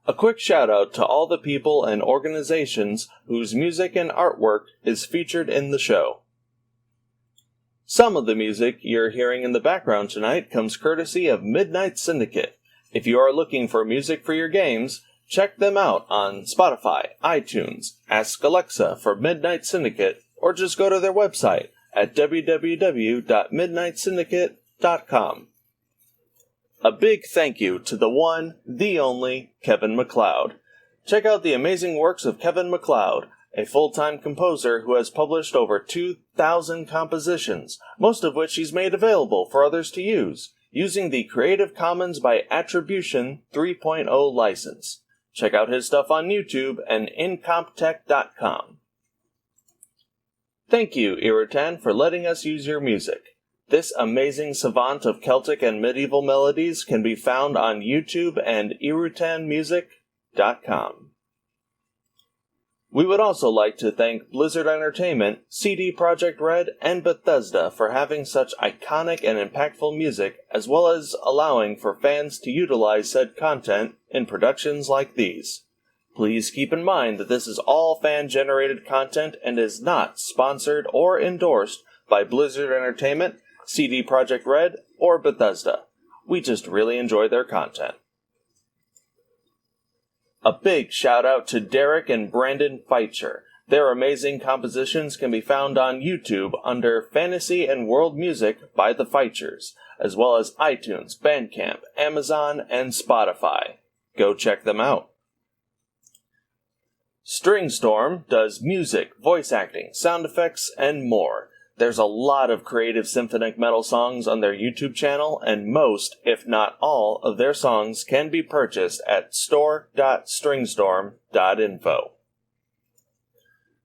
A quick shout out to all the people and organizations whose music and artwork is featured in the show. Some of the music you're hearing in the background tonight comes courtesy of Midnight Syndicate. If you are looking for music for your games, check them out on Spotify, iTunes, ask Alexa for Midnight Syndicate, or just go to their website at www.midnightsyndicate.com. A big thank you to the one, the only, Kevin MacLeod. Check out the amazing works of Kevin MacLeod, a full-time composer who has published over 2,000 compositions, most of which he's made available for others to use, using the Creative Commons by Attribution 3.0 license. Check out his stuff on YouTube and incomptech.com. Thank you, Irritan, for letting us use your music. This amazing savant of Celtic and medieval melodies can be found on YouTube and irutanmusic.com. We would also like to thank Blizzard Entertainment, CD Projekt Red, and Bethesda for having such iconic and impactful music, as well as allowing for fans to utilize said content in productions like these. Please keep in mind that this is all fan-generated content and is not sponsored or endorsed by Blizzard Entertainment, CD Projekt Red, or Bethesda. We just really enjoy their content. A big shout out to Derek and Brandon Feitcher. Their amazing compositions can be found on YouTube under Fantasy and World Music by the Feitchers, as well as iTunes, Bandcamp, Amazon, and Spotify. Go check them out. Stringstorm does music, voice acting, sound effects, and more. There's a lot of creative symphonic metal songs on their YouTube channel, and most, if not all, of their songs can be purchased at store.stringstorm.info.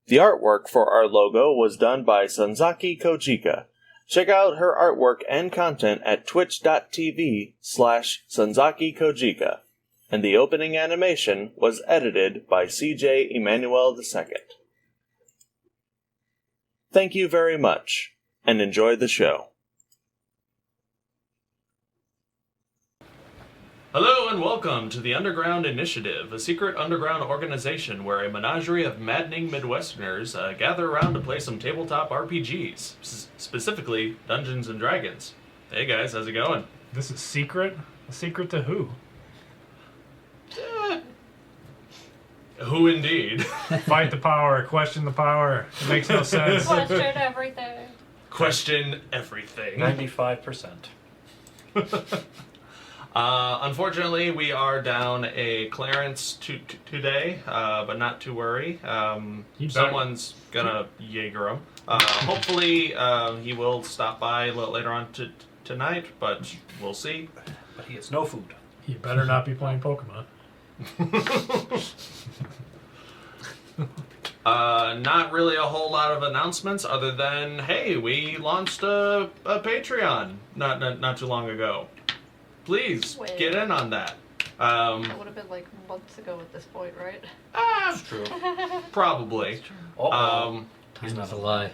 The artwork for our logo was done by Sanzaki Kojika. Check out her artwork and content at twitch.tv/Sanzaki Kojika. And the opening animation was edited by CJ Emmanuel II. Thank you very much, and enjoy the show. Hello and welcome to the Underground Initiative, a secret underground organization where a menagerie of maddening Midwesterners gather around to play some tabletop RPGs, specifically Dungeons and Dragons. Hey guys, how's it going? This is secret? A secret to who? Who indeed? Fight the power, question the power. It makes no sense. Question everything. Question everything. 95%. Unfortunately, we are down a Clarence today, but not to worry. Someone's gonna Jaeger him. Hopefully, he will stop by a little later on tonight, but we'll see. But he has no food. He better not be playing Pokemon. Not really a whole lot of announcements other than, hey, we launched a Patreon not too long ago. Please get in on that. That would have been like months ago at this point, right? That's true. Probably. Time's not a lie.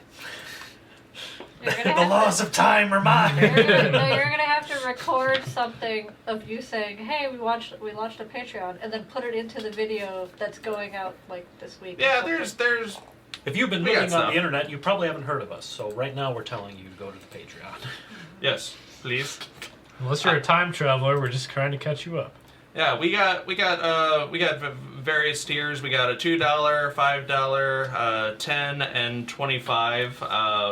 The laws of time are mine. You're gonna have to record something of you saying, "Hey, we launched a Patreon," and then put it into the video that's going out like this week. Yeah, there's. If you've been looking on the internet, you probably haven't heard of us. So right now, we're telling you to go to the Patreon. Yes, please. Unless you're a time traveler, we're just trying to catch you up. Yeah, we got various tiers. We got a $2, $5, 10, and 25.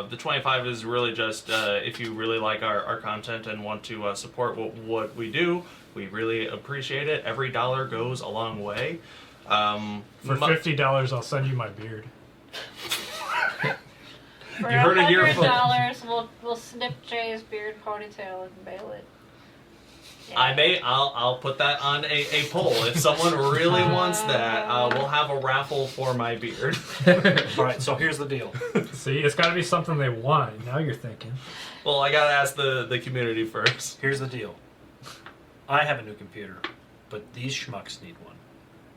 The 25 is really just if you really like our content and want to support what we do. We really appreciate it. Every dollar goes a long way. For $50, I'll send you my beard. For you heard it here $100, we'll snip Jay's beard ponytail and mail it. Yeah. I'll put that on a poll. If someone really wants that, we'll have a raffle for my beard. Alright, so here's the deal. See, it's got to be something they want. Now you're thinking. Well, I gotta ask the community first. Here's the deal. I have a new computer, but these schmucks need one.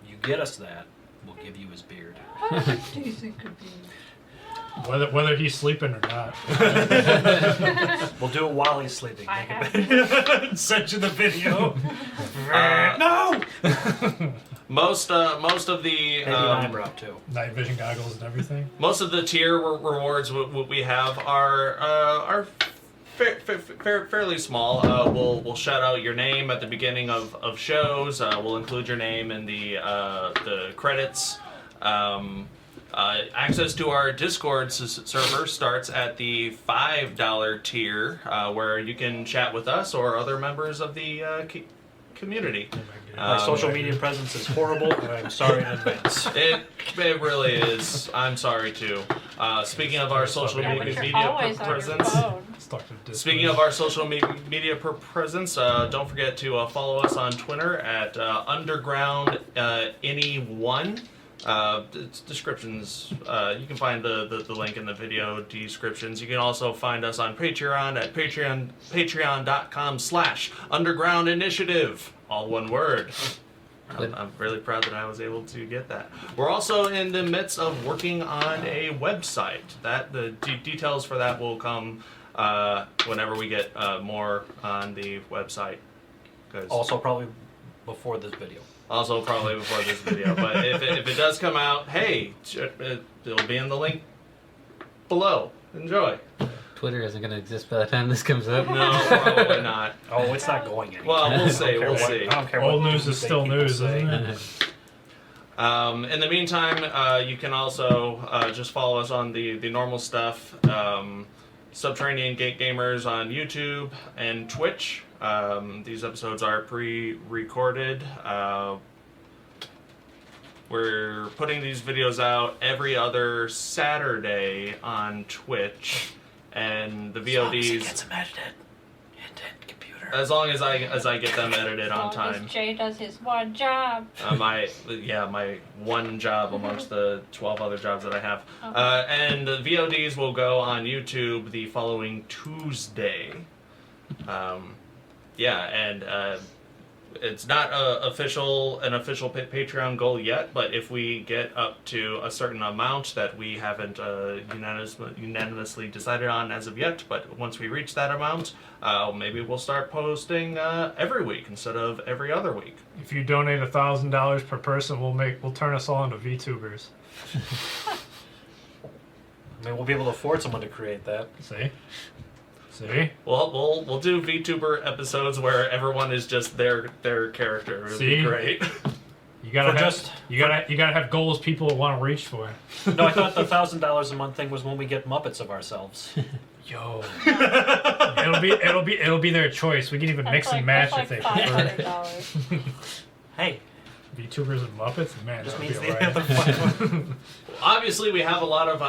You get us that, we'll give you his beard. How much do you think could be? Whether he's sleeping or not. We'll do it while he's sleeping. I have Send you the video. No! Most of the Maybe an eyebrow too. Night vision goggles and everything. most of the tier rewards what we have are fairly small. We'll shout out your name at the beginning of shows. We'll include your name in the credits. Access to our Discord server starts at the $5 tier, where you can chat with us or other members of the community. My social media presence is horrible, and I'm sorry in advance. It really is. I'm sorry too. Speaking of our social Yeah, but media you're always on your presence. phone. Speaking of our social media presence, don't forget to follow us on Twitter at underground any1. Descriptions. You can find the link in the video descriptions. You can also find us on Patreon at patreon.com/undergroundinitiative. All one word. I'm really proud that I was able to get that. We're also in the midst of working on a website. That the details for that will come whenever we get more on the website. Also, probably before this video. Also probably before this video. But if it does come out, hey, it'll be in the link below. Enjoy. Twitter isn't going to exist by the time this comes up. No, probably not. Oh, it's not going anywhere. Well, we'll see. I don't care We'll what- see. I don't care Old what news is they still people news, say. isn't it? In the meantime, you can also just follow us on the normal stuff. Subterranean Gamers on YouTube and Twitch. These episodes are pre-recorded. We're putting these videos out every other Saturday on Twitch, and the VODs. Get some edited. Computer. As long as I get them edited As on long time. as Jay does his one job. My one job amongst the 12 other jobs that I have. Okay. And the VODs will go on YouTube the following Tuesday. It's not an official Patreon goal yet, but if we get up to a certain amount that we haven't unanimously decided on as of yet, but once we reach that amount, maybe we'll start posting every week instead of every other week. If you donate $1,000 per person, we'll turn us all into VTubers. I mean, we'll be able to afford someone to create that. See? Well, we'll do VTuber episodes where everyone is just their character. It would be great. You gotta have goals people want to reach for. No, I thought the $1,000 a month thing was when we get Muppets of ourselves. Yo, it'll be their choice. We can even mix and match if they prefer. $500. Hey, VTubers and Muppets, man, just that would means be they alright. have the fun. Obviously, we have a lot of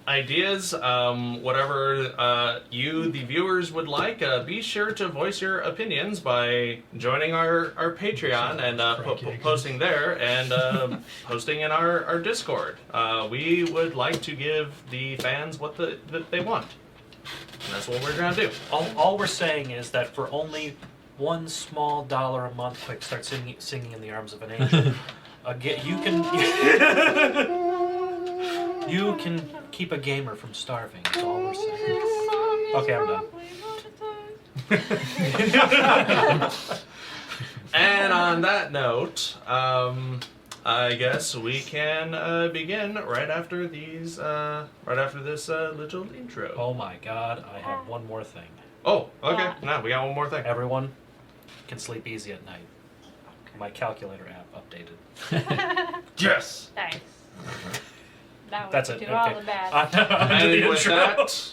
ideas. Whatever you, the viewers, would like, be sure to voice your opinions by joining our Patreon and posting there and posting in our Discord. We would like to give the fans what they want. And that's what we're going to do. All we're saying is that for only $1 small a month, quick, start singing in the arms of an angel. You can keep a gamer from starving. That's all we're saying. Okay, I'm done. And on that note, I guess we can begin right after this little intro. Oh my God, I have one more thing. Oh, okay. No, we got one more thing. Everyone can sleep easy at night. My calculator app updated. Yes. Nice. Now we That's can it. do all Okay. the bad. I'm And with that,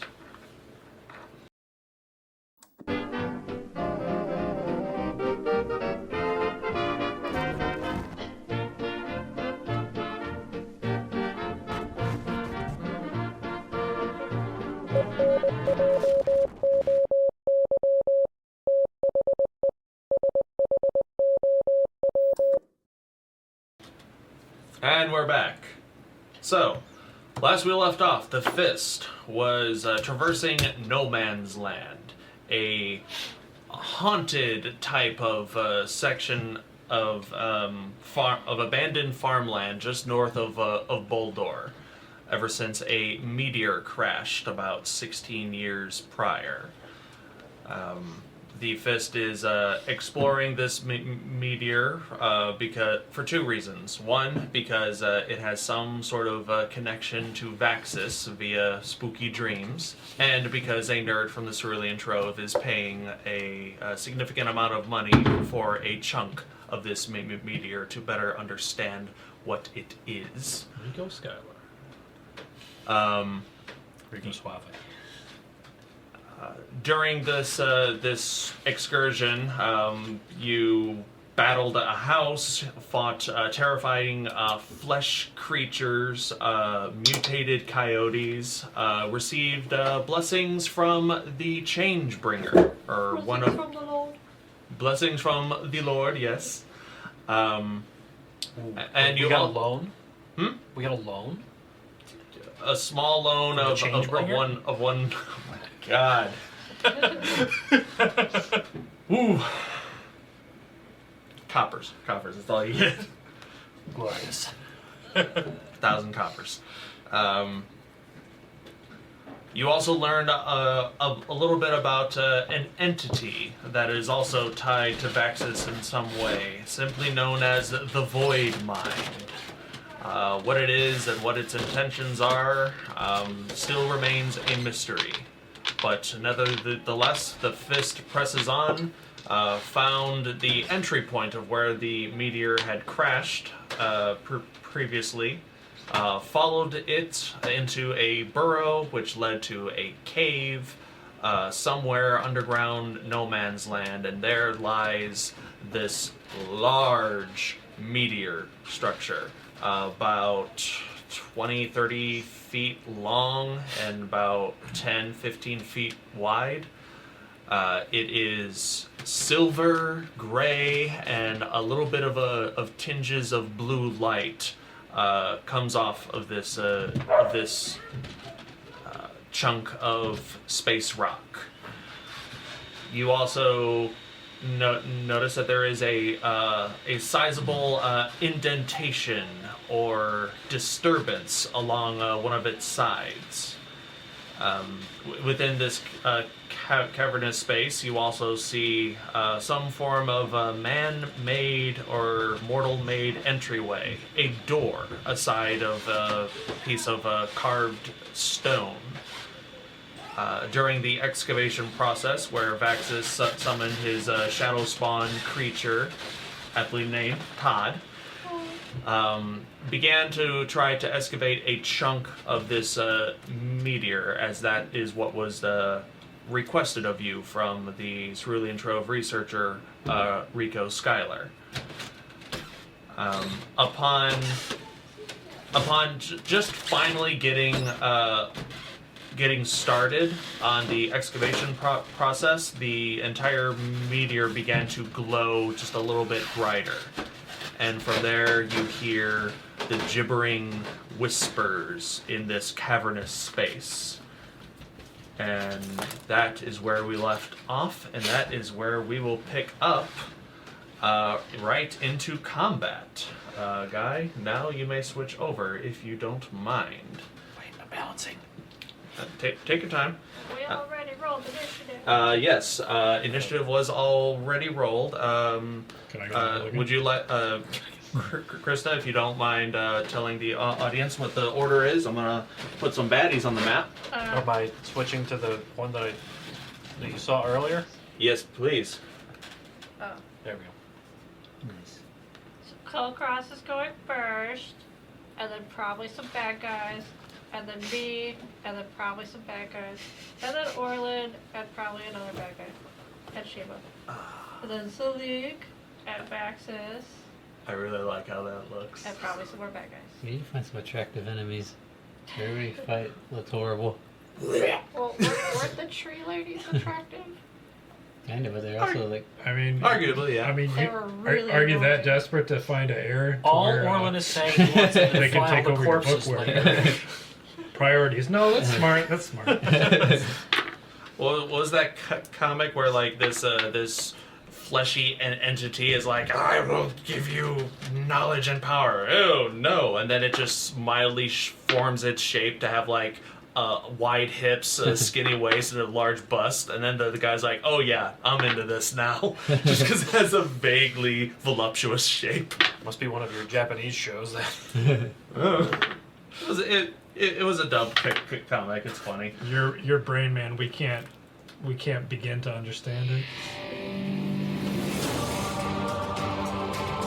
and we're back. So, last we left off, the Fist was traversing no man's land, a haunted type of section of abandoned farmland just north of Boldor, ever since a meteor crashed about 16 years prior. The Fist is exploring this meteor for two reasons. One, because it has some sort of connection to Vaxxus via spooky dreams, and because a nerd from the Cerulean Trove is paying a significant amount of money for a chunk of this meteor to better understand what it is. Rico Skylar. Rico Suave. During this excursion, you battled a house, fought terrifying flesh creatures, mutated coyotes, received blessings from the Changebringer, or one of From the Lord. blessings from the Lord. Yes, and We you got all, a loan? Hmm? We got a loan? a small loan From the of Changebringer? one. Oh my God. Ooh. Coppers. That's all you get. Glorious. 1,000 coppers. You also learned a little bit about an entity that is also tied to Vaxxus in some way, simply known as the Void Mind. What it is and what its intentions are still remains a mystery. But nevertheless, the Fist presses on, found the entry point of where the meteor had crashed previously, followed it into a burrow which led to a cave somewhere underground no man's land, and there lies this large meteor structure, about 20-30 feet long and about 10-15 feet wide. It is silver, gray, and a little bit of tinges of blue light comes off of this chunk of space rock. You also notice that there is a sizable indentation or disturbance along one of its sides. Within this cavernous space, you also see some form of man-made or mortal-made entryway, a door, a side of a piece of carved stone. During the excavation process, where Vaxxus summoned his shadow spawn creature, aptly named Todd, began to try to excavate a chunk of this meteor, as that is what was requested of you from the Cerulean Trove researcher, Rico Skylar. Upon just finally getting started on the excavation process, the entire meteor began to glow just a little bit brighter. And from there, you hear the gibbering whispers in this cavernous space. And that is where we left off, and that is where we will pick up right into combat. Guy, now you may switch over if you don't mind. Wait, I'm balancing. Take your time. We already rolled initiative. Yes, initiative was already rolled. Can I go look Would you like, Christa, if you don't mind telling the audience what the order is? I'm gonna put some baddies on the map. Or by switching to the one that you saw earlier? Yes, please. Oh. There we go. Nice. So Kulkras is going first, and then probably some bad guys, and then me, and then probably some bad guys, and then Orlin, and probably another bad guy, and Shiima. And then Salic, and Vaxxus, I really like how that looks. and probably some more bad guys. You need to find some attractive enemies. Every fight looks horrible. Well, weren't the tree ladies attractive? Kind of, but they're also like. I mean, Arguably, yeah. I mean, They were really are you that annoying. desperate to find an heir? To All where, Orlin is saying he wants them to they can file take the over your corpses bookwork. later. Priorities. No, that's smart. That's smart. Well, what was that comic where like this fleshy entity is like, I will give you knowledge and power. Oh no! And then it just mildly forms its shape to have like wide hips, a skinny waist, and a large bust. And then the guy's like, "Oh yeah, I'm into this now," just because it has a vaguely voluptuous shape. Must be one of your Japanese shows. It was a dub comic. It's funny. Your brain, man. We can't begin to understand it.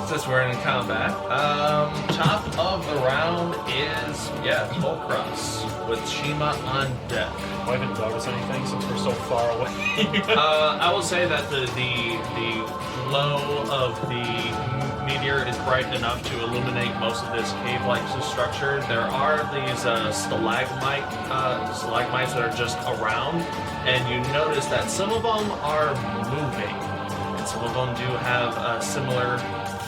Since we're in combat, top of the round is Kulkras with Shiima on deck. I haven't noticed anything since we're so far away. I will say that the glow of the meteor is bright enough to illuminate most of this cave-like structure. There are these stalagmites that are just around, and you notice that some of them are moving, and some of them do have similar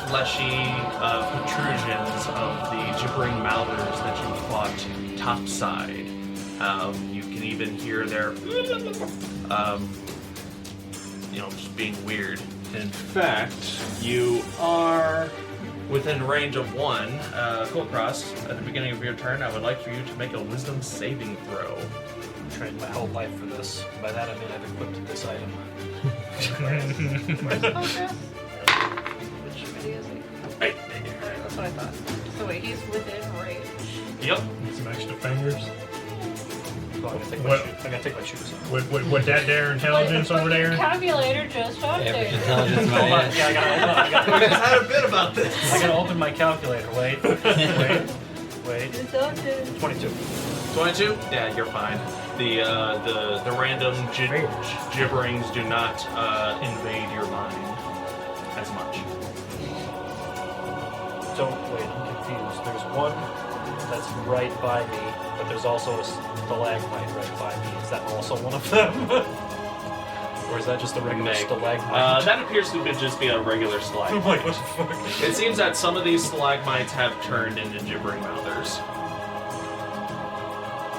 fleshy protrusions of the gibbering mouthers that you fought topside. You can even hear their, just being weird. In fact, you are within range of one. Kulkras, at the beginning of your turn, I would like for you to make a wisdom saving throw. I'm trained my whole life for this. By that I mean I've equipped this item. Which video is he? Right. That's what I thought. So wait, he's within range. Yep. Some extra fingers. Well, I gotta take my shoes off. With that there intelligence But over your there. calculator just Average updated. intelligence, Hold on. my Yeah, I gotta We just had a bit about this. I gotta open my calculator. Wait. It's updated. 22. 22? Yeah, you're fine. The random gibberings do not invade your mind as much. So, wait, I'm confused. There's one that's right by me, but there's also a stalagmite right by me. Is that also one of them? Or is that just a regular stalagmite? That appears to just be a regular I'm stalagmite. like, what the fuck? It seems that some of these stalagmites have turned into gibbering mouthers.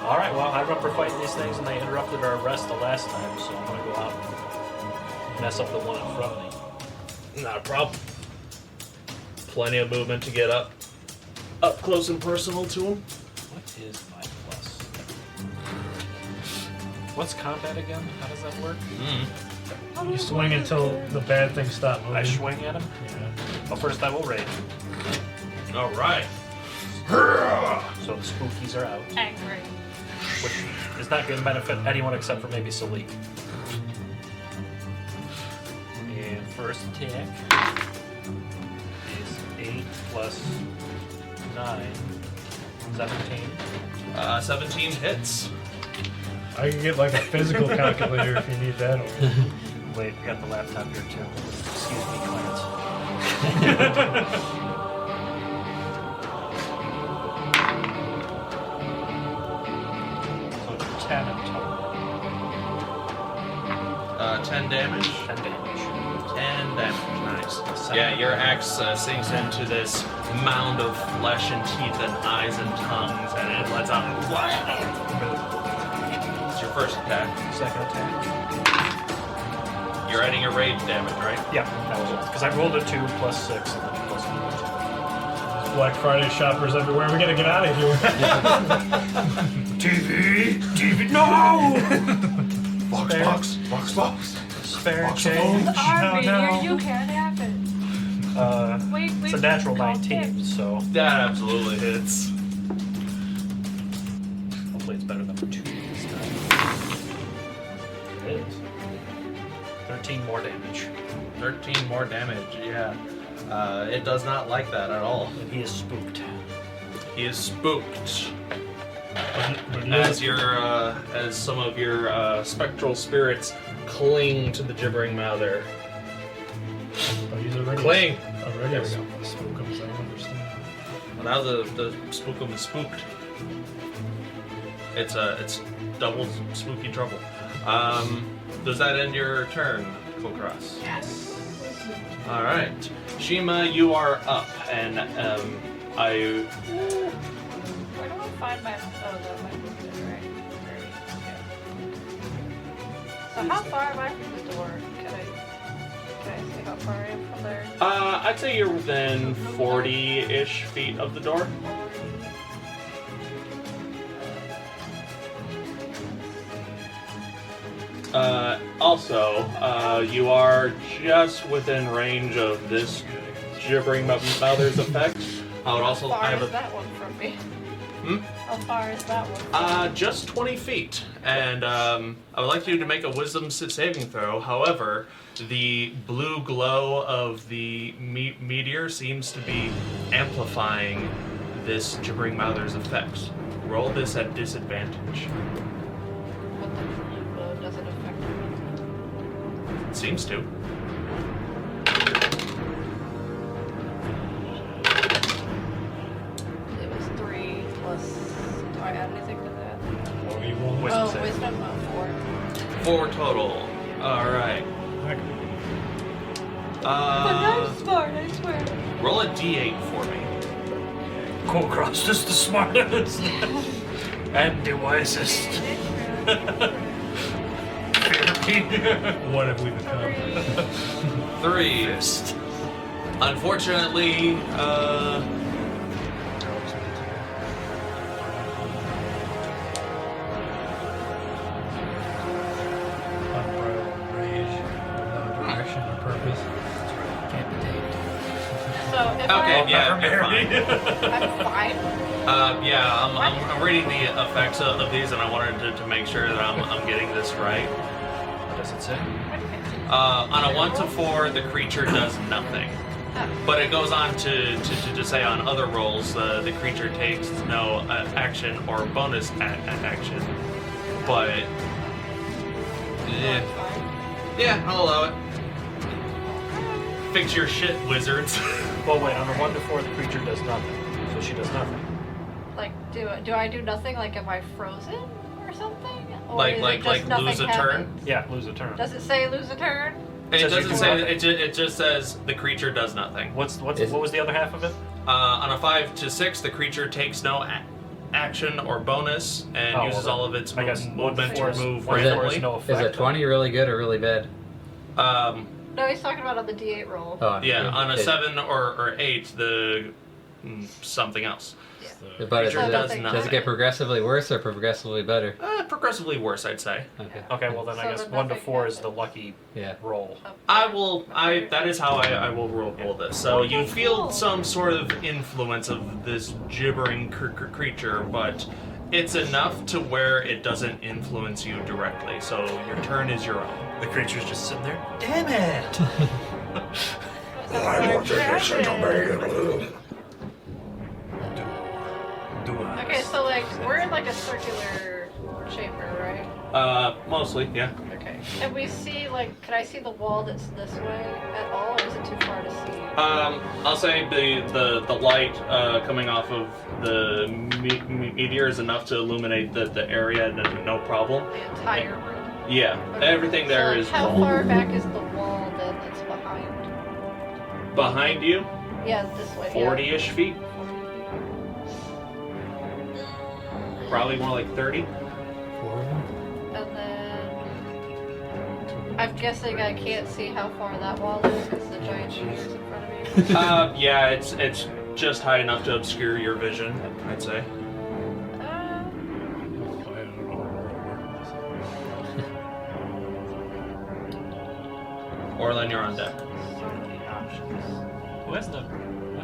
Alright, well, I remember fighting these things and they interrupted our rest the last time, so I'm gonna go out and mess up the one in front of me. Not a problem. Plenty of movement to get up close and personal to him. What is my plus? What's combat again? How does that work? You swing until the bad things stop moving. I swing at him? Yeah. Well, first I will rage. All right. So the spookies are out, Angry. which is not going to benefit anyone except for maybe Salic. And first attack is 8 plus 9, 17. 17 hits. I can get like a physical calculator if you need that. Or... Wait, we got the laptop here too. Excuse me, Clarence. So 10 in total. 10 damage. 10 damage. 10 damage. Nice. Yeah, your axe sinks into this mound of flesh and teeth and eyes and tongues, and it lets out. It's your first attack. Second attack. You're adding your rage damage, right? Yeah, that was it. Because I rolled a 2 plus 6 and then plus 1. Black Friday shoppers everywhere. We gotta get out of here. TV, no! Box. Spare change. Arby, No. you can't have it. Wait, It's a natural call 19, tips. so That absolutely hits. hopefully it's better than 2 this time. It is. 13 more damage. 13 more damage, yeah. It does not like that at all. And he is spooked. He is spooked. As some of your spectral spirits cling to the gibbering mouther. Oh, he's already Cling! already There we go. spook him, so I don't understand. Well, now the spookum is spooked. It's double spooky trouble. Does that end your turn, Kulkras? Yes. All right, Shiima, you are up, and Where do I find my... Oh, that might be good, right? So how far am I from the door? Can I see how far I am from there? I'd say you're within 40-ish feet of the door. Also, you are just within range of this gibbering mother's effect. I would also How far have is that one from me? Hmm? How far is that one? Just 20 feet. And I would like you to make a wisdom saving throw. However, the blue glow of the meteor seems to be amplifying this gibbering mother's effects. Roll this at disadvantage. But the blue glow doesn't affect me. It seems to. It was 3 plus. Do I add anything to that? Oh, you won't Wisdom Oh, save. wisdom of 4 total. Alright. 4. But I'm smart, I swear. Roll a d8 for me. Kulkras is the smartest and the wisest. What have we become? 3. Unfortunately, Unbridled rage, without direction or purpose. Can't be tamed. So if okay, yeah, you're fine. I'm fine. Yeah, I'm reading the effects of these, and I wanted to make sure that I'm getting this right. What does it say? On a 1 to 4, the creature does nothing. But it goes on to say on other rolls, the creature takes no action or bonus action. But yeah, I'll allow it. Fix your shit, wizards. Well, wait, on a 1 to 4, the creature does nothing. So she does nothing. Like, do I do nothing? Like, am I frozen or something? Or like is it like just like nothing lose a turn. happens? Yeah, lose a turn. Does it say lose a turn? It says you doesn't do say nothing. it just says the creature does nothing. What was the other half of it? On a 5 to 6, the creature takes no action or bonus and Oh, uses well, all of its I guess movement to 1 to 4 move is randomly. no Is effect. a 20 really good or really bad? No, he's talking about on the D8 roll. Oh, Yeah, on a it- 7 or 8, the something else. But creature does does it nothing. get progressively worse or progressively better? Progressively worse, I'd say. Okay. Okay, well then I So guess then 1 to nothing 4 is the happens. lucky Yeah. roll. That is how I will roll this. So you feel some sort of influence of this gibbering creature, but it's enough to where it doesn't influence you directly. So your turn is your own. The creature's just sitting there. Damn it! I want to listen to me. Okay, so like we're in like a circular chamber, right? Mostly, yeah. Okay. And we see like, can I see the wall that's this way at all, or is it too far to see? I'll say the light coming off of the meteor is enough to illuminate the area, no problem. The entire room. Yeah, Okay. everything there so, is like, how far back is the wall then that's behind? behind you, Yeah, this way. 40-ish feet, probably more like 30. And then I'm guessing I can't see how far that wall is because the giant shooter's in front of me. Yeah, it's just high enough to obscure your vision, I'd say. Orlin, you're on deck. So many options. What's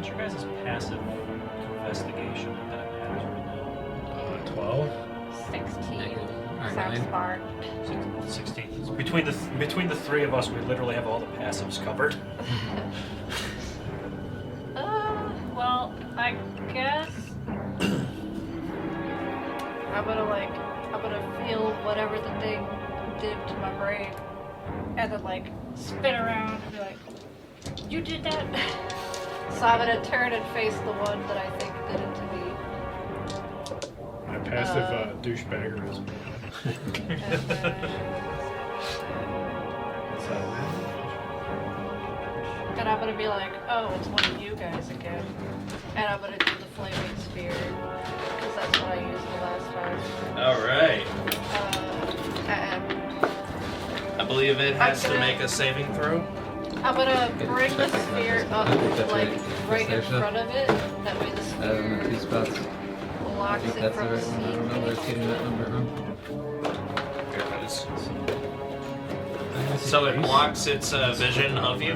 your guys' passive investigation if that matters right 12? 16. Or Sounds 9. smart. now? 16. Between the three of us, we literally have all the passives covered. Well, I guess I'm gonna feel whatever the thing did to my brain, and then like spin around and be like, "You did that." So I'm gonna turn and face the one that I think did it to me. My passive douchebaggerism. And I'm gonna be like, "Oh, it's one of you guys again," and I'm gonna do the flaming spear because that's what I used the last time. All right. And I believe it has to make a saving throw. I'm gonna bring the sphere up, That's like, right in There's a- front of it. That way the I don't know, 2 sphere spots. I blocks think it that's the from right one. I don't know where it's seeing getting that number from. Here it is. So it blocks its vision of you.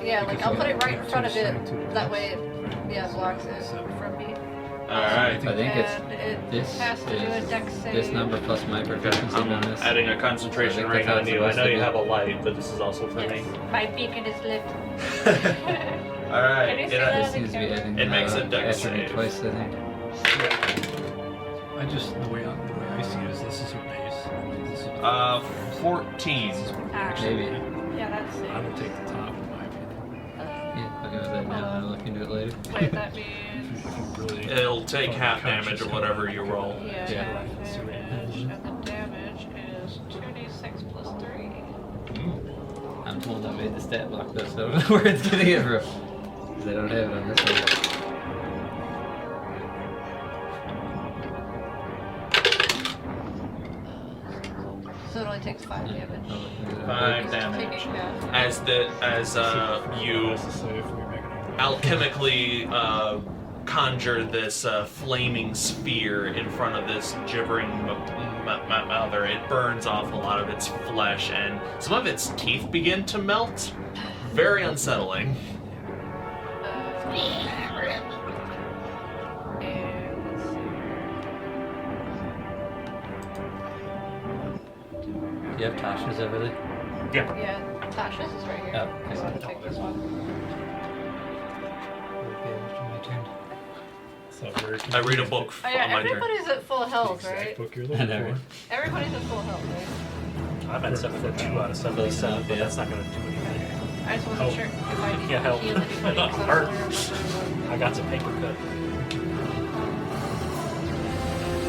Yeah, like I'll put it right in front of it. That way it blocks it from me. Alright. I think it's And it this has to do a dex save. this number plus my proficiency I'm bonus. adding a concentration I think ring that's on how you. I it's know supposed you to have be. a light, but this is also for me. Yes, my beacon is lit. Alright. Can you see This that? seems to be adding It makes a dex attribute save. twice, I think. I just the way I see it is this is her base. This is 14. Actually, Maybe. yeah, that's I it. would take the top in my opinion. Yeah, I'll go with that now. I'll look into it later. Wait, that means If you really It'll take fucking half damage conscious or whatever you about roll. yeah, Yeah. half damage, and the damage is 2d6 plus 3. I'm told I made the stat block though, so I don't know where it's getting it from. Because I don't have it on this one. So it only takes 5 damage. I'll look into that. 5 damage. Taking half. As you That's the save if we make it. alchemically conjure this flaming sphere in front of this gibbering mother, it burns off a lot of its flesh, and some of its teeth begin to melt. Very unsettling. And let's see. Do you have Tasha's over there? Yeah, Tasha's is right here. Oh, okay. So I'll take this one. Okay, my turn. So very I read a book Oh yeah, on my turn. everybody's at full health, Exact right? book you're I looking know. for. Everybody's at full health, right? I'm at 7 out of 77, but that's not going to do anything. I just wasn't Help. sure if I need Yeah, to help. heal anybody. Not 'cause I hurt. don't remember. I got some paper cut.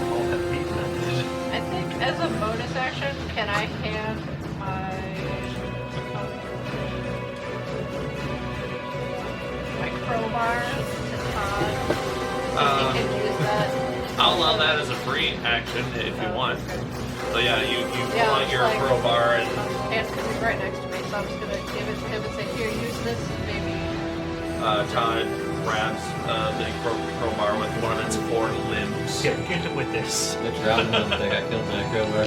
All that beat I think as a bonus action, can I hand my crowbar to Todd? So he can use that. I'll allow that as a free action if you want. So yeah, you pull Yeah, out it's your like- crowbar and And because he's right next to me, so I'm just gonna give it to him and say, "Here, use this, maybe." Todd grabs the crowbar with one of its 4 limbs. Get it with this. Which round was that got killed by a crowbar?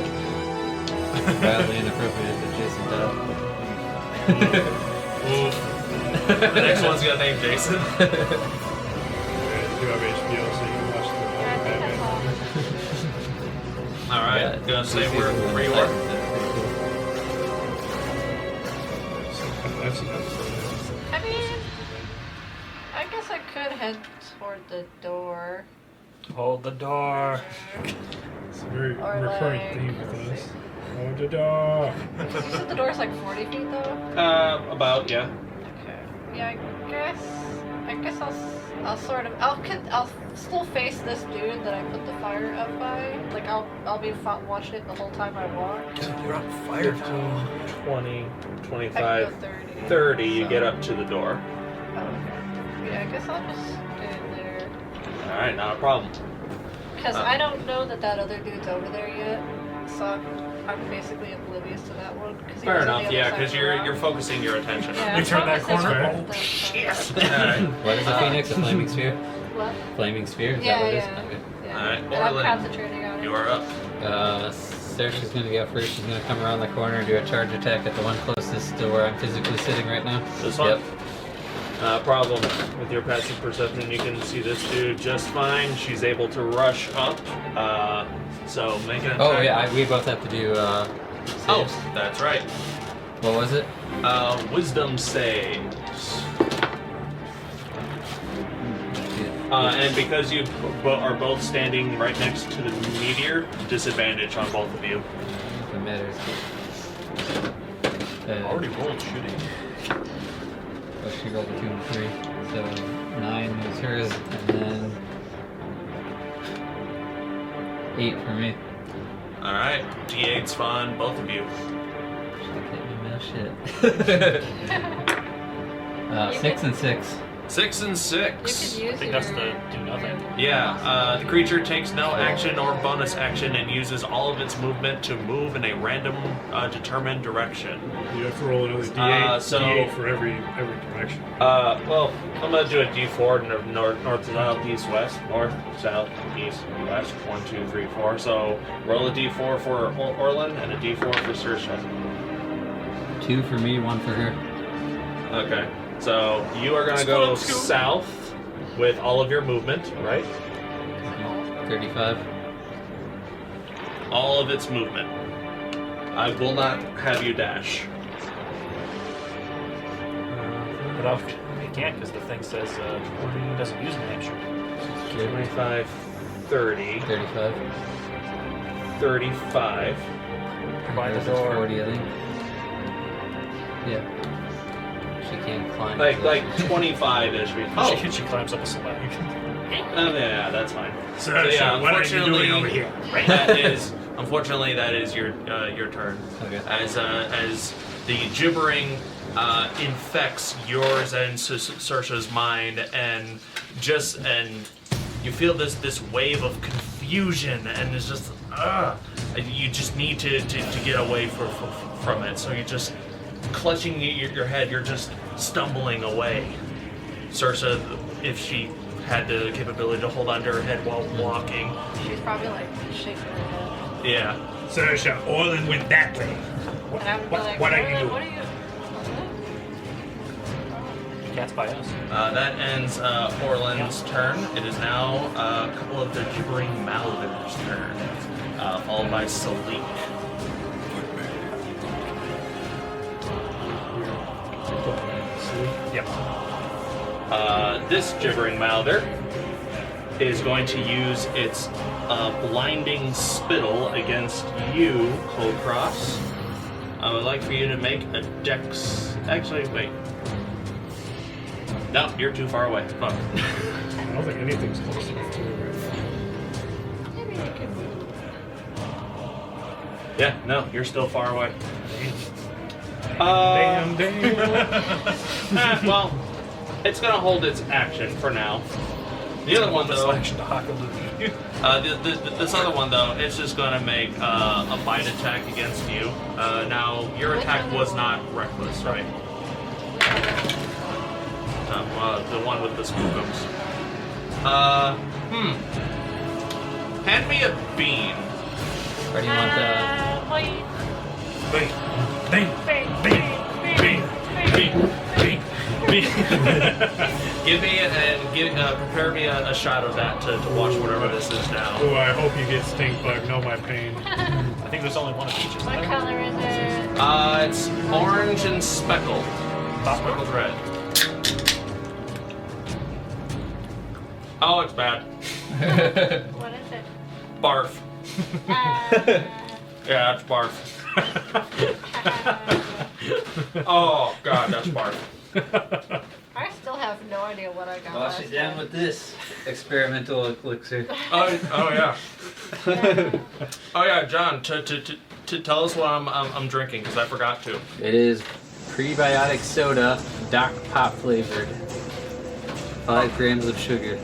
Wildly inappropriate that Jason died. Oof. The next one's gonna name Jason. You do have HBO, so you can watch the Yeah, I think that's all. Alright, Yeah, gonna say two where seasons you of are. that. I've seen that before. I mean, I guess I could head toward the door. Hold the door. It's a very Or recurring like, theme with let's us. see. Hold the door. You said the door's like 40 feet though? About, yeah. Okay. Yeah, I guess I'll sort of I'll still face this dude that I put the fire up by. Like I'll be watching it the whole time I walk. You're on fire. 20, I can 25, go 30. 30, you so- get up to the door. Oh, okay. Yeah, I guess I'll just stand there. Alright, not a problem. Because I don't know that other dude's over there yet. So I'm basically oblivious to that one. 'Cause he Fair was on enough, the yeah, other because side of the you're rock. focusing your attention Yeah, on We turn that focus is corner? on the- Alright. What is a phoenix? A flaming sphere? What? Flaming sphere? Is Yeah, that what it is? yeah. Okay. Yeah. Alright, And I'm Orlin, concentrating on it. you are up. Saoirse's gonna go first. She's gonna come around the corner and do a charge attack at the one closest to where I'm physically sitting right now. This one? Yep. Problem with your passive perception, you can see this dude just fine. She's able to rush up. So make an attack. Oh yeah, we both have to do Oh, saves. that's right. What was it? Wisdom saves. And because you are both standing right next to the meteor, disadvantage on both of you. If it matters. Already rolled shooting. Oh, she rolled a 2 and a 3. So 9 was hers, and then 8 for me. Alright, D8's fun, both of you. Shit. 6 and 6. 6 and 6. You could use I think that's the do nothing. Yeah, the creature takes no action or bonus action and uses all of its movement to move in a random, determined direction. You have to roll another D8, so- D8 for every direction. Well, I'm gonna do a D4 north, south, east, west, north, south, east, west. 1, 2, 3, 4. So roll a D4 for Orlin and a D4 for Saoirse. 2 for me, 1 for her. Okay. So you are gonna go south with all of your movement, right? 35. All of its movement. I will not have you dash. But you can't because the thing says it doesn't use an action. 25, 30, 35. 35. By the Hers is door. 40, I think. Yeah. She can't climb. Like so- 25-ish. Oh, She climbs up a slag. yeah, that's fine. Sir, yeah, what are you doing over here? Unfortunately, that is your turn. Okay. As the gibbering infects yours and Saoirse's mind, and you feel this wave of confusion, and it's just you just need to get away from it. So you're just clutching your head. You're just stumbling away. Saoirse, if she had the capability to hold onto her head while walking, She's probably like shaking her head. yeah. Sir, Orlin went that way. And I would be like, What are you "Orlin, doing? What are you? Cat's by us. That ends Orlin's turn. It is now a couple of the gibbering Malver's turn, followed by Salic. Yep. This gibbering Malver is going to use its blinding spittle against you, Kulkras. I would like for you to make a dex. Actually, wait. No, you're too far away. Fuck. I don't think anything's close enough to it right Maybe you can move. Yeah, no, you're still far away. now. Damn. Well, it's gonna hold its action for now. The other one, though, Action to Hakaluni. this other one, though, it's just gonna make a bite attack against you. Now, your attack was not reckless, right? The one with the spookums. Hand me a bean. Where do you want the... Wait. Bing. Give me prepare me a shot of that to watch whatever this is now. Oh, I hope you get stink bug. Know my pain. I think there's only one of each, isn't What there? color is it? It's orange and speckled. Speckled red. Oh, it's bad. What is it? Barf. Yeah, that's barf. Oh god, that's barf. I still have no idea what I got Wash last it down time. with this experimental elixir. Oh yeah. Oh yeah, John. To tell us what I'm drinking because I forgot to. It is prebiotic soda, Doc Pop flavored. 5 grams of sugar.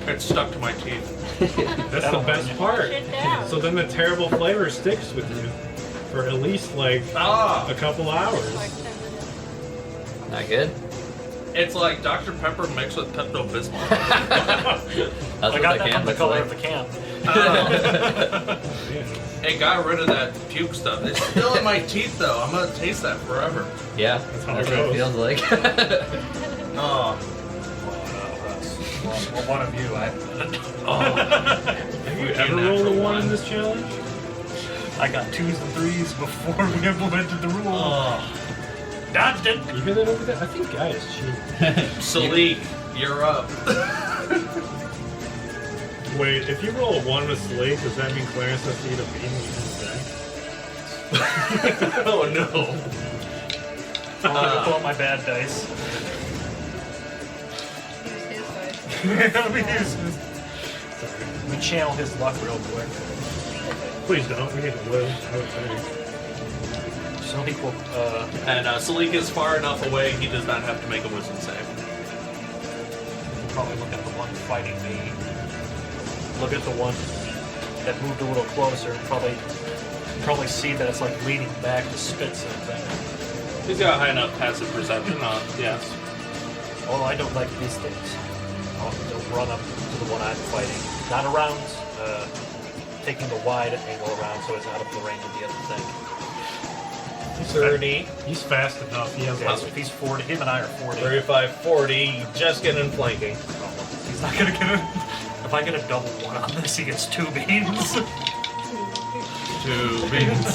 It's stuck to my teeth. That's the best part. Shit down. So then the terrible flavor sticks with you for at least like a couple hours. Like 10 minutes. Not good? It's like Dr. Pepper mixed with Pepto-Bismol. That's I what got the that can from the looks color like. of the can. It got rid of that puke stuff. It's still in my teeth though. I'm gonna taste that forever. Yeah, That's how that's it what it goes. feels like. Oh. Well, one of you, Have you ever rolled a 1 in this challenge? I got 2s and 3s before we implemented the rule. Oh. Dodged it. You hear that over there? I think Guy is cheating. Salic, you're up. Wait, if you roll a 1 with Slate, does that mean Clarence has to eat a bean with his deck? Oh no. I'm gonna pull out my bad dice. Use his dice. Let me use this. Let me channel his luck real quick. Please don't. We need to live. I would think. Some people, And Salic is far enough away, he does not have to make a wisdom save. probably look at the one fighting me. Look at the one that moved a little closer and probably see that it's like leaning back to spit something. He's got high enough passive perception, yes. Oh, I don't like these things. I'll run up to the one I'm fighting. Not around, taking the wide angle around so it's out of the range of the other thing. 30, He's fast enough. He has Okay, so if he's 40, him and I are 40. 35, 40. You just get in flanking. He's not gonna get a... If I get a double one on this, he gets 2 beans. 2 beans.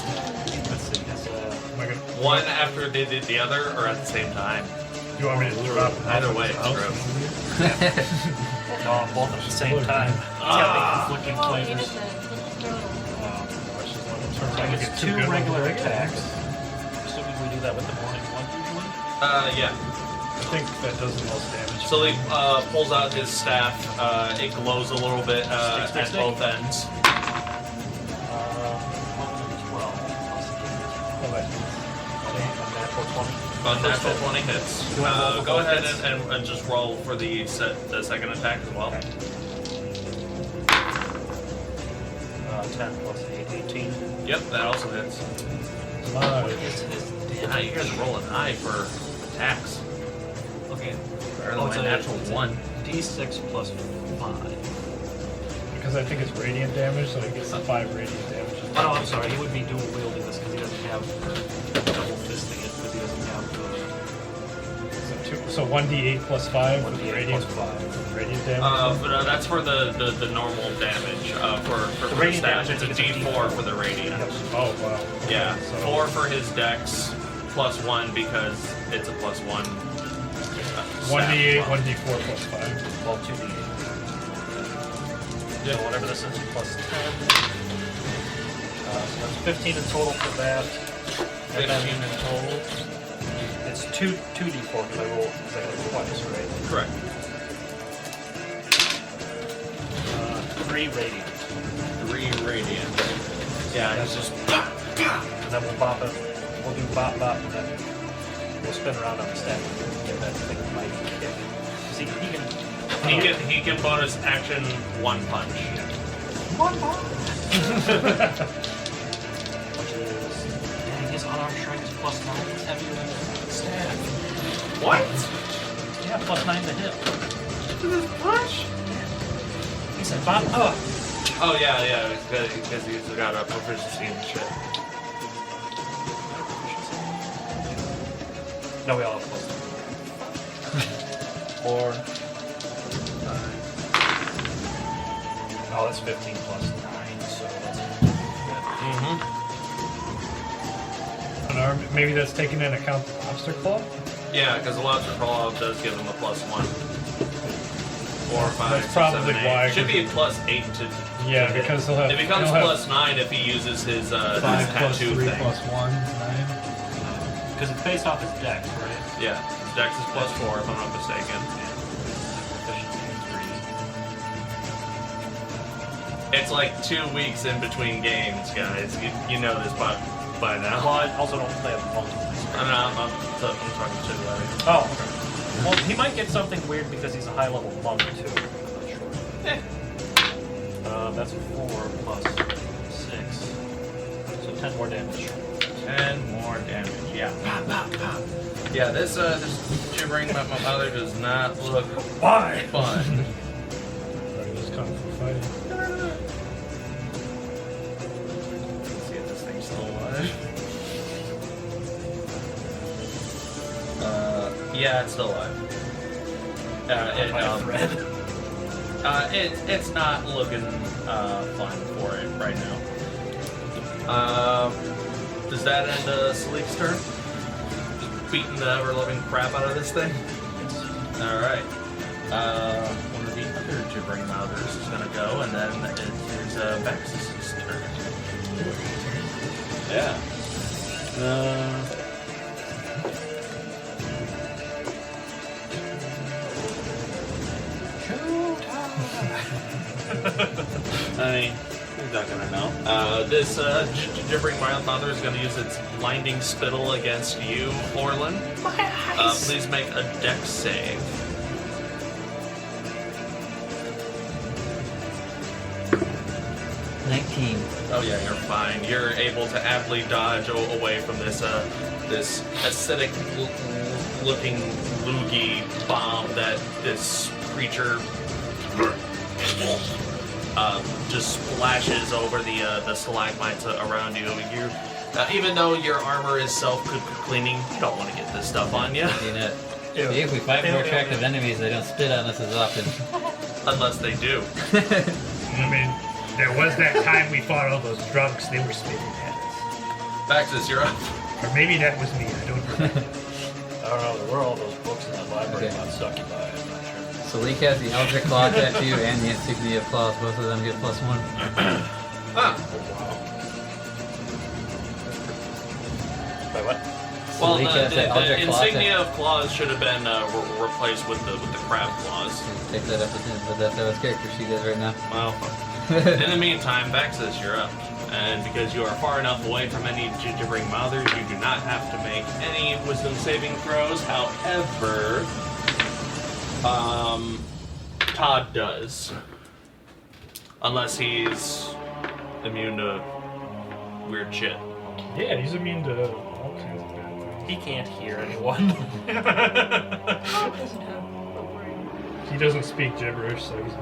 Let's see, that's Am I gonna, One after they did the other, or at the same time. do you want me to drop him Either off way, at it's his gross. house? no, both at the same time. It's got conflicting Oh, flavors. innocent. So I get 2 regular attacks. Assuming we do that with the morning one usually. Yeah. I think that does the most damage. So he pulls out his staff. It glows a little bit at both ends. 12. Unnatural 20. Unnatural 20 hits. You wanna roll for Go both ahead hits? and just roll for the second attack as well. 10 plus 8, 18. Yep, that also hits. Damn, how you guys rolling high for attacks? Okay, better than Oh, my it's a natural 1. D6 plus 5. Because I think it's radiant damage, so he gets the 5 radiant damage. Oh, no, I'm sorry. He would be dual wielding this because he doesn't have double fisting it because he doesn't have So 1d8 plus 5 for the 1d8 radiant, plus 5. radiant damage. But that's for the normal damage. For the radiant staff, damage, it's a I think it's a D4 for the radiant. Oh, wow. Okay, Yeah, so 4 for his dex, plus 1 because it's a plus 1. 1d8, 1d4 plus 5. Well, 2d8. So whatever this is, plus 10. So that's 15 in total for that. And 15 then in total. it's 2d4 because I rolled because I got twice, right? Correct. 3 radiant. 3 radiant. Yeah, it's just. And then we'll bop it. We'll do bop bop and then we'll spin around on the stack and get that thing mighty kick. See, He can bonus action 1 punch. Which is, dang, his unarmed strength is plus 9. It's heavier than the staff. What? Yeah, plus 9 to hit. Punch? He said, Bob, Oh yeah, because he's got a proficiency and shit. No, we all have plus 4. 9. Oh, that's 15 plus 9, so that's Mm-hmm. Maybe that's taking into account the lobster claw? Yeah, because the lobster crawl does give him a plus 1. 4, 5, That's 6, probably 7, 8. why, Should be a plus 8 to. Yeah, because he'll have. It becomes he'll have plus 9 if he uses his 5 plus tattoo 3 thing. plus 1 is 9. because it's based off his dex, right? Yeah, his dex is plus 4 if I'm not mistaken. Efficiency 3. It's like 2 weeks in between games, guys. You know this by now. Well, I also don't play a monk. I'm talking to Larry. Oh, okay. Well, he might get something weird because he's a high level monk too. I'm not sure. That's 4 plus 6. So 10 more damage. 10 more damage. Yeah. Pop, pop, pop. Yeah, this gibbering about my mother does not look Why? fun. Sorry, just come for fighting. Let's see if this thing's still alive. Yeah, it's still alive. It's not looking fun for it right now. Does that end Salik's turn? Just beating the ever-loving crap out of this thing? Alright. One of the other gibbering mouthers is gonna go, and then it's Vaxxus' turn. Yeah. I mean, he's not gonna know. This gibbering mother is gonna use its blinding spittle against you, Orlin. Please make a dex save. 19. Oh yeah, you're fine. You're able to aptly dodge away from this this acidic looking loogie bomb that this creature just splashes over the stalagmites around you. Even though your armor is self-cleaning, you don't want to get this stuff on you. You know, see, if we fight more attractive enemies, they don't spit on us as often. Unless they do. I mean, there was that time we fought all those drunks, they were spitting at us. Vaxxus, you're up. Or maybe that was me, I don't remember. I don't know, there were all those books in that library about sucky by, I'm not sure. Salic has the Eldritch Claw tattoo and the Insignia of Claws. Both of them get +1. Ah. Wait, what? Well, Salic has the Eldritch Claw insignia of claws should have been replaced with the crab claws. Take that up with him, but that's how his character sheet is right now. Well, in the meantime, Vaxxus, you're up. And because you are far enough away from any gibbering mouthers, you do not have to make any wisdom saving throws. However, Todd does. Unless he's immune to weird shit. Yeah, he's immune to all kinds of bad things. He can't hear anyone. He doesn't speak gibberish, so he's...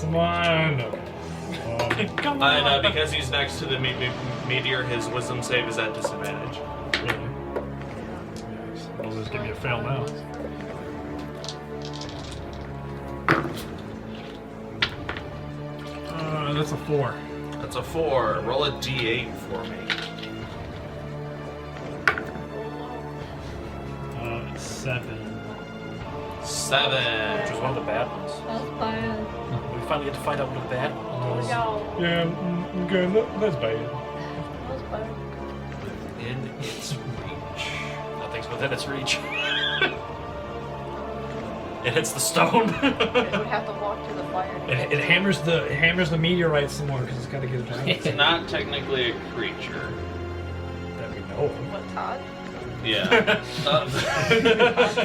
Come on. Okay. Come on. And because he's next to the meteor, his wisdom save is at disadvantage. Really? I'll just give you a fail now. That's a 4. That's a 4. Roll a d8 for me. 7. 7. Which was one of the bad ones. That's bad. We finally get to find out what the bad one was. Yo, Yeah, okay, that's bad. that's bad. In its reach. Nothing's within its reach. It hits the stone. It would have to walk through the fire. It hammers the meteorite some more because it's got to get it out. It's not technically a creature. That we know of. What, Todd? Yeah.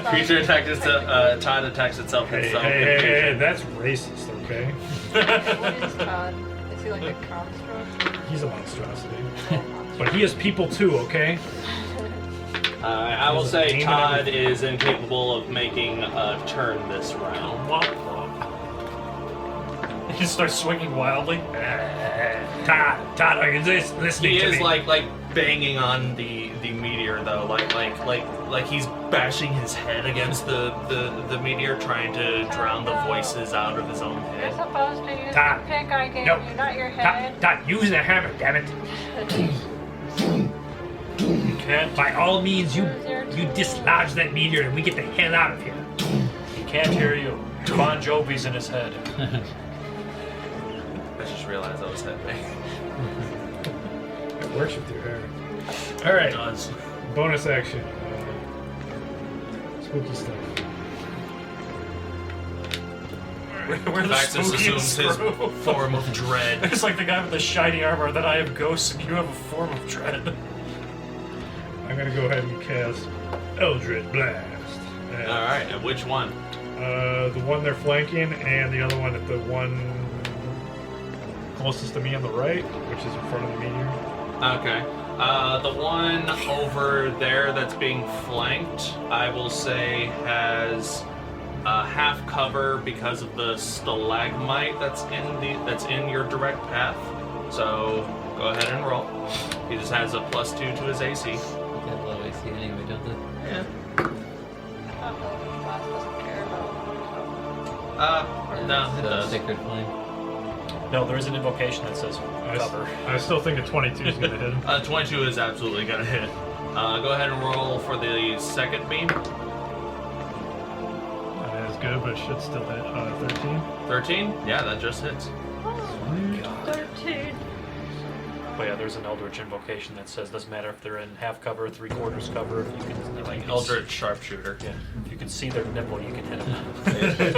Creature attacks itself. Todd attacks itself. Hey, that's racist, okay? What is Todd? Is he like a construct? He's a monstrosity. But he has people too, okay? I will He's a say demon Todd is incapable of making a turn this round. Womp womp. He just starts swinging wildly. Todd, are you listening He to is me? like banging on the meteor though, like he's bashing his head against the meteor, trying to drown the voices out of his own You're head. supposed to use Todd, the pick I gave no. you, not your head. Todd, use the hammer, damn it. You can't. By all means, you dislodge that meteor and we get the hell out of here. He can't hear you. Bon Jovi's in his head. I just realized I was headbang. It works with your hair. Alright, It does. bonus action. Spooky stuff. We're the Vaxxus spooky and assumes his screw. form of dread. It's like the guy with the shiny armor that I have ghosts and you have a form of dread. I'm gonna go ahead and cast Eldritch Blast. Alright, and which one? The one they're flanking and the other one at the one closest to me on the right, which is in front of the meteor. Okay. The one over there that's being flanked, I will say, has half cover because of the stalagmite that's in your direct path. So go ahead and roll. He just has a +2 to his AC. They have low AC anyway, don't they? Yeah. I thought the class doesn't care about No, it So does. Sacred Flame. No, there is an invocation that says cover. I still think a 22 is gonna hit him. 22 is absolutely gonna hit. Go ahead and roll for the second beam. That is good, but it should still hit 13. 13? Yeah, that just hits. it. 13. But yeah, there's an Eldritch invocation that says doesn't matter if they're in half cover, 3/4 cover, if you can Like Eldritch Sharpshooter. Yeah, if you can see their nipple, you can hit them. Is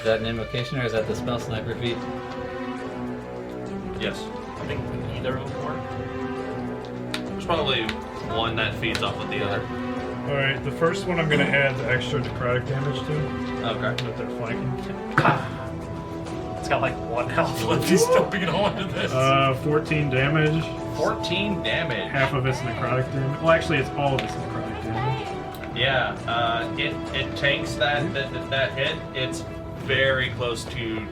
that an invocation or is that the spell sniper feat? Yes. I think either of them work. There's probably one that feeds off of the other. Alright, the first one I'm gonna add the extra necrotic damage to Okay. that they're flanking. It's got like 1 health left. He's still being on to this. 14 damage. 14 damage. Half of it's necrotic damage. Well, actually, it's all of it's necrotic damage. Yeah, it takes that hit. It's very close to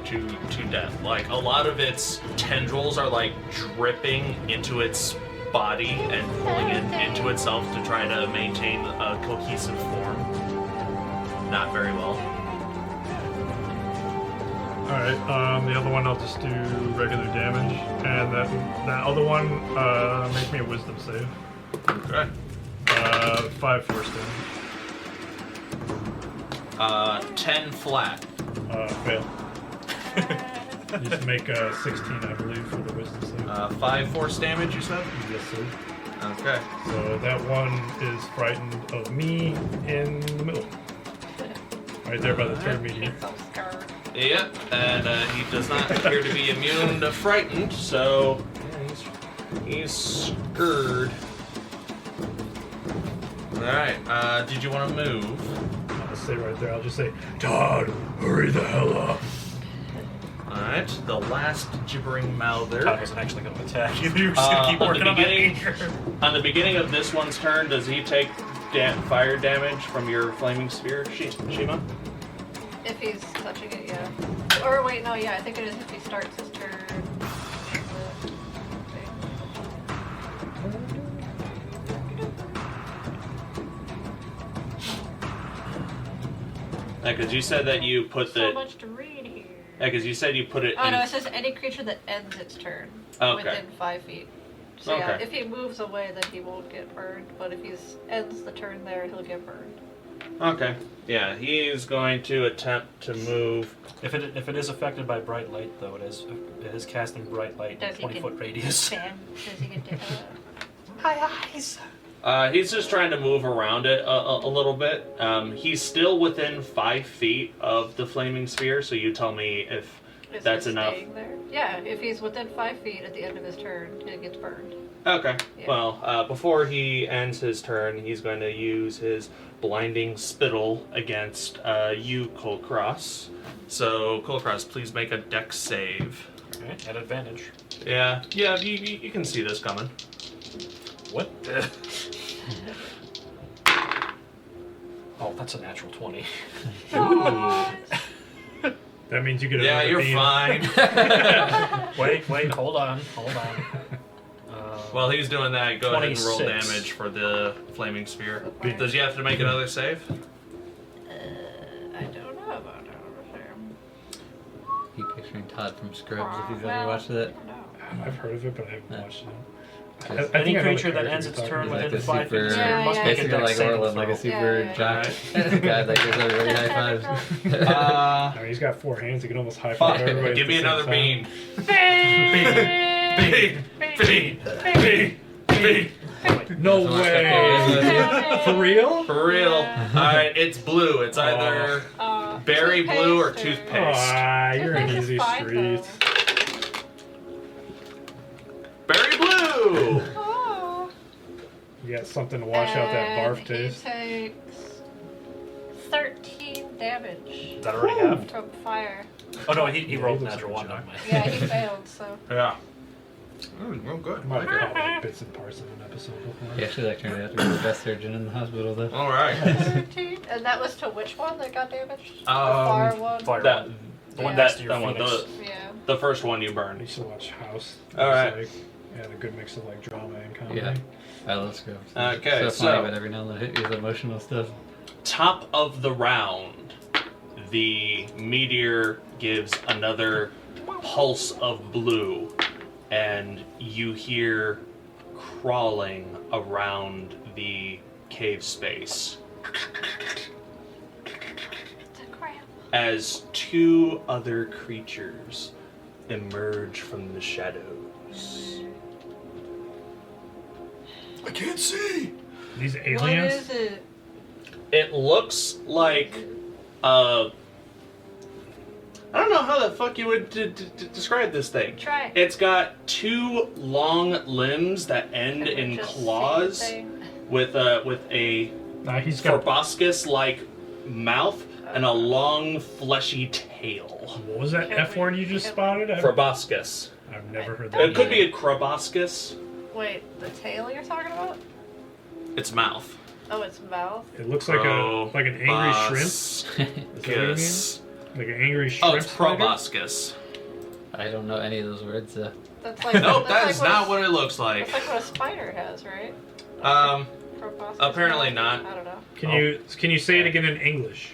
death. Like, a lot of its tendrils are like dripping into its body and pulling it into itself to try to maintain a cohesive form. Not very well. Alright, the other one I'll just do regular damage, and that other one, make me a wisdom save. Okay. 5 force damage. 10 flat. Fail. You just make 16, I believe, for the wisdom save. 5 force damage, you said? Yes, sir. Okay. So that one is frightened of me in the middle. Right there by the turn meteor. So scared. Yep, and he does not appear to be immune to frightened, so he's scared. Alright, did you want to move? I'll say right there, I'll just say, Todd, hurry the hell up. Alright, the last gibbering mouther. Todd wasn't actually going to attack either. You're just going to keep working on that. On the beginning of this one's turn, does he take fire damage from your flaming sphere, Shiima? If he's touching it, yeah. Or wait, no, yeah, I think it is if he starts his turn. Yeah, because you said that you put So much to read here. Yeah, because you said you put it Oh in... no, it says any creature that ends its turn within 5 feet. So yeah, Okay. if he moves away, then he won't get burned. But if he ends the turn there, he'll get burned. Okay. Yeah, he's going to attempt to move. If it is affected by bright light, though, it is casting bright light in a Does he get 20-foot radius. Does he get Hi, eyes. He's just trying to move around it a little bit. He's still within 5 feet of the flaming sphere, so you tell me if Is that's he enough. staying there? Yeah, if he's within 5 feet at the end of his turn, he gets burned. Okay. Yeah. Well, before he ends his turn, he's going to use his blinding spittle against you, Kulkras. So, Kulkras, please make a dex save. Alright, at advantage. Yeah, you can see this coming. What? Oh, that's a natural 20. That means you get Yeah, another you're beam. fine. Wait, hold on. While he's doing that, go ahead and roll 26. damage for the flaming sphere. Okay. Does he have to make another save? I don't know about that. Keep picturing Todd from Scrubs if you've ever watched that. I've heard of it, but I haven't Yeah. watched it. Just- I Any think I know the creature that character ends you're its talking turn about. Like within a 5 feet super, Yeah, must yeah. make a basically dex like saving Orlin, throw. like a super Yeah. jock guy that gives everybody high fives. I mean, he's got 4 hands. He can almost high five everybody. Give at me the same another time. beam. No Someone way. fucking For real? For real. Alright, it's blue. It's either berry blue or toothpaste. Ah, you're in Toothpaste is easy fine, streets. Berry blue! Oh. You got something to wash out that barf taste. He takes 13 damage Does that already have? from fire. Oh no, he rolled looks natural like 1, a never mind. Yeah, he failed, so. Yeah. Real good. I might have caught like bits and parts of an episode before. He actually like turned out to be the best surgeon in the hospital though. Alright. 13? And that was to which one that got damaged? The fire one? Fire That, one. The one Yeah. next to your that one, Phoenix. Yeah. the first one you I burned. used to watch House. All right. It was like, yeah, a good mix of like drama and comedy. Yeah. I love Scrubs. Okay, so so- funny, but every now and then it hit you with emotional stuff. Top of the round, the meteor gives another pulse of blue, and you hear crawling around the cave space It's a crab. as 2 other creatures emerge from the shadows. I can't see! These What aliens? is it? It looks like I don't know how the fuck you would describe this thing. Try it. It's got 2 long limbs that end Can we in just see claws the thing? with a Nah, he's got. proboscis-like mouth and a long fleshy tail. What was that Can F word you just can- spotted? Proboscis. I've never heard that. It could be a proboscis. Wait, the tail you're talking about? Its mouth. Oh, its mouth? It looks like an angry shrimp. Is that what you mean? Proboscis. Like an angry Oh, shrimp it's spider? proboscis. I don't know any of those words. That's like Nope, that's that is like not what it looks That's like. like what a spider has, right? Proboscis Apparently mouth? not. I don't know. Can you say it again in English?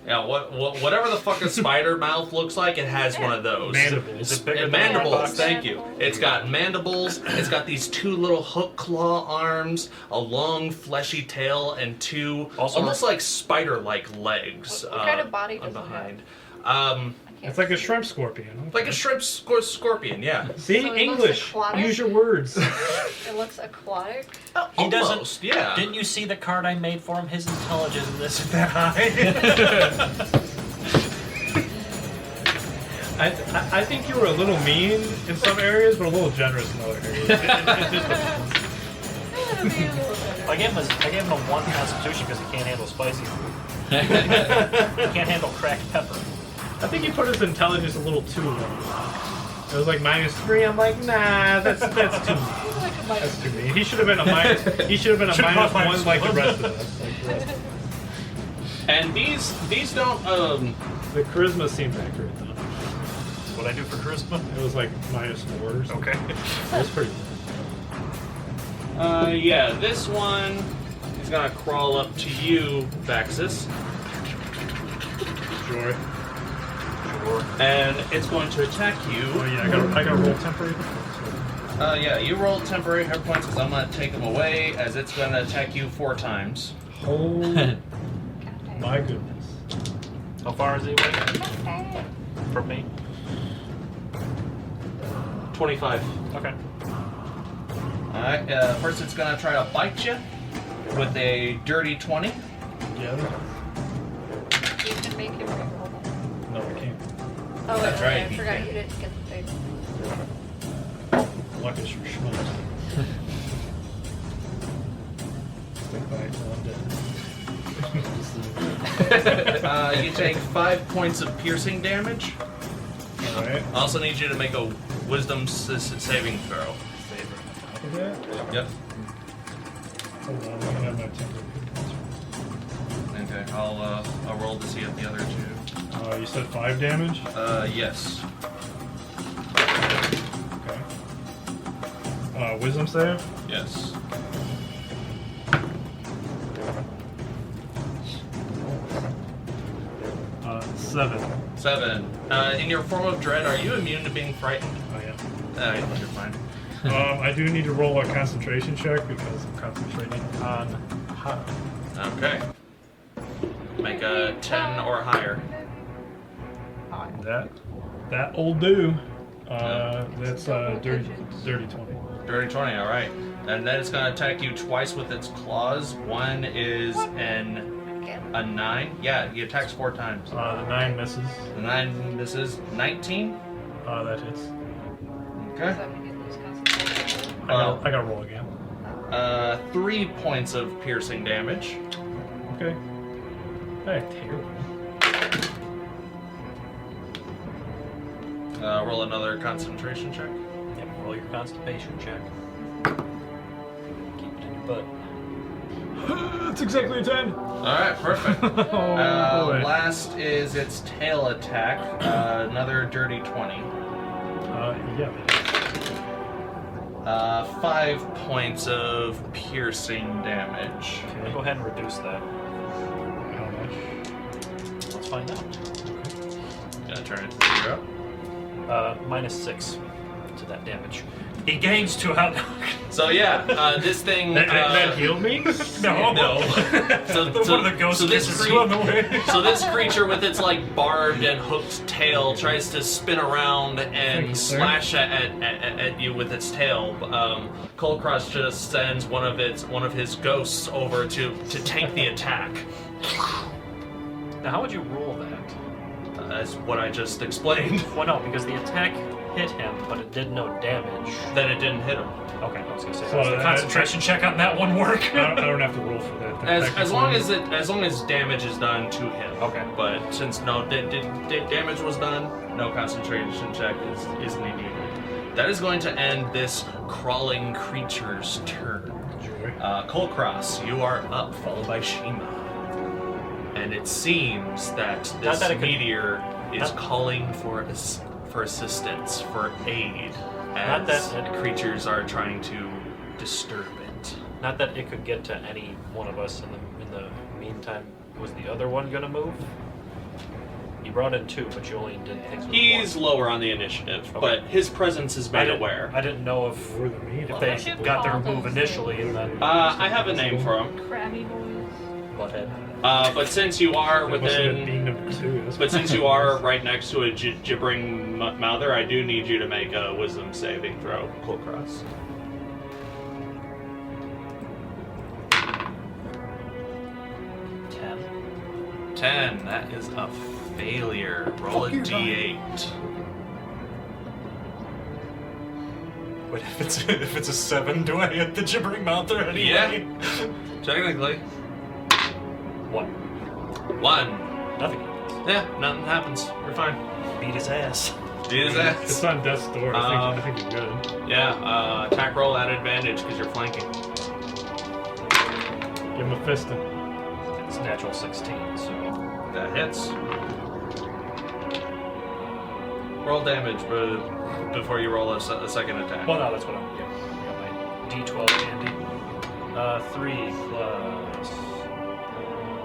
Yeah, whatever the fuck a spider mouth looks like, it has one of those. Mandibles. Is it bigger And than a mandibles, box? thank you. It's got mandibles, it's got these 2 little hook claw arms, a long fleshy tail, and 2 Also- almost like spider-like legs. What kind of body on does it behind. It's like a shrimp scorpion. Like a shrimp scorpion, yeah. See, So it looks English. aquatic? Use your words. It looks aquatic. He doesn't. Almost, yeah. Didn't you see the card I made for him? His intelligence isn't that high. I think you were a little mean in some areas, but a little generous in other areas. It just depends. I gave him a 1 constitution because he can't handle spicy food. He can't handle cracked pepper. I think you put his intelligence a little too low. It was like -3. I'm like, nah, that's too mean. That's too mean. He should have been a minus. He should have been a -1 like the rest of us. Like, And these don't the charisma seemed accurate though. What I do for charisma? It was like -4 or something. Okay. It was pretty good. yeah, this one is gonna crawl up to you, Vaxxus. Joy. And it's going to attack you. Oh yeah, I got to roll temporary. Yeah, you roll temporary hit points because I'm going to take them away as it's going to attack you 4 times. Oh my goodness. How far is he away from me? 25. Okay. Alright, first it's going to try to bite you with a dirty 20. Yeah. You can make him roll. No, I can't. Oh, wait, That's right, I you forgot can. you didn't get the thing. Luck is for schmucks. Stick by it till I'm dead. You take 5 points of piercing damage. Alright. I also need you to make a wisdom saving throw. Top of that? Yep. Hold on, I'm gonna have my temporary hit points. Okay, I'll roll to see if the other 2. You said 5 damage? Yes. Okay. Wisdom save? Yes. Uh, 7. 7. In your form of dread, are you immune to being frightened? Oh yeah. You're fine. I do need to roll a concentration check because I'm concentrating on hot. Okay. Make a 10 or higher. That'll do. That's dirty 20. Dirty 20, alright. And then it's going to attack you twice with its claws. One is a 9. Yeah, he attacks 4 times. The 9 misses. The 9 misses. 19. That hits. Okay. I gotta roll again. 3 points of piercing damage. Okay. Hey, terrible. Roll another concentration check. Yep, roll your constipation check. Keep it in your butt. That's exactly a 10. Alright, perfect. Boy. Last is its tail attack. Another dirty 20. Yeah. 5 points of piercing damage. Go ahead and reduce that. How much? Let's find out. Gonna turn it to 0. -6 to that damage. He gains 2 out. So yeah, this thing. That healed me? No. No. One of the ghosts this kisses you on the way. So this creature with its like barbed and hooked tail tries to spin around and you, sir. slash at you with its tail. Kulkras just sends one of his ghosts over to tank the attack. Now, how would you roll that? That's what I just explained. Well, no, because the attack hit him, but it did no damage. Then it didn't hit him. Okay, I was gonna say, So how's the concentration check on that one work? I don't have to roll for that. As long as damage is done to him. Okay. But since no damage was done, no concentration check is needed. That is going to end this crawling creature's turn. Joy. Kulkras, you are up, followed by Shiima. and it seems that this meteor is calling for assistance, for aid, as creatures are trying to disturb it. Not that it could get to any one of us in the meantime. Was the other one gonna move? You brought in 2, but you only did things with He's 1. lower on the initiative, but his presence is made aware. I didn't know if they got their move initially and then... I have a name for him. Crabby boys. Butthead. But since you are being number 2. but since you are right next to a gibbering mouther, I do need you to make a wisdom saving throw, Kulkras. 10. That is a failure. Roll a d8. Wait, if it's a 7, do I hit the gibbering mouther anyway? Yeah. Technically. 1. 1. Nothing. Yeah, nothing happens. You're fine. Beat his ass. Beat his ass. It's on death's door. I think you're good. Yeah, attack roll at advantage because you're flanking. Give him a fisting. It's natural 16, so... That hits. Roll damage before you roll a second attack. Well, no, that's what I'm... Yeah, I got my D12 handy. 3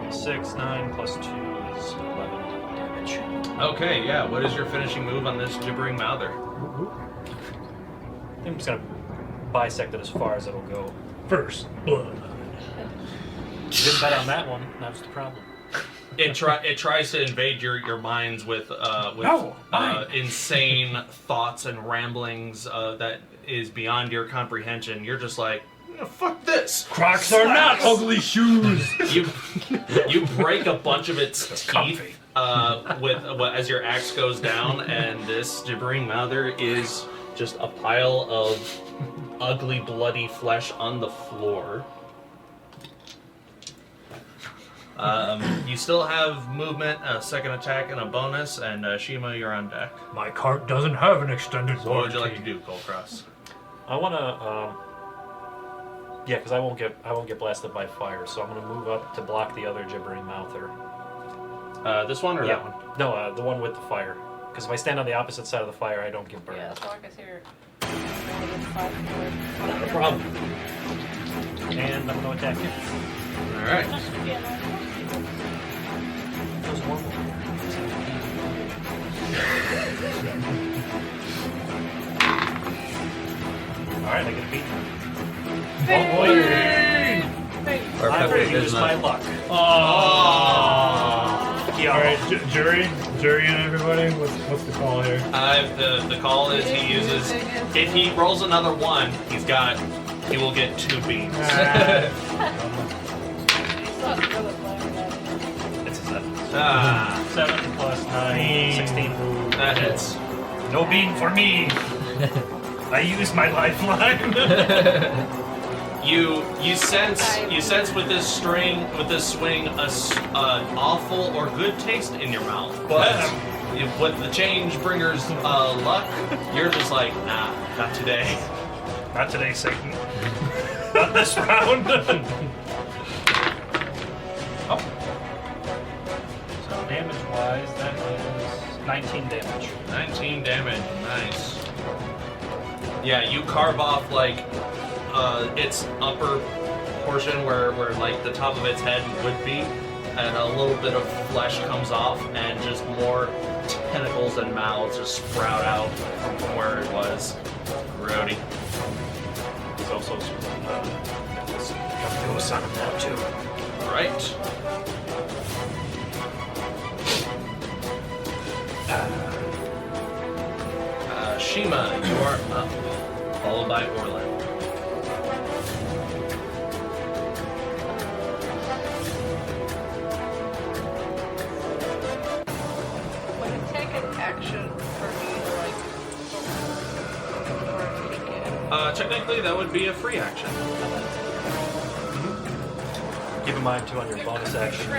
plus 6, 9 plus 2 is 11 damage. Okay, yeah. What is your finishing move on this gibbering mouther? I'm just gonna bisect it as far as it'll go. First blood. You didn't bet on that one. That was the problem. It tries to invade your minds with insane thoughts and ramblings that is beyond your comprehension. You're just like, fuck this. Crocs are not ugly shoes. You break a bunch of its teeth as your axe goes down, and this gibbering mouther is just a pile of ugly, bloody flesh on the floor. You still have movement, a second attack, and a bonus, and Shiima, you're on deck. My cart doesn't have an extended So what would you like to do, Kulkras? I wanna, yeah, because I won't get blasted by fire, so I'm gonna move up to block the other gibbering mouther. This one or that one? No, the one with the fire. Because if I stand on the opposite side of the fire, I don't get burned. Yeah, as long as you're... Not a problem. And I'm gonna attack you. Alright. There's one more. Alright, I get a beat. Or I pepper use my luck. All right, jury and everybody. What's the call here? The call is he uses... If he rolls another 1, he will get 2 beans. It's a 7. 7 plus 9, 16. That hits. No bean for me. I used my lifeline. You sense with this swing an awful or good taste in your mouth, but with the change bringer's luck, you're just like, nah, not today. Not today, Satan. Not this round. Oh. So damage-wise, that is 19 damage. 19 damage, nice. Yeah, you carve off like its upper portion where like the top of its head would be, and a little bit of flesh comes off, and just more tentacles and mouths just sprout out from where it was. Grody. He's also got son now too. Right. Shiima, you are up, followed by Orlin. Would it take an action for me to like Technically, that would be a free action. Keep in mind too on your bonus action.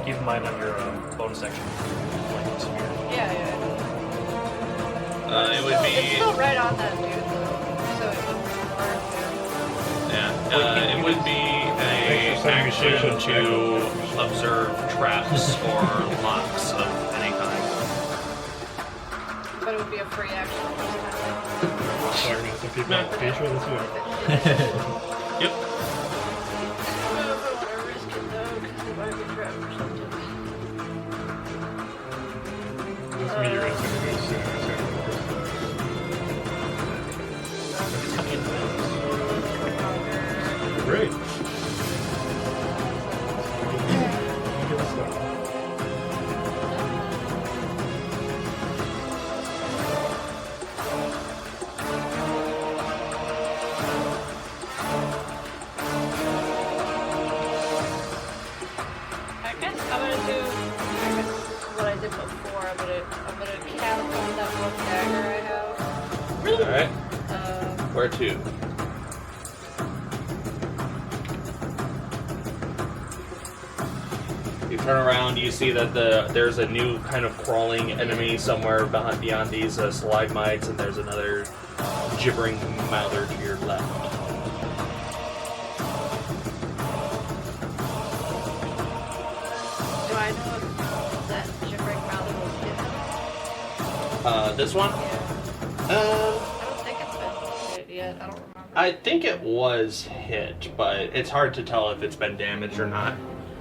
Keep in mind on your bonus action. Yeah. It would be. It's still right on that dude, though, so it wouldn't burn him. Yeah. It would be a action to observe traps or locks of any kind. But it would be a free action. Talking about some people on the beach with us. Yep. I don't know if I want to risk it though, because it might be trapped or something. This means you're going to go soon. Great. Good stuff. I guess I'm gonna do what I did before. I'm gonna catapult that one dagger I have. Alright. Where to? You turn around, you see that there's a new kind of crawling enemy somewhere beyond these stalagmites, and there's another gibbering mouther to your left. Do I know if that gibbering mouther was hit? This one? I don't think it's been hit yet. I don't remember. I think it was hit, but it's hard to tell if it's been damaged or not.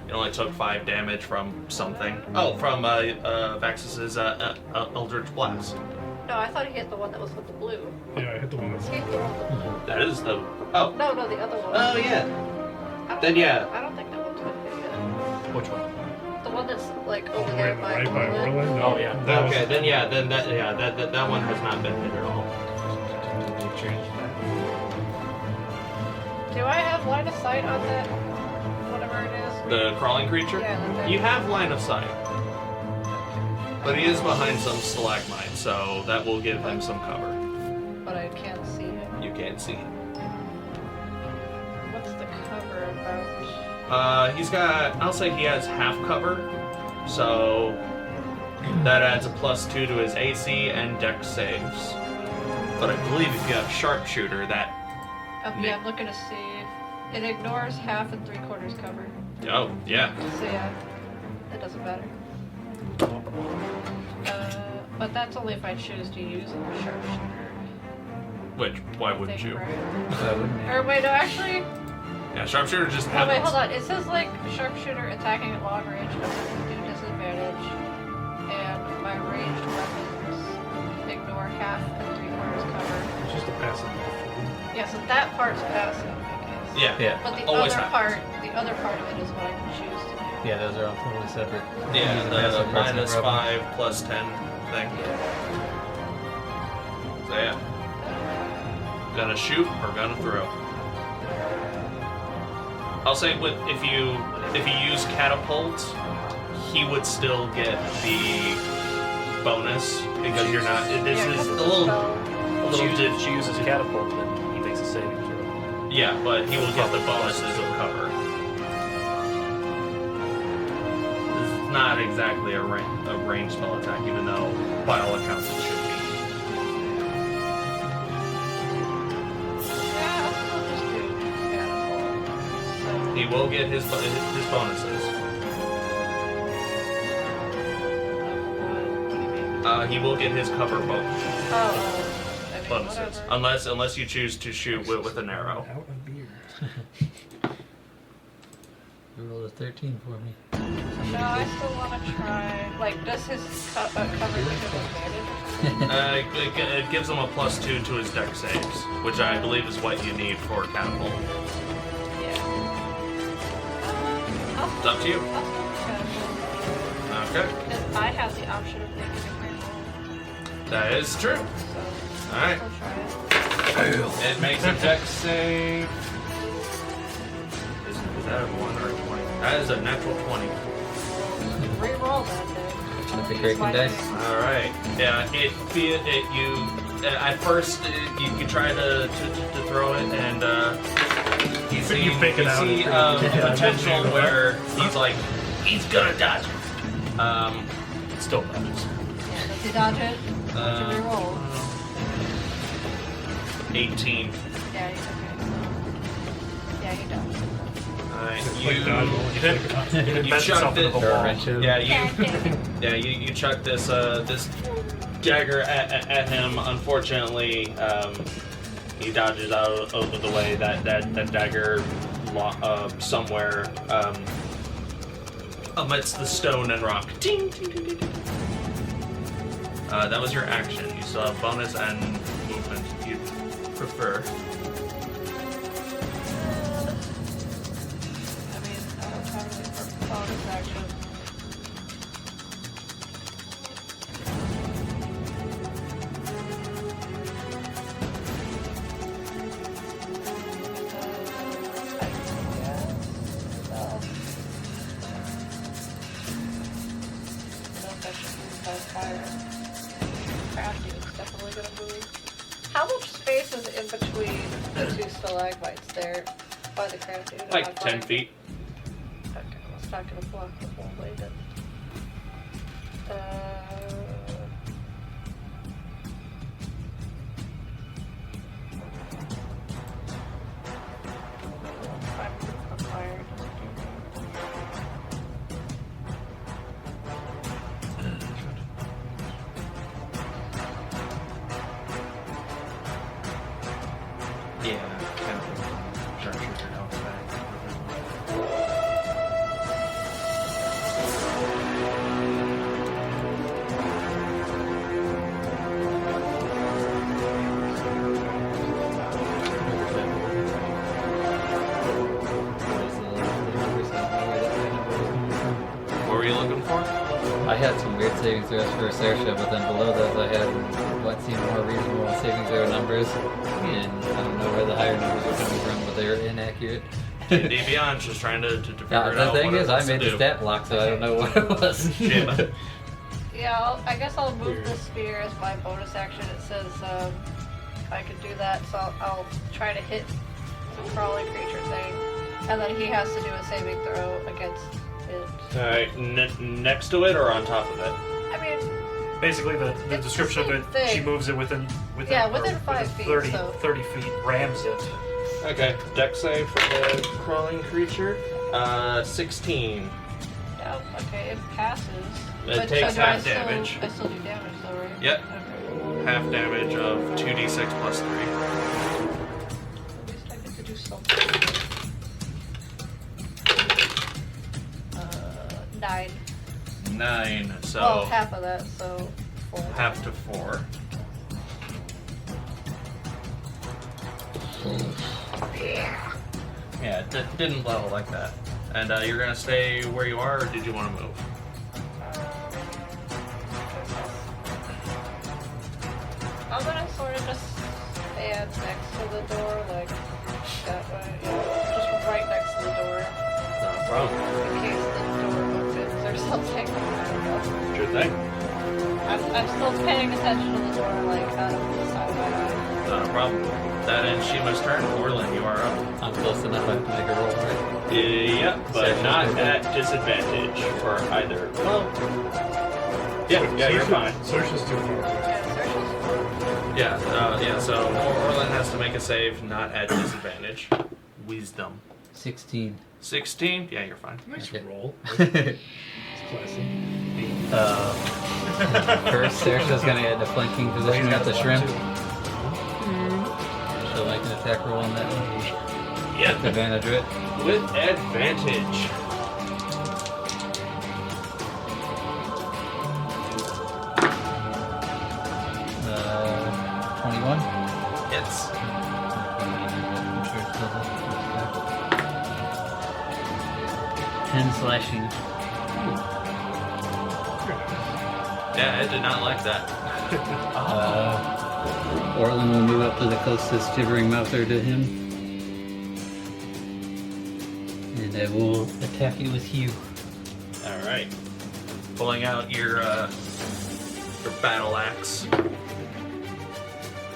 It only took 5 damage from something. Oh, from Vaxxus's Eldritch Blast. No, I thought he hit the one that was with the blue. Yeah, I hit the one that's... He hit the one with the blue. That is the... Oh. No, the other one. Oh, yeah. Then, yeah. I don't think that one's been hit yet. Which one? The one that's like over there by Right by Orlin. Orlin? Oh, yeah. Okay, then yeah, that one has not been hit at all. They've changed that. Do I have line of sight on that? Whatever it is. The crawling creature? Yeah, that's You have line of sight. But he is behind some stalagmites, so that will give him some cover. But I can't see him. You can't see him. What's the cover about? I'll say he has half cover, so that adds a +2 to his AC and Dex saves. But I believe if you have sharpshooter, that... Yeah, I'm looking to see. It ignores half and 3/4 cover. Oh, yeah. So yeah, it doesn't matter. But that's only if I choose to use a sharpshooter. Why wouldn't you? Right? Why wouldn't you? Or wait, no, actually. Yeah, sharpshooter just Oh happens. wait, hold on. It says like sharpshooter attacking at long range doesn't do disadvantage, and my ranged weapons ignore half and 3/4 cover. It's just a passive. Yeah, so that part's passive, I guess. Yeah. Yeah. But the Always other happens. part of it is what I can choose to do. Yeah, those are all totally separate. Yeah, Use the passive parts of the -5 +10 thing. So yeah. Gonna shoot or gonna throw. I'll say if you use catapult, he would still get the bonus because you're not. This Yeah, is 'cause a it's little spell. She uses catapult, then he makes a saving throw. Yeah, but he will get the bonuses of cover. This is not exactly a ranged spell attack, even though by all accounts it should be. Yeah, I'll still just do catapult. So, He will get his bonuses. what do you mean? He will get his cover bonus. I mean, Bonuses, whatever. unless you choose to shoot with an arrow. Out of beer. You rolled a 13 for me. No, I still want to try. Like, does his cover give him advantage? It gives him a +2 to his dex saves, which I believe is what you need for catapult. Yeah. It's up to you. I'll still do catapult. Okay, Because I have the option of making a critical, that is true. so All right, I'll try it. it makes a dex save. Is that a 1 or a 20? That is a natural 20. Reroll that then. With the Kraken dice. All right. Yeah. At first you try to throw it, and you see You fake it out. see potential where he's gonna dodge it. It still matters. Yeah, does he dodge it? Should we roll? 18. Yeah, he's okay. So, yeah, he dodged it. Like dodgeball. You did. You Bent chucked yourself into it. the wall. You chuck this dagger at him. Unfortunately, he dodges out of the way. That dagger somewhere amidst the stone and rock. Ting, ting, ting, ting, ting. That was your action. You still have bonus and movement if you prefer. I mean, I don't have any bonus action. How much space is in between the two stalagmites there by the crafting? Like 10 feet. Okay, well, it's not going to block the whole way then. I'm acquired. Yeah, kind of sharpshooter outside. What were you looking for? I had some weird saving throws for Saoirse, but then below those I had what seemed more reasonable saving throw numbers, and I don't know where the higher numbers are coming from, but they were inaccurate. D&D Beyond just trying to figure it The out. thing what is, it I wants to made the do. stat block, so I don't know what it was. Shiima. Yeah, I guess I'll move the sphere as my bonus action. It says I could do that, so I'll try to hit the crawling creature thing, and then he has to do a saving throw against it. Alright, next to it or on top of it? I mean, Basically, the It's description the of same it, she thing. moves it within Yeah, within 5 feet, 30, so- 30 feet, rams it. Okay, deck save for the crawling creature. 16. yeah, okay, it passes. It takes do I half damage. I still do damage though, right? Yep. Okay. Half damage of 2d6 plus 3. At least I get to do something. 9. 9, so Well, half of that, so 4. half to 4. Yeah, it didn't level like that. And you're gonna stay where you are, or did you want to move? I'm gonna sort of just stand next to the door, like that way, just right next to the door, Not a problem. in case the door opens or something. I don't know. Sure thing. I'm still paying attention to the door, like out of the side of my eye. Not a problem. That ends Shiima's turn. Orlin, you are up. I'm close enough, I have to make a roll, right? Yep, but Session not over. at disadvantage for either. Well, yeah, you're fine. Saoirse's too far. Yeah, Yeah, so Orlin has to make a save, not at disadvantage. Wisdom. 16. 16? Yeah, you're fine. Nice Okay. roll. It's classy. First, Saoirse's gonna get in a flanking position with the shrimp. She'll make an attack roll on that one. Yep, Advantage, right? with advantage. Uh, 21. Hits. 10 slashing. Yeah, it did not like that. Orlin will move up to the closest shivering mouther to him. And I will attack you with Hugh. Alright. Pulling out your battle axe. Maybe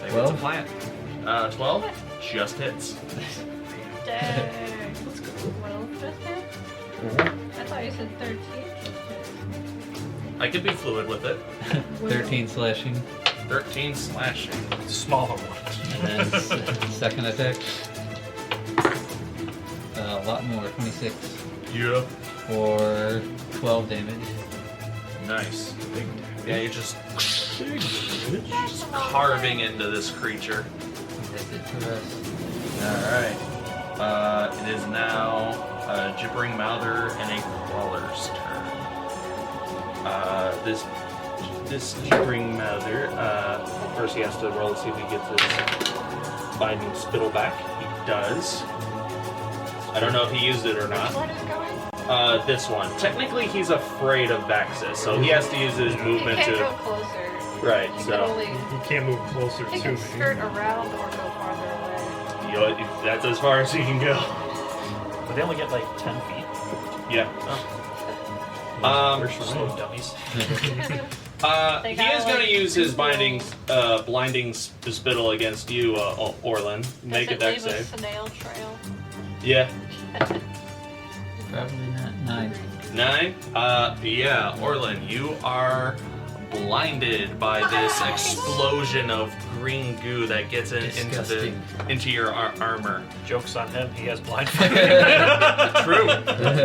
it's a 12? plant. 12? Just hits. dang. Let's go. Well, just hit? I thought you said 13. I could be fluid with it. 13 slashing. 13 slashing. Smaller one. And then second attack. lot more. 26 Yeah. for 12 damage. Nice. Yeah, you're just carving into this creature. That's it for us. Alright. It is now Gibbering Mouther and a Crawler's turn. This Gibbering Mouther, first he has to roll to see if he gets his Binding Spittle back. He does. I don't know if he used it or not. What is going? This one. Technically, he's afraid of Vaxxus, so he has to use his movement You can't to... go closer. Right, You can so... only You can't move closer you to can me. skirt around or go farther away. That's as far as he can go. But they only get like 10 feet. Yeah. We're slow dummies. He is going to use his blinding spittle against you, Orlin. Make a dex Does it leave save. a snail trail? Yeah. Probably not. 9. 9? Yeah, Orlin, you are blinded by this explosion of green goo that gets into your armor. Joke's on him, he has blind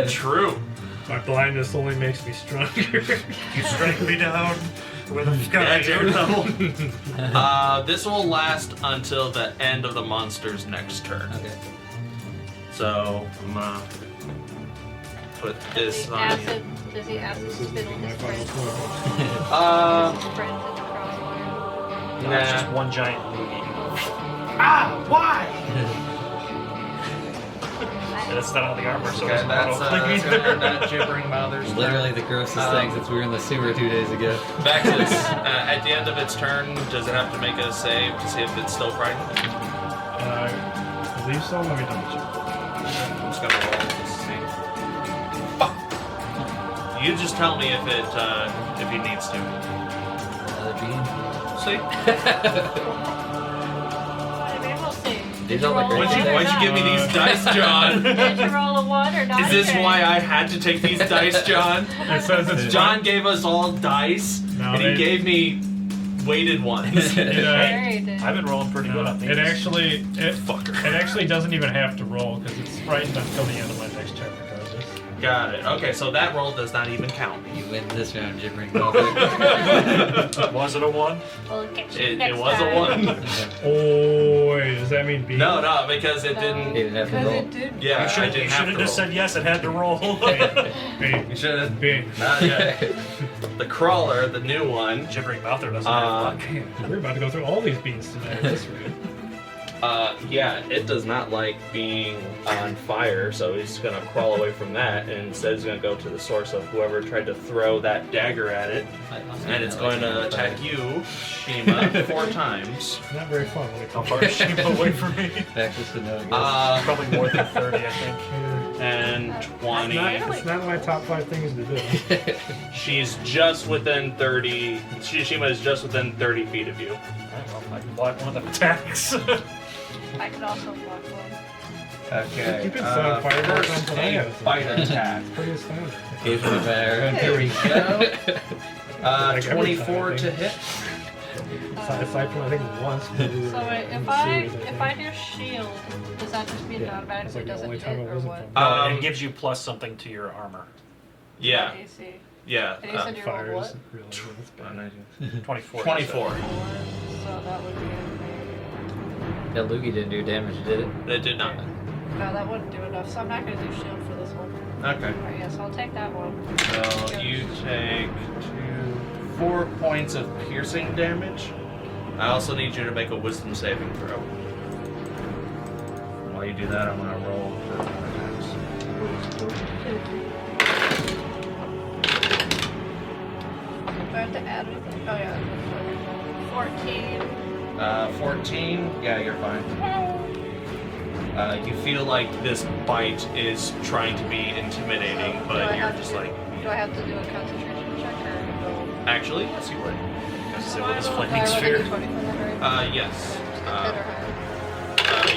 True. My blindness only makes me stronger. You strike me down with a Yeah, Daredevil. This will last until the end of the monster's next turn. Okay. So, I'm gonna put this on you. Does he acid spittle his friends? Final His friends in the crossfire? No, it's just one giant movie. And it's not on the armor, so it's not That's that Gibbering Mouthers. Literally the grossest thing since we were in the sewer 2 days ago. Vaxxus, at the end of its turn, does it have to make a save to see if it's still frightened? I believe so. Let me double check. I'm just gonna roll to see. Fuck. You just tell me if he needs to. Another bean. See? Maybe we'll see. These are like Why'd you give me these dice, John? Did you roll a 1 or not? Is this why I had to take these dice, John? It says it's John gave us all dice, No, and he gave me weighted ones. Very good. I've been rolling pretty good on these. It actually doesn't even have to roll because it's frightened until the end of my next turn regardless. Got it. Okay, so that roll does not even count. You win this round, Gibbering Mother. Was it a 1? We'll get you It next was a time. 1. Oh, wait, does that mean B? No, because it He didn't. didn't have to Because roll. it did. Yeah, I You didn't should have have to just roll. said yes, it had to roll. B. You should have. B. Not yet. The crawler, the new one. Gibbering Mouther doesn't have luck. We're about to go through all these beans today. This rate. Yeah, it does not like being on fire, so he's gonna crawl away from that, and instead he's gonna go to the source of whoever tried to throw that dagger at it, and it's going to attack you, Shiima, 4 times. Not very fun when it How comes far is she away from me? Vaxxus to know, I guess. Probably more than 30, I think. And 20. It's not my top 5 things to do. She's just within 30. Shiima is just within 30 feet of you. Alright, well, I can block one of the attacks. I could also block one. Okay. You can set on fireworks first on a fire. bite attack. Pretty astounding. Occasionally fire. Here we go. Like every 24 time, to hit. Aside from I think once. So wait, if I do shield, does that just mean it automatically That's like the doesn't only hit time it or wasn't what? fun. No, it gives you plus something to your armor. Yeah, AC. yeah. And you said you rolled Fire what? isn't really that's bad. 24. 24. So that would be. That Loogie didn't do damage, did it? It did not. No, that wouldn't do enough. So I'm not gonna do shield for this one. Okay. Alright, yeah, so I'll take that one. So you take 4 points of piercing damage. I also need you to make a wisdom saving throw. While you do that, I'm gonna roll for attacks. Do I have to add anything? Oh yeah. 14. 14. Yeah, you're fine. You feel like this bite is trying to be intimidating, but you're just like. Do I have to do a concentration check or no? Actually, yes, you would. Because it was Do I flaming roll sphere. a d20 for that, right? Yes. Hit or higher?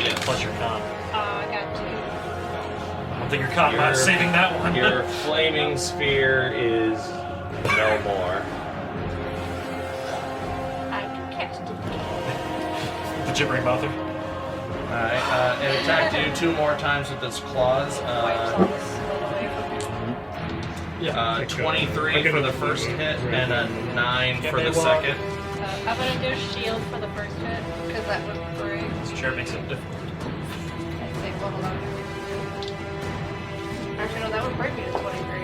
Yes. Plus your con. I got 2. I don't think you're caught by saving that one. Your flaming sphere is no more. I can cast it. The Gibbering Mouther. Alright, it attacked you 2 more times with its claws. Wipes all this spell away from you. 23 for the first hit and a 9 for the second. I'm gonna do shield for the first hit, because that would break. This chair makes it difficult. I think, well, hold on. Actually, no, that would break me to 23,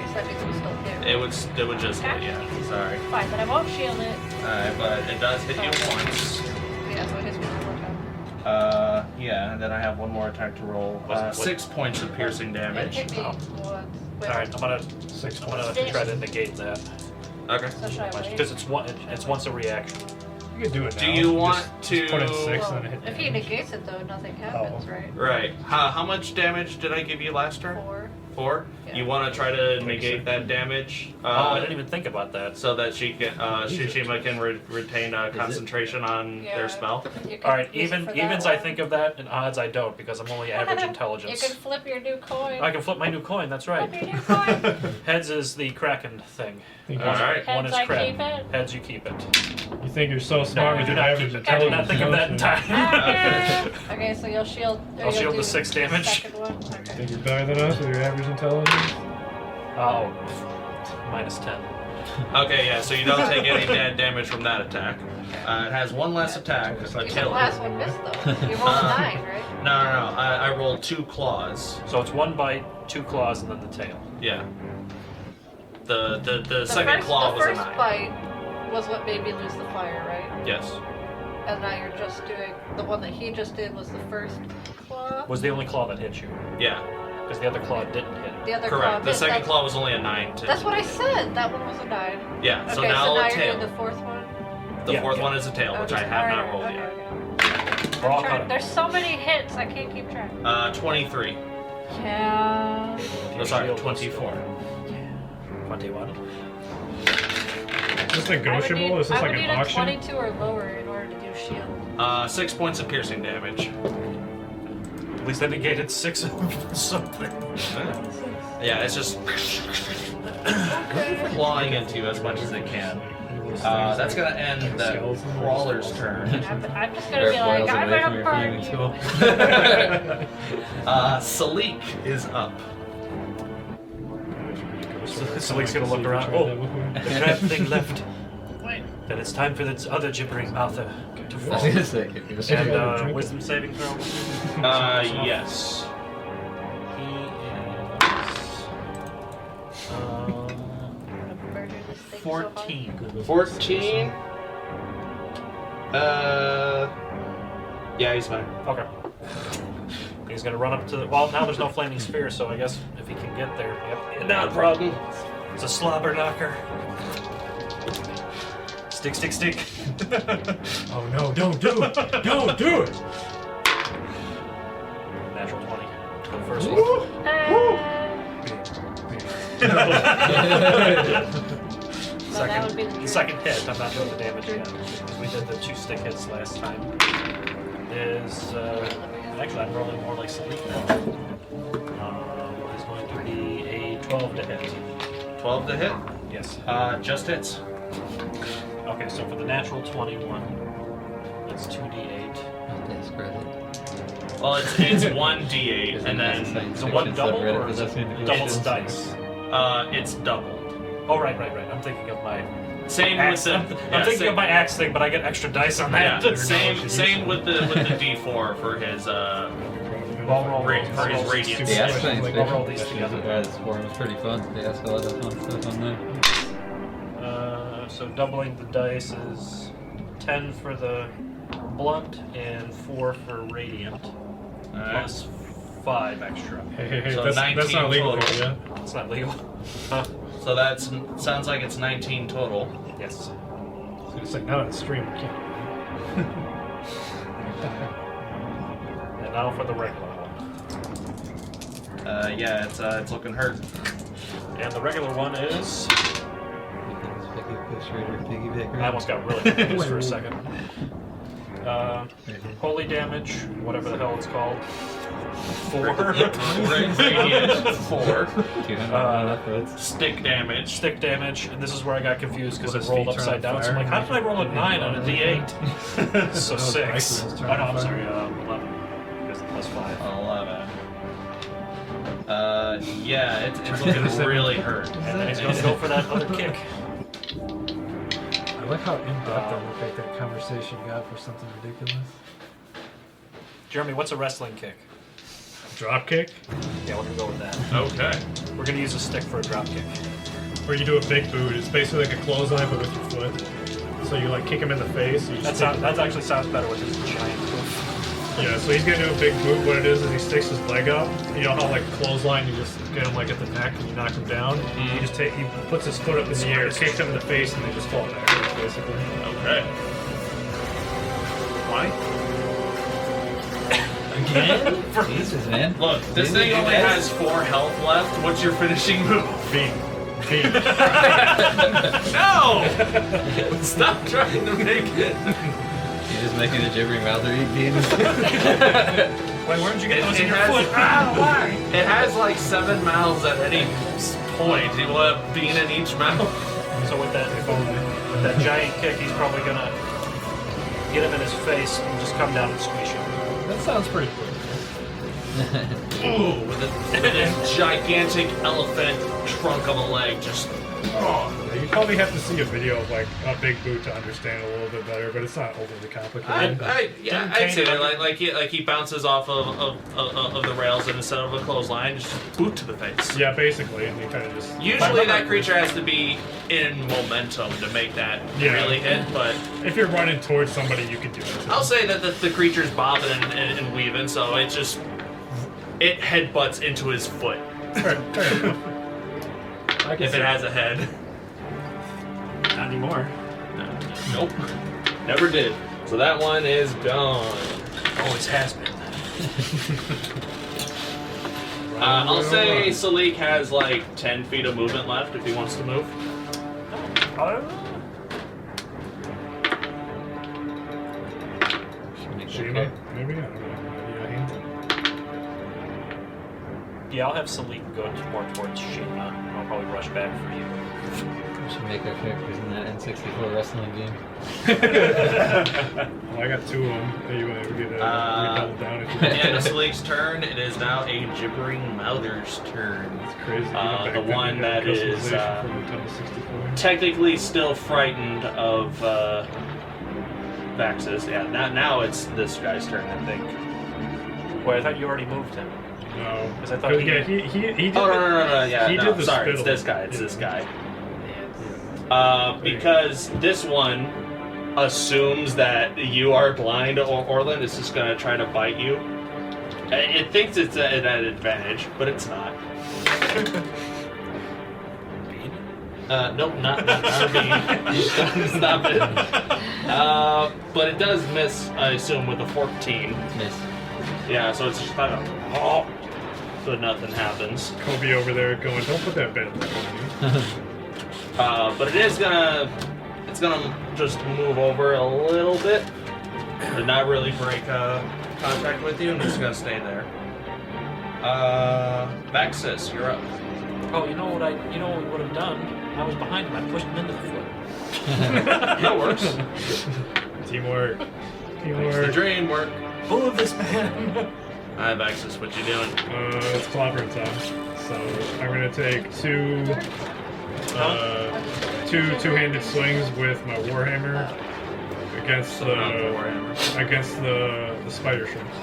so that means I'm still hit. It would just hit, yeah. Sorry. Fine, but I won't shield it. Alright, but it does hit you once. Yeah, so it hits me one more time. Yeah, and then I have one more attack to roll. 6 points of piercing It damage. hit me once. Alright, I'm gonna try to negate that. Okay. So should I wait? Because it's once a reaction. You can do it now. Do you want just put in to- 6 Well, and then hit if he negates it though, nothing happens, right? Right. How much damage did I give you last turn? 4. 4? Yeah. You want to try to negate that damage? I didn't even think about that. So that she can, Shiima can retain concentration on Yeah. their spell. You can Alright, use it for that evens I one. think of that, and odds I don't, because I'm only average intelligence. You can flip your new coin. I can flip my new coin, that's right. Flip your new coin. Heads is the Kraken thing. Alright. One Heads is I crab. keep it. Heads you keep it. You think you're so smart No, with I do your not average keep it. I did not think of that in intelligence. time. Okay, so you'll shield. or I'll you'll shield the do 6 damage. Second one. Okay. Think you're better than us with your average intelligence? Oh, minus 10. Okay, yeah, so you don't take any damage from that attack. It has one less attack. So I You said kill the it. last one missed though. You rolled a 9, right? No. I rolled 2 claws. So it's 1 bite, 2 claws, and then the tail. Yeah. The second claw was a 9. The first bite was what made me lose the fire, right? Yes. And now you're just doing the one that he just did was the first claw. Was the only claw that hit you, Yeah. because the other claw didn't hit. The other claw. Correct. The missed. second That's- claw was only a 9 to That's what I said. That one was a 9. Yeah, so Okay, now so a now tail. you're doing the fourth one. The Yeah, fourth yeah. one is a tail, which I Okay, have not alright, rolled okay, yet. okay. We're all Trying- caught up. There's so many hits, I can't keep track. 23. Yeah. Oh, sorry, Shield 24. 21. Is this negotiable? Is this I would like need an a auction? 22 or lower in order to do shield. 6 points of piercing damage. At least I negated 6 of something. Yeah, it's just clawing into you as much as it can. That's gonna end the crawler's turn. I'm just gonna be like, I'm away from gonna your burn flaming you. skull. Salic is up. Salik's gonna look around. Oh, the crab thing left. Then it's time for this other gibbering mouther to I was fall. gonna say, if you And wisdom saving throw. Yes. He is Murder this thing so hard. 14. 14. Yeah, he's fine. Okay. He's gonna run up to the. Well, now there's no flaming sphere, so I guess if he can get there. Yep. Not a problem. It's a slobber knocker. Stick, stick, stick. Oh no, don't do it! Don't do it! Natural 20. The first one. So that would be the The second hit, I'm not doing the damage yet. Because we did the 2 stick hits last time. Is actually I'm rolling more like Salic now. Is going to be a 12 to hit. 12 to hit. Yes. Just hits. Okay, so for the natural 21, it's 2d8. That's credit. Well, it's 1d8, and then Is it one double or is it doubles dice? it's doubled. Oh, right. I'm thinking of my Same axe. with I'm the. thinking same, of my axe thing, but I get extra dice on that. Yeah, same with the d4 for his Roll. for his radiance. The axe thing's I'll roll these together. this form was pretty fun. They asked a lot of fun stuff on there. So doubling the dice is 10 for the blunt and 4 for radiant, plus 5 extra. Hey, So that's 19 not legal total. here, It's not legal. Huh? So that's sounds like it's 19 total. Yes. yeah? It's like not on stream, I can't. And now for the regular one. Yeah, it's looking hurt. And the regular one is. I I almost got really confused for a second. Holy damage, whatever the hell it's called. 4. Radiant 4. 200 Stick damage. Stick damage, and this is where I got confused because Will it his rolled feet turn upside on down. So I'm fire? like, how did I roll a 9 on a d8? So No, 6. Vaxxus Oh is no, turning on I'm fire. sorry, 11. Because Yeah, it's looking really hurt. And then he's going to go for that other kick. I like how in-depth I look like that conversation got for something ridiculous. Jeremy, what's a wrestling kick? Drop kick? Yeah, we're going to go with that. Okay. We're going to use a stick for a drop kick. Where you do a big boot. It's basically like a clothesline, but with your foot. So you like kick him in the face. That actually sounds better with his giant hoof. Yeah, so he's gonna do a big boot. What it is he sticks his leg up. You know how like clothesline, you just get him like at the neck and you knock him down. He puts his foot up in the air, kicks him in the face, and they just fall backwards, basically. Okay. Why? Again? Jesus, man. Look, this thing only has 4 health left. What's your finishing move? Beam. No! Stop trying to make it. You're just making a gibbering mouth or eat beans. Wait, where'd you get those in your foot? Why? It has like 7 mouths at any point. You will have bean in each mouth. So with that giant kick, he's probably gonna get him in his face and just come down and squish him. That sounds pretty cool. Ooh, with a gigantic elephant trunk of a leg, just. Yeah, you probably have to see a video of like a big boot to understand a little bit better, but it's not overly complicated. I'd say that like he bounces off of the rails, and instead of a clothesline, just boot to the face. Yeah, basically, and you kind of just. Usually that creature has to be in momentum to make that really hit, but if you're running towards somebody, you can do it. I'll say that the creature's bobbing and weaving, so it just headbutts into his foot. Fair enough. If it has a head. Not anymore. Nope. Never did. So that one is gone. Always has been. I'll say Salic has like 10 feet of movement left if he wants to move. Shiima? Maybe? I don't know. Yeah, I'll have Salic go more towards Shiima. I'll probably rush back for you. We should make our characters in that N64 wrestling game. Well, I got 2 of them. Hey, you want to get double down if you At the end of Salic's turn, it is now a gibbering mouther's turn. It's crazy. The one that is technically still frightened of Vaxxus. Yeah, now it's this guy's turn, I think. Wait, I thought you already moved him. No. Because I thought he did. No. Yeah, he no. did the Sorry, spittle. it's this guy. It's this guy. Because this one assumes that you are blind, or Orlin is just gonna try to bite you. It thinks it's at an advantage, but it's not. Nope, not Bean. Stop it. But it does miss, I assume, with a 14. Miss. Yeah, so it's just kind of so nothing happens. Kobe over there going, don't put that bed on me. But it's gonna just move over a little bit and not really break contact with you, and it's gonna stay there. Vaxxus, you're up. Oh, you know what we would have done? I was behind him. I pushed him into the foot. That works. Teamwork. Makes the dream work. Who of this man? Alright, Vaxxus, what you doing? It's clobbering time. So I'm gonna take 2 two-handed swings with my warhammer against the spider shrimps.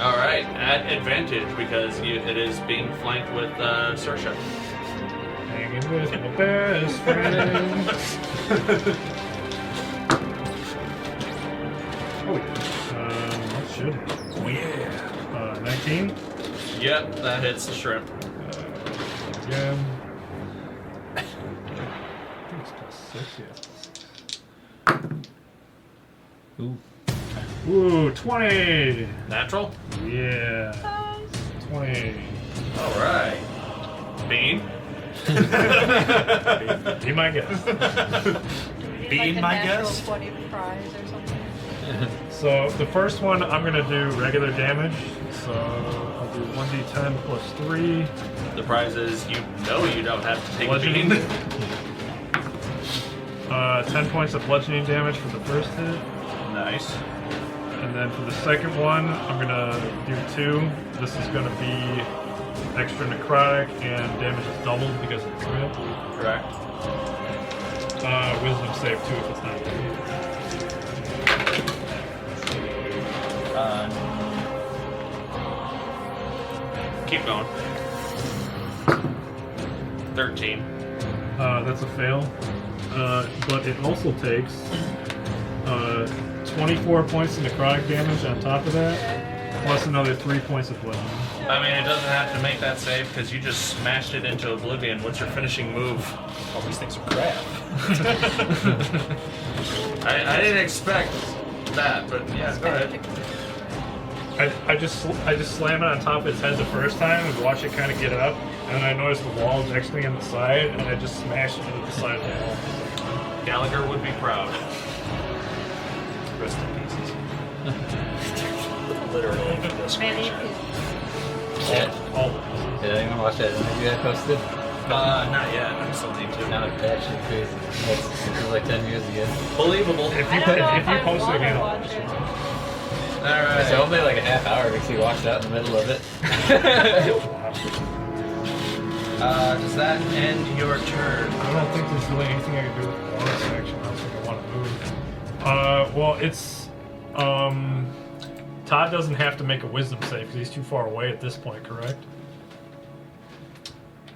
All right, at advantage because it is being flanked with Saoirse. Hanging with my best friend. What should it? Oh yeah. 19. Yep, that hits the shrimp. Again. I think it's +6, yeah. Ooh. Ooh, 20! Natural? Yeah. 20. All right. Bean? Be my guess. Be like my a natural guess? 20 prize or something. So the first one, I'm going to do regular damage. So I'll do 1d10 plus 3. The prize is you don't have to take Bludgeoning. Bean. 10 points of bludgeoning damage for the first hit. Nice. And then for the second one, I'm going to do 2. This is going to be extra necrotic, and damage is doubled because of the crit. Correct. Wisdom save too if it's not doubled. Keep going. 13. That's a fail. But it also takes 24 points of necrotic damage on top of that, plus another 3 points of bludgeoning. I mean, it doesn't have to make that save because you just smashed it into oblivion. What's your finishing move? All these things are crap. I didn't expect that, but yeah, go ahead. I just slam it on top of its head the first time and watch it kind of get up, and I notice the wall next to me on the side, and I just smash it into the side of the wall. Gallagher would be proud. Rest in pieces. Literally. This Many creature. pieces. All Did anyone watch that interview I posted? Not yet. I still need to. Now it's batshit crazy. It was like 10 years ago. Believable. If I you don't know if if you I post it want again, to I'll watch watch it. it. Alright. It's only like a half hour because he walks out in the middle of it. Does that end your turn? I don't think there's really anything I can do with the bonus action. I don't think I want to move. Well, it's Todd doesn't have to make a wisdom save because he's too far away at this point, correct?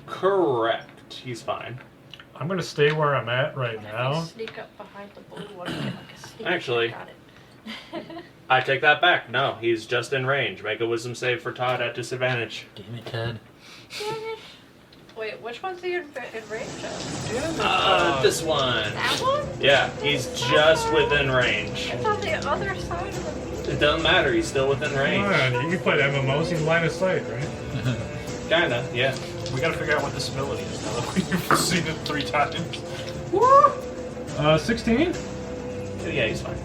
Correct. He's fine. I'm gonna stay where I'm at right now. Sneak up behind the blue one. Get like a sneak Actually- attack on it. I take that back. No, he's just in range. Make a wisdom save for Todd at disadvantage. Damn it, Ted. Wait, which one's he in range of? This one. That one? Yeah, he's just within range. It's on the other side of the It doesn't matter. He's still within Come range. on, you can play MMOs in line of sight, right? Kinda, yeah. We gotta figure out what this ability is now that we've seen it 3 times. 16? Yeah, he's fine.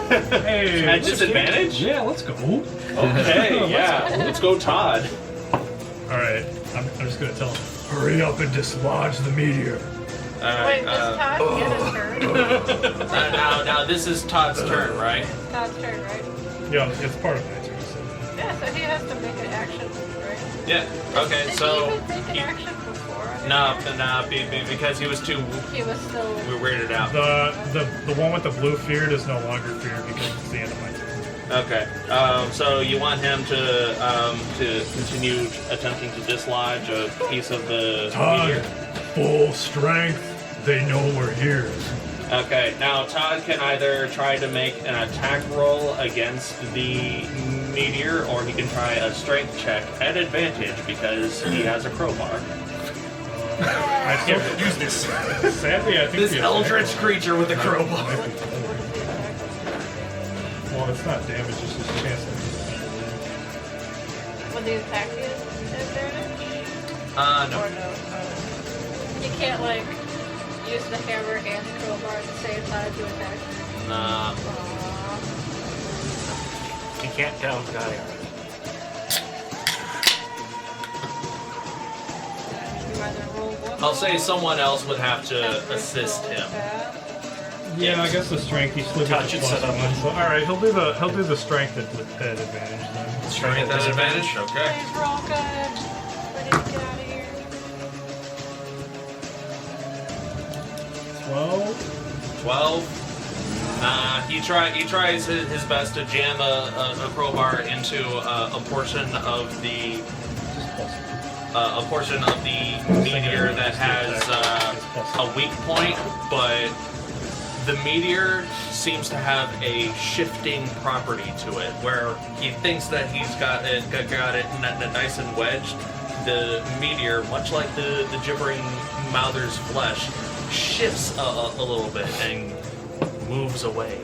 Hey, At disadvantage? yeah, let's go. Okay, yeah. Let's go, Todd. All right, I'm just gonna tell him, hurry up and dislodge the meteor. Alright, Wait, does Todd get a turn? now this is Todd's turn, right? Todd's turn, right? Yeah, it's part of my turn. So. Yeah, so he has to make an action, right? Yeah. Okay, Did so he even take an he- action before? because he was too He was still. weirded out. The one with the blue fear is no longer fear because it's the end of my turn. Okay. So you want him to continue attempting to dislodge a piece of the Todd, meteor? full strength. They know we're here. Okay. Now Todd can either try to make an attack roll against the meteor, or he can try a strength check at advantage because he has a crowbar. I still use this. Sadly, I think This the eldritch attack creature with a might crowbar. be better. Well, it's not damage, it's just a chance to When the attack is advantage? No. Or no? You can't, like, use the hammer and the crowbar at the same time to attack? Nah. Aww. You can't down die. You either roll one I'll say roll, someone else would have to have to assist roll him. bad. Yeah, I guess the strength he still Touch gets it, a plus set up. one. So, all right, he'll do the strength at advantage then. Strength at advantage? Okay. Please roll good. We need to get out of here. 12. 12. He tries his best to jam a crowbar into a portion of the meteor that has a weak point, but the meteor seems to have a shifting property to it, where he thinks that he's got it nice and wedged. The meteor, much like the gibbering mouther's flesh, shifts a little bit and moves away.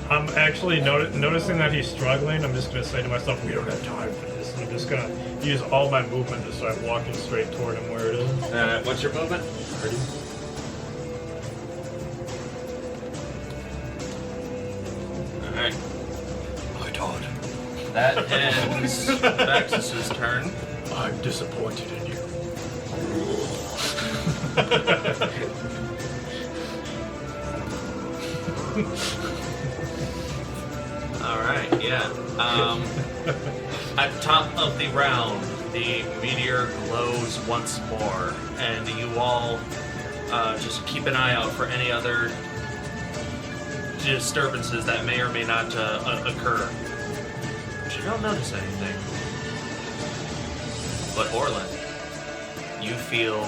I'm actually noticing that he's struggling. I'm just going to say to myself, we don't have time for this. I'm just going to use all my movement to start walking straight toward him where it is. What's your movement? 30. Alright. My Todd. That ends Vaxxus' turn. I'm disappointed in you. Alright, yeah. At the top of the round, the meteor glows once more, and you all just keep an eye out for any other disturbances that may or may not occur. But you don't notice anything. But Orlin, you feel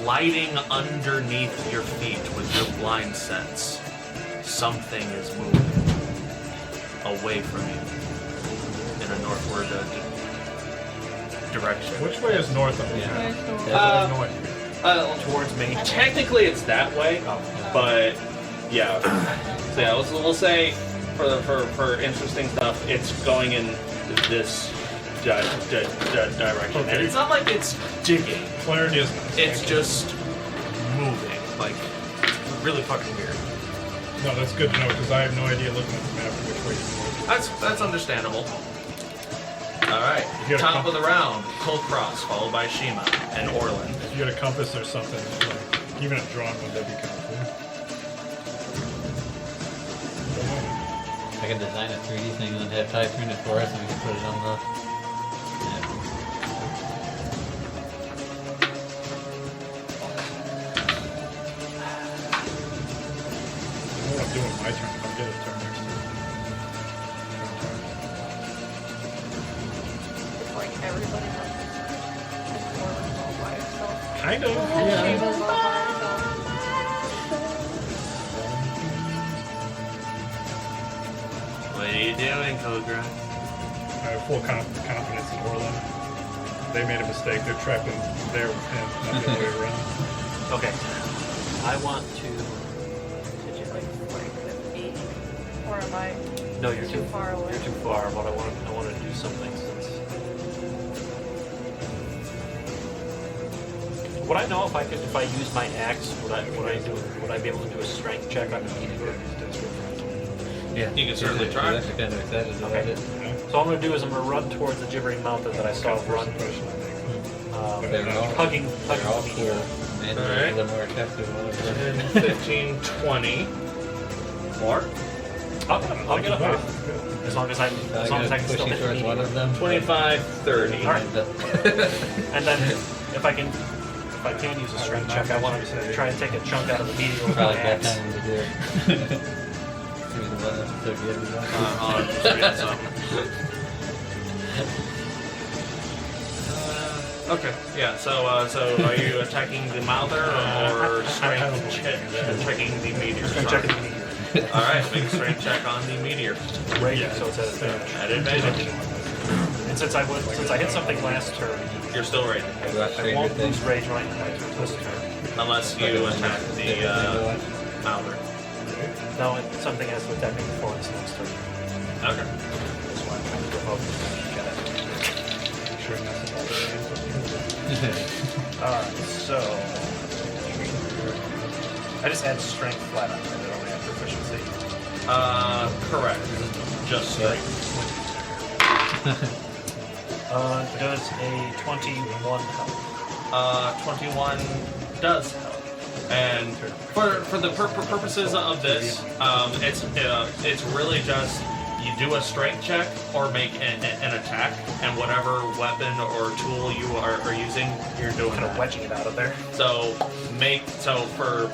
gliding underneath your feet with your blind sense. Something is moving away from you in a northward direction. Which way is north of here? Towards me. Technically, it's that way, but yeah. So yeah, we'll say for interesting stuff, it's going in this direction. Okay. And it's not like it's digging. Clarity is. It's just moving. Like, it's really fucking weird. No, that's good to know because I have no idea looking at the map which way to go. That's understandable. All right, If you had a top of the round, Kulkras, followed by Shiima and Orlin. If you had a compass or something, like, even a drawn one, that'd be kind of cool. I could design a 3D thing and then have Typhoon it for us and we can put it on the... I'm doing my turn if I get a turn next time. Like everybody else. Orlin's all by herself. Kind of. Shiima's all by herself. What are you doing, Kulkras? I have full confidence in Orlin. They made a mistake. They're trapped in there with him, not the other way around. Okay. I want to. Did you like with me? Or am I No, you're too far away? You're too far. But I want to do something since. Would I know if I use my axe? Would I be able to do a strength check on the meteor? Yeah. You can certainly try. I'm actually kind of excited about it. So all I'm going to do is I'm going to run towards the gibbering mountain that I saw run. They're all Hugging all the cool. meteor. And Alright. the more effective ones. 10, 15, 20. More? I'll get up there. As long as I can still hit the towards one meteor. of them. 25, 30. All right. And then if I can use a strength check, I want to try and take a chunk out of the meteor with my Probably that axe. time to do it. Through the one that's so good. I'll just get some. Okay, yeah, so are you attacking the mouther or strength checking the meteor? Strength checking the meteor. Alright, make a strength check on the meteor. Raging, so it's at advantage. At advantage. And since I hit something last turn, You're still raging. I won't lose rage right this turn. Unless you attack the mouther. No, something has to attack me before this next turn. Okay. That's why I'm trying to go up and get it. Alright, so I just add strength flat on it. I don't add proficiency. Correct. Just strength. Does a 21 help? 21 does help. And for the purposes of this, it's really just you do a strength check or make an attack, and whatever weapon or tool you are using, you're doing Kind of that. wedging it out of there. So for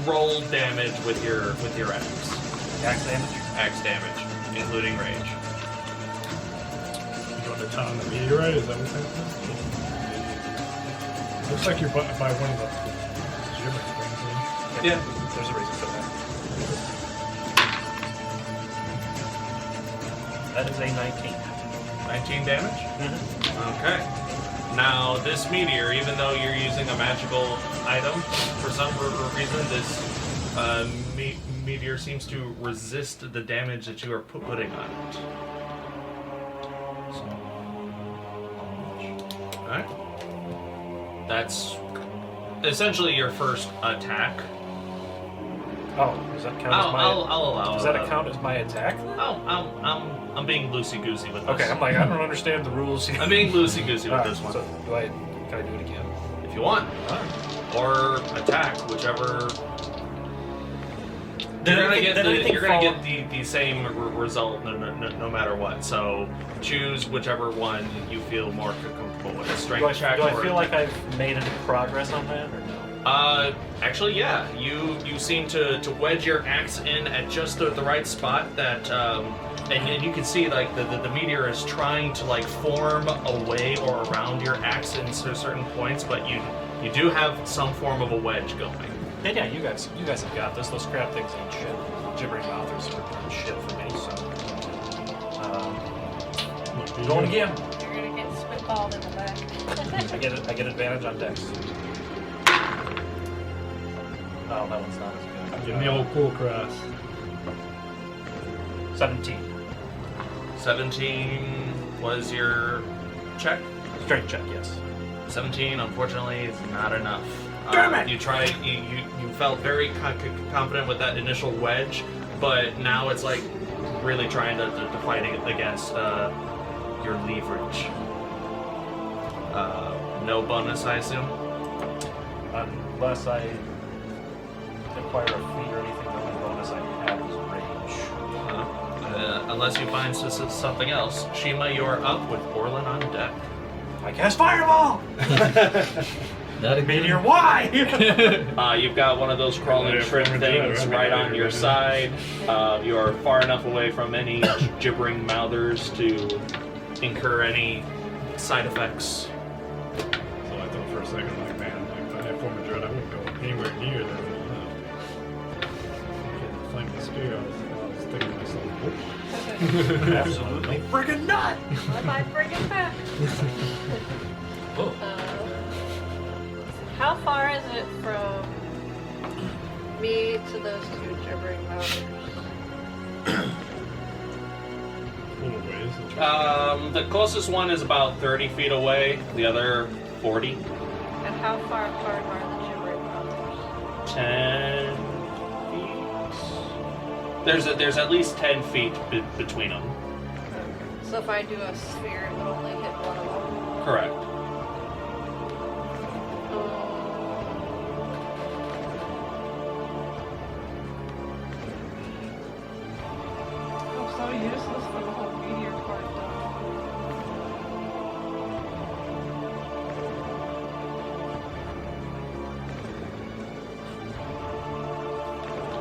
roll damage with your axe. Axe damage? Axe damage, including rage. You want to ton on the meteorite? Is that what's happening? Looks like you're by one of the gibbering things. Yeah. There's a reason for that. That is a 19. 19 damage? Okay. Now, this meteor, even though you're using a magical item, for some reason, this meteor seems to resist the damage that you are putting on it. Alright. That's essentially your first attack. Oh, does that count I'll as my... allow Does that count as my attack? I'm being loosey-goosey with this. Okay, I'm like, I don't understand the rules here. I'm being loosey-goosey with this one. So, can I do it again? If you want. Or attack, whichever You're gonna Did get anything the same result no matter what. So choose whichever one you feel more comfortable with. Strength check. Do I feel like I've made any progress on that or no? Actually, yeah. You seem to wedge your axe in at just the right spot that, and you can see like the meteor is trying to like form away or around your axe in certain points, but you do have some form of a wedge going. Yeah, you guys have got this. Those scrap things ain't shit. Gibbering mouthers are shit for me. So going again. You're gonna get spitballed in the back. I get advantage on dex. Oh, that one's not as good. Give me old Kulkras. 17. 17 was your check. Strength check, yes. 17, unfortunately, is not enough. Damn it! You felt very confident with that initial wedge, but now it's like really trying to fight against your leverage. No bonus, I assume? Unless I acquire a feat or anything, the only bonus I have is rage. Unless you find something else. Shiima, you're up with Orlin on deck. I cast Fireball! Not a Meteor, why? You've got one of those crawling shrimp things right on your side. You are far enough away from any gibbering mouthers to incur any side effects. So I thought for a second, like, man, like, if I had form of dread, I wouldn't go anywhere near that. Flank the spear, I was thinking to myself, Absolutely. Friggin' nut! Am I friggin' back? Oh. How far is it from me to those two gibbering mouthers? little ways. The closest one is about 30 feet away, the other 40. And how far apart are the gibbering mouthers? 10 feet? There's at least 10 feet between them. So if I do a sphere, it would only hit one of them. Correct. I'm so useless for the whole meteor part,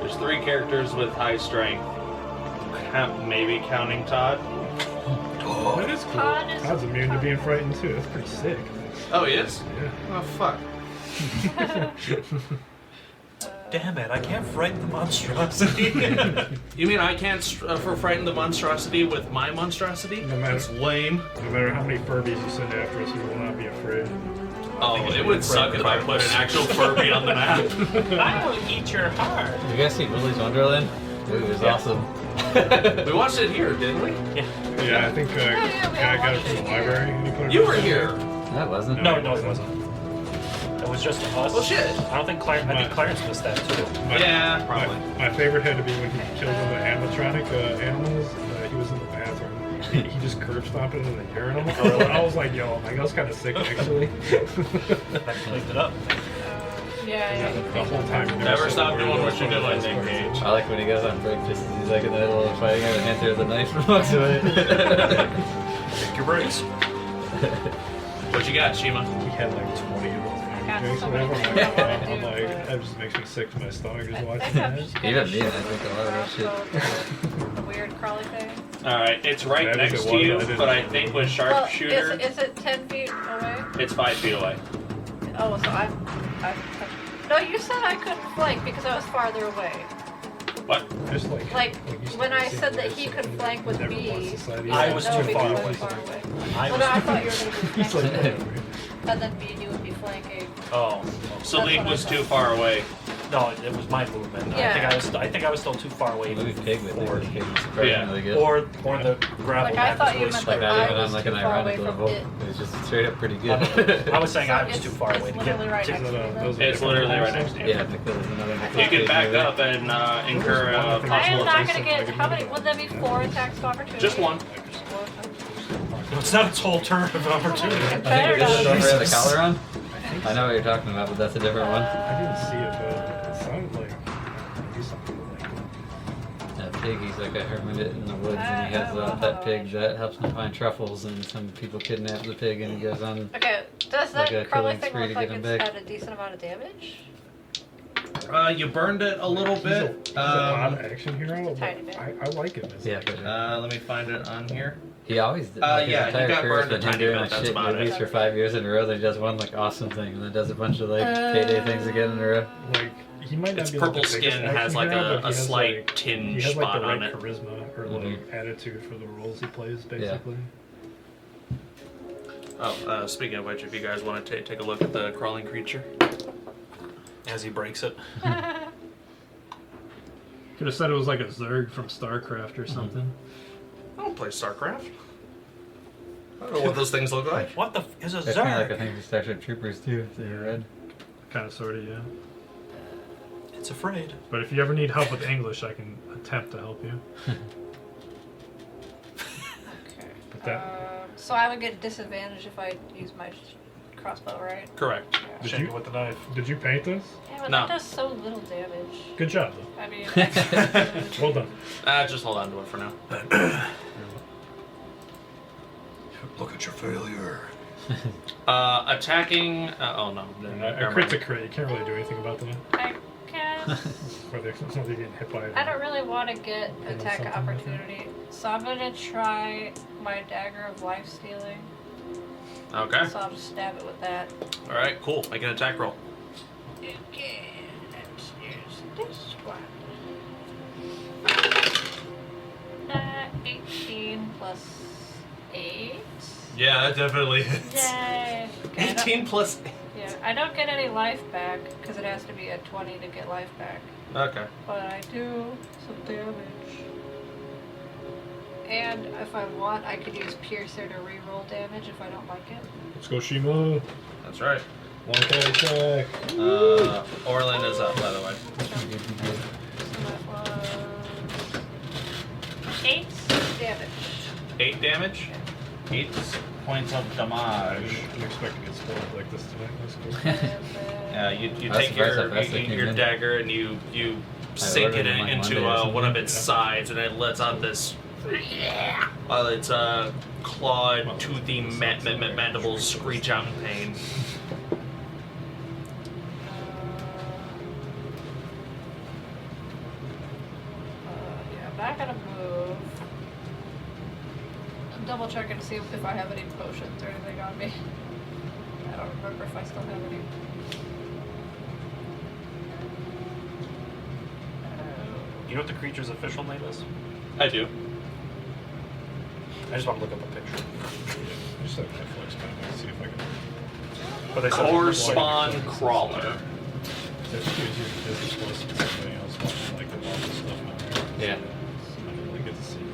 There's 3 characters with high strength. Maybe counting Todd. That is cool. Todd is immune to being frightened too. That's pretty sick. Oh, he is? Yeah. Oh, fuck. Damn it, I can't frighten the monstrosity. You mean I can't frighten the monstrosity with my monstrosity? No matter- That's lame. No matter how many Furbies you send after us, we will not be afraid. Oh, it would suck if I put an actual Furby on the map. I will eat your heart. You guys see Willy's Wonderland? It was awesome. We watched it here, didn't we? Yeah, I think I got it from the library. And put it You in were the- here. That wasn't. No, it wasn't. It was just us. Well, shit. I don't think I think Clarence missed that too. Yeah, probably. My favorite had to be when he killed one of the animatronic animals. He was in the bathroom. He just curb stomped into the urinal. I was like, yo, that was kind of sick, actually. I cleaned it up. Yeah. The whole time. Never stop doing what you're doing, Nick Cage. I like when he goes on break just as he's like in the middle of fighting and hand throws a knife and walks away. Take your breaks. What you got, Shiima? We had like 20 of those got drinks so or many whatever. things I wanna I'm do. like, that just makes me sick to my stomach just I watching think I'm that. just Even me, I think a lot of that shit. The weird crawly thing. Alright, it's right That is next it to was, you, I didn't but I know. think with Well, sharpshooter, is it 10 feet away? it's 5 feet away. Oh, so I'm no, you said I couldn't flank because I was farther away. What? Just like Like, when I said that he could flank with Never me, wants you society. I said was no too because far I away. was far away. I Well, no, I was. thought you were going to be He's next like, to me, and then me and you would be flanking. Oh. Salic was too far away. No, it was my movement. Yeah. I think I was still too far away. Movie Pig with forward. it. Pig was surprisingly good. Or the gravel Like, I map thought is you really meant straight. Like not I even was on like too an far away ironic from level. it. It was just straight up pretty good. I was saying So I was too far away to get literally right to next to me. those It's literally right next to you. Yeah, Nicole's another Nicolas You can Cage back movie. up and incur I am possible not attacks. going to get. How many? Would there be 4 attacks of opportunity? Just one. No, it's not its whole turn of opportunity. I think you're just over the collar on. I know what you're talking about, but that's a different one. I didn't see it, but it sounded like maybe something like pig. He's like a hermit in the woods, and he has a pet pig that helps him find truffles. And some people kidnap the pig, and he goes on. Okay, does Like that a crawling killing thing spree look to like get him it's back. had a decent amount of damage? You burned it a little He's bit. an odd action hero. But Tiny bit. I like him. As Yeah, an but let me find it on here. he always did. yeah, His he entire got career's burned a been him tiny doing bit, like that's shit about movies it. for 5 years in a row. Then he does one like awesome thing, and then does a bunch of like payday things again in a row. like he might not Its be purple like the biggest skin has action like hero, but a he has, slight like, tinge he has like spot the on right it. charisma or like attitude for the roles he plays, basically. Oh, speaking of which, if you guys want to take a look at the crawling creature. As he breaks it. Could have said it was like a Zerg from StarCraft or something. I don't play StarCraft. I don't know what those things look like. What the is a That's kind of like I Zerg? think the Starship Troopers too. If they're red. Kind of, sort of, yeah. It's afraid. But if you ever need help with English, I can attempt to help you. Okay. But that So I would get disadvantage if I use my crossbow, right? Correct. Did Shake you- it with the knife. did you paint this? Yeah, but No. that does so little damage. Good job, though. I mean, Well done. Just hold on to it for now. Look at your failure. Attacking. Oh no. A crit's a crit. You can't really do anything about that. I guess Or they're somebody getting hit by it. I don't really want to get Hit on attack something like opportunity, so I'm gonna try my dagger of life stealing. Okay. So I'll just stab it with that. All right. Cool. Make an attack roll. Okay, let's use this one. 18 plus 8. Yeah, that definitely hits. Yay! Okay, 18 plus. Yeah, I don't get any life back because it has to be a 20 to get life back. Okay. But I do some damage. And if I want, I could use Piercer to reroll damage if I don't like it. Let's go, Shiima. That's right. 1K attack. Orlin is up, by the way. So that was 8 damage. 8 damage. 8 points of damage. I didn't expect to get spoiled like this tonight. That's cool. And then Yeah, you I was take surprised how fast they your came in. dagger and you sink it ordered them like into Monday or something. one of its sides, and it lets out this. Its clawed, toothy mandibles screech out in pain. yeah, I'm not gonna move. I'm double checking to see if I have any potions or anything on me. I don't remember if I still have any. You know what the creature's official name is? I do. I just want to look up a picture. Just like Netflix, kind of see if I can. But they said Core spawn crawler. There's business plus something else watching like the Marvel stuff now. Yeah. I don't really get to see it.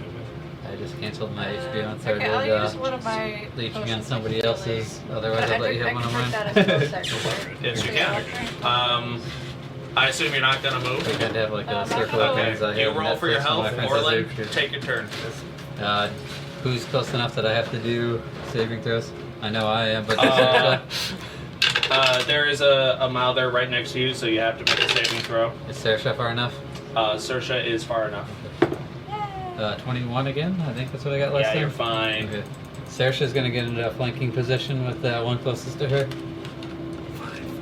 I just canceled my HBO and started Okay, I'll use one of my leeching on potions somebody to heal else's. these. Otherwise, But I'll let you I have one of convert mine. that as bonus action, right? Yes, you Yeah, can. okay. I assume you're not gonna move. We kind of have like a I'm circle not of gonna things. I Okay, you have roll for your Netflix on my health. friend's Orlin, Azure. take your turn. Who's close enough that I have to do saving throws? I know I am, but There is a Mouther right next to you, so you have to make a saving throw. is Saoirse far enough? Saoirse is far enough. 21 again? I think that's what I got last Yeah, time. you're fine. Okay. Saoirse's gonna get into a flanking position with that one closest to her.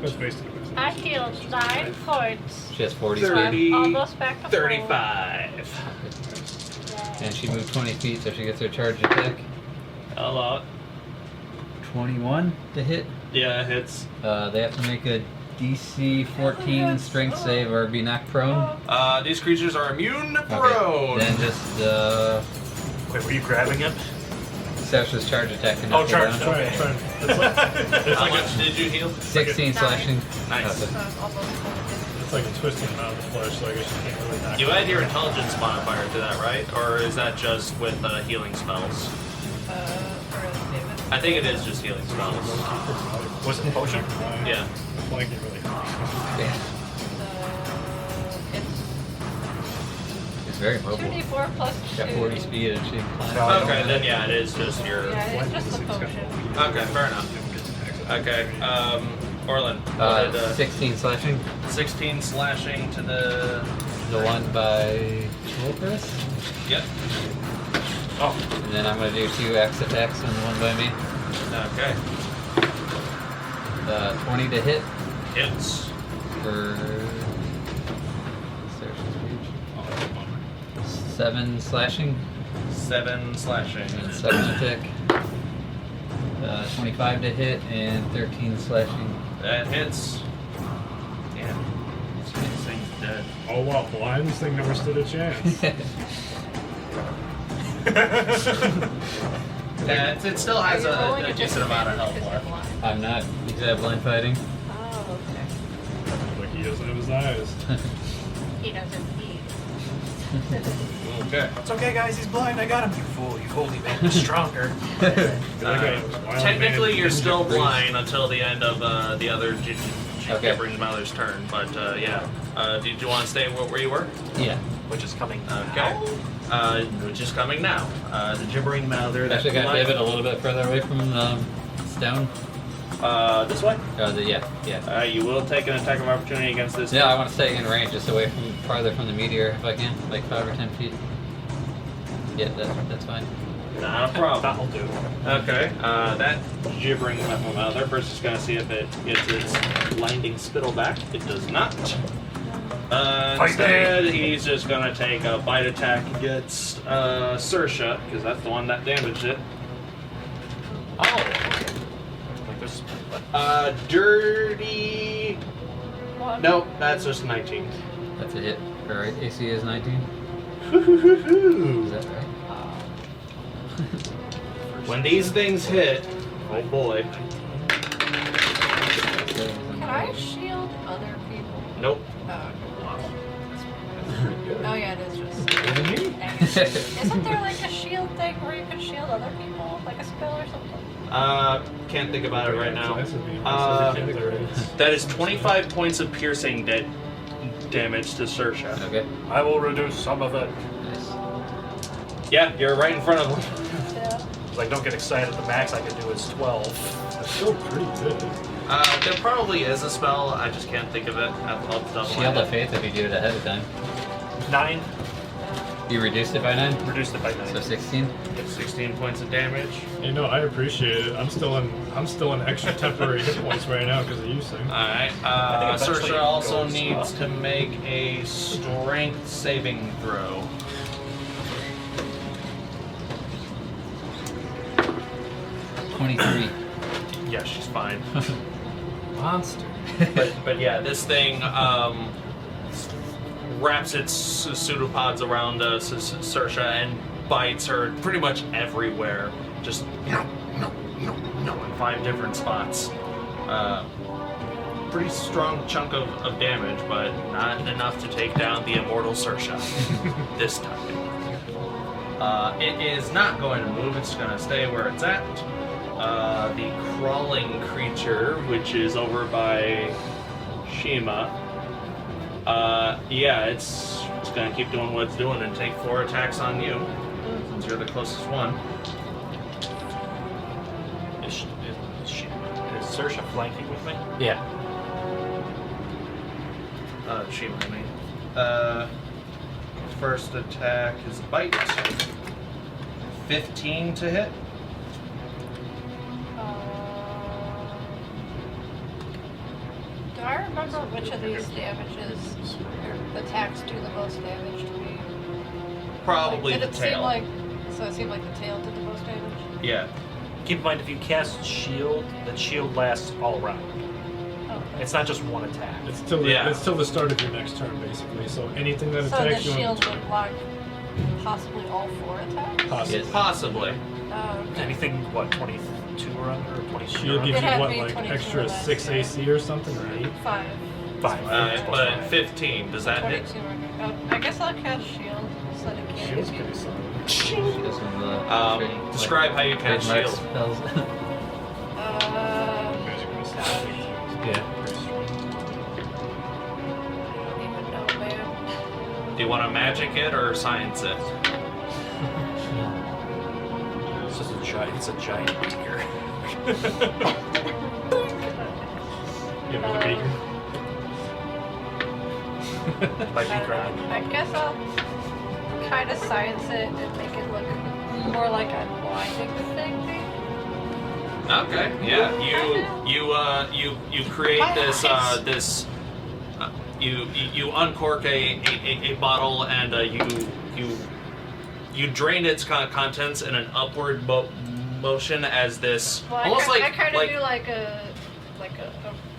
That's basically what I healed 9 points. She has 40 So speed. I'm almost back to full. 35. And she moved 20 feet, so she gets her charge attack. A lot. 21 to hit. Yeah, it hits. They have to make a DC 14 strength save or be knocked prone. These creatures are immune to Okay. prone. Then just Wait, were you grabbing it? Saoirse's charge attack. can Oh, knock her charge. down. Okay. Try and- it's How like much did you heal? 16 slashing. Nice. Okay. So I'm almost it's like a twisting them out of the flesh, so I guess you can't really knock You them add your out. intelligence modifier to that, right? Or is that just with healing spells? for David. I think it is just healing spells. Was it a potion? Yeah. Flanking really hard. Yeah. It's It's very mobile. 2d4 plus 2. Got 40 speed and she can climb. No. Okay, then yeah, it is just your. Yeah, it's just the potion. Okay, fair enough. Okay, Orlin. 16 slashing. 16 slashing to the the one by Kulkras. Yep. Oh, And then I'm going to do 2 axe attacks on the one by me. Okay. 20 to hit Hits. for 7 slashing 7 slashing. and 7 attack. 25 to hit and 13 slashing. That hits. Damn. This thing's dead. Oh wow, blind. This thing never stood a chance. Yeah, it still has Are you rolling a a decent amount of health disadvantage 'cause left. you're blind? I'm not. He's at blind fighting. Oh, okay. Like he doesn't have his eyes. He doesn't eat. Okay. It's okay, guys. He's blind. I got him. You fool. You've only made him stronger. Technically, you're still blind until the end of the other Okay. Gibbering Mother's turn, but yeah. Did you want to stay where you were? Yeah. Which is coming. Okay. Which is coming now. The Gibbering Mother. Actually, got to pivot a little bit further away from stone. This way? Yeah. You will take an attack of opportunity against this. Yeah, I want to stay in range, just away from farther from the meteor if I can, like 5 or 10 feet. Yeah, that's fine. Not a problem. That'll do. Okay, that Gibbering Mother first is going to see if it gets its blinding spittle back. It does not. Instead, he's just going to take a bite attack against Saoirse, because that's the one that damaged it. Oh. Like this. Dirty. One. Nope, that's just 19. That's a hit. Or AC is 19. Is that right? When these things hit, oh boy. Can I shield other people? Nope. Oh yeah, it is just. Isn't there like a shield thing where you can shield other people, like a spell or something? Can't think about it right now. Uh, That is 25 points of piercing damage to Saoirse. Okay. I will reduce some of it. Nice. Yeah, you're right in front of him. Yeah. Like, don't get excited. The max I can do is 12. That's still pretty good. There probably is a spell. I just can't think of it. I'll double Shield of Faith if you do it ahead of time. 9. You reduced it by 9? Reduced it by 9. So 16? 16 points of damage. You know, I appreciate it. I'm still in extra temporary hit points right now because of you, Sing. Alright. think eventually Saoirse it also goes needs up. to make a strength saving throw. Yeah, she's fine. Monster. but yeah, this thing wraps its pseudopods around Saoirse and bites her pretty much everywhere. Just in 5 different spots. Pretty strong chunk of damage, but not enough to take down the immortal Saoirse this time. It is not going to move, it's going to stay where it's at. The crawling creature, which is over by Shiima, yeah, it's going to keep doing what it's doing and take 4 attacks on you, since you're the closest one. Is Saoirse flanking with me? Yeah. Shiima, I mean. First attack is bite. 15 to hit. Do I remember which of these damages or attacks do the most damage to me? Probably Did the it tail. seem like so? It seemed like the tail did the most damage. Yeah. Keep in mind, if you cast shield, that shield lasts all around. Oh, It's not just one attack. It's till the, Yeah. it's till the start of your next turn, basically. So anything that so the attacks you on shield would block possibly all 4 attacks. possibly. Yes. Possibly. Oh, okay. Anything, what, 22 or under? Or 22 Shield or gives under? you had what, me like 22 extra last 6 year. AC or something, or 8? 5. 5. But 15, does that hit? 22. I guess I'll cast shield so that it can't Shield's hit me. pretty solid. She does some of the Describe how you cast trademark shield. spells. Yeah. I don't even know, man. Do you want to magic it or science it? It's just a giant. It's a giant deer. You know, the beaker. Might be correct. I guess I'll kind of science it and make it look more like I'm blinding the thing, maybe? Okay, yeah. You create this you uncork a bottle and you drain its contents in an upward motion as this Well, almost I kind of like do like a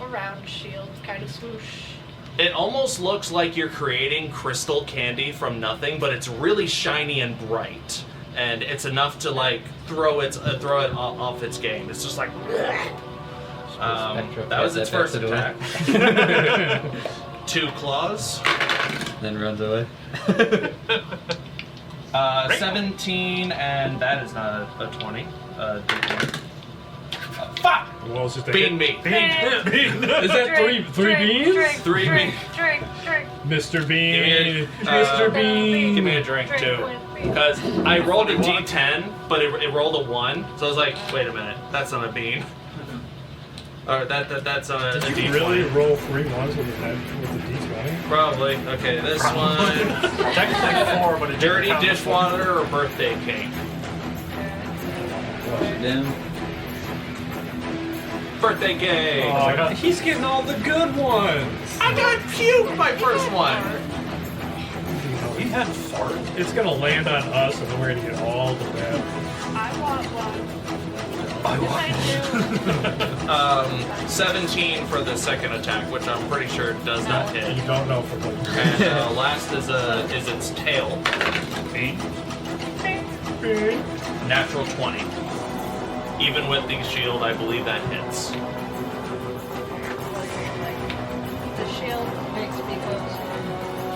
round shield kind of swoosh. it almost looks like you're creating crystal candy from nothing, but it's really shiny and bright, and it's enough to like throw it off its game. It's just like that was its first attack. 2 claws. Then runs away. 17, and that is not a 20. Fuck! Well, it's just a Bean hit. me. Is that three beans? Three drink, beans. Drink. Mr. Bean. Mr. Bean. Give me a drink too. Because I rolled a D10, but it rolled a 1, so I was like, wait a minute, that's not a bean. Or that's a Did D20. you really roll 3 ones with the D20? Probably. Okay, this one. Technically 4, but it Dirty didn't count. dishwater or birthday cake? Wash it down. Birthday cake! Oh, he's getting all the good ones. I got puke my first one! He had fart. It's gonna land on us, and then we're gonna get all the bad. I want one. I want. 17 for the second attack, which I'm pretty sure does not hit. You don't know for what. And last is its tail. 8. Natural 20. Even with the shield, I believe that hits. The shield makes me go.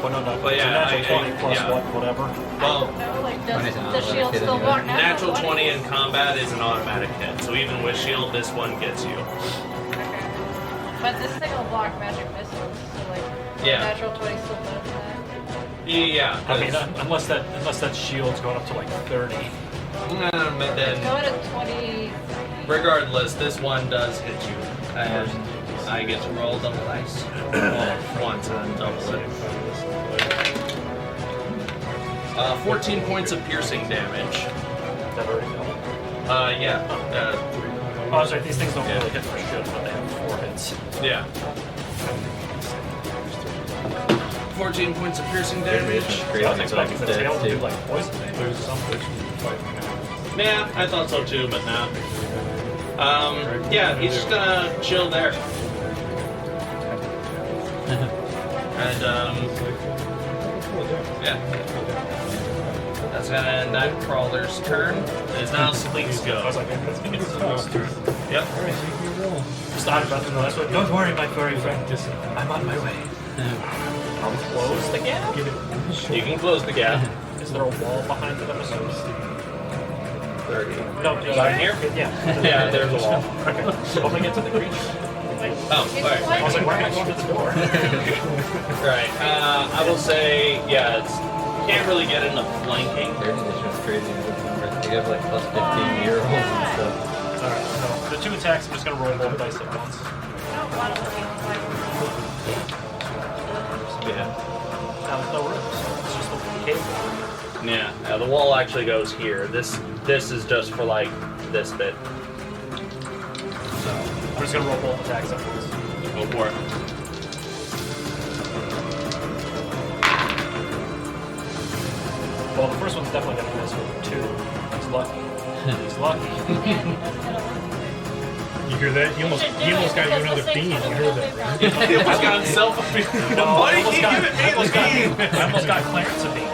Well, no. But yeah, It's a natural 20 plus yeah. whatever. Well, No, like does 20's an the automatic shield hit still anyway. work? natural 20 in combat is an automatic hit, so even with shield, this one gets you. Okay. But this thing will block magic missiles, so like Yeah. natural 20 still does that. Yeah. I mean, unless that shield's going up to like 30. But then, Go to 20. regardless, this one does hit you, and I get to roll double dice. Well, once and then double it. 14 points of piercing damage. That already know. Yeah. Oh, sorry, these things don't really hit for shit, but they have 4 hits. Yeah. 14 points of piercing damage. I was expecting the tail to do like poison damage. There's some fiction fighting now. Yeah, I thought so too, but not. Yeah, he's just gonna chill there. And, yeah. That's gonna end that crawler's turn. It's now Salik's I go. was like, that's gonna get some turn. Yep. Start button. Don't worry, my furry friend. I'm on my way. I'll close the gap. You can close the gap. Is there a wall behind it? I'm assuming. 30. No, Behind here? Yeah. Yeah, there's a wall. Okay. Hoping get to the creature. Oh, alright. I was like, why am I going to the door? Right. I will say, yeah, it's can't really get into flanking. 30 is just crazy. They have like plus 15 year olds and stuff. Alright, so the 2 attacks, I'm just going to roll both dice at once. I don't want to look like. Yeah. Now there's no room, so it's just a cave. Yeah. The wall actually goes here. This is just for like this bit. So I'm just going to roll both attacks at once. Go for it. Well, the first one's definitely going to miss with 2. He's lucky. He's lucky. You hear that? He almost got you another bean. You heard that? He almost got himself a bean. Why did he give it me a bean? I almost got Clarence a bean.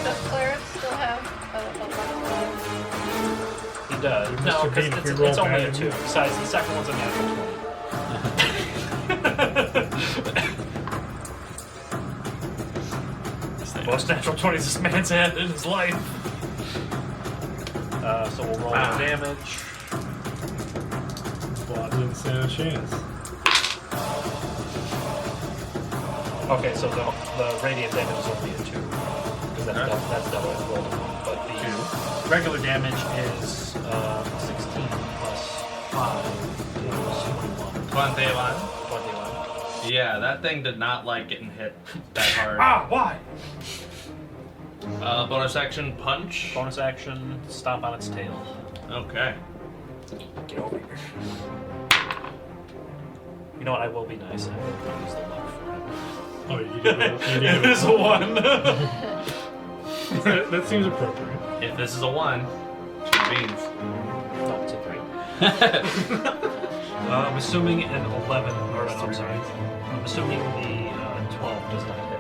Does Clarence still have a He does. Mr. No, because Bean, if we it's roll only a bad, 2. Besides, the second one's a natural 20. Most natural 20s this man's had in his life. So we'll roll the damage. Well, I didn't stand a chance. Okay, so the radiant damage is only a 2. Because that's double. I rolled a 1. But the regular damage is 16 plus 5 is 21. 21. 21. Yeah, that thing did not like getting hit that hard. Ah, why? Bonus action punch. Bonus action, stomp on its tail. Okay. Get over here. You know what? I will be nice. I will use the luck for it. Oh, you did It is a 1. that seems appropriate. If this is a 1, 2 beans. No, it's a 3. I'm assuming an 11, or no, I'm sorry. I'm assuming the 12 does not hit.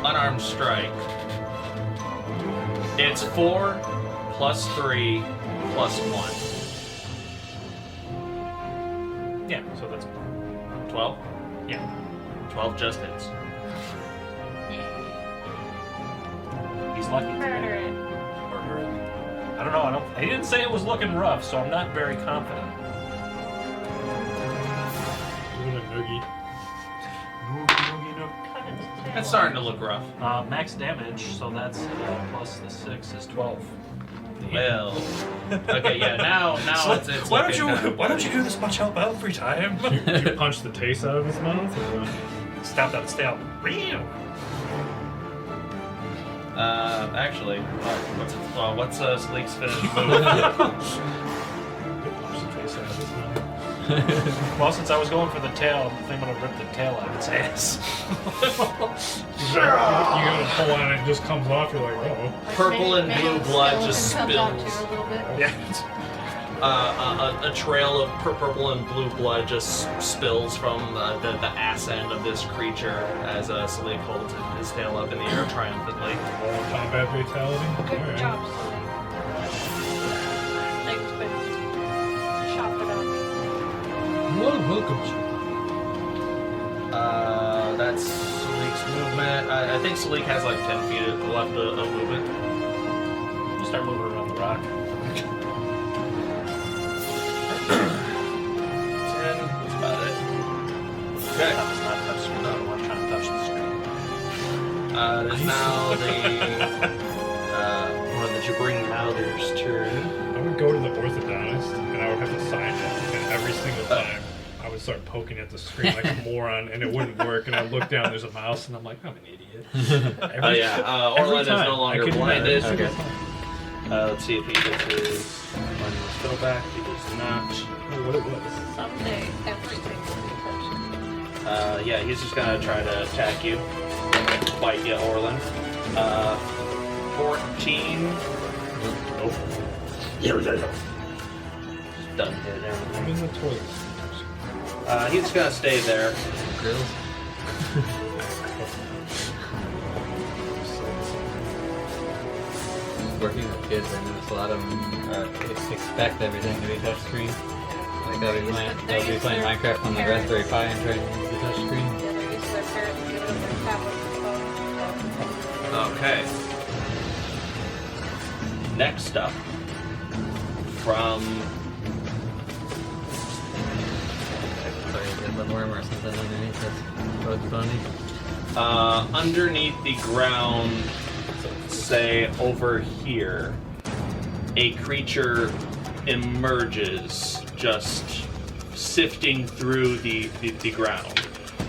Unarmed strike. It's 4 plus 3 plus 1. Yeah, so that's 12? yeah. 12 just hits. He's lucky. Murder it. Murder it. I don't know. He didn't say it was looking rough, so I'm not very confident. Noogie. Cut its tail. It's starting to look rough. Max damage, so that's plus the 6 is 12. Well, okay, yeah. Now it's why looking kind of don't you do this much help every time? You punched the taste out of his mouth? Or what? Stomped on its tail. Actually, what's Salik's finish move? You punched the taste out of his mouth. Well, since I was going for the tail, I think I'm gonna rip the tail out of its ass. You gotta pull on it and it just comes off, you're like, oh. Purple and Maybe blue the blood just skeleton comes out spills. too a little bit. Yeah. A trail of purple and blue blood just spills from the ass end of this creature as Salik holds his tail up in the air triumphantly. Combat fatality? Good Alright. job, Salic. Thing's been chopping up. Welcome. That's Salik's movement. I think Salik has like 10 feet left of movement. You start moving around the rock. 10, that's about it. Okay. That was not touch screen. No, I'm trying to touch the screen. It is now the the Jabring Mouther's turn. I would go to the orthodontist and I would have to sign it, and every single time I would start poking at the screen like a moron, and it wouldn't work. And I look down, there's a mouse, and I'm like, I'm an idiot. Orlin is no longer blinded. Okay. Let's see if he gets his spell back. He does not. What it was. Someday, everything will be perfect. Yeah, he's just gonna try to attack you. Bite you, Orlin. 14. Nope. Done hit I'm everything. in the toilet. He's just gonna stay there. Grills. Working with kids, I notice a lot of them expect everything to be touchscreen. Like they'll be playing Minecraft on the Raspberry Pi and trying to use the touchscreen. Yeah, they're used to their parents giving them their tablets and phones. Okay. Next up, from Sorry, get the worm or something underneath this Bugs Bunny. underneath the ground, say over here, a creature emerges, just sifting through the ground.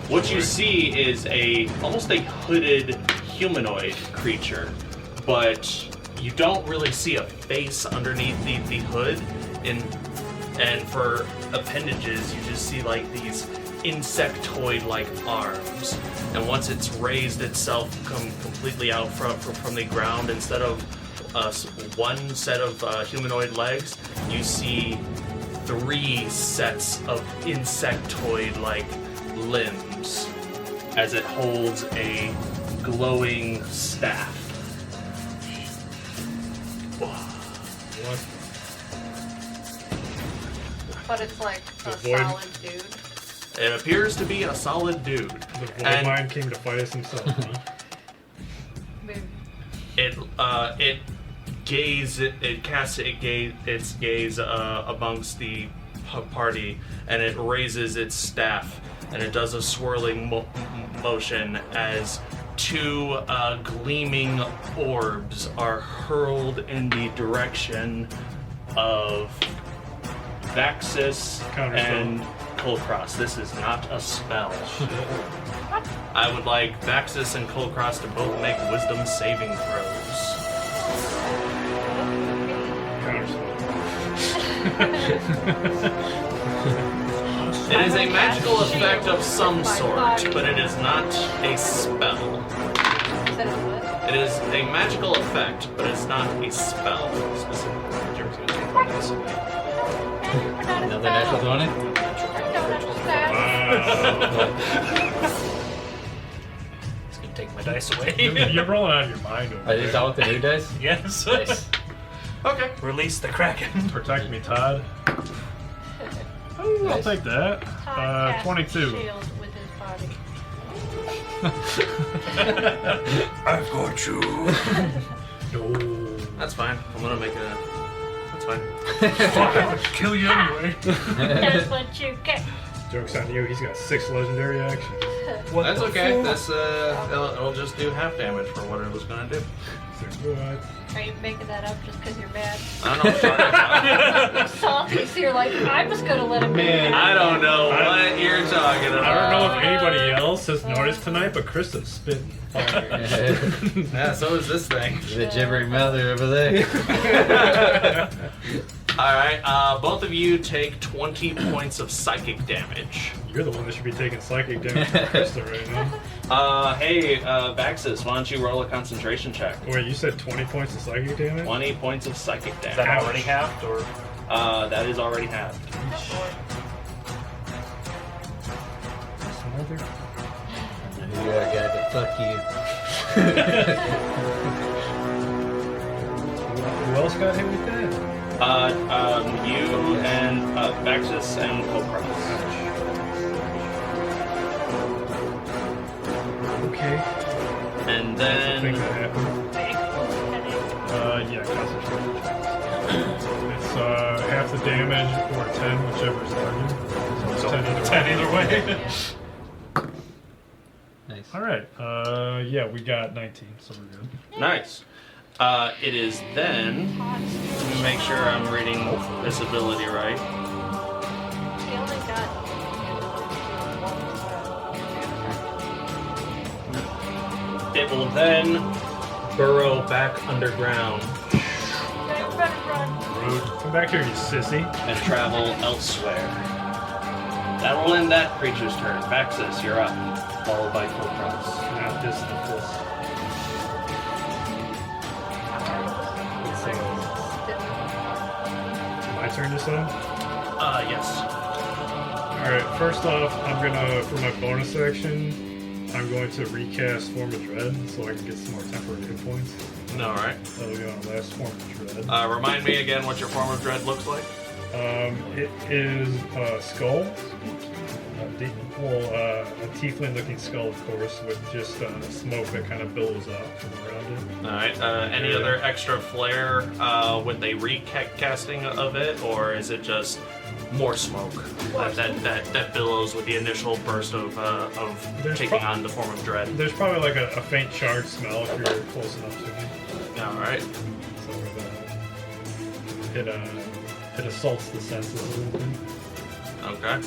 What you see is almost a hooded humanoid creature, but you don't really see a face underneath the hood, and for appendages you just see like these insectoid-like arms. And once it's raised itself completely out from the ground, instead of one set of humanoid legs, you see 3 sets of insectoid-like limbs as it holds a glowing staff. What? But it's like a The void- solid dude. It appears to be a solid dude. The void And- mind came to fight us himself, huh? Maybe. It casts its gaze amongst the party, and it raises its staff, and it does a swirling motion as 2 gleaming orbs are hurled in the direction of Vaxxus and Kulkras, this is not a spell. I would like Vaxxus and Kulkras to both make wisdom saving throws. It is a magical effect of some sort, but it is not a spell. It is a magical effect, but it's not a spell. Specifically, Jeremies gonna take my dice away. Another natural 20? It's gonna take my dice away. You're rolling out of your mind over Are these all with the new dice? Yes. Nice. Okay. Release the Kraken. Protect me, Todd. Ooh, I'll Nice. take that. Todd casts 22. Shield with his body. I've got you. No. That's fine. I'm gonna make a. That's fine. Fuck, I would kill you anyway. That's what you get. Joke's on you, he's got 6 legendary actions. What That's the okay. fuck? This it'll just do half damage for what it was gonna do. So what? Are you making that up just because you're mad? I don't know what you're talking about. You're salty, so you're like, I'm just gonna let him Man. I don't know what you're talking about. I don't know if anybody else has noticed tonight, but Christa's spitting fire. Yeah, so is this thing. The gibbering mother over there. Alright, both of you take 20 points of psychic damage. You're the one that should be taking psychic damage from Christa right now. Hey, Vaxxus, why don't you roll a concentration check? Wait, you said 20 points of psychic damage? 20 points of psychic Is that damage. already halved, or? That is already halved. You're a guy, but fuck you. Who else got hit with that? You and Vaxxus and Kulkras. Okay. And Thing then that happened. Yeah, concentration checks. It's half the damage or 10, whichever is larger. So it's 10 either way. 10 either way. Nice. Alright, yeah, we got 19, so we're good. nice. It is then. Let me make sure I'm reading this ability right. He only got. It will then burrow back underground Run. Rude. Come back here, you sissy. and travel elsewhere. That will end that creature's turn. Vaxxus, you're up, followed by Kulkras. Not this, the full. My turn to summon? Yes. Alright, first off, I'm gonna, for my bonus action, I'm going to recast Form of Dread so I can get some more temporary hit points. Alright. That'll be on the last Form of Dread. Remind me again what your form of dread looks like. It is a skull. A tiefling looking skull, of course, with just smoke that kind of billows out from around it. Alright. Any other extra flair with a recasting of it, or is it just more smoke that billows with the initial burst of There's taking pro- on the form of dread? There's probably like a faint charred smell if you're close enough to me. Alright. So it assaults the senses a little bit. Okay.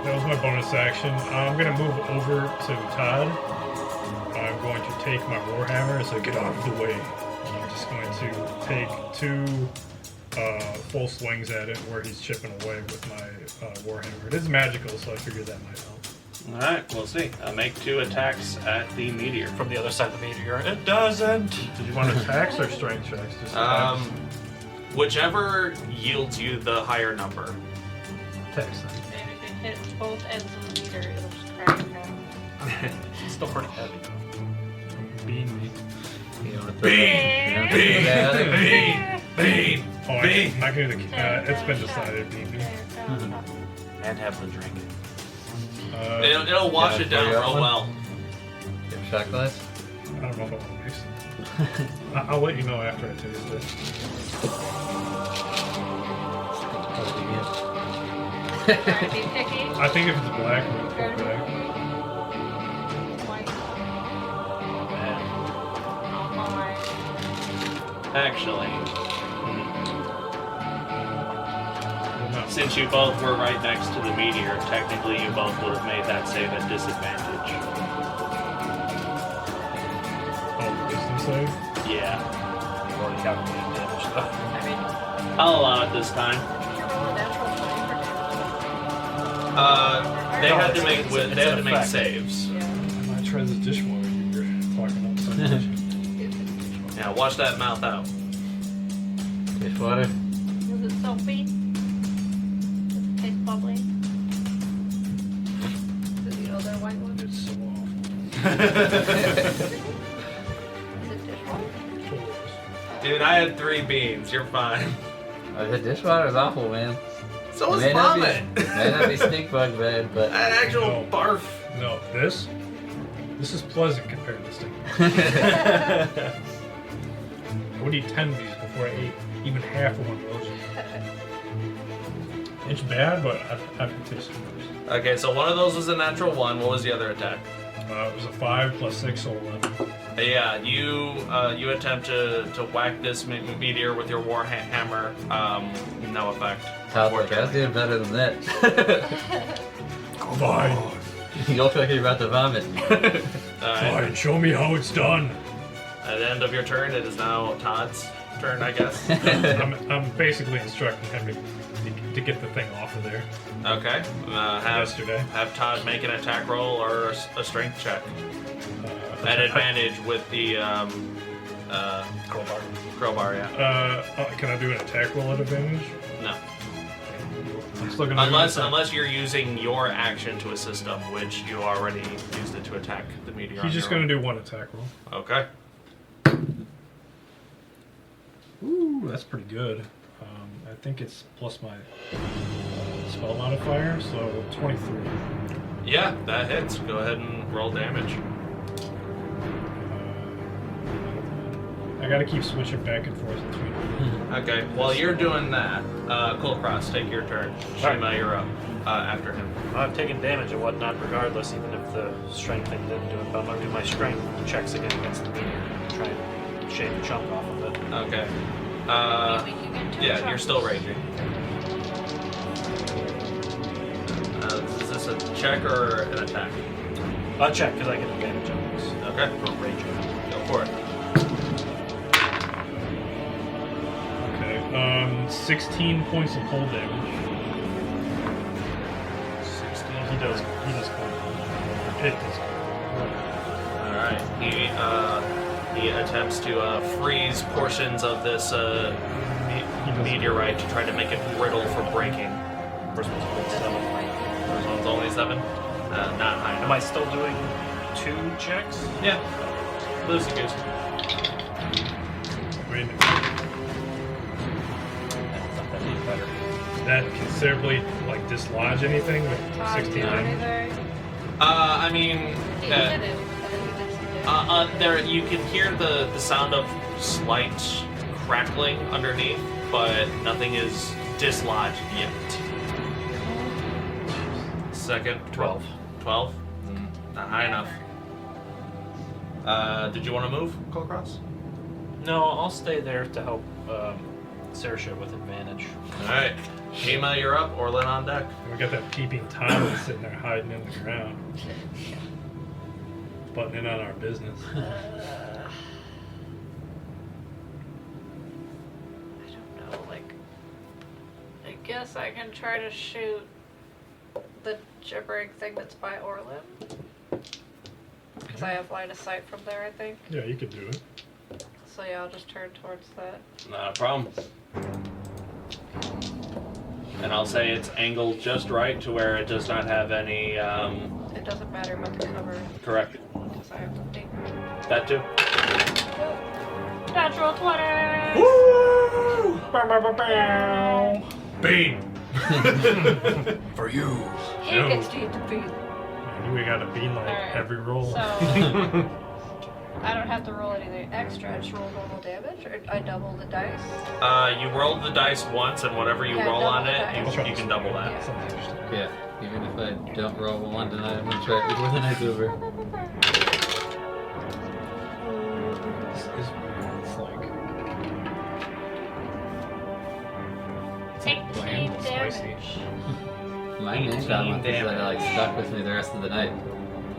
That was my bonus action. I'm going to move over to Todd. I'm going to take my Warhammer, so get out of the way. I'm just going to take 2 full swings at it where he's chipping away with my Warhammer. It is magical, so I figured that might help. Alright, we'll see. Make 2 attacks at the meteor. From the other side of the meteor. It doesn't. Did you want attacks or strength checks? Just attacks. Whichever yields you the higher number. Attacks then. And if it hits both ends of the meter, it'll just crack it down. It's still pretty heavy. Bean me. You don't want to throw that. Oh, I can do the. It's been decided, bean me. and have the drink. It'll wash it down yeah, real one. well. Get a shot glass. I don't know if I want to mix it. I'll let you know after I taste it. Trying to be picky. I think if it's black, we'll put black. White. Man. Oh my. Actually, Well, no. since you both were right next to the meteor, technically you both would have made that save at disadvantage. Oh, wisdom save? Yeah. You've already calculated damage though. I mean, I'll allow it this time. you can roll a natural 20 for They had to make it's they had an to make effect. saves. damage. I might try this dishwater you were talking about. Something. Yeah, wash that mouth out. Dishwater. Is it soapy? Does it taste bubbly? Is it the other white one? It's so awful. Is it dishwater? Dude, I had 3 beans. You're fine. The dishwater is awful, man. So was May not be- vomit. May not be stink bug bad, but That actual No. barf. No, this is pleasant compared to steak. I would eat 10 of these before I ate even half of one of those. It's bad, but I've tasted worse. Okay, so one of those was a natural 1. What was the other attack? It was a 5 plus 6, so 11. Yeah, you attempt to whack this meteor with your war hammer. No effect. Top like, I was doing better than that. Fine. You look like you're about to vomit. Alright. Fine, show me how it's done. At the end of your turn, it is now Todd's turn, I guess. I'm basically instructing him to get the thing off of there. Okay. Yesterday. Have Todd make an attack roll or a strength check. At advantage with the crowbar, yeah. Can I do an attack roll at advantage? No. I'm still gonna Unless you're using your action to assist him, which you already used it to attack the meteor. He's just gonna do one attack roll. Okay. Ooh, that's pretty good. I think it's plus my spell modifier, so 23. Yeah, that hits. Go ahead and roll damage. I gotta keep switching back and forth between. Okay. While you're doing that, Kulkras, take your turn. Alright. Shima, you're up after him. I've taken damage and whatnot regardless, even if the strength thing didn't do it, but I'm gonna do my strength checks again against the meteor and try and shave a chunk off of it. Okay. Maybe you can do Yeah, something. you're still raging. Is this a check or an attack? Check, because I get advantage on this. Okay. For raging. Go for it. Okay, 16 points of cold damage. 16. He does cold. It does. Alright. He attempts to freeze portions of this meteorite to try to make it brittle for breaking. First one's cold 7. First one's only 7. Not high Am enough. I still doing 2 checks? Yeah. Loosey goose. I mean, That's not that much better. that considerably dislodge anything with Todd, 16 do damage. anything? I mean, He did it. I think he did some damage. there you can hear the sound of slight crackling underneath, but nothing is dislodged yet. Second, 12. 12? Not high enough. Did you want to move, Kulkras? No, I'll stay there to help Saoirse with advantage. Alright. Shima, you're up. Orlin on deck. We got that peeping Tom that's sitting there hiding in the ground. Butting in on our business. I don't know, I guess I can try to shoot the gibbering thing that's by Orlin. Because I have line of sight from there, I think. Yeah, you could do it. So yeah, I'll just turn towards that. Not a problem. And I'll say it's angled just right to where it does not have any, It doesn't matter about the cover, correct. because I have to think. That too. Natural 20! Woo! Bow, bow, bow, bow. Bane! For you. He No. gets to eat the bean. I knew we got a bean like Alright. every roll. So I don't have to roll anything extra. I just roll normal damage, or I double the dice. You rolled the dice once, and whatever you Yeah, roll double on the it, dice. you can double that. Yeah. Something interesting. Yeah, even if I don't roll one tonight, I'm gonna try it before the night's over. This is weird. It's like 18 bland, spicy. damage. My main challenge is that it like stuck with me the rest of the night.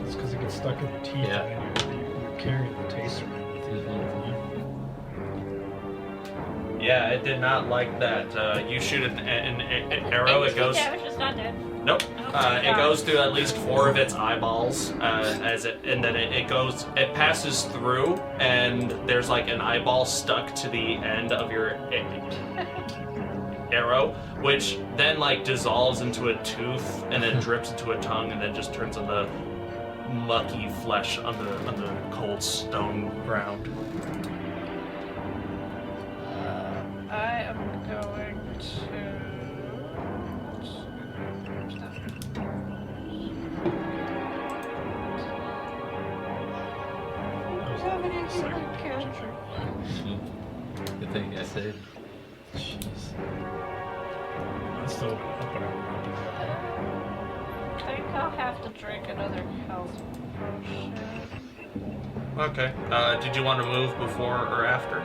It's because it gets stuck in your teeth Yeah. and you're carrying the taste around with you. Yeah, it did not like that. You shoot an arrow, it 18 goes. damage is not dead. Nope. Oh, It goes through at least 4 of its eyeballs, and then it passes through, and there's like an eyeball stuck to the end of your arrow, which then like dissolves into a tooth, and then drips into a tongue, and then just turns into mucky flesh on the cold stone ground. I am going Good thing I saved. Jeez. It's still up and up. I think I'll have to drink another health potion. Okay. Did you want to move before or after?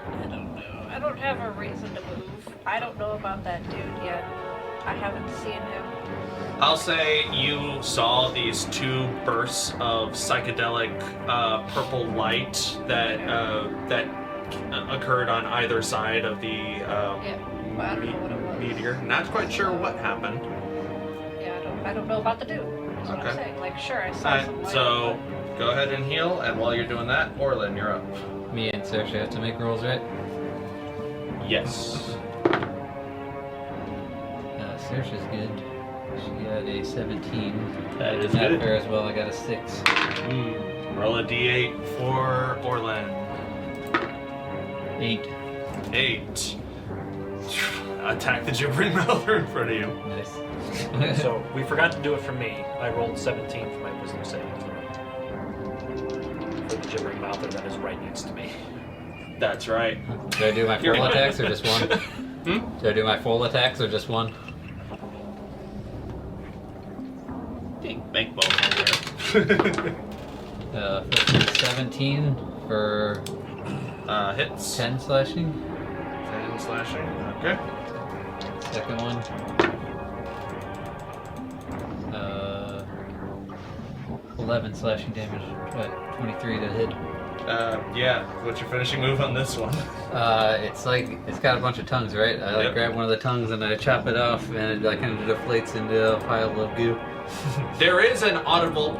I don't know. I don't have a reason to move. I don't know about that dude yet. I haven't seen him. I'll say you saw these 2 bursts of psychedelic purple light that occurred on either side of the Well, I don't know what it was. meteor. Not quite sure what happened. Yeah, I don't know about the dude. That's what I'm Okay. saying. Like, sure, I saw Alright, some light. so go ahead and heal, and while you're doing that, Orlin, you're up. Me and Saoirse have to make rolls, right? Yes. Saoirse's good. She got a 17. That is Not good. fair as well, I got a 6. Roll a d8 for Orlin. 8. 8. Attack the gibbering mouther in front of you. Nice. So we forgot to do it for me. I rolled 17 for my wisdom saving throw. For the gibbering mouther that is right next to me. That's right. Do I do my full attacks or just one? Hmm? Do I do my full attacks or just one? Make both there. 17 for Hits. 10 slashing. 10 slashing. Okay. Second one. 11 slashing damage. 23 to hit. Yeah. What's your finishing move on this one? It's like, it's got a bunch of tongues, right? I like Yep. grab one of the tongues and I chop it off and it like kind of deflates into a pile of goo. There is an audible,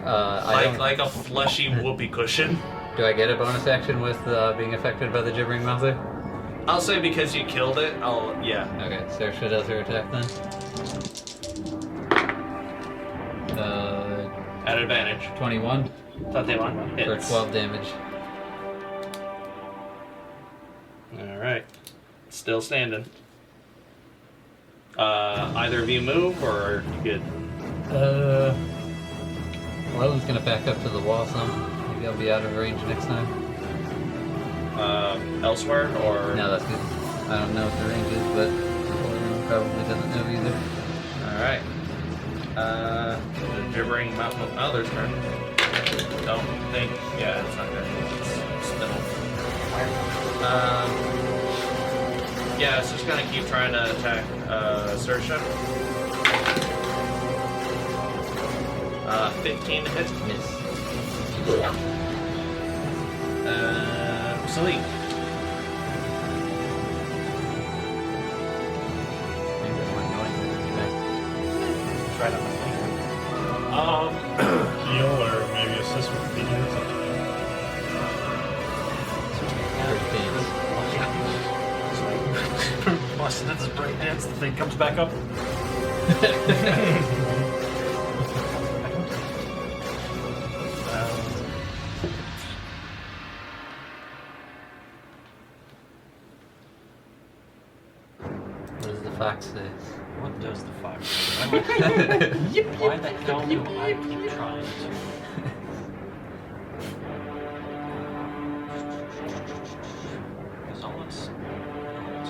I don't, like a fleshy whoopee cushion. do I get a bonus action with being affected by the gibbering mouther? I'll say because you killed it. Yeah. Okay, Saoirse does her attack then. At advantage. 21 Thought they won. for Hits. 12 damage. All right. Still standing. Either of you move, or are you good? Orlin's gonna back up to the wall some. Maybe I'll be out of range next time. Elsewhere, or No, that's good. I don't know what the range is, but Orlin probably doesn't know either. all right. The gibbering mountain. Oh, there's turn. Don't think. Yeah, it's not good. It's spittle. Yeah, it's just gonna keep trying to attack Saoirse. 15 to hit. Miss. Salic. Maybe I'm annoying with it. Try not to Heal or maybe assist with beating or something. Busting into break dance, the thing comes back up. fox say? What does the fox say? Why the hell do I keep trying to? Because all it's spells.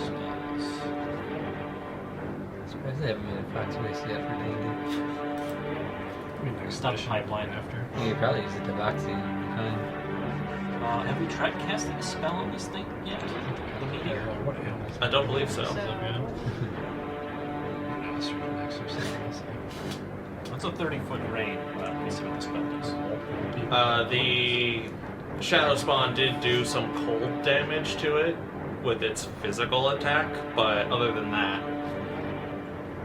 Surprised they haven't made a fox race yet for D&D. It's not pipeline after. You could probably use the Tabaxi and be fine. Have we tried casting a spell on this thing yet? The meteor? What animals? I don't believe so. What's a 30-foot range? Let me see what the spell does. The Shadow Spawn did do some cold damage to it with its physical attack, but other than that,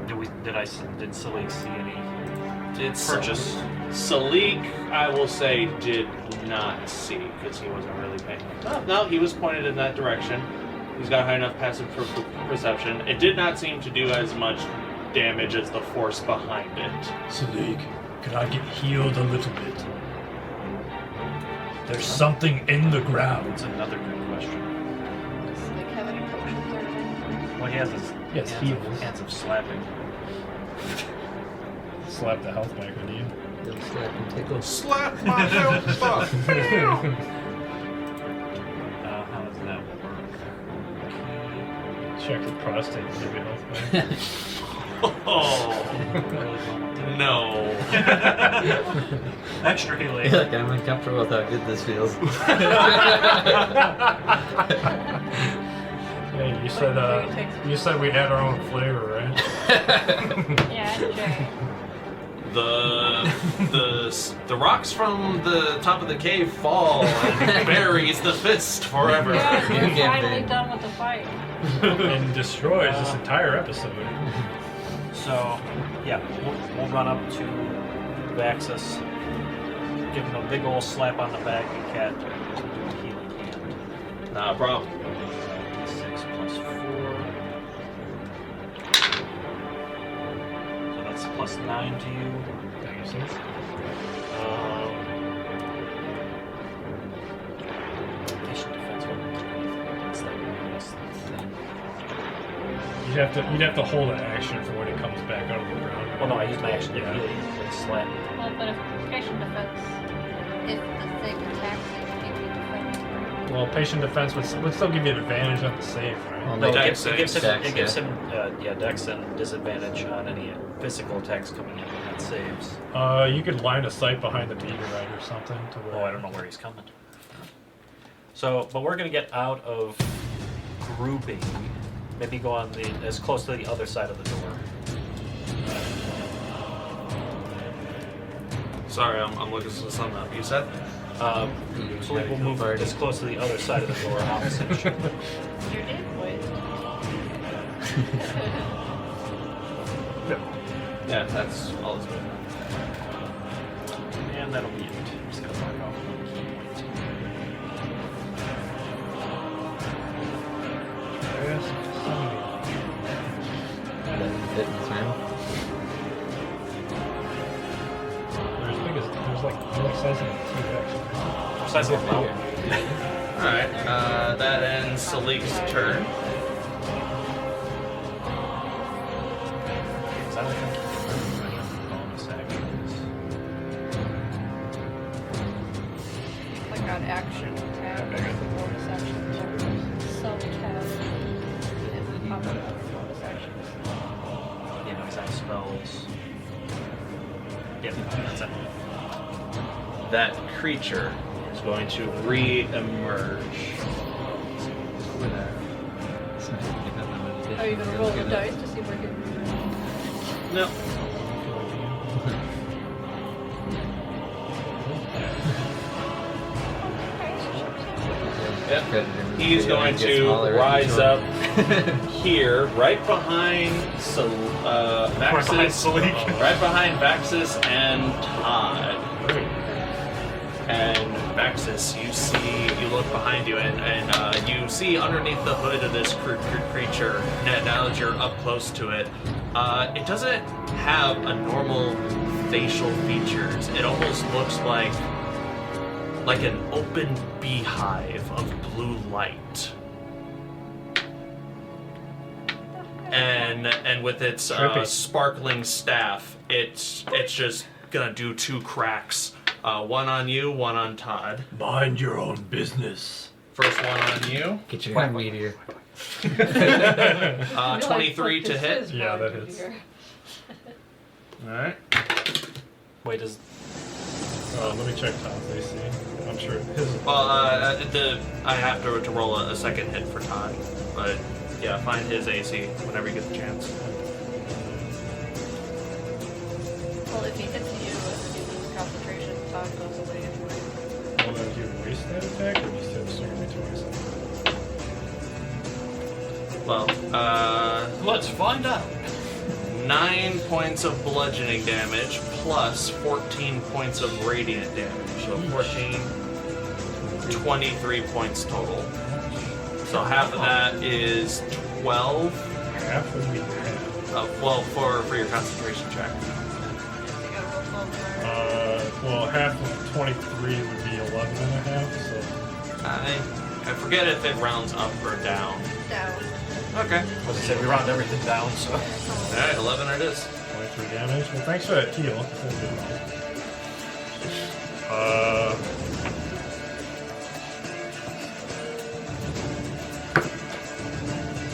Did Salic see any it's purchase? Salic, I will say, did not see because he wasn't really paying. No, he was pointed in that direction. He's got high enough passive perception. It did not seem to do as much damage as the force behind it. Salic, could I get healed a little bit? There's something in the ground. That's another good question. Does Nick have any potions or anything? What he has is Yes, hands of slapping. Slap the health back with you. They'll slap and tickle. Slap my health back! How does that work? Check the prostate and give you health back. Oh, no. Extra I healing. feel like I'm uncomfortable with how good this feels. Hey, you said we had our own flavor, right? Yeah, Jay. The rocks from the top of the cave fall and buries the fist forever. Yeah, we're Yeah, finally babe. done with the fight. And destroys this entire episode. So, yeah, we'll run up to Vaxxus, give him a big old slap on the back, and cat do a healing hand. Not a problem. 6 plus 4. So that's plus 9 to you. Patient defense, what's that? You'd have to hold an action for when it comes back out of the ground. Well, no, I used my action to Yeah. heal you with a slap. Well, but if patient defense, if the thing attacks it, you can defend. Well, patient defense would still give you an advantage on the save, right? Well, No, no, Dex it gives him, Dex, it gives yeah. him Dex and disadvantage on any physical attacks coming in when that saves. You could line a sight behind the meteorite or something to where. Oh, I don't know where he's coming. So, but we're gonna get out of grouping. Maybe go on as close to the other side of the door. Sorry, I'm looking something up. You said? So we'll move as close to the other side of the door, opposite. Your name, boys. Yeah, that's all it's been. And that'll be it. I'm just gonna mark off one key point. Fitness room. They're as big as there's like size of a T-Rex. Size of a mountain. Alright, that ends Salik's turn. Because I don't think you can measure bonus actions. Like on action attack, bonus action, self-cast, and other bonus actions. Yeah, because that spells. Yeah, that's it. That creature is going to re-emerge. Are you gonna roll the dice to see if we're getting? No. Yep. He's going to rise up here, right behind Vaxxus, right behind Vaxxus and Todd. And Vaxxus, you look behind you, and you see underneath the hood of this creature. Now that you're up close to it, it doesn't have a normal facial features. It almost looks like an open beehive of blue light. and with its sparkling staff, it's just gonna do 2 cracks. One on you, one on Todd. Mind your own business. First one on you. Get your own meteor. 23 to hit. Yeah, that hits. Alright. Wait, is... Let me check Todd's AC. I'm sure his... Well, I have to roll a second hit for Todd. But, yeah, find his AC whenever you get the chance. Well, if he hits you and you lose concentration, Todd goes away anyway. Well, then do you waste that attack, or do you still swing me twice? Well, Let's find out. 9 points of bludgeoning damage plus 14 points of radiant damage. So 14, 23 points total. So half of that is 12. Half would be half. Well, for your concentration check. Well, half of 23 would be 11 and a half, so... I forget if it rounds up or down. Down. Okay. As I said, we round everything down, so... Alright, 11 it is. 23 damage. Well, thanks for that heal.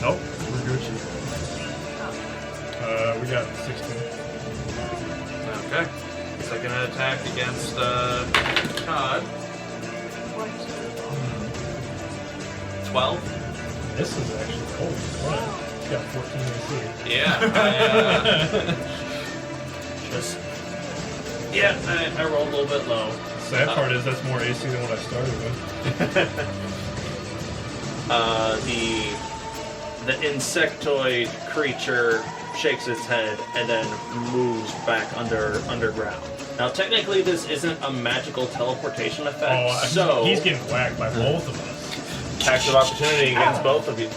Nope, we're Gucci. We got 16. Okay. Second attack against Todd. 12. This is actually cold. Wow. He's got 14 AC. Yeah. I rolled a little bit low. Sad part is that's more AC than what I started with. The insectoid creature shakes its head and then moves back underground. Now, technically, this isn't a magical teleportation effect, so he's getting whacked by both of us. Attack of opportunity against both of you.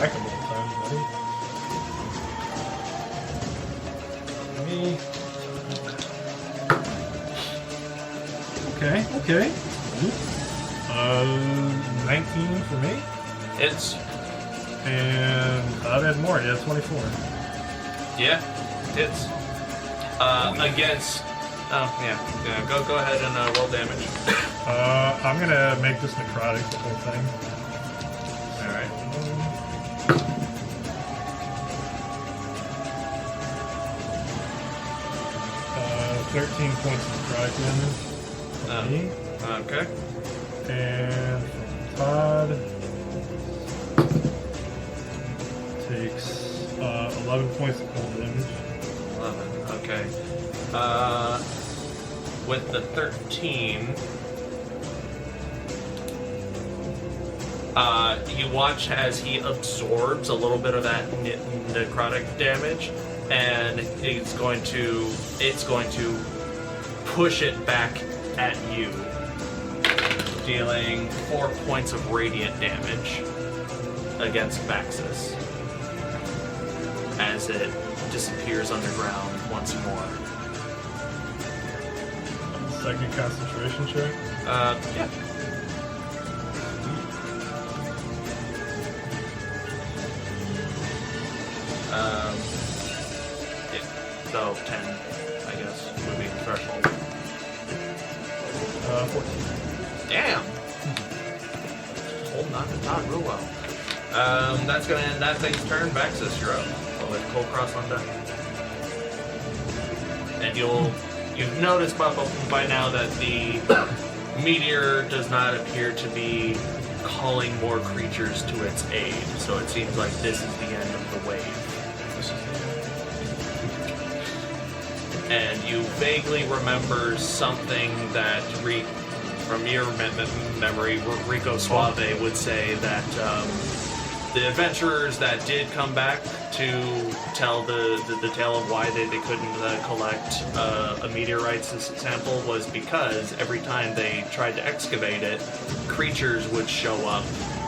Whack him all the time, buddy. Okay. 19 for me. Hits. And I'd add more. Yeah, 24. Yeah, hits. Against. Oh yeah. Go ahead and roll damage. I'm gonna make this necrotic, the whole thing. All right. 13 points of necrotic damage. Me. Okay. And Todd takes 11 points of cold damage. 11. Okay. With the 13, you watch as he absorbs a little bit of that necrotic damage, and it's going to push it back at you, dealing 4 points of radiant damage against Vaxxus as it disappears underground once more. Second concentration check. Yeah. Yeah. So 10, I guess, would be the threshold. 14. Damn. Holding on to Todd real well. That's gonna end that thing's turn. Vaxxus, you're up. With Kulkras on deck. And you've noticed by now that the meteor does not appear to be calling more creatures to its aid, so it seems like this is the end of the wave. And you vaguely remember something that from your memory, Rico Suave would say that the adventurers that did come back to tell the tale of why they couldn't collect a meteorite sample was because every time they tried to excavate it, creatures would show up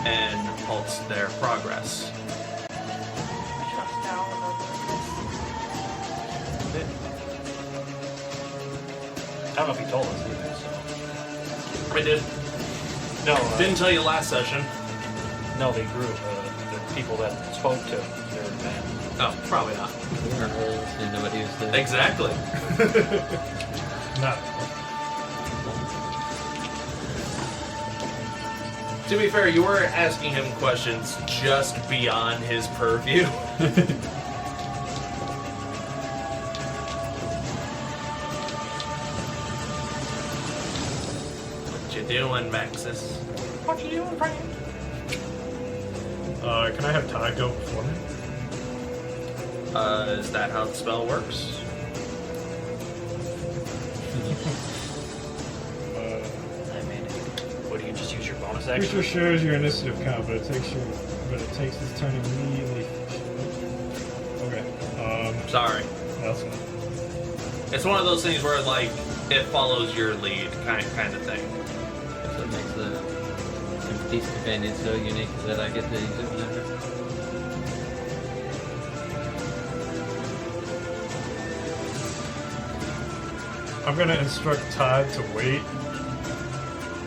and halt their progress. I don't know if he told us either, so... I did. No, Didn't tell you last session. No, they grew. people that spoke to their band. Oh, probably not. We weren't really listening to what he was saying. Exactly. Not. To be fair, you were asking him questions just beyond his purview. What you doing, Vaxxus? What you doing, Frank? Can I have Todd go before me? Is that how the spell works? What do you just use your bonus Creature action? shares your initiative count, but it takes its turn immediately. Okay. Sorry. That's fine. It's one of those things where, like, it follows your lead kind of thing. That's what makes the Beast Companion so unique, is that I get to use it whenever. I'm gonna instruct Todd to wait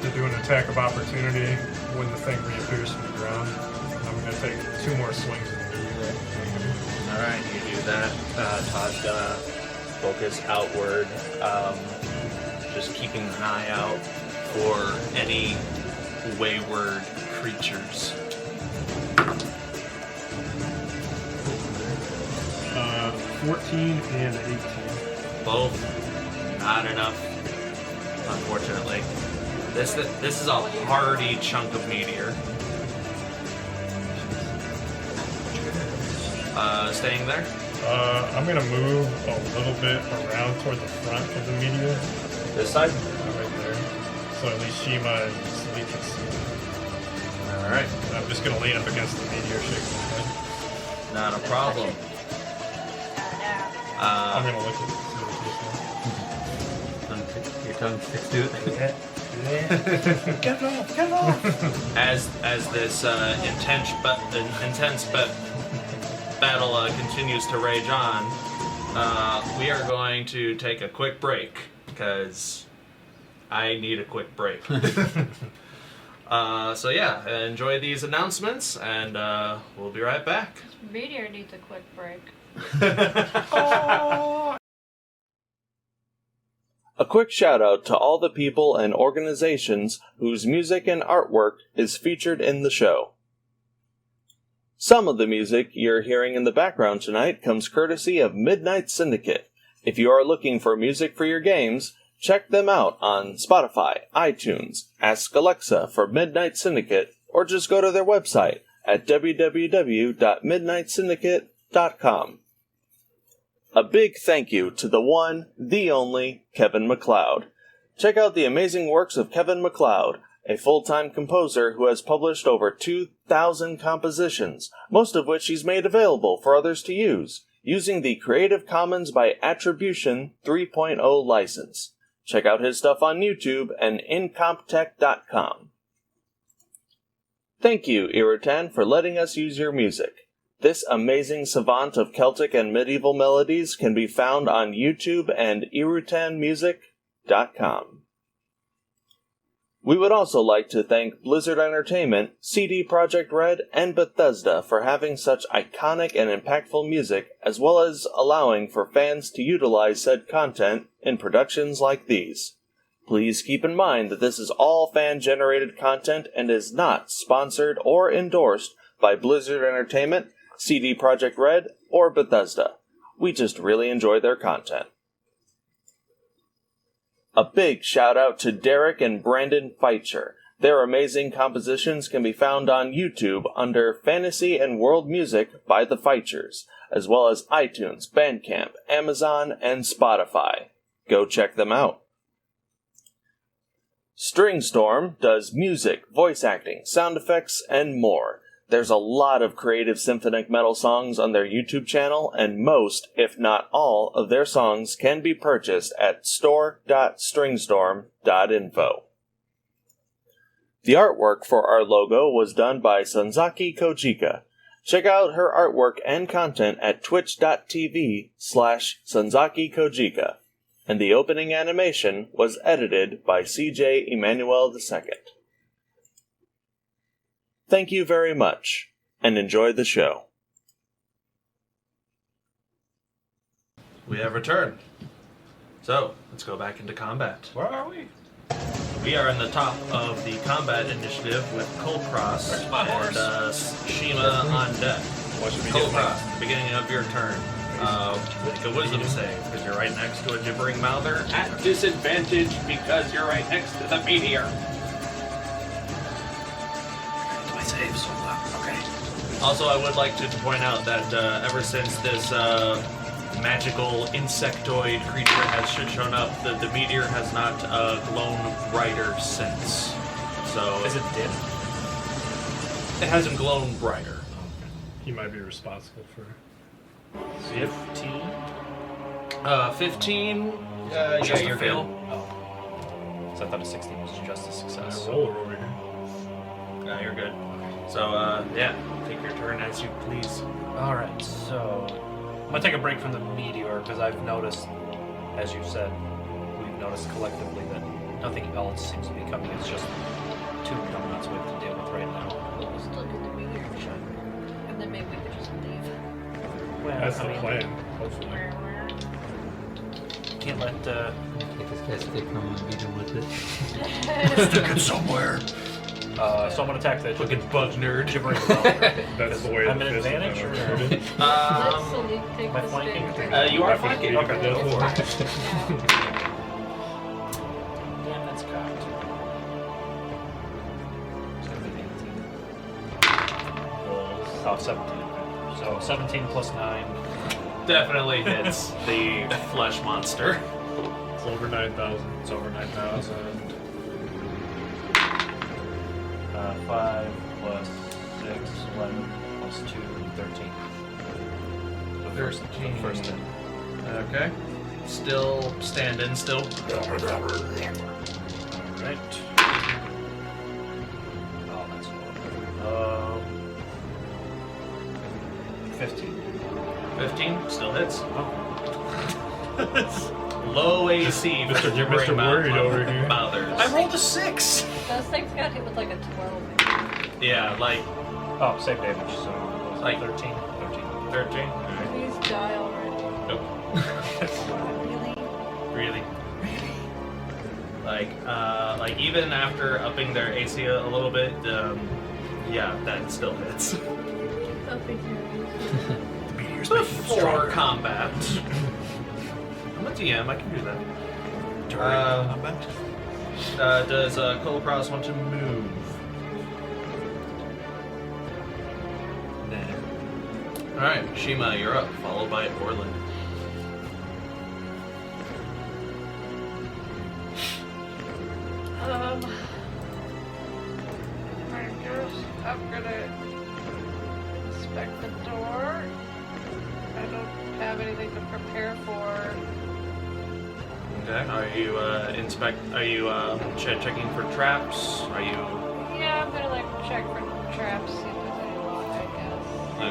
to do an attack of opportunity when the thing reappears from the ground. I'm gonna take 2 more swings at the melee. Alright, you do that. Todd's gonna focus outward, just keeping an eye out for any wayward creatures. 14 and 18. Both not enough, unfortunately. This is a hearty chunk of meteor. Staying there. I'm gonna move a little bit around toward the front of the meteor. This side? Right there. So at least Shiima and Salic can see. Alright. I'm just gonna lean up against the meteor, shaking my head. Not a problem. I'm gonna look at it. Your tongue sticks to it. Get off! As this intense battle continues to rage on, we are going to take a quick break because I need a quick break. So yeah, enjoy these announcements, and we'll be right back. This meteor needs a quick break. A quick shout out to all the people and organizations whose music and artwork is featured in the show. Some of the music you're hearing in the background tonight comes courtesy of Midnight Syndicate. If you are looking for music for your games, check them out on Spotify, iTunes, ask Alexa for Midnight Syndicate, or just go to their website at www.midnightsyndicate.com. A big thank you to the one, the only, Kevin MacLeod. Check out the amazing works of Kevin MacLeod, a full-time composer who has published over 2,000 compositions, most of which he's made available for others to use, using the Creative Commons by Attribution 3.0 license. Check out his stuff on YouTube and incomptech.com. Thank you, Iritan, for letting us use your music. This amazing savant of Celtic and medieval melodies can be found on YouTube and irutanmusic.com. We would also like to thank Blizzard Entertainment, CD Projekt Red, and Bethesda for having such iconic and impactful music, as well as allowing for fans to utilize said content in productions like these. Please keep in mind that this is all fan-generated content and is not sponsored or endorsed by Blizzard Entertainment, CD Projekt Red, or Bethesda. We just really enjoy their content. A big shout out to Derek and Brandon Feitcher. Their amazing compositions can be found on YouTube under Fantasy and World Music by the Feitchers, as well as iTunes, Bandcamp, Amazon, and Spotify. Go check them out. Stringstorm does music, voice acting, sound effects, and more. There's a lot of creative symphonic metal songs on their YouTube channel, and most, if not all, of their songs can be purchased at store.stringstorm.info. The artwork for our logo was done by Sanzaki Kojika. Check out her artwork and content at twitch.tv/Sanzaki Kojika. And the opening animation was edited by CJ Emmanuel II. Thank you very much. and enjoy the show. We have returned. So, let's go back into combat. Where are we? We are in the top of the combat initiative with Kulkras Where's my horse? and Shiima on deck. Kulkras, at the beginning of your turn, make a wisdom save, because you're right next to a gibbering mouther. At disadvantage, because you're right next to the meteor. My saves. Okay. Also, I would like to point out that ever since this magical insectoid creature has shown up, the meteor has not glown brighter since. So Is it dim? it hasn't glown brighter. He might be responsible for 15? 15. Just Yeah, a you're fail? good. Oh. So I thought a 16 was just a success. a roller over here. Yeah, you're good. So yeah, take your turn as you please. Alright, so I'm gonna take a break from the meteor because I've noticed, as you said, we've noticed collectively that nothing else seems to be coming. It's just two donuts we have to deal with right now. We'll still do the meteor show. And then maybe we could just leave. Well, That's I the mean, plan, hopefully. Can't let Get this guy stick from a meter with it. Stick it somewhere. so I'm gonna attack the Fucking bug nerd. gibbering mouther. That's the way I'm the an fist advantage, is or- recorded. Let Salic take am I the flanking? stick. You are flanking. Okay. Okay, go for it. Damn, that's cocked. It's gonna be 18. Oh, 17. So 17 plus 9. Definitely hits the flesh monster. It's over 9,000. It's over 9,000. 5 plus 6, 11 plus 2, 13. The first 10. Okay. Still standing, still. Alright. Oh, that's horrible. 15. 15, still hits. Oh. Low AC for Mr. gibbering Worried over here. mouthers. I rolled a 6! Those things got hit with like a 12. Yeah, like Oh, save damage, so Like- 13. 13. Alright. Please die already. Nope. Really? Really. Like even after upping their AC a little bit, yeah, that still hits. Nothing The meteor's making it Before stronger. combat. I'm a DM, I can do that. During combat. Does Kulkras want to move? Nah. Alright, Shiima, you're up, followed by Orlin. I guess I'm gonna inspect the door. I don't have anything to prepare for. Okay. Are you checking for traps? Are you Yeah, I'm gonna like check for traps, see if there's any lock, I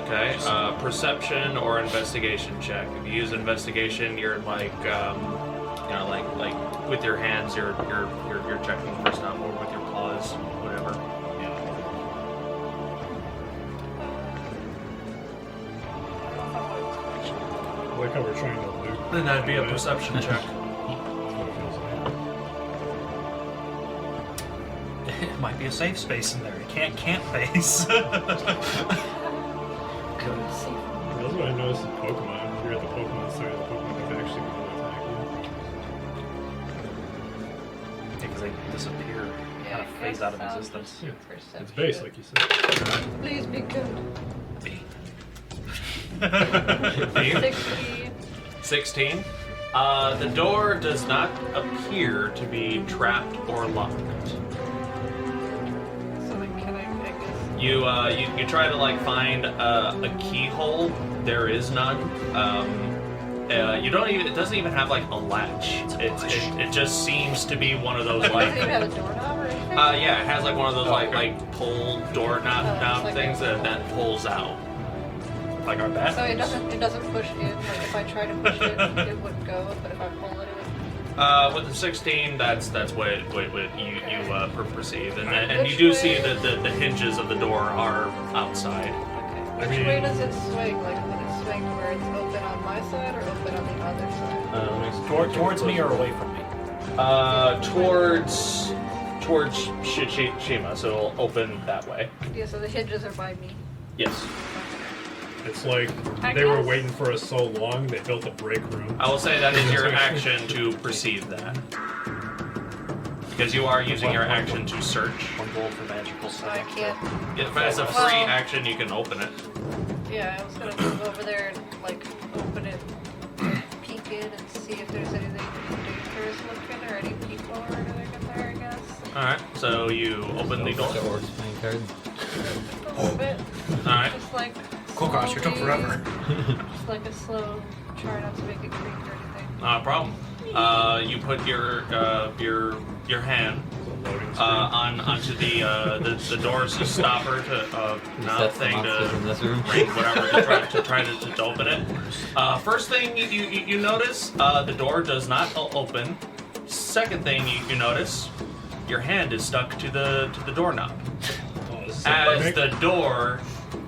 guess. okay? Perception or investigation check. If you use investigation, you're like like with your hands, you're checking for stuff, or with your claws, whatever. I like how we're trying to loot. Then that'd be a perception check. That's what it feels like. It might be a safe space in there. You can't face. Couldn't see. That's what I noticed in Pokemon. If you're at the Pokemon center, the Pokemon can actually go attack you. Because they disappear, kind of phase out of existence. Yeah. Perception. It's base, like you said. Please be good. 16. 16. The door does not appear to be trapped or locked. So then can I guess? You try to like find a keyhole. There is none. You don't even. It doesn't even have like a latch. It just seems to be one of those Does it like. even have a doorknob or anything? Yeah, it has like one of those like pull door knob like things that pulls out. Like our bat. So it doesn't push in. Like if I try to push it, it would go. But if I pull it, it would. With the 16, that's what you perceive, and you do see that the hinges of the door are outside. I Which way mean, does it swing? Like, would it swing where it's open on my side or open on the other side? Towards me or away from me? Towards Shiima, so it'll open that way. Yeah, so the hinges are by me. Yes. it's like I they were guess. waiting for us so long, they built a break room. I will say that is your action to perceive that. Because you are using your action to search. One goal for magical So I stuff. can't. If as a free Well- action, you can open it. Yeah, I was gonna move over there and, like, open it, peek in and see if there's anything dangerous looking or any people or anything in there, I guess. Alright, so you open the door. The orcs playing cards. A little bit. Alright. Just like. Kulkras, you took slowly- forever. Just like a slow try not to make it creak or anything. Not a problem. You put your hand onto the door's stopper to now Resets the thing monsters in to this room. ring whatever to try to open it. First thing you notice, the door does not open. Second thing you notice, your hand is stuck to the doorknob. As the door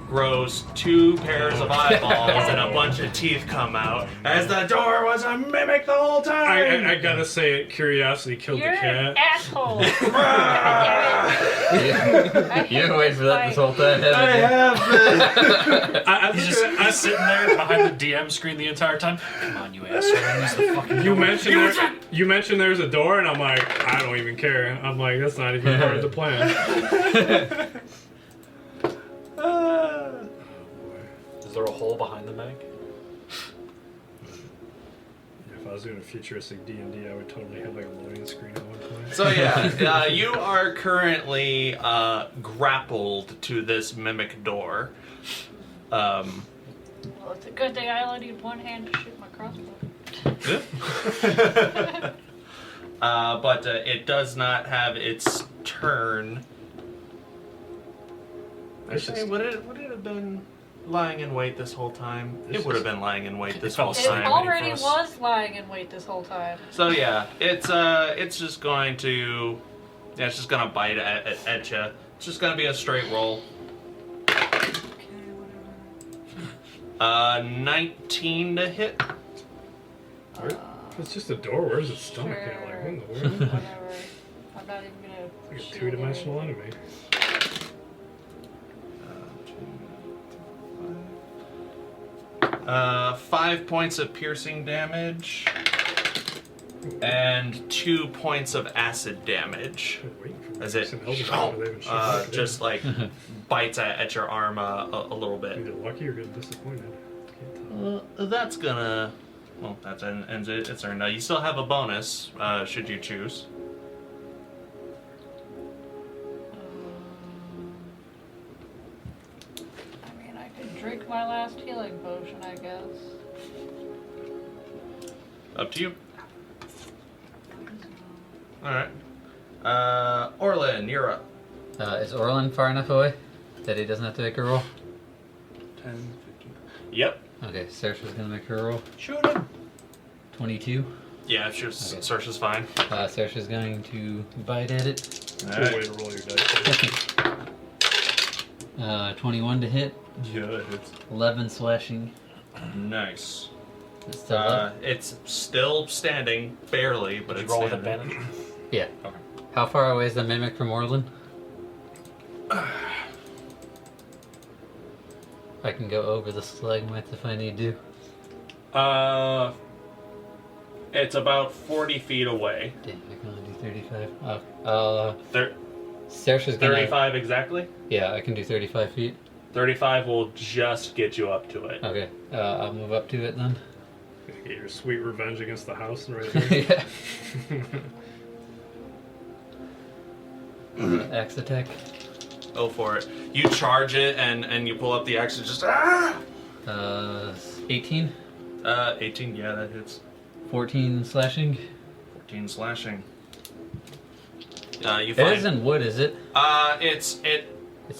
grows 2 pairs of eyeballs and a bunch of teeth come out. As the door was a mimic the whole time. I gotta say, curiosity killed You're the an cat. asshole! You didn't wait for that this whole time, haven't you? I He's sitting there behind the DM screen the entire time. Come on, you asshole. Use the fucking door. you mentioned there's a door, and I'm like, I don't even care. I'm like, that's not even part of the plan. Is there a hole behind the Meg? If I was doing a futuristic D&D, I would totally have like a loading screen at one point. So yeah, you are currently grappled to this mimic door. Well, it's a good thing I only need one hand to shoot my crossbow. But it does not have its turn. Actually, would it have been lying in wait this whole time? It would have been lying in wait this whole It time. already was lying in wait this whole time. So yeah, it's just going to, it's just gonna bite at you. It's just gonna be a straight roll. Okay, whatever. 19 to hit. It's just a door. Where's its stomach at? Like, what in the world? Whatever. I'm not even gonna. Like a shield two-dimensional it. enemy. 5 points of piercing damage and 2 points of acid damage as it just like bites at your arm a little bit. Either lucky or getting disappointed. Can't tell. That's gonna, well, that ends its turn. Now you still have a bonus should you choose. I mean, I could drink my last healing potion, I guess. Up to you. Alright. Orlin, you're up. Is Orlin far enough away that he doesn't have to make a roll? 10, 15. Yep. Okay, Saoirse's gonna make her roll. Shoot him. 22. Yeah, sure. Okay. Saoirse's fine. Saoirse's going to bite at it. Good way to roll your dice. 21 to hit. Yeah, it hits. 11 slashing. Nice. It's still up. It's still standing, barely, but Did it's you roll with standing. advantage? Yeah. Okay. How far away is the mimic from Orlin? I can go over the stalagmites if I need to. It's about 40 feet away. Damn, I can only do 35. Saoirse's gonna... 35 exactly? Yeah, I can do 35 feet. 35 will just get you up to it. Okay, I'll move up to it then. Get your sweet revenge against the house right there. Yeah. Axe attack. Go for it. You charge it and you pull up the axe and just 18. 18, yeah, that hits. 14 slashing. 14 slashing. You It find isn't wood, is it? it's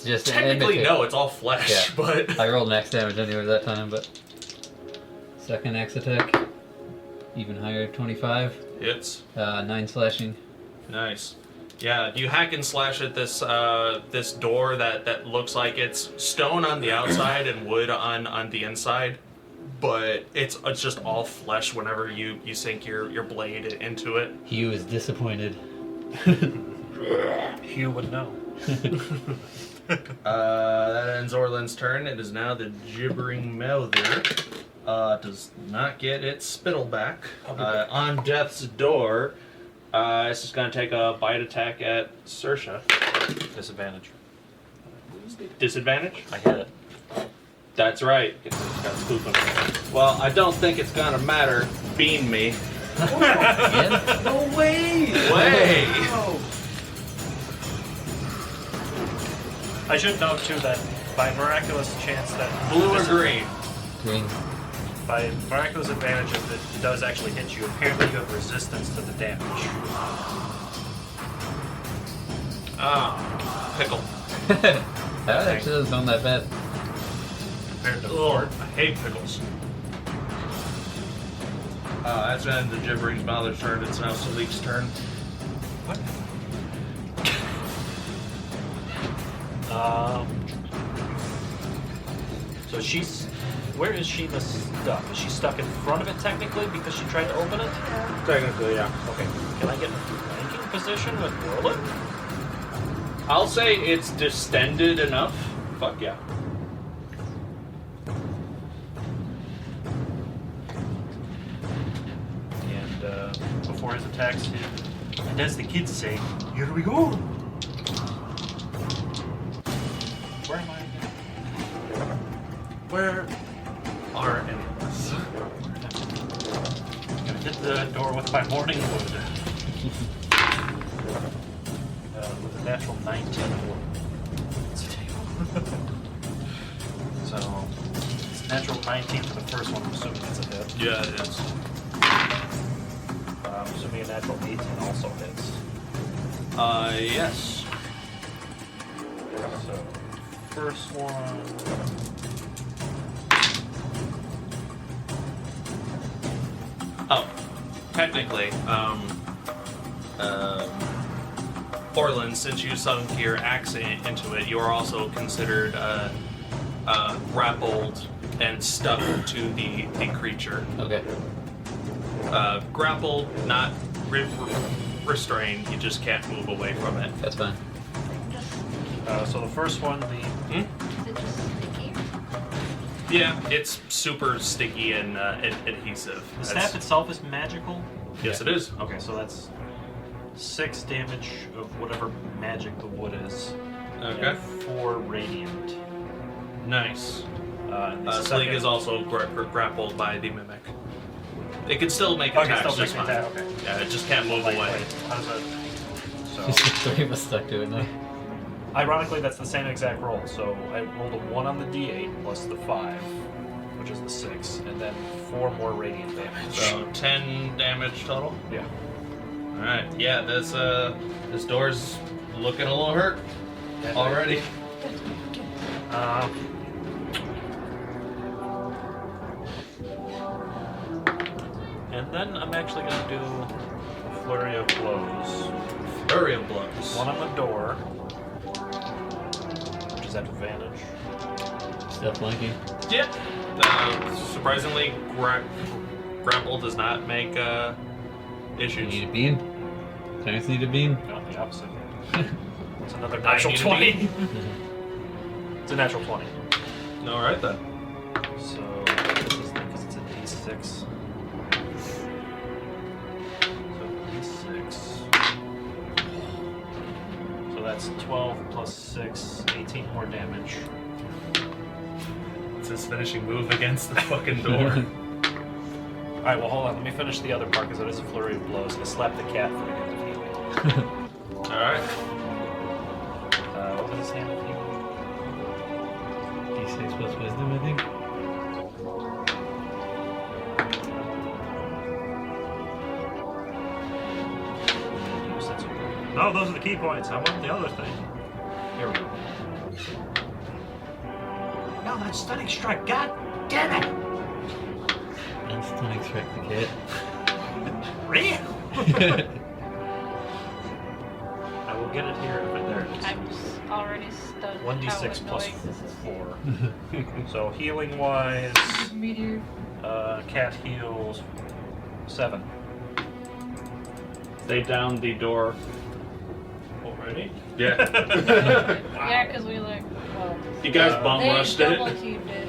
just technically no, it's all flesh, Yeah. but I rolled max damage anyway that time, but second axe attack, even higher, 25. it's 9 slashing. nice. Yeah, you hack and slash at this this door that looks like it's stone on the outside and wood on the inside, but it's just all flesh whenever you sink your blade into it. Hugh is disappointed. Hugh would know. That ends Orlin's turn. It is now the gibbering mouther. Does not get its spittle back. On death's door, it's just going to take a bite attack at Saoirse. Disadvantage. Disadvantage? I hit it. That's right. It's got spoofing. Well, I don't think it's going to matter. Bean me. No way! Way! I should note too that by miraculous chance that Blue or green? Green. by miraculous advantage, if it does actually hit you, apparently you have resistance to the damage. Ah, pickle. That actually doesn't sound that bad. Compared to Lord, I hate pickles. That's the end of the gibbering mother's turn. It's now Salic's turn. What? So she's... Where is Shiima stuck? Is she stuck in front of it technically because she tried to open it? Technically, yeah. Okay. Can I get a flanking position with Warlock? I'll say it's distended enough. Fuck yeah. And before his attacks hit, and as the kids say, here we go! Where am I again? Where are any of us? I'm gonna hit the door with my morning wood. With a natural 19. So, it's natural 19 for the first one, I'm assuming it's a hit. Yeah, it is. I'm assuming a natural 18 also hits. Yes. So, first one... Oh, technically, Orlin, since you sunk your axe into it, you are also considered grappled and stuck to the creature. Okay. Grappled, not restrained. You just can't move away from it. That's fine. So the first one, Is it just sticky? Yeah, it's super sticky and adhesive. the staff itself is magical? Yes, it is. Okay, so that's 6 damage of whatever magic the wood is. Okay. And 4 radiant. Nice. And the Salic second- is also grappled by the mimic. It can still make Okay, attacks still just make fine. an attack, okay. Yeah, it just can't move Wait, away. how does that... Just the So, 3 of us stuck to it now. ironically, that's the same exact roll. So I rolled a 1 on the d8 plus the 5, which is the 6, and then 4 more radiant damage. So 10 damage total. Yeah. All right. Yeah, this door's looking a little hurt already. And then I'm actually going to do a flurry of blows. Flurry of blows. 1 on the door, which is at advantage. Still flanking. Yeah. Surprisingly, grapple does not make You issues. need a bean? Clarence need a bean? No, the opposite. It's another I natural need a 20. It's a natural 20. All right then. So this is because it's a d6. So d6. So that's 12 plus 6, 18 more damage. It's his finishing move against the fucking door. Alright, well hold on, let me finish the other part because it is a flurry of blows. I slapped the cat for the hand of healing. All right. What was his hand of healing? D6 plus wisdom, I think. No, those are the key points. I want the other thing. Here we go. No, that's stunning strike. God damn it! And stunning strike the cat. Real! I will get it here. But there it is. I'm just already stunned. 1d6 how plus annoying this is. 4. So healing wise, Meteor. cat heals 7. They downed the door. Already? Yeah. Yeah, because we like, well, You guys bum they rushed double it. teamed it.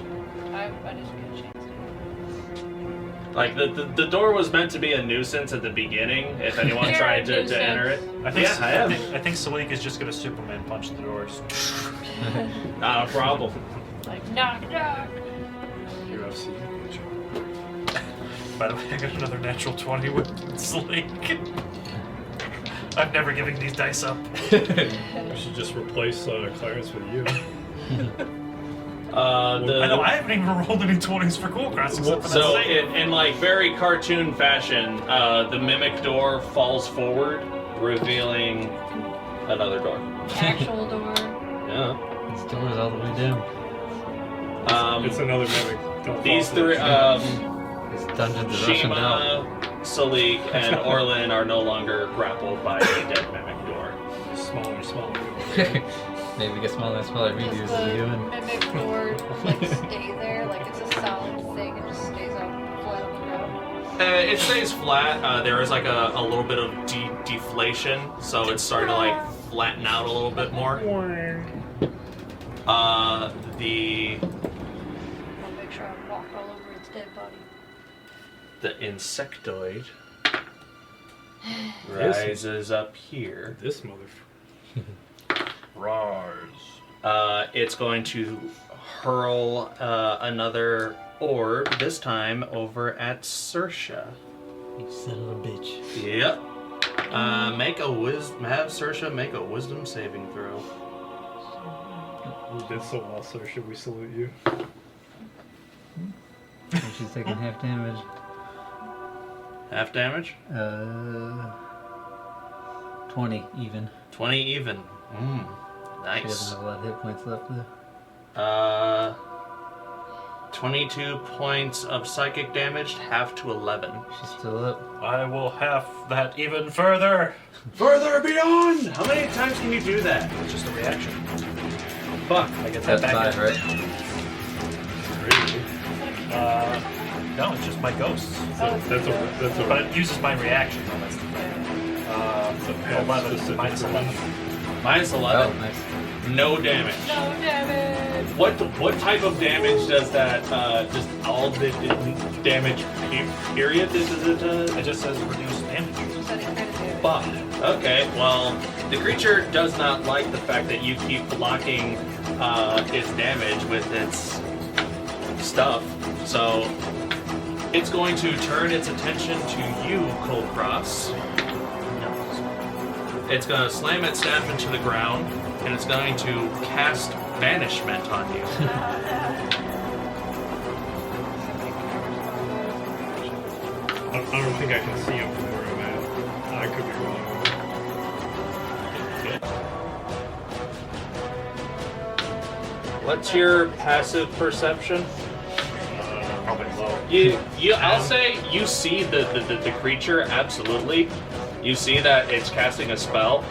I didn't get a chance to. Like the door was meant to be a nuisance at the beginning. If anyone You're tried a to enter it, I think, yeah, I am. I think Salic is just gonna Superman punch the doors. Not a problem. Like, knock, knock. UFC. By the way, I got another natural 20 with Salic. I'm never giving these dice up. We should just replace Clarence with you. I know, I haven't even rolled any 20s for Kulkras except for So that save. in like very cartoon fashion, the mimic door falls forward, revealing another door. Actual door. Yeah. This door is all the way down. It's another mimic. Don't These fall three, for This dungeon's a Russian down. Shima, Salic, and Orlin are no longer grappled by a dead mimic door. it. Smaller and smaller. Maybe get smaller and smaller Does reviews as we the go in. mimic door like stay there? Like it's a solid thing and just stays out flat on the ground? It stays flat. There is like a little bit of deflation, so it's starting to like flatten out a little bit more. I'll make sure I walk all over its dead body. The insectoid rises up here. This motherfucker. Rars. It's going to hurl another orb, this time over at Saoirse. You son of a bitch. Yep. Have Saoirse make a wisdom saving throw. You did so well, sir. Should we salute you? And she's taking half damage. Half damage? 20 even. 20 even. She Nice. doesn't have a lot of hit points left though. 22 points of psychic damage, half to 11. She's still up. I will have that even further. Further beyond! How many times can you do that? It's just a reaction. Fuck. I get that That's back. 5, right? No, it's just my ghosts. That's a But it uses my reaction. though, That's the thing. 11 minus 11. Minus Oh, 11. nice. No damage. No damage! What type of damage does that, just all the damage period? This is it, It just says reduce damage. You said it critical. Fuck. Okay, well, the creature does not like the fact that you keep blocking its damage with its stuff, so it's going to turn its attention to you, Kulkras. It's going to slam its staff into the ground, and it's going to cast Banishment on you. I don't think I can see him from where I'm at. I could be wrong. What's your passive perception? Probably low. I'll say you see the creature, absolutely. You see that it's casting a spell.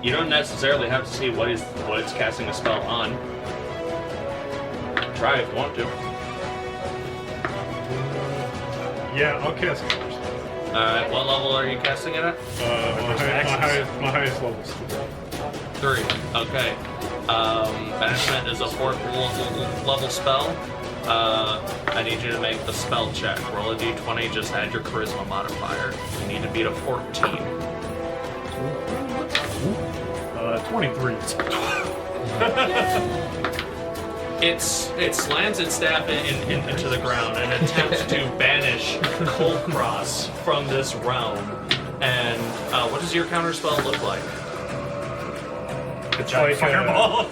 You don't necessarily have to see what it's casting a spell on. Try if you want to. Yeah, I'll cast it. Alright, what level are you casting it at? My highest level is 3. Okay. Banishment is a 4th level spell. I need you to make the spell check. Roll a d20, just add your charisma modifier. You need to beat a 14. 23. It slams its staff into the ground and attempts to banish Kulkras from this realm. And what does your counter spell look like? It's like Fireball.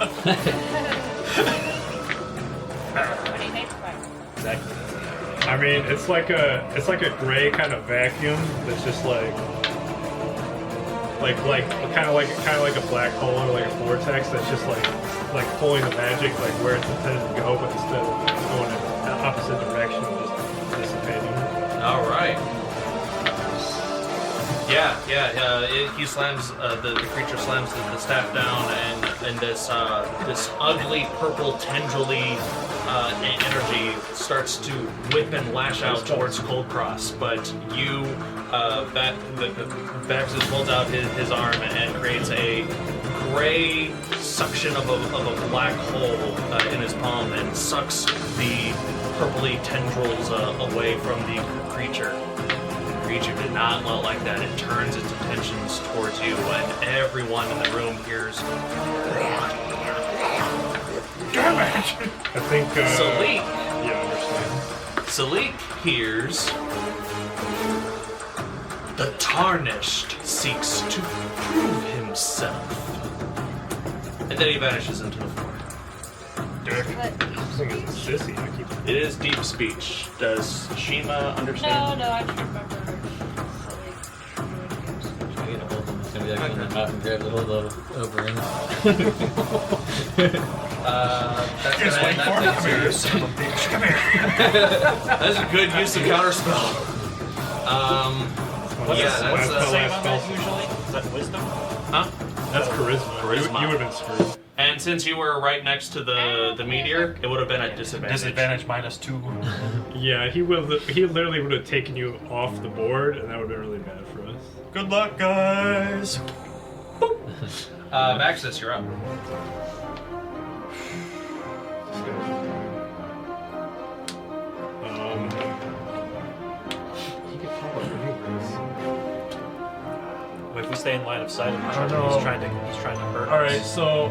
Exactly. I mean, it's like a gray kind of vacuum that's just like kind of like a black hole or like a vortex that's just like pulling the magic like where it's intended to go, but instead of going in the opposite direction, just dissipating. All right. Yeah. he slams the creature slams the staff down, and this ugly purple tendrily energy starts to whip and lash out towards Kulkras. But you, Vaxxus pulls out his arm and creates a gray suction of a black hole in his palm and sucks the purpley tendrils away from the creature. The creature did not like that. It turns its attentions towards you, and everyone in the room hears. Damn it! I think. Salic. Yeah, I understand. Salic hears. The Tarnished seeks to prove himself. And then he vanishes into the floor. Dick. I think it's sissy. I keep. It is deep speech. Does Shiima understand? No, I can't remember. I get a hold of him. It's gonna be like when I'm out and grab the hold over him. That's gonna end that thing. Son of a bitch, come here. That's a good use of counterspell. What's Yeah, the that's save on that usually? Is that wisdom? Huh? That's charisma. Charisma. You would have been screwed. And since you were right next to the meteor, it would have been a disadvantage. Disadvantage -2. Yeah, he literally would have taken you off the board, and that would have been really bad for us. Good luck, guys. Vaxxus, you're up. He could pop up anyways. If we stay in line of sight, I'm I sure don't know. he's trying to hurt All right, us. so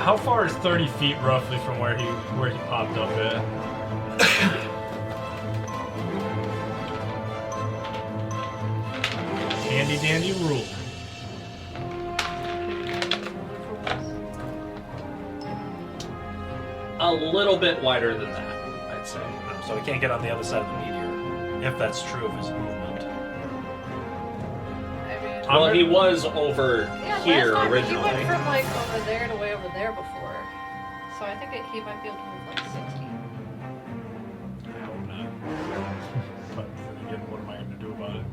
how far is 30 feet roughly from where he popped up at? Handy dandy rule. A little bit wider than that, I'd say. So we can't get on the other side of the meteor, if that's true of his movement. Well, he was over here last time originally. He went from like over there to way over there before. So I think he might be able to move like 60. I hope not. But then again, what am I going to do about it?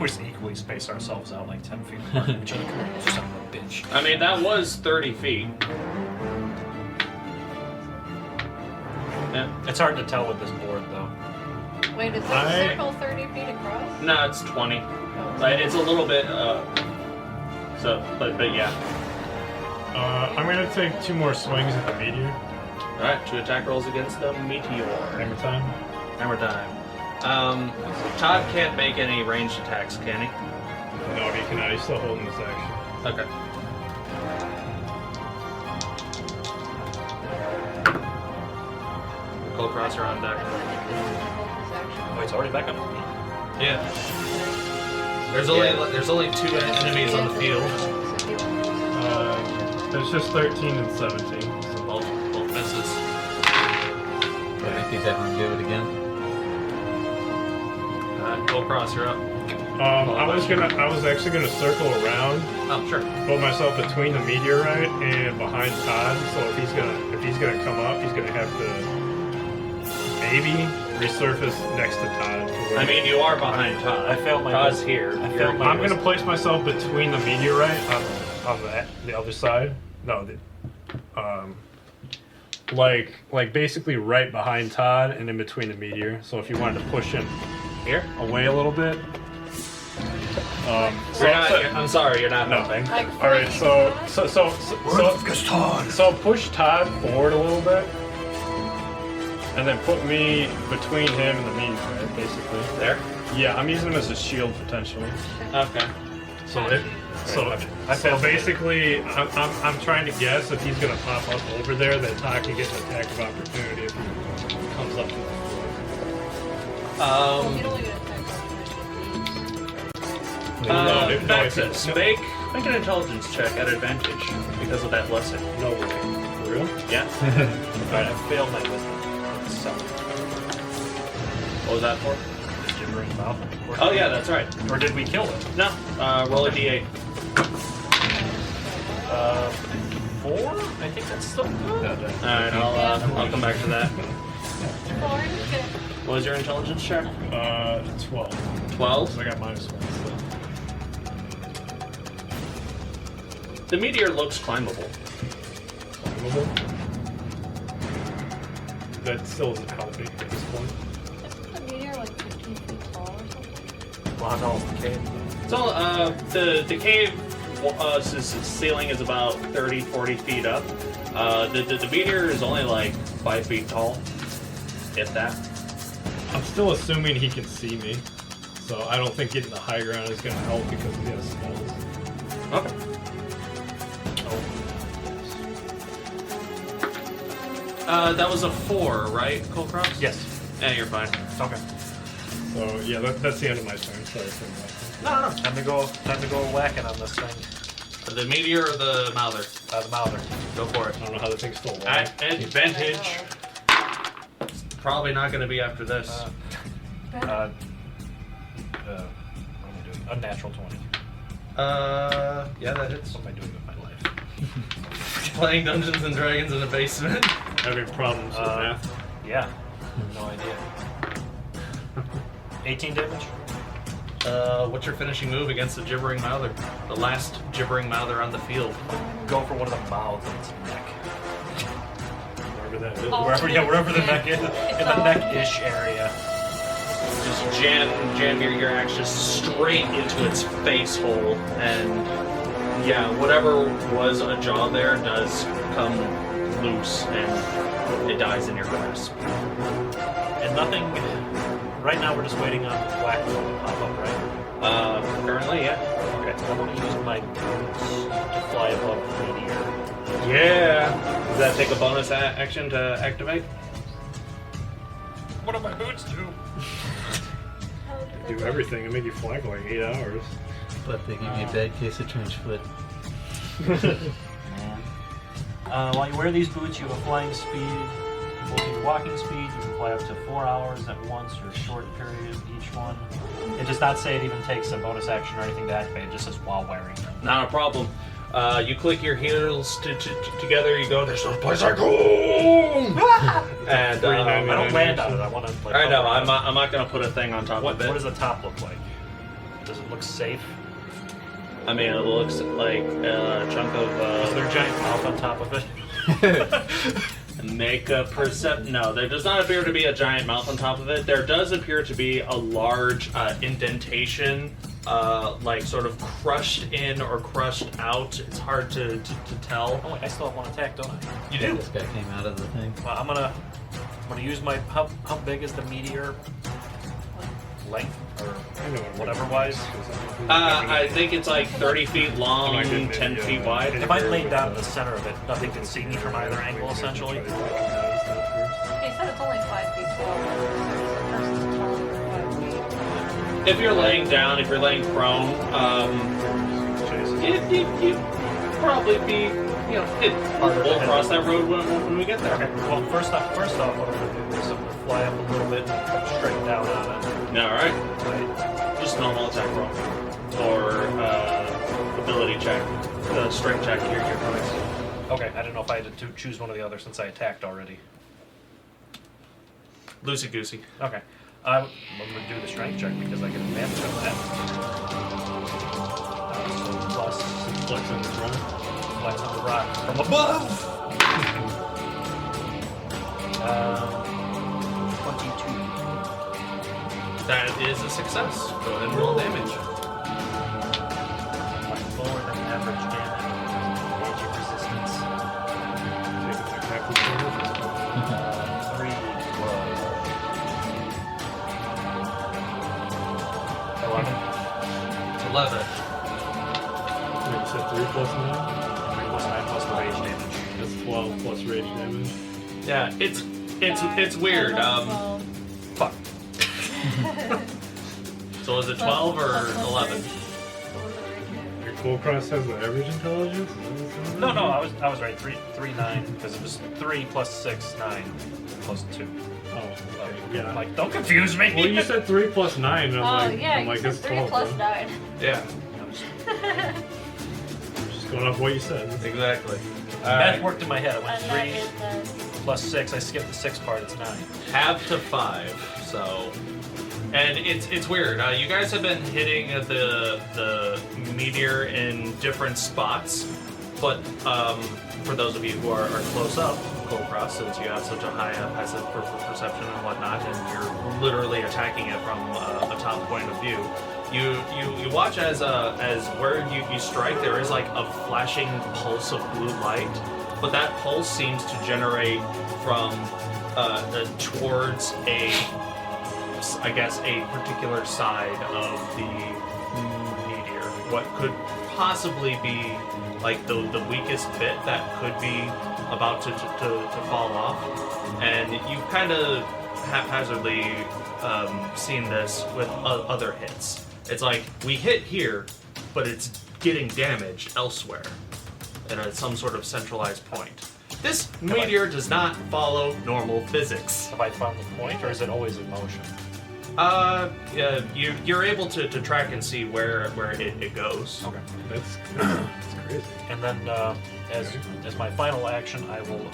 We just equally space ourselves out like 10 feet apart from each other. Son of a bitch. I mean, that was 30 feet. Yeah. It's hard to tell with this board, though. Wait, is that circle 30 feet across? No, it's 20. Oh, It's a little bit, but yeah. I'm going to take 2 more swings at the meteor. Alright, 2 attack rolls against the meteor. Hammer time. Hammer time. Todd can't make any ranged attacks, can he? No, he cannot. He's still holding this action. Okay. Kulkras are on deck. Oh, he's already back up. Yeah. There's only 2 enemies on the field. There's just 13 and 17. So both misses. I think he's having to do it again. Kulkras, you're up. I was actually gonna circle around, Oh, sure. put myself between the meteorite and behind Todd. So if he's gonna come up, he's gonna have to maybe resurface next to Todd. I mean, you are behind Todd. I failed my Todd's here. I'm gonna place myself between the meteorite on the other side. No, like basically right behind Todd and in between the meteor. So if you wanted to push him Here? away a little bit. I'm sorry, you're not No. moving. Like All right, so push Todd forward a little bit, and then put me between him and the meteorite, basically. There? Yeah, I'm using him as a shield potentially. Okay. So basically, I'm trying to guess if he's gonna pop up over there, that Todd can get an attack of opportunity if he comes up to the Well, you don't even attack Vaxxus, make an intelligence check at advantage because of that blessing. No way. For real? Yeah. Alright, I failed my wisdom. So, What was that for? gibbering mouth. Oh yeah, that's right. Or did we kill it? No. Roll a d8. 4? I think that's still good. Alright, I'll come back to that. 4 What was your intelligence check? 12. 12. I got -1. So. The meteor looks climbable. Climbable? That still isn't helping at this point. Isn't the meteor like 15 feet tall or something? Well, how tall is the cave? So the cave ceiling is about 30-40 feet up. The meteor is only like 5 feet tall, if that. I'm still assuming he can see me, so I don't think getting the high ground is going to help because he has spells. Okay. That was a 4, right, Kulkras? Yes. Yeah, you're fine. Okay. So yeah, that's the end of my turn. Sorry for that. No. Time to go whacking on this thing. The meteor or the Mouther? The Mouther. Go for it. I don't know how the thing's still alive. At advantage. Probably not going to be after this. What am I doing? Unnatural 20. Yeah, that hits. What am I doing with my life? Playing Dungeons and Dragons in a basement. Having problems with math. Yeah. No idea. 18 damage? What's your finishing move against the Gibbering Mouther? The last Gibbering Mouther on the field. Go for one of the mouths in its neck. Wherever that is. Oh. Wherever the neck is. In the neck-ish area. Just jam your axe just straight into its face hole, and yeah, whatever was a jaw there does come loose, and it dies in your grasp. And nothing... Right now we're just waiting on the black hole to pop up, right? Currently, yeah. Okay, I'm going to use my boots to fly above the meteor. Yeah. Does that take a bonus action to activate? What do my boots do? Do everything and make you fly for like 8 hours. But they give me a bad case of trench foot. While you wear these boots, you have a flying speed equal to your walking speed. You can fly up to 4 hours at once or a short period each one. It does not say it even takes a bonus action or anything to activate. It just says while wearing them. Not a problem. You click your heels together, you go, there's no place I go! And I don't land on it. I want to. Like, I know, I'm not going to put a thing on top What of it. does the top look like? Does it look safe? I mean, it looks like a chunk of... Is there a giant mouth on top of it? Make a No, there does not appear to be a giant mouth on top of it. There does appear to be a large indentation, like sort of crushed in or crushed out. It's hard to tell. Oh, wait, I still have one attack, don't I? You do. This guy came out of the thing. Well, I'm gonna use my... How big is the meteor? Length? Or whatever wise? I think it's like 30 feet long, 10 feet wide. If I laid down in the center of it, nothing can see me from either angle, essentially. He said it's only 5 feet tall. The person's taller than 5 feet. If you're laying down, if you're laying prone, you'd probably be, it'd we'll cross that road when we get there. Okay. Well, first off, what I'm gonna do is I'm gonna fly up a little bit and come straight down on it. Alright. Just normal attack roll. Or ability check. The strength check your points. Okay, I didn't know if I had to choose one or the other since I attacked already. Loosey goosey. Okay. I'm gonna do the strength check because I get advantage on that. So plus Flex on the front. flex on the rock from above. 22. That is a success. Go ahead and roll damage. Much lower than average damage. Magic resistance. Take an attack with damage. 3 was 11. 11. Wait, you said 3 plus 9? 3 plus 9 plus the rage damage. That's 12 plus rage damage. Yeah, it's weird. Fuck. So is it 12 or 11? Your Kulkras has the average intelligence? No, I was right. 3 9 because it was 3 plus 6 9 plus 2. Oh, okay. Yeah. I'm like, don't confuse me. Well, you said 3 plus 9, and I'm yeah, like, you it's said 3 12. plus then. 9. Yeah, Just going off what you said. exactly. Math worked in my head. I went And that 3 is plus 6. I skipped the 6 part. It's 9. Half to 5. So, and it's weird. You guys have been hitting the meteor in different spots. But for those of you who are close up, Kulkras, since you have such a high passive perception and whatnot, and you're literally attacking it from a top point of view, you watch as where you strike, there is like a flashing pulse of blue light, but that pulse seems to generate from towards a particular side of the meteor. What could possibly be like the weakest bit that could be about to fall off, and you've kind of haphazardly seen this with other hits. It's like, we hit here, but it's getting damaged elsewhere at some sort of centralized point. This meteor does not follow normal physics. Have I found the point, or is it always in motion? You're able to track and see where it goes. Okay. That's crazy. And then, as my final action, I will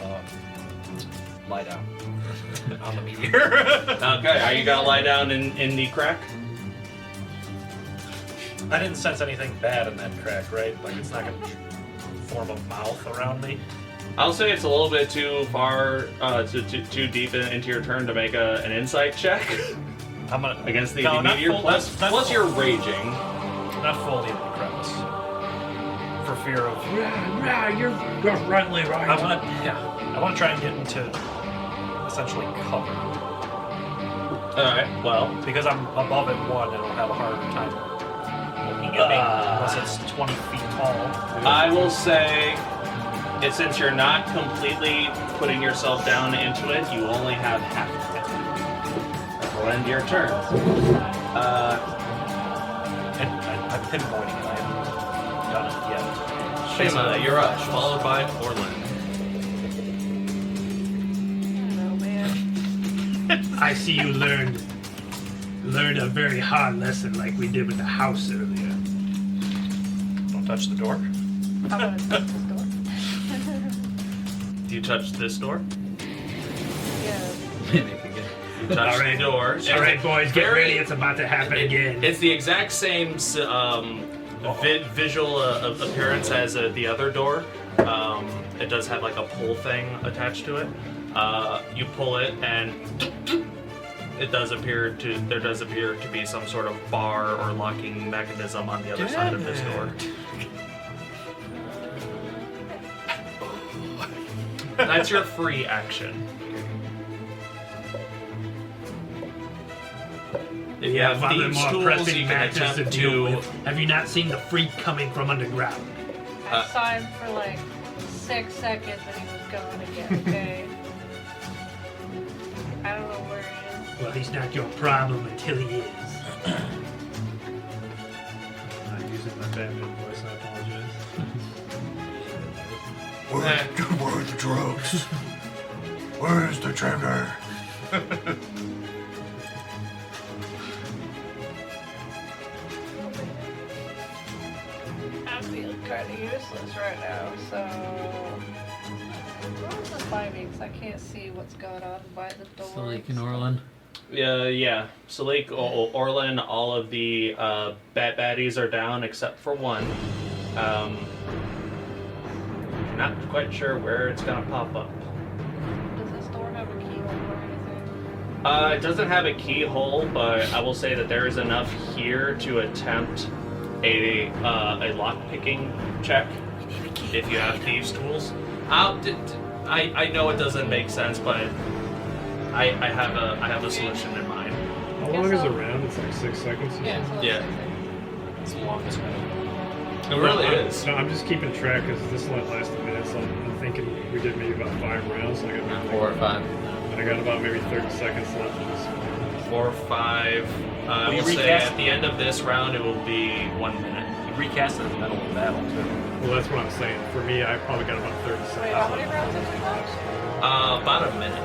lie down on the meteor. Okay, are you gonna lie down in the crack? I didn't sense anything bad in that crack, right? Like, it's not gonna form a mouth around me. I'll say it's a little bit too far, too deep into your turn to make an insight check. I'm gonna Against the not meteor. full- Plus not you're full- raging. Not fully in the crevice, for fear of. You're running right. I want to try and get into essentially cover. Alright, well. Because I'm above it 1, and I'll have a harder time looking at me unless it's 20 feet tall. I will say, since you're not completely putting yourself down into it, you only have half of it. That'll end your turn. And I'm pinpointing it. I haven't done it yet. Shiima, you're up, followed by Orlin. Oh man. I see you learned a very hard lesson like we did with the house earlier. Don't touch the door. I'm gonna touch this door. Do you touch this door? Yeah. You touch the door. All right, boys, get ready. It's about to happen again. It's the exact same visual appearance as the other door. It does have like a pull thing attached to it. You pull it, and there does appear to be some sort of bar or locking mechanism on the other side of this door. That's your free action. If you have these more tools, pressing you can matters to attempt deal to. with. Have you not seen the freak coming from underground? I saw him for like 6 seconds and he was gone again, okay? I don't know where he is. Well, he's not your problem until he is. I'm using my Batman voice, I apologize. Where are the drugs? Where's the trigger? I feel kind of useless right now, so... Where's the findings? I can't see what's going on by the door. Salic and Orlin. Yeah. Salic, Orlin, all of the baddies are down except for one. Not quite sure where it's gonna pop up. Does this door have a keyhole or anything? It doesn't have a keyhole, but I will say that there is enough here to attempt a lock-picking check if you have thieves' tools. I know it doesn't make sense, but I have a solution in mind. How long is a round? It's like 6 seconds? Yeah. It's the longest one. It really is. No, I'm just keeping track because this one last a minute, so I'm thinking we did maybe about 5 rounds. So I got 4 or 5. And I got about maybe 30 seconds left in this one. 4 or 5. I Will you will say recast- at the end of this round it will be 1 minute. You recast it in the middle of battle, too. Well, that's what I'm saying. For me, I probably got about 30 seconds. Wait, how many rounds have you done? About a minute.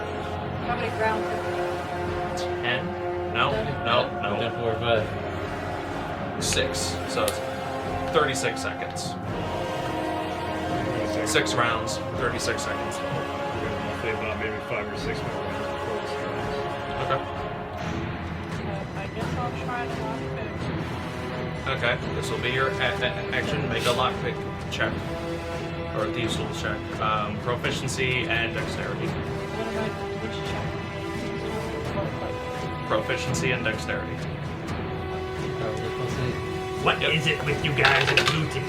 How many rounds have you done? 10? No. I've done 4 or 5. 6. So it's 36 seconds. 6 rounds, 36 seconds. I'll say about maybe 5 or 6 more rounds before this starts. Okay. I guess I'll try to lock pick. Okay. This will be your action. Make a lockpick check. or Thieves Tools check. Proficiency and dexterity. What am I? Which check? Proficiency and dexterity. Probably +8. What is it with you guys and looting?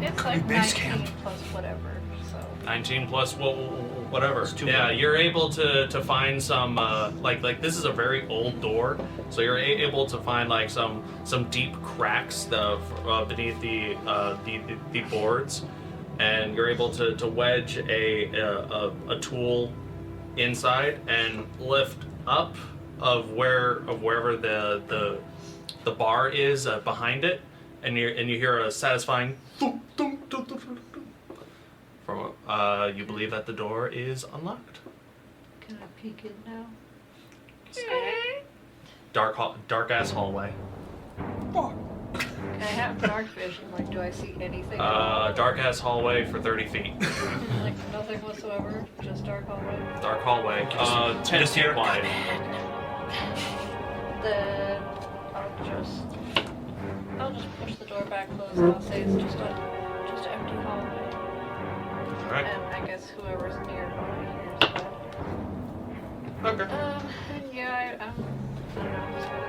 It's like base 19 camp. plus whatever. So 19 plus whatever. too Yeah, many. you're able to find some like this is a very old door, so you're able to find like some deep cracks beneath the boards, and you're able to wedge a tool inside and lift up of wherever the bar is behind it, and you hear a satisfying thump, thump, thump, thump, thump, thump. From you believe that the door is unlocked. can I peek in now? Dark ass hallway. I have dark vision. Like, do I see anything? Dark ass hallway for 30 feet. Like nothing whatsoever. Just dark hallway. Dark hallway. 10 feet wide. Then I'll just push the door back closed. And I'll say it's just an empty hallway. All right. And I guess whoever's nearby hears that. Okay. And yeah, I don't know. I'm just gonna.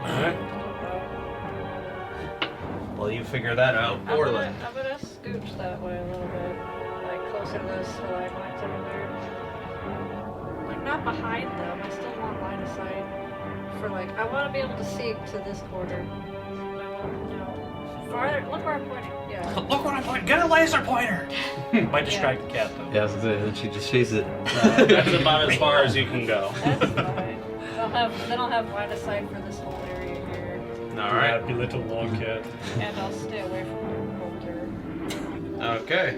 All right. Well, you figure that out, Orlin. I'm gonna scooch that way a little bit, like closer to those stalagmites over there. Like not behind them. I still want line of sight. For like, I want to be able to see to this corner. No. Farther. Look where I'm pointing. Yeah. Look what I'm pointing. Get a laser pointer. Might distract the cat though. Yeah, I was gonna say, then she just chased it. That's about as far as you can go. That's fine. Then I'll have line of sight for this whole area here, All right. Happy little long cat. and I'll stay away from the bolter. Okay.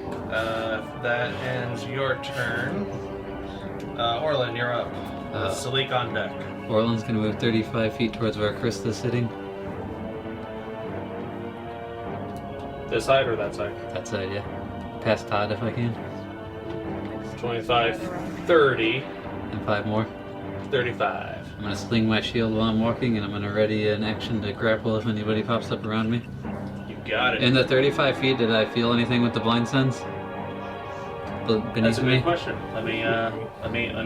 That ends your turn. Orlin, you're up. Salic on deck. Orlin's gonna move 35 feet towards where Christa's sitting. This side or that side? That side, yeah. Past Todd if I can. 25, 30, And 5 more. 35. I'm gonna sling my shield while I'm walking, and I'm gonna ready an action to grapple if anybody pops up around me. You got it. In the 35 feet, did I feel anything with the blind sense? Beneath That's a me? good question. Let me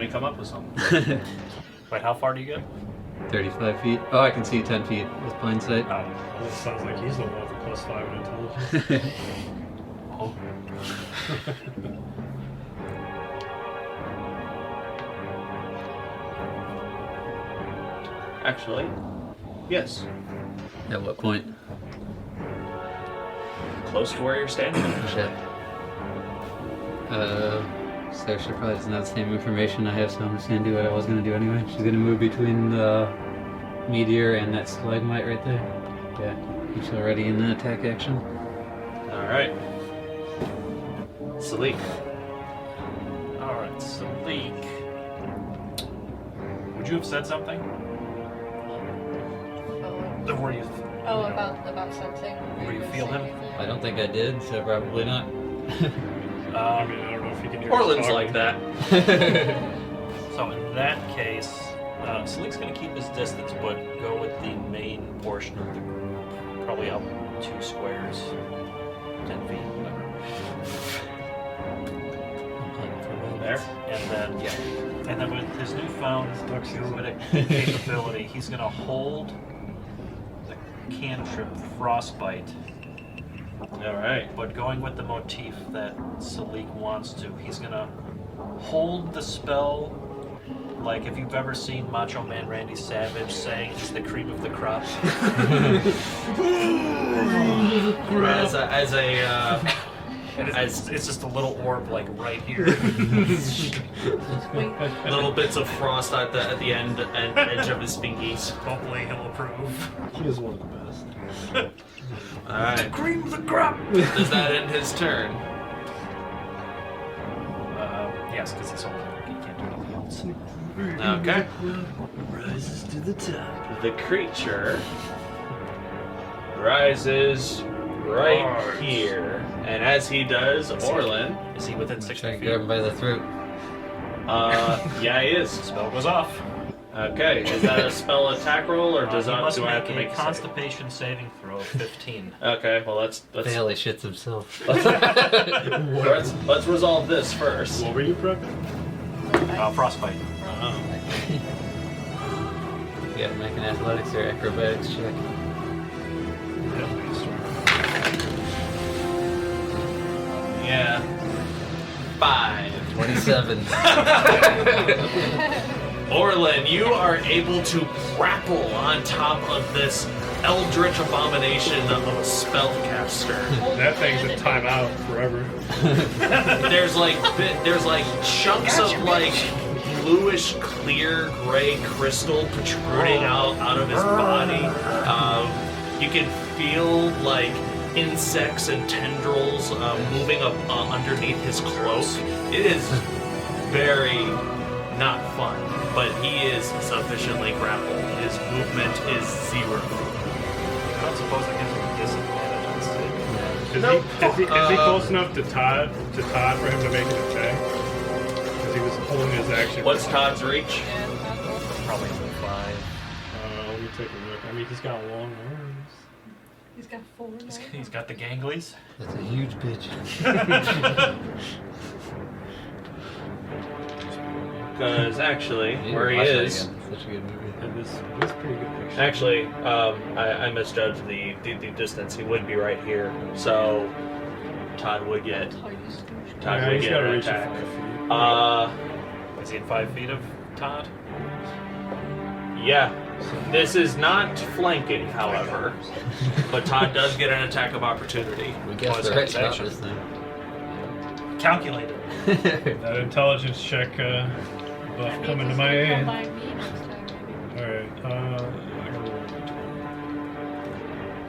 come up with something. Wait, how far do you get? 35 feet. Oh, I can see 10 feet with blind sight. Well, it sounds like he's the one with a +5 in intelligence. Actually, yes. At what point? Close to where you're standing. Shit. Saoirse probably doesn't have the same information I have, so I'm just gonna do what I was gonna do anyway. She's gonna move between the meteor and that stalagmite right there. Yeah, she's already in the attack action. All right. Salic. Alright, Salic. Would you have said something? Or were you... About sensing. Where you feel him? I don't think I did, so probably not. I mean, I don't know if you can hear Orlin's us like that. So in that case, Salik's going to keep his distance, but go with the main portion of the group. Probably up 2 squares. 10 feet, whatever. There. And then with his newfound druidic capability, he's going to hold the cantrip Frostbite. All right. But going with the motif that Salic wants to, he's going to hold the spell like if you've ever seen Macho Man Randy Savage saying he's the cream of the crop. It's just a little orb like right here. Little bits of frost at the end and edge of his fingies. Hopefully he'll approve. He is one of the best. All right. Cream of the crop! Does that end his turn? Yes, because he's holding it. He can't do anything else. Okay. Rises to the top. The creature rises right here, and as he does, Orlin. Is he within 60 Try and feet? grab him by the throat. Yeah, he is. Spell goes off. Okay, is that a spell attack roll, or does he that must do I have make to a make a save? Constitution saving throw of 15. Okay, well let's Fail, he shits himself. let's resolve this first. What were you prepping? Frostbite. You gotta make an athletics or acrobatics check. Yeah. 5. 27. Orlin, you are able to grapple on top of this eldritch abomination of a spellcaster. That thing's a timeout forever. There's like chunks of like bluish clear gray crystal protruding out of his body. You can feel like insects and tendrils moving up underneath his cloak. It is very not fun, but he is sufficiently grappled. His movement is 0. I don't suppose that gives him a disadvantage on saving. Is he close enough to Todd for him to make an attack? Because he was holding his action. What's Todd's reach? Probably 5. Let me take a look. I mean, he's got long arms. He's got 4 now. He's got the ganglies. That's a huge bitch. Because actually, You where he watch that is. again. Such a good movie. And this pretty good picture. Actually, I misjudged the distance. He would be right here, so Todd would get He's an gotta reach attack. 5 feet. Is he in 5 feet of Todd? Yeah. This is not flanking, however, but Todd does get an attack of opportunity. We got it's the right his shot action. this time. Calculated. That intelligence check buff coming to my aid. By me next time, maybe. Alright, I gotta roll.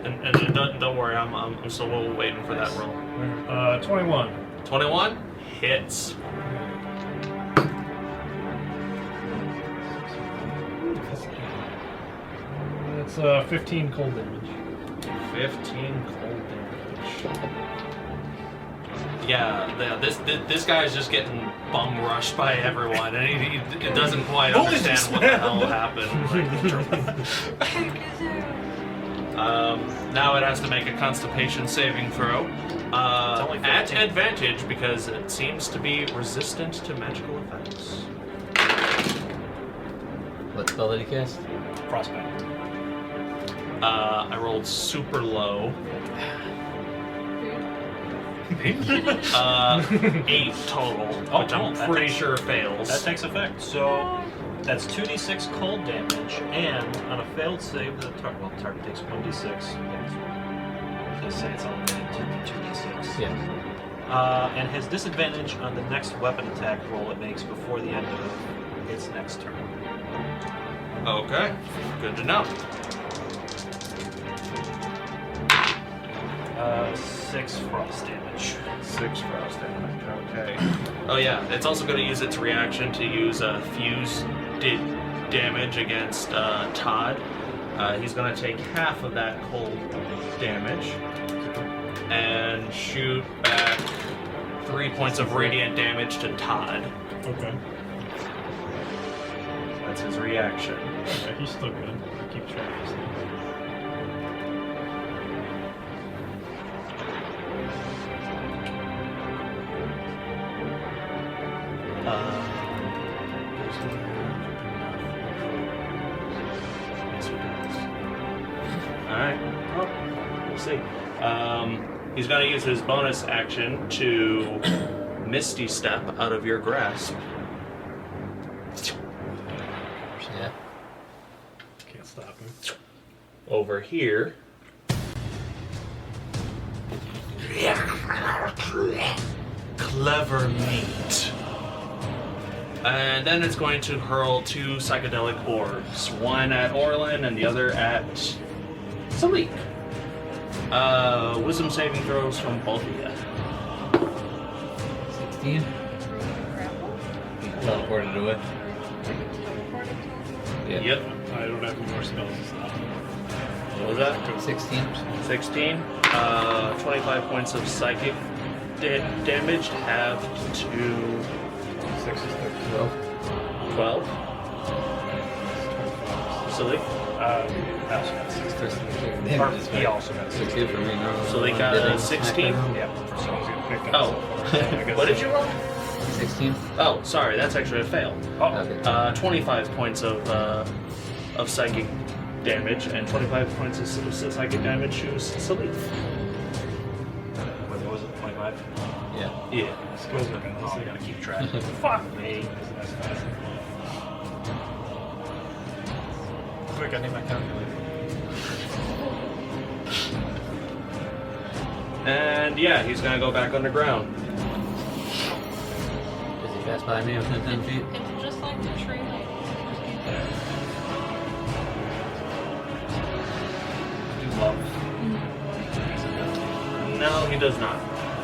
And don't worry, I'm still waiting for that roll. 21. 21 hits. That's 15 cold damage. 15 cold damage. Yeah, this guy's just getting bum rushed by everyone, and he doesn't quite understand what the hell happened. Now it has to make a Constitution saving throw at advantage because it seems to be resistant to magical effects. What spell did he cast? Frostbite. I rolled super low. 8 total, which I'm pretty sure fails. That takes effect. So that's 2d6 cold damage, and on a failed save, the target takes 1d6. They say it's elevated to 2d6. Yeah. And has disadvantage on the next weapon attack roll it makes before the end of its next turn. Okay, good to know. 6 frost damage. 6 frost damage, okay. Oh yeah, it's also going to use its reaction to use fuse damage against Todd. He's going to take half of that cold damage and shoot back 3 points of radiant damage to Todd. Okay. That's his reaction. Yeah, he's still good. I keep track of stuff. Alright, well, we'll see. He's going to use his bonus action to Misty Step out of your grasp. Yeah. Can't stop him. Over here. Clever meat. And then it's going to hurl 2 psychedelic orbs. One at Orlin and the other at Salic. Wisdom saving throws from both of you. 16. He teleported away. Yeah. Yep. I don't have any more spells to stop him. What was that? 16. 16. 25 points of psychic damage halved to 6 is 12. 12. Salic? Also got 16. Damage He also got 16. 2 for me. No, So they got a 16? Yeah, for some reason. Oh. What did you roll? 16. Oh, sorry, that's actually a fail. Okay. 25 points of psychic damage and 25 points of psychic damage to Salic. What was it, 25? Yeah. Yeah. Skills are Oh, I gotta keep track. Fuck me. Quick, I need my calculator. And yeah, he's gonna go back underground. Does he pass by me within 10 feet? It's just like the tree lady. Do love. No, he does not.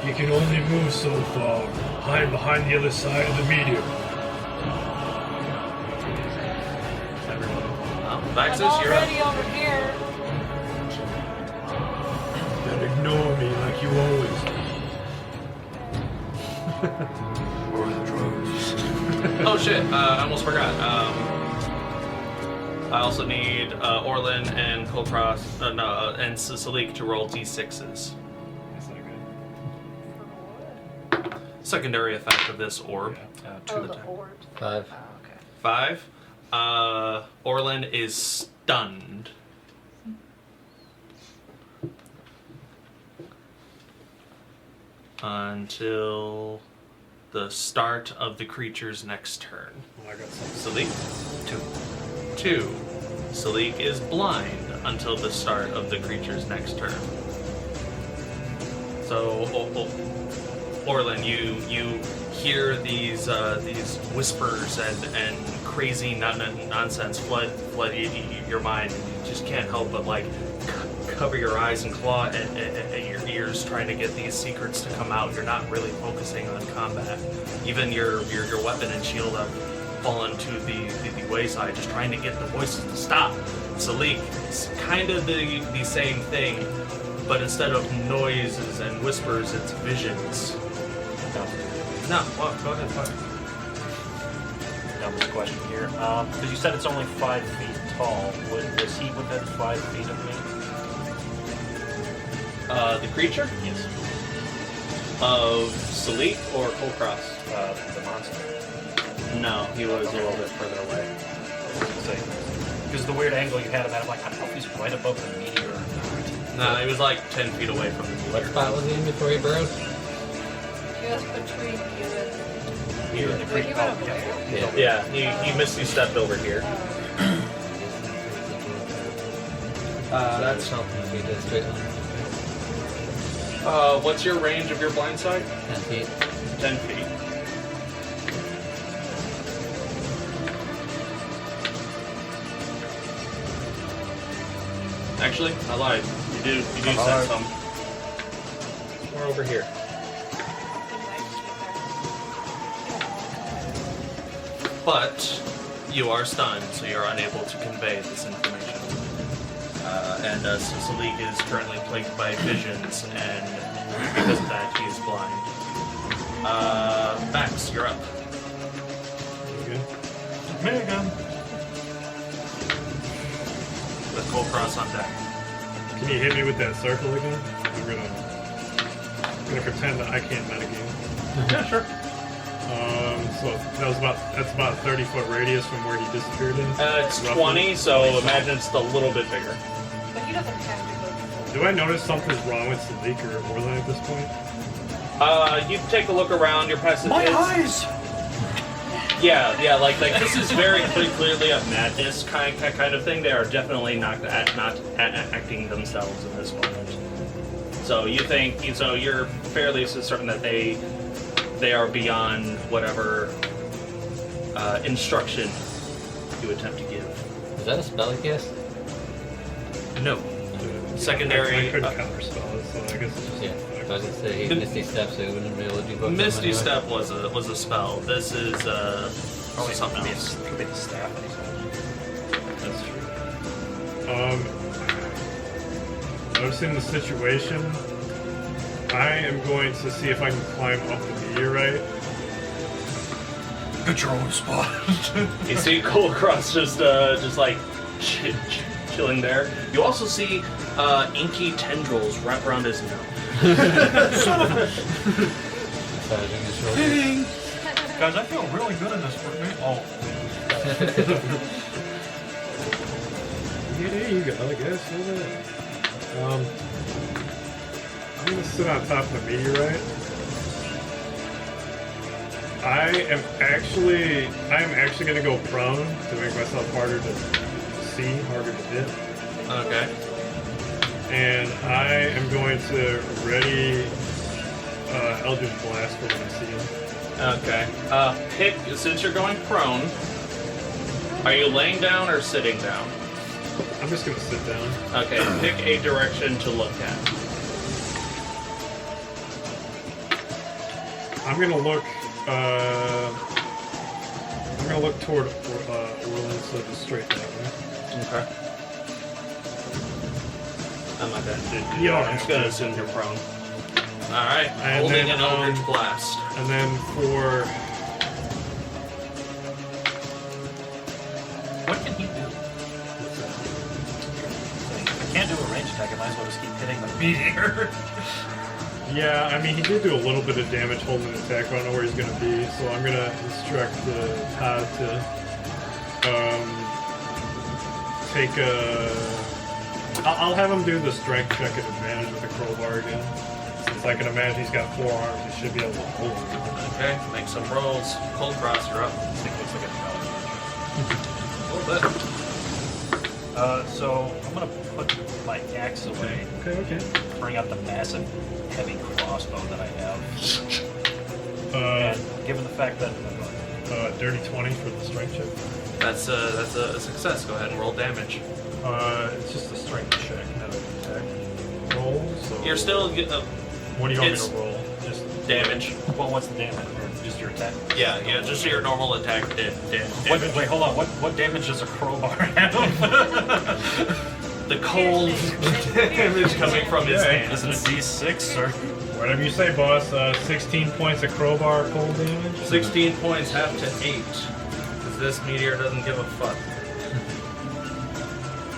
You can only move so far. Hide behind the other side of the medium. Vaxxus, you're up. already over here. Then ignore me like you always do. Where are the drugs? Oh shit, I almost forgot. I also need Orlin and Kulkras, and Salic to roll d6s. That's not good. Secondary effect of this orb. Oh, the horde. 5. Oh, okay. 5. Orlin is stunned. Until the start of the creature's next turn. Oh, I got something. Salic? 2. Salic is blind until the start of the creature's next turn. So, Orlin, you hear these whispers and crazy nonsense flood your mind, and you just can't help but like cover your eyes and claw at your ears, trying to get these secrets to come out. You're not really focusing on combat. Even your weapon and shield have fallen to the wayside, just trying to get the voices to stop. Salic, it's kind of the same thing, but instead of noises and whispers, it's visions. No, well, go ahead, fuck. Numbers question here. Because you said it's only 5 feet tall. Was he within 5 feet of me? The creature? Yes. Of Salic or Kulkras? The monster. No, he was a little bit further away. Because the weird angle you had him at, I'm like, I don't know if he's right above the meteor or not. No, he was like 10 feet away from the What spot was he in before he burrowed? Just between you and... You and the Wait, creature. you went over there? Yeah, he misty stepped over here. That's helping me to straight line. What's your range of your blind sight? 10 feet. 10 feet. Actually, I lied. You do sense some. We're over here. But you are stunned, so you're unable to convey this information. And Salic is currently plagued by visions, and because of that, he is blind. Vax, you're up. Okay. Me again. With Kulkras on deck. Can you hit me with that circle again? I'm gonna pretend that I can't metagame. Yeah, sure. So that's about a 30-foot radius from where he disappeared in. It's roughly. 20, so imagine it's a little bit bigger. But he doesn't have to go. Do I notice something's wrong with Salic or Orlin at this point? You take a look around. Your passive. My eyes! Yeah, like this is very clearly a madness kind of thing. They are definitely not acting themselves in this moment. So you're fairly certain that they are beyond whatever instruction you attempt to give. Is that a spell he cast? No. Secondary. I couldn't counterspell it, so I guess it's just... Yeah. I was gonna say he Misty Step, so he wouldn't be able to do both. Misty Step was a spell. This is something else. Could be the staff. That's true. Noticing the situation, I am going to see if I can climb up the meteorite. Get your own spot. You see Kulkras just like chilling there. You also see inky tendrils wrap around his nose. Massaging his shoulders. Guys, I feel really good in this for me. Oh. Yeah, there you go, I guess. I'm gonna sit on top of the meteorite. I am actually gonna go prone to make myself harder to see, harder to hit. Okay. And I am going to ready Eldritch Blast for when I see him. Okay. Pick, since you're going prone, are you laying down or sitting down? I'm just gonna sit down. Okay, pick a direction to look at. I'm gonna look toward Orlin, so just straight that way. Okay. I'm not gonna do Yeah, I'm just gonna assume you're prone. Alright, And holding then, an Eldritch Blast. And then for What can he do? I can't do a range attack. I might as well just keep hitting the meteor. yeah, I mean he did do a little bit of damage holding an attack. I don't know where he's gonna be, so I'm gonna instruct Todd to take a. I'll have him do the strength check at advantage with the crowbar again. Since I can imagine he's got 4 arms, he should be able to hold it. Okay, make some rolls. Kulkras, you're up. This thing looks like a A little bit. So I'm gonna put my axe away. Okay. Bring out the massive, heavy crossbow that I have. And given the fact that Dirty 20 for the strength check. That's a success. Go ahead and roll damage. It's just a strength check, not an attack roll. So You're still what do you want me it's to roll? Just damage. well, what's the damage? Or just your attack? Yeah, just your normal attack damage. Wait, hold on. What damage does a crowbar have? The cold damage coming from his hand. Is it a D6 or? whatever you say, boss. 16 points of crowbar cold damage. 16 points, half to 8. Because this meteor doesn't give a fuck.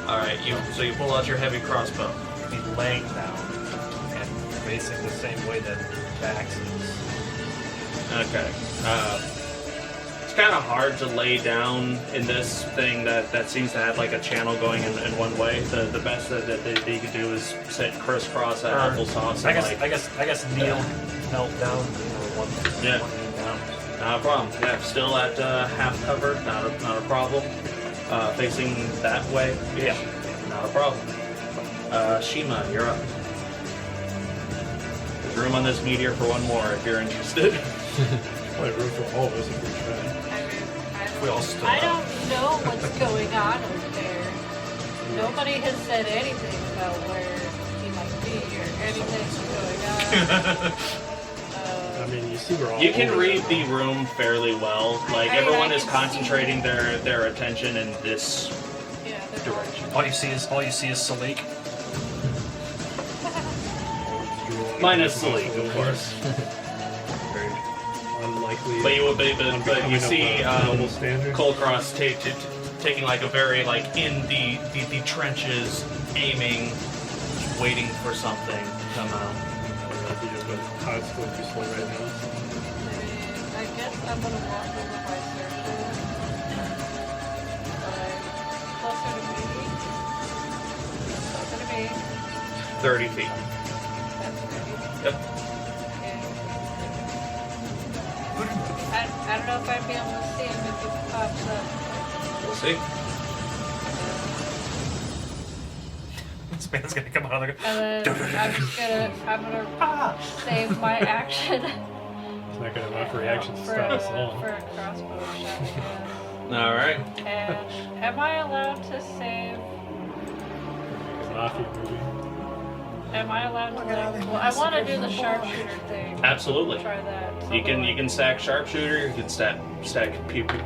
Alright, so you pull out your heavy crossbow. Be laying down and facing the same way that Vaxxus. Okay. It's kind of hard to lay down in this thing that seems to have like a channel going in one way. The best that you could do is sit crisscross at applesauce. I guess kneel, melt down, or one knee down. Not a problem. Yeah, still at half cover. Not a problem. Facing that way. Yeah. Not a problem. Shiima, you're up. There's room on this meteor for one more if you're interested. Probably room for all of us if we try. We all stood I up. don't know what's going on over there. Nobody has said anything about where he might be or anything's going on. I mean, you see we're all. You can over read there. the room fairly well. Like I everyone is can concentrating their attention in this Yeah, they're direction. All you see is Salic. Minus Salic, of course. Very unlikely. But you see noble standard. Kulkras taking like a very like in the trenches, aiming, waiting for something to come out. Todd's still useful right now. I guess I'm gonna walk over my circle. Closer to me. 30 feet. That's pretty. Yep. I don't know if I'd be able to see him if he pops up. We'll see. This man's gonna come out of the. And then I'm gonna save my action It's not gonna have enough reaction to for stop us a all. crossbow shot. All right. And am I allowed to save? It's an Mafia movie. Am I allowed to? Well, I want to do the sharpshooter thing. Absolutely. Try that. So You can stack sharpshooter. You can stack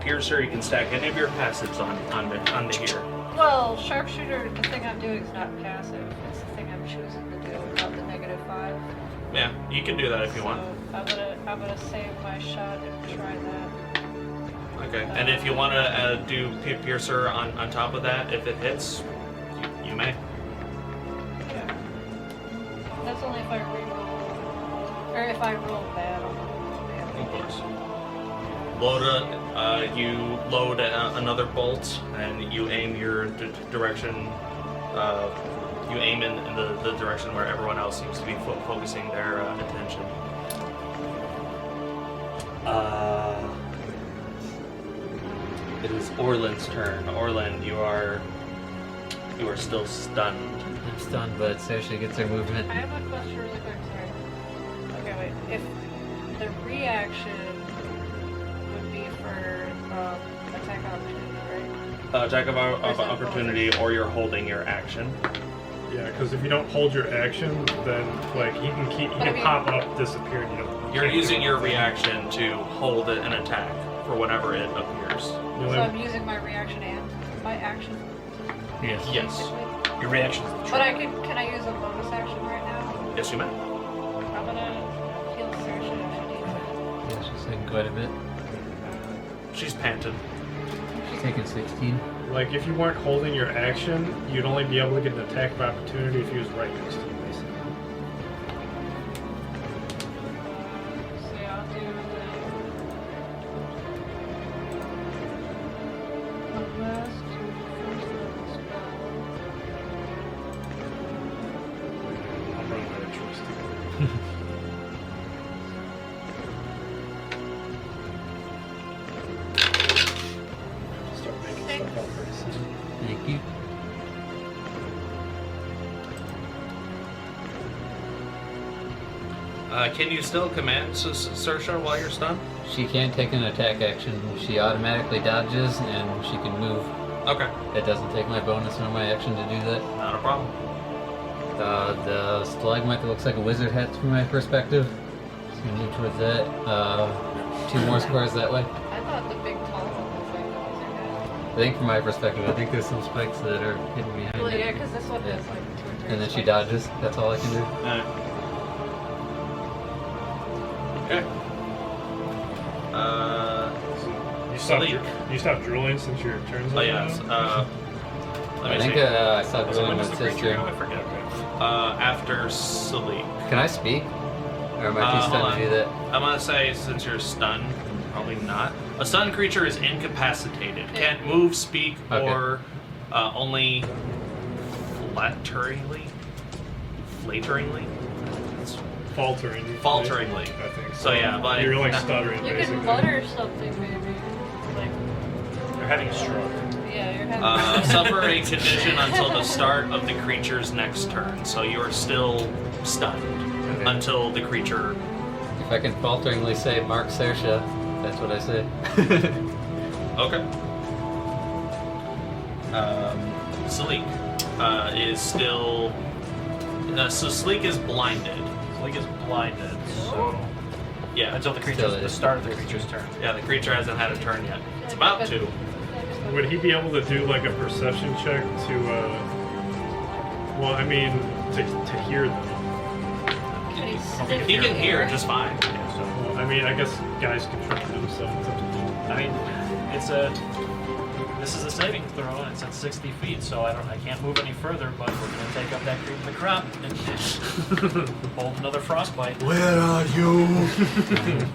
piercer. You can stack any of your passives on the here. Well, sharpshooter. The thing I'm doing is not passive. It's the thing I'm choosing to do without the -5. Yeah, you can do that if you want. So I'm gonna save my shot and try that. Okay, and if you want to do Piercer on top of that, if it hits, you may. That's only if I reroll. Or if I roll bad. Of course. You load another bolt, and you aim your direction. You aim in the direction where everyone else seems to be focusing their attention. It is Orlin's turn. Orlin, you are still stunned. I'm stunned, but Saoirse gets her movement. I have a question really quick, sorry. Okay, wait. If the reaction would be for attack opportunity, right? Attack of opportunity, or you're holding your action. Yeah, because if you don't hold your action, then like he can pop up, disappear, and You're using your reaction to hold an attack for whenever it appears. So I'm using my reaction and my action. Yes. Yes. Your reaction is the But can I use a bonus action right now? Yes, you may. I'm gonna heal Saoirse if she needs it. Yeah, she's taking quite a bit. She's panting. She's taking 16. Like if you weren't holding your action, you'd only be able to get an attack of opportunity if he was right next to you, basically. So yeah, I'll do the last two first level spell. I'm running out of choice too. Start making stuff up pretty soon. Thank you. Can you still command Saoirse while you're stunned? She can't take an attack action. She automatically dodges and she can move. Okay. It doesn't take my bonus or my action to do that. Not a problem. The stalagmite that looks like a wizard hat from my perspective. Just gonna move towards that. 2 more squares that way. I thought the big tall one was like the wizard hat. I think from my perspective, I think there's some spikes that are hidden behind Well, it. yeah, because this one Yeah. has like 2 or 3 And then she spikes. dodges. That's all I can do. Okay. You stopped drooling since your turn's Oh yes. Let I me think see. I stopped When going does with the creature sister. go? I forget. After Salic. Can I speak? Or am I too Hold stunned on. to do that? I'm gonna say since you're stunned, probably not. A stunned creature is incapacitated. Can't move, speak, Okay. or only flatteringly. Falteringly. I think So yeah, but you're like stuttering You basically. can mutter something maybe. Like, You're having a stroke. yeah, you're having suffer a condition until the start of the creature's next turn. So you're still stunned Okay. until the creature. If I can falteringly say Mark Saoirse, that's what I say. Okay. Salic is still. So Salic is blinded. Salic is blinded, so Yeah. until the Still the is. start of the creature's turn. Yeah, the creature hasn't had a turn yet. It's about to. Would he be able to do like a perception check to, well, I mean, to hear them? He can hear just fine. Yeah, so Well, I mean, I guess guys can try to do stuff. It's up to them. I mean, this is a saving throw, and it's at 60 feet, so I can't move any further. But we're gonna take up that creep in the crop and hold another frostbite. Where are you?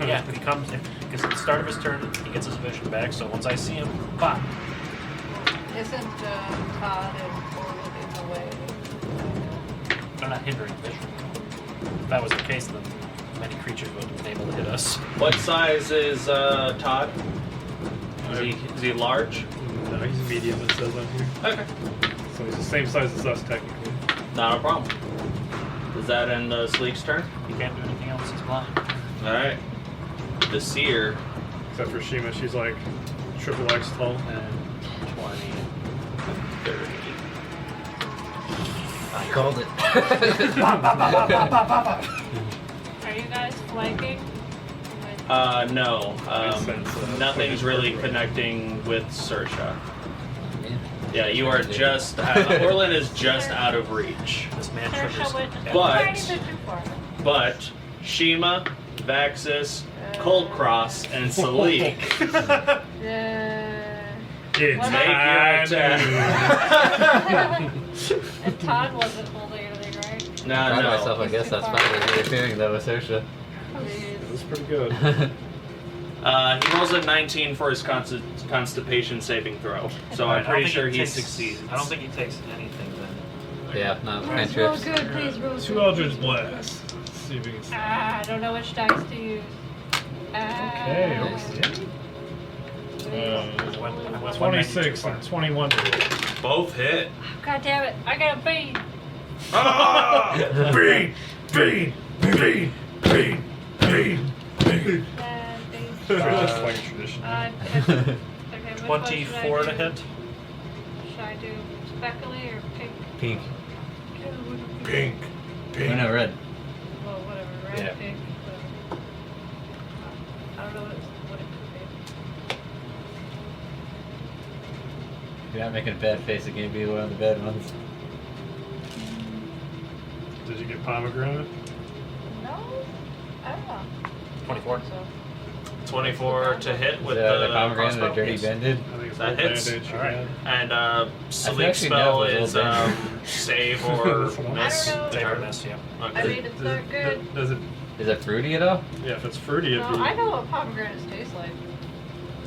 Yeah, he comes because at the start of his turn, he gets his vision back. So once I see him, pop. Isn't Todd and Orlin in the way? They're not hindering vision. If that was the case, then many creatures would have been able to hit us. What size is Todd? Is he large? No, he's medium, it says on here. Okay. So he's the same size as us, technically. Not a problem. Is that in Salic's turn? He can't do anything else. He's blind. Alright. The Seer. Except for Shiima, she's like triple X tall. 10, 20, 30. I called it. Are you guys flanking? No. Makes sense, Nothing's really connecting with Saoirse. Yeah, you are Trying to- just. Orlin is just out of reach. This man Saoirse triggers. went But- tiny bit too far. But Shiima, Vaxxus, Kulkras, and Salic Yeah. It's What high noon. And Todd wasn't holding anything, right? No, Proud of no. myself, I guess that's probably reappearing though with Sersha. It was pretty good. He rolls a 19 for his constipation saving throw, so I'm pretty sure he succeeds. I don't think he takes anything then. Yeah, no, Please roll cantrips. good, please roll good. 2 Eldritch Blasts. Let's see if we can. I don't know which dice to use. Okay. Went 26 and 21. Both hit. God damn it, I got a bean. Ah! Bean! Bean! Bean! Bean! Bean! Bean! That's like a tradition. Okay, which one should I 24 to do? hit. Should I do speckly or pink? Pink. Pink! Oh Pink! no, red. Well, whatever, red, Yeah. pink, whatever. I don't know what it could You're not making a bad face, it can't be one of the bad ones. Did you get pomegranate? be. No? I don't know. 24. So. 24 to hit with The the pomegranate crossbow. or dirty banded. I think it's That all hits. bandage you Alright. got. And Salic actually know spell it was is a little bit. save or miss. I don't know. They are miss, yeah. I Okay. mean, it's not good. Does it? Is it fruity at all? Yeah, if it's fruity, it'd No, be. I know what pomegranates taste like.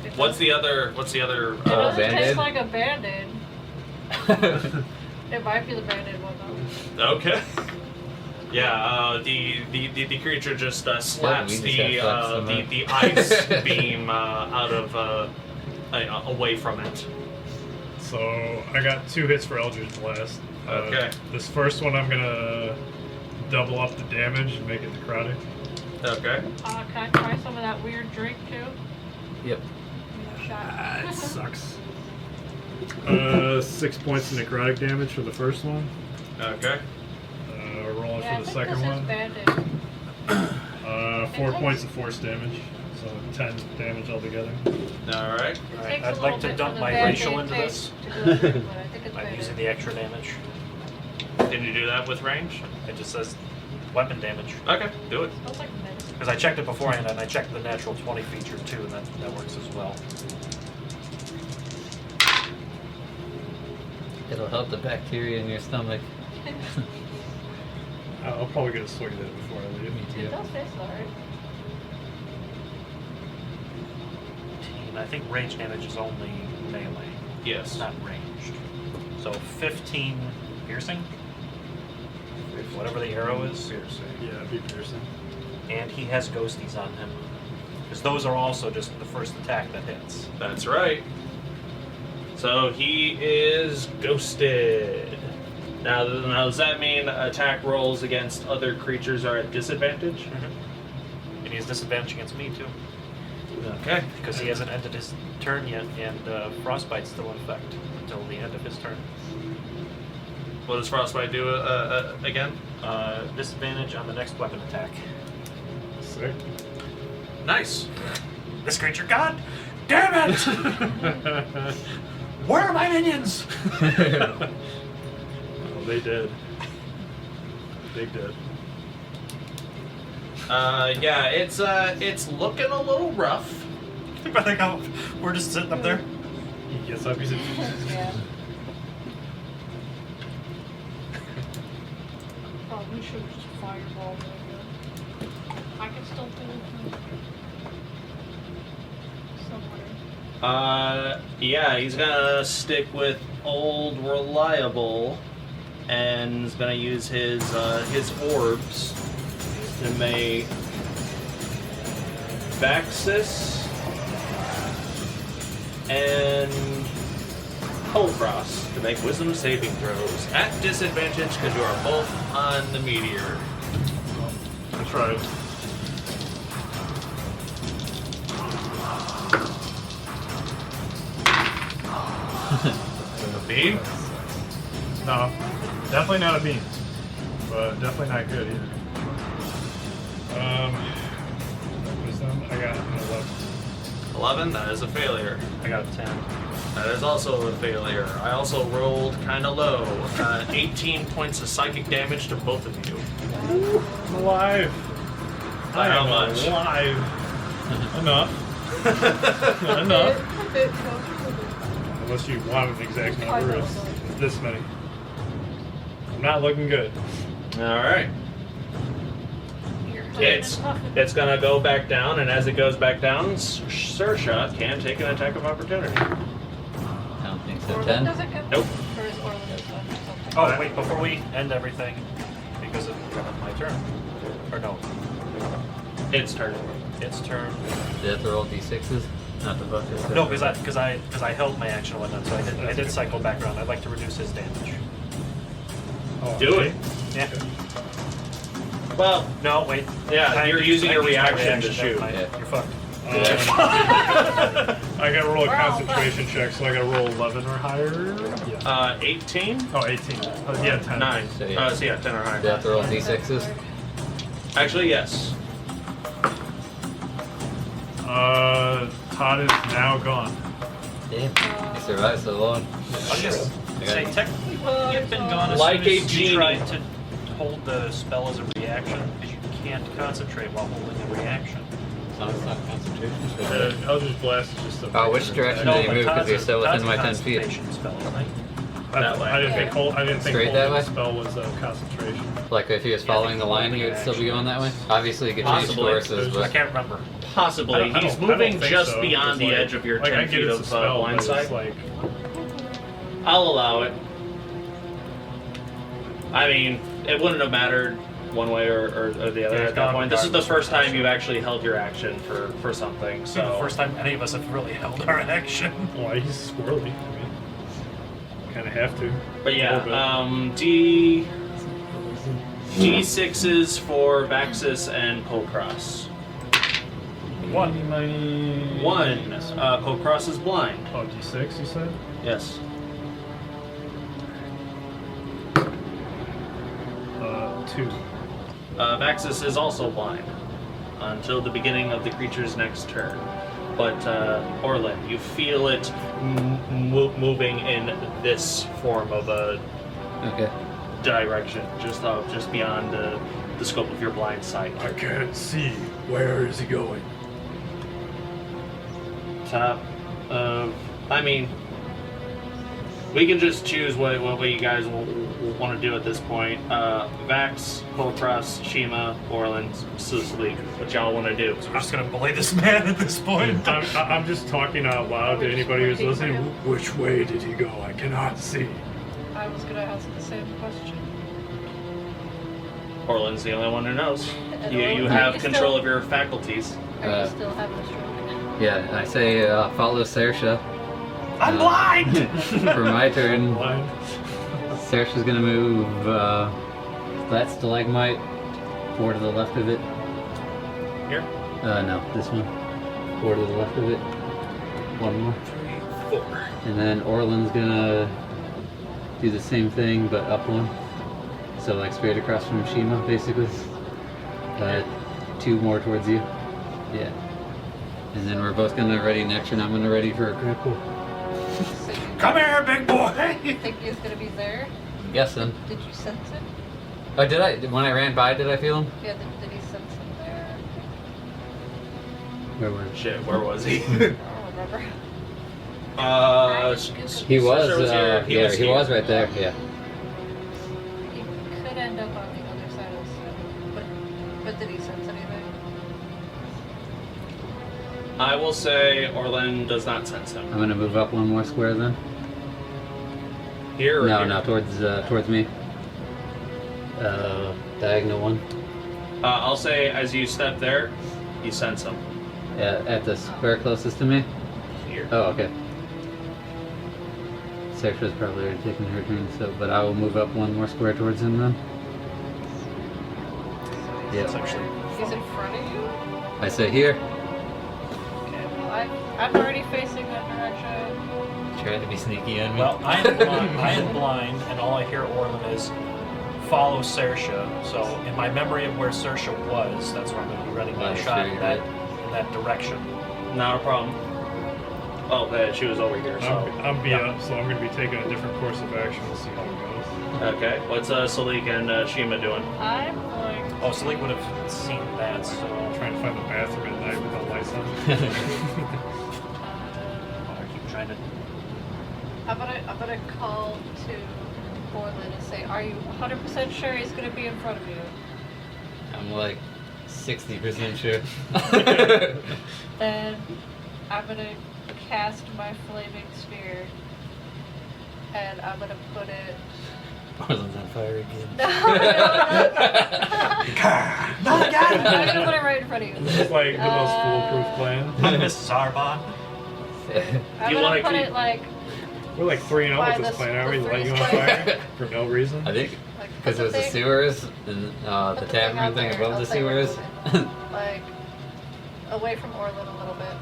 It What's doesn't- the other? It doesn't Band-Aid? taste like a Band-Aid. It might be the Band-Aid one though. Okay. Yeah, the creature just slaps we just got flex the ice beam out of away from it. So I got 2 hits for Eldritch Blast. Okay. This first one I'm gonna double up the damage and make it necrotic. Okay. Can I try some of that weird drink too? Yep. Give me a shot. It sucks. 6 points of necrotic damage for the first one. Okay. Rolling Yeah, for the I think second this one. is Band-Aid. 4 points of force damage, so 10 damage altogether. All right. It Alright, takes a I'd little like to bit dump for the my Band-Aid racial into taste this. to go through, but I think it's I'm using Band-Aid. the extra damage. Can you do that with range? It just says weapon damage. Okay, do it. Smells like medicine. Because I checked it beforehand and I checked the natural 20 feature too, and that works as well. It'll help the bacteria in your stomach. I'll probably get a swing at it before I leave. Me too. It does taste alright. And I think range damage is only melee, Yes. not ranged. So 15 piercing, whatever the arrow is, Yeah, it'd be piercing. and he has ghosties on him. Because those are also just the first attack that hits. That's right. So he is ghosted. Now does that mean attack rolls against other creatures are at disadvantage? And he has disadvantage against me too, Okay. because he hasn't ended his turn yet, and Frostbite's still in effect until the end of his turn. What does Frostbite do again? Disadvantage on the next weapon attack. Sick. Nice. This creature, God damn it! Where are my minions? Oh, they did. They did. Yeah, it's looking a little rough. I think we're just sitting up there. He gets up, he's in. Yeah. Probably should have just fireballed it again. I can still do it somewhere. Yeah, he's gonna stick with old reliable, and is gonna use his orbs to make Vaxxus and Kulkras to make wisdom saving throws at disadvantage because you are both on the meteor. I tried. A beam? No, definitely not a beam, but definitely not good either. Wisdom, I got an 11. 11, that is a failure. I got a 10. That is also a failure. I also rolled kind of low. 18 points of psychic damage to both of you. I'm alive. By how much? Alive. Enough. Not enough. A bit closer to Unless you want an exact number, it's this many. I'm not looking good. All right. It's gonna go back down, and as it goes back down, Saoirse can take an attack of opportunity. I don't think so. Orlin 10? doesn't get Nope. Or is Orlin just done or something? Oh, wait, before we end everything, because it's my turn. Or no, Its turn. its turn. Do you have to roll d6s? Not the buckets. No, because I held my action and whatnot, so I did cycle back around. I'd like to reduce his damage. Oh, Do okay. it. Yeah. Well, No, wait. yeah, you're using your reaction to shoot. You're fucked. I gotta roll a We're all concentration check, so I gotta roll 11 or higher. Yeah. 18? Oh, 18. Yeah, 10. 9. So, yeah. So yeah, 10 or higher. Do you have to roll d6s? Actually, yes. Todd is now gone. Damn. He survived so long. I'll just say, technically, you've been gone as Like soon a as genie. you tried to hold the spell as a reaction, because you can't concentrate while holding a reaction. As long as it's not concentration. I'll just blast it just a Which direction No, do you but move? Because Todd's you're still Todd's within a my 10 feet. concentration spell, right? I didn't think holding Straight that way? the spell was concentration. Like if he was following the line, he would still be going that way? Obviously, you could change Possibly. courses, I but can't remember. Possibly. I He's don't moving think just so, beyond the because, edge of your like, 10 I get feet it's of a spell, blind but sight. it's like, I'll allow it. I mean, it wouldn't have mattered one way or the other Yeah, at that point. This is the regardless first of time you've actually held your action for something, This is the so... first time any of us have really held our action. why he's squirrely. I mean, kind of have to. But A yeah, little D6s for Vaxxus and Kulkras. 1. 1. Kulkras is blind. Oh, D6, you said? Yes. 2. Vaxxus is also blind until the beginning of the creature's next turn. But Orlin, you feel it moving in this form of a okay. direction, just beyond the scope of your blind sight. I can't see. Where is he going? Top of, I mean, we can just choose what you guys will want to do at this point. Vax, Kulkras, Shiima, Orlin, Salic, what y'all want to do? So we're just gonna bully this man at this point. I'm just talking out loud to anybody who's listening. Which way did he go? I cannot see. I was gonna ask the same question. Orlin's the only one who knows. And You Orlin, have are you control still- of your faculties. Are you still having a stroke? Yeah, I say follow Saoirse. I'm blind! For my turn, Blind. Saoirse's gonna move that stalagmite 4 to the left of it. Here? No, this one. 4 to the left of it. 1 more. 4. And then Orlin's gonna do the same thing, but up 1. So like straight across from Shiima, basically. 2 more towards you. Yeah. And then we're both gonna ready next, and I'm gonna ready for a grapple. So you Come here, big boy! think he's gonna be there? Guessing. Did you sense it? Oh, did I? When I ran by, did I feel him? Yeah, did he sense him there? Where were Shit, where was he? I don't remember. he? Was, Saoirse was here. yeah, he was right there. Yeah. He could end up on the other side of the city. But did he sense anything? I will say Orlin does not sense him. I'm gonna move up 1 more square then. Here or No, here? no, towards me. Diagonal 1. I'll say as you step there, you sense him. Yeah, at the square closest to me. Here. Oh, okay. Saoirse's probably already taken her turn, so but I will move up 1 more square towards him then. That's Yeah. actually He's in front of you? I say here. Okay, well, I'm already facing that direction. Try to be sneaky on me. Well, I am blind, and all I hear Orlin is follow Saoirse. So, in my memory of where Saoirse was, that's where I'm going to be running my Oh, shot sure, in you're that direction. Not a problem. Oh, she was over here, so. I'm beat up, so I'm going to be taking a different course of action. We'll see how it goes. Okay. What's Salic and Shiima doing? I'm going. Oh, Salic would have seen that, so I'm trying to find the bathroom at night with the lights on. I keep trying to I'm gonna call to Orlin and say, are you 100% sure he's gonna be in front of you? I'm like 60% sure. Then I'm gonna cast my flaming sphere, and I'm gonna put it. Orlin's on fire again. No. Not again! I'm gonna put it right in front of you. This is like the most foolproof plan. Hi, Mrs. Arbon. I'm You gonna wanna put keep- it like We're like 3-0 By with this the- plan, aren't we? the Light you on freeze fire for no reason. I think put because it was the thing- sewers and put the thing tavern out thing there. above I'll the say we're sewers. moving, like away from Orlin a little bit.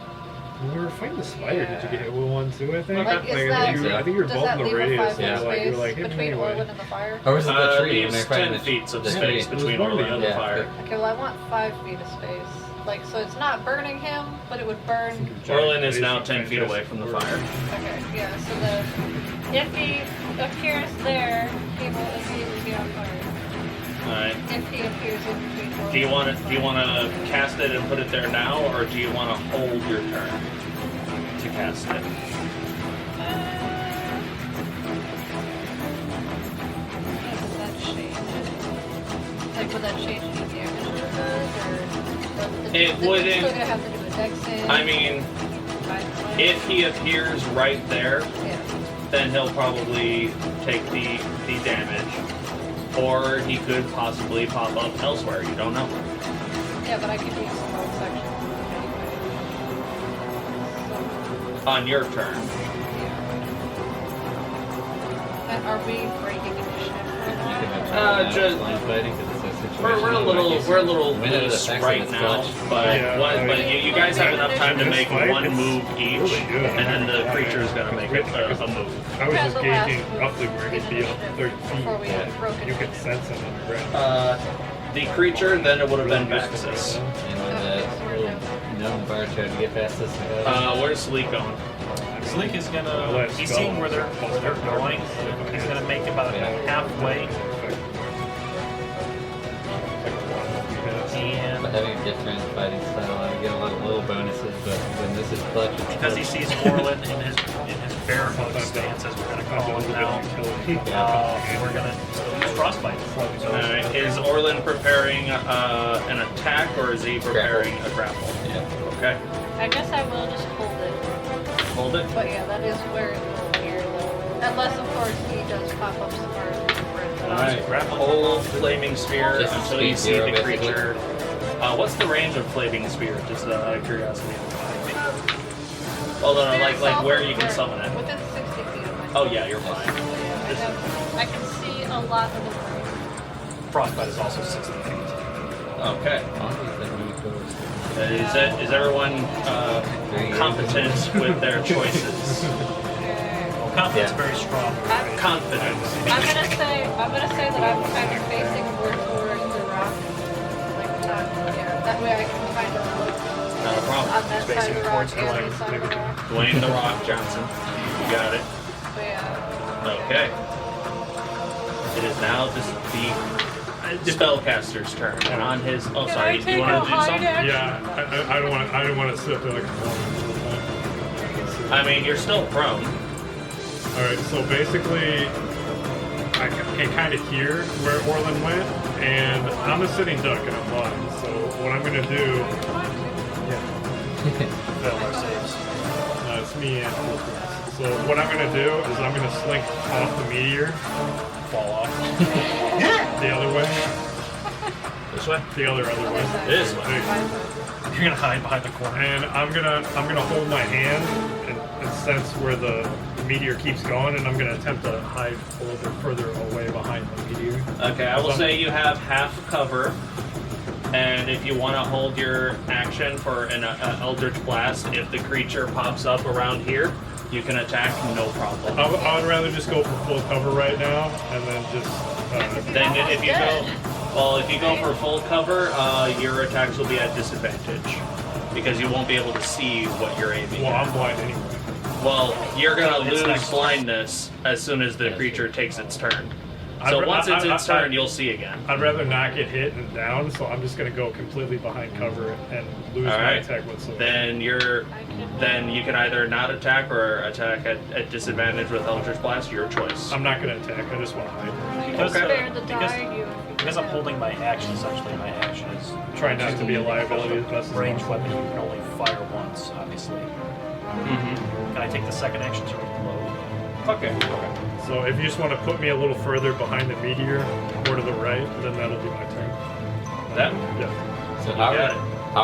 When we were fighting the spider, did you get hit with one too, I think? Like, is I that, think you were does both that in the leave a radius. 5 feet yeah. Like, space you're like, hit me between anyway. Orlin and the fire? Or was it the tree when leaves they're fighting 10 the, feet of the space tree? between one of Orlin the and the other. fire. Okay, well I want 5 feet of space. Like, so it's not burning him, but it would burn. Orlin is now 10 feet away from the fire. Okay, yeah, so then if he appears there, he will immediately be on fire. Alright. If he appears in between Orlin Do you want and to the do you fire. want to cast it and put it there now, or do you want to hold your turn to cast it? Does that change? Like, would that change any damage it does, or It wouldn't- Still gonna have to do a dex save. I mean, By the way? if he appears right there, Yeah. then he'll probably take the damage, or he could possibly pop up elsewhere. You don't know. Yeah, but I could use some bonus section anyway. On your turn. And are we breaking initiative right You can now? have just- line fighting because it's a situation. We're a little When it loose affects right its now, clutch. but Yeah, but you guys have enough time to This make fight, one it's move each, really good. and then the creature is gonna make a move. I was just gauging roughly where he'd be up 30 Before we feet. broke You could initiative. sense him on the ground. The creature, then it would have been Vaxxus. You know that little gnome bar tried to get past this. Where's Salic going? Salic is I'll gonna. let He's Skull seeing where they're going. He's gonna make about halfway, and But having a different fighting style, I get a little bonuses, but when this is clutch, it's because he clutch. sees Orlin in his barefoot stance, as we're gonna call him now, we're gonna still use frostbite. Alright, is Orlin preparing an attack, or is he preparing a grapple? Yeah. Okay, I guess I will just hold it. hold it. But yeah, that is where it will appear though. Unless of course he does pop up somewhere. Alright, hold Flaming Spear Just until you speed see zero, the basically. creature. What's the range of Flaming Spear? Just out of curiosity. Oh, no, like where you can summon it. Within 60 feet of my Oh yeah, you're fine. I can see a lot of the room. Frostbite is also 60 feet. Okay. Is everyone competent with their choices? Well, confidence is very strong. Confidence. I'm gonna say that I'm kind of facing more towards the rock. Like not yeah. That way I can kind of look Not a problem. on that side of facing the rock towards and the this side of the rock. Dwayne the Rock Johnson. You got it. But yeah. Okay. It is now the spellcaster's turn, and on his. Oh, Can sorry. I Do take you a want to do hide something? action? Yeah, I don't want to sit there like a I mean, you're still prone. Alright, so basically, I can kind of hear where Orlin went, and I'm a sitting duck and I'm blind, so what I'm going to do... Failed our saves. It's me and Kulkras. So what I'm going to do is I'm going to slink off the meteor, fall off. The other way. This way? The other way. This way. You're gonna hide behind the corner. And I'm gonna hold my hand and sense where the meteor keeps going, and I'm gonna attempt to hide a little bit further away behind the meteor. Okay, I will say you have half cover, and if you want to hold your action for an Eldritch Blast, if the creature pops up around here, you can attack, no problem. I would rather just go for full cover right now, and then just. Then if you go, well, if you go for full cover, your attacks will be at disadvantage because you won't be able to see what you're aiming Well, at. I'm blind anyway. Well, you're gonna It's lose next turn. blindness as soon as the creature takes its turn. So once it's its turn, you'll see again. I'd rather not get hit and down, so I'm just gonna go completely behind cover and lose my attack whatsoever. Then you can either not attack or attack at disadvantage with Eldritch Blast. Your choice. I'm not gonna attack. I just want to hide. Because I'm holding my action, essentially, my action is Try not to be a liability as best as range possible. weapon. You can only fire once, obviously. Can I take the second action to reload? Okay. So if you just want to put me a little further behind the meteor or to the right, then that'll be my turn. That? Yeah. So how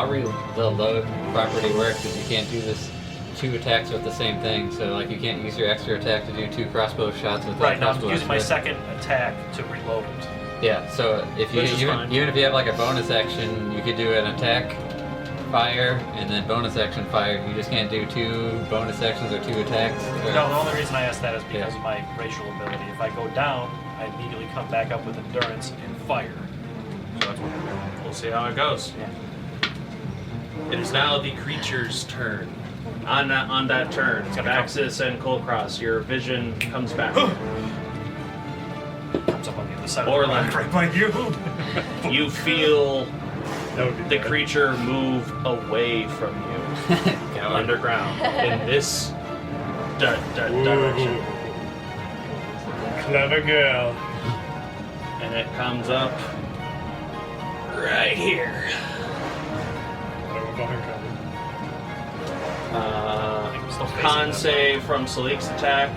reload property works is you can't do this 2 attacks with the same thing. So like you can't use your extra attack to do 2 crossbow shots with Right, now I'm crossbow using my extra. second attack to reload it. Yeah, so if you even if you have like a bonus action, you could do an attack, fire, and then bonus action fire. You just can't do 2 bonus actions or 2 attacks. Or... No, the only reason I asked that is because of my racial ability. If I go down, I immediately come back up with endurance and fire. So that's what I'm doing. We'll see how it goes. Yeah. It is now the creature's turn. On that turn, Vaxxus and Kulkras, your vision comes back. Comes up on the other side Orlin. of the rock right by you. You feel That would be the bad. creature move away from you underground in this direction. Clever girl. And it comes up right here. I went behind cover. Con save from Salic's attack,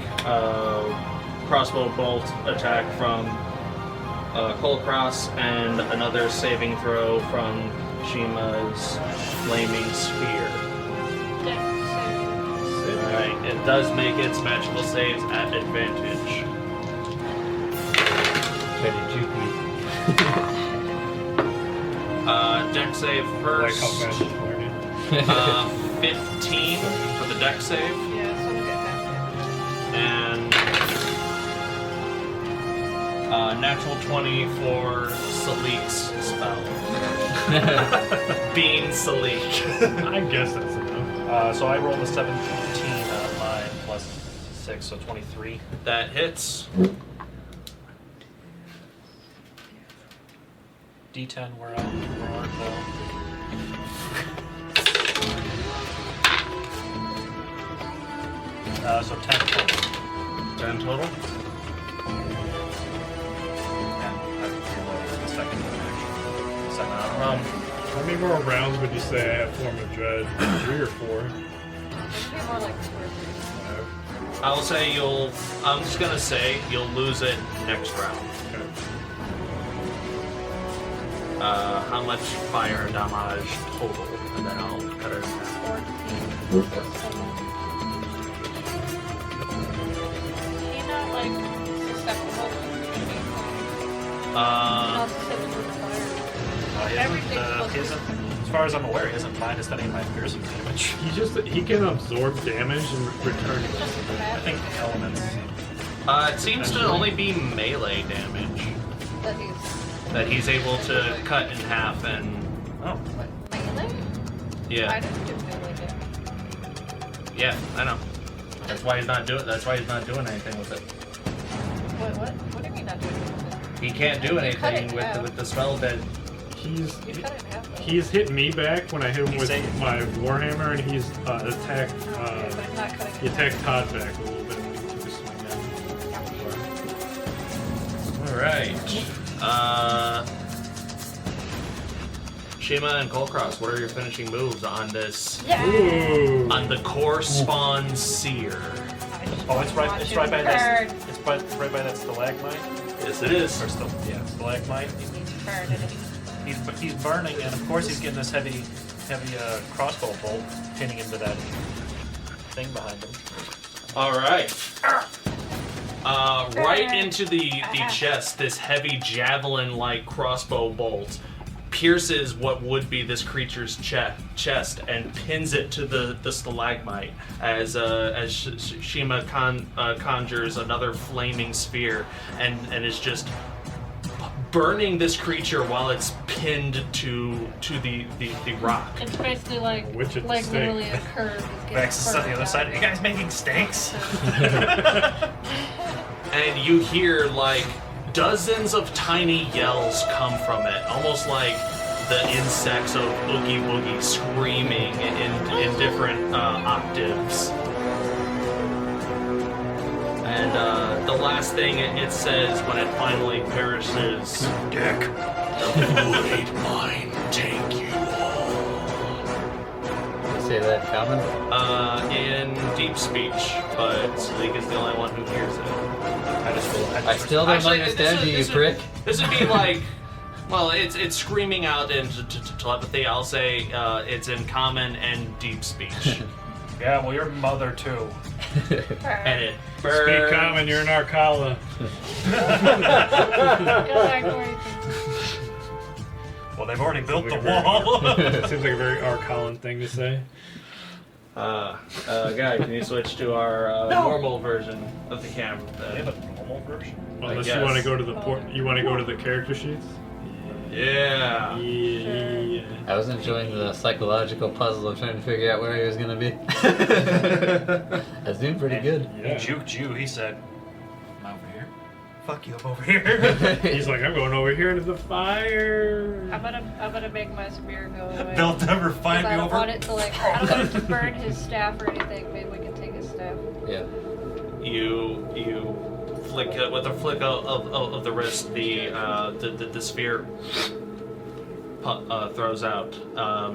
crossbow bolt attack from Kulkras, and another saving throw from Shiima's flaming sphere. Alright, it does make its magical saves at advantage. Dex save Like first. how fast she's learning. 15 for the dex save. Yeah, so I'm gonna get And natural 20 for Salik's spell. Being Salic. I guess that's enough. So I rolled a 17 on mine plus 6, so 23. That hits. D10 we're on so 10 total. 10 total. Yeah, I've reloaded the second action. How many more rounds would you say I have Form of Dread? 3 or 4? more like 2 or 3. I'll say I'm just gonna say you'll lose it next round. Okay. How much fire damage total? And then I'll cut it in half. 14. He's not like susceptible to not susceptible to fire. He isn't, as far as I'm aware, he hasn't minus any of my piercing damage. He can absorb damage and return it. I think elements. It seems to only be melee damage that he's able to cut in half and. Oh. Melee? I Yeah. didn't do melee damage. Yeah, I know. That's why he's not doing anything with it. What do you mean not doing it? He can't do You cut it anything in with half. with the spell that. You cut it in half though. He's hit me back when I hit him He's with saying- my Warhammer, and he's attacked. Okay, but I'm not cutting He it in attacked Todd back a little bit when he took a swing down. All right. Shiima and Kulkras, what are your finishing moves on this? Ooh. On the core spawn seer. Oh, it's right by that. It's right by that stalagmite. Yes, it is. Or stalagmite. He's burning, and of course he's getting this heavy crossbow bolt pinning into that thing behind him. All right. Right into the chest, this heavy javelin-like crossbow bolt pierces what would be this creature's chest and pins it to the stalagmite as Shiima conjures another flaming sphere and is just burning this creature while it's pinned to the rock. It's basically like Witch at the stake. literally a curve. Vaxxus on the other side. Are you guys making steaks? And you hear like dozens of tiny yells come from it, almost like the insects of Oogie Boogie screaming in different octaves. And the last thing it says when it finally perishes, Dick. "The food ain't mine, take you all." You say that in common? In deep speech, but Salic is the only one who hears it. I still don't Actually, understand you, prick. This would be like, well, it's screaming out into telepathy. I'll say it's in common and deep speech. Yeah, well, your mother too. And it Speak burns. common, you're an Arcala. Well, they've already built the wall. Seems like a very Arcalan thing to say. Guy, can you switch to our normal version of the camera? They have a normal version? Unless guess. you want to go to the you want to go to the character sheets. Yeah. Yeah. I was enjoying the psychological puzzle of trying to figure out where he was gonna be. That's doing pretty good. He Yeah. juked you. He said, "I'm over here." Fuck you, I'm over here. He's like, I'm going over here into the fire. I'm gonna make my spear go away. They'll never 'Cause find I me don't over. want it to I don't want it to burn his staff or anything. Maybe we can take his staff. Yeah. You flick with a flick of the wrist, the sphere throws out.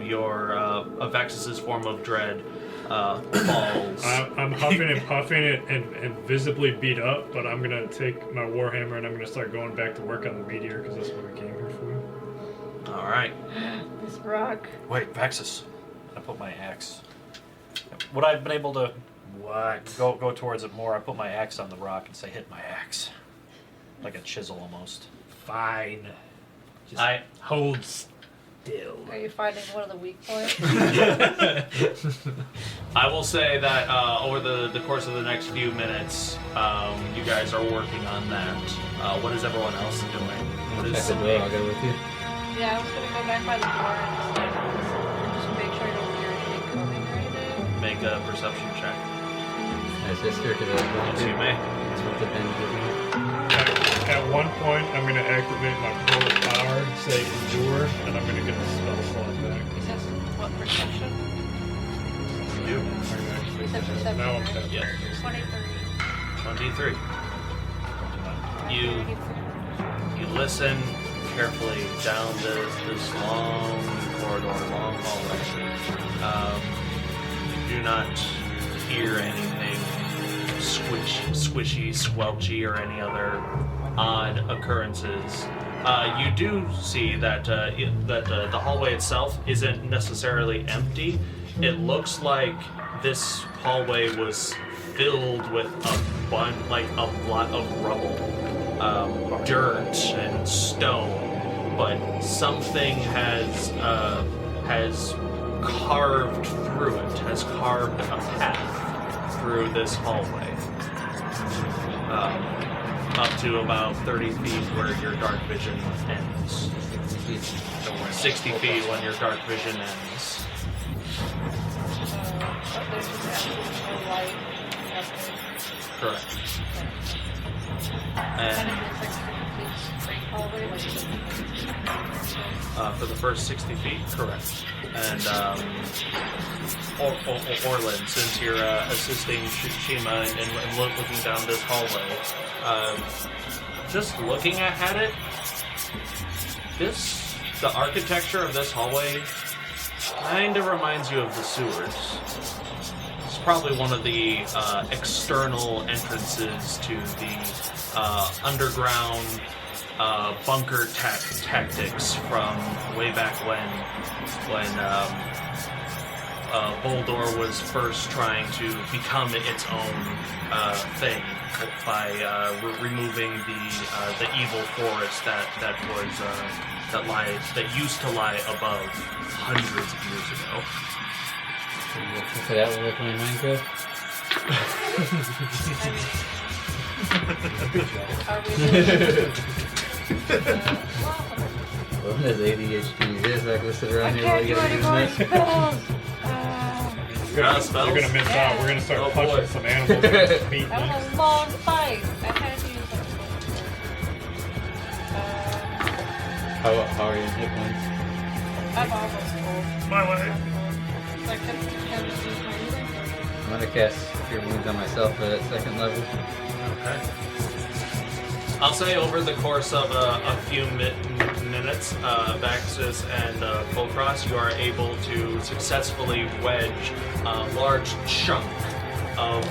Your Vaxxus' form of dread falls. I'm huffing and puffing it and visibly beat up, but I'm gonna take my warhammer and I'm gonna start going back to work on the meteor because that's what I came here for. All right. This rock. Wait, Vaxxus. I put my axe. Would I have been able to go towards it more? I put my axe on the rock and say, hit my axe. Like a chisel almost. Fine. Just I hold still. Are you finding one of the weak points? I will say that over the course of the next few minutes, you guys are working on that. What is everyone else doing? What Check is the door, I'll go with you. Yeah, I was gonna go back by the door and just make sure I don't hear anything coming or anything. make a perception check? As sister, because Yes, you may. that's what the pen gives me. At one point, I'm going to activate my portal power, say endure, and I'm going to get the spell slot back. Is this what perception? You. Is that perception? Now I'm right? at Yes. 23. 23. You listen carefully down this long corridor, long hallway. You do not hear anything squishy, squelchy, or any other odd occurrences. You do see that the hallway itself isn't necessarily empty. It looks like this hallway was filled with a lot of rubble, dirt and stone, but something has carved through it, has carved a path through this hallway, up to about 30 feet where your dark vision ends. 60 feet when your dark vision ends. But there's just absolutely no light. Nothing. Correct. And And it's like a complete straight hallway. for the first 60 feet, correct. And Orlin, since you're assisting Shiima and looking down this hallway, just looking at it, the architecture of this hallway kind of reminds you of the sewers. It's probably one of the external entrances to the underground bunker tactics from way back when Boldor was first trying to become its own thing by removing the evil forest that used to lie above hundreds of years ago. So that would look like Minecraft? Are we What is ADHD? You guys not gonna sit around I here while can't you do gotta any use more that? spells. You're going to miss out. We're going to start Oh, punching boy. some animals in the feet That next. was a long fight. I had to use that. How are you in hit points? I'm almost full. My way. So I couldn't use my healing. I'm gonna cast Cure Wounds on myself at 2nd level. Okay. I'll say over the course of a few minutes, Vaxxus and Kulkras, you are able to successfully wedge a large chunk of